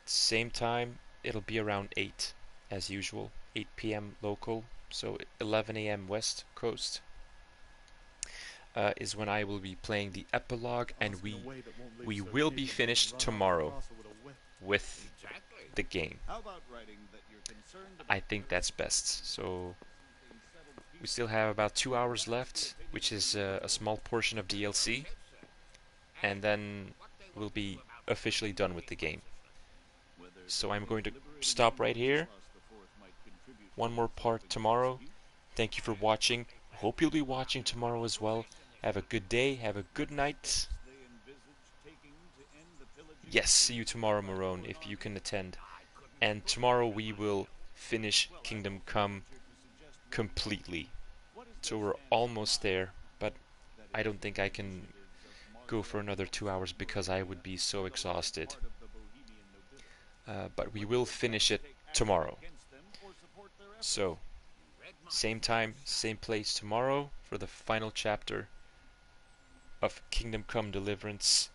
same time, it'll be around 8 as usual, 8 p.m. local, so 11 a.m. West Coast. Is when I will be playing the epilogue, and we will be finished tomorrow with the game. I think that's best. So we still have about 2 hours left, which is a small portion of DLC, and then we'll be officially done with the game. So I'm going to stop right here. One more part tomorrow. Thank you for watching. Hope you'll be watching tomorrow as well. Have a good day, have a good night. Yes, see you tomorrow, Marone, if you can attend. And tomorrow we will finish Kingdom Come completely. So we're almost there, but I don't think I can go for another 2 hours because I would be so exhausted. But we will finish it tomorrow. So, same time, same place tomorrow for the final chapter of Kingdom Come Deliverance,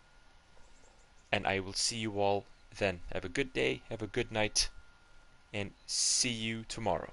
and I will see you all then. Have a good day, have a good night, and see you tomorrow.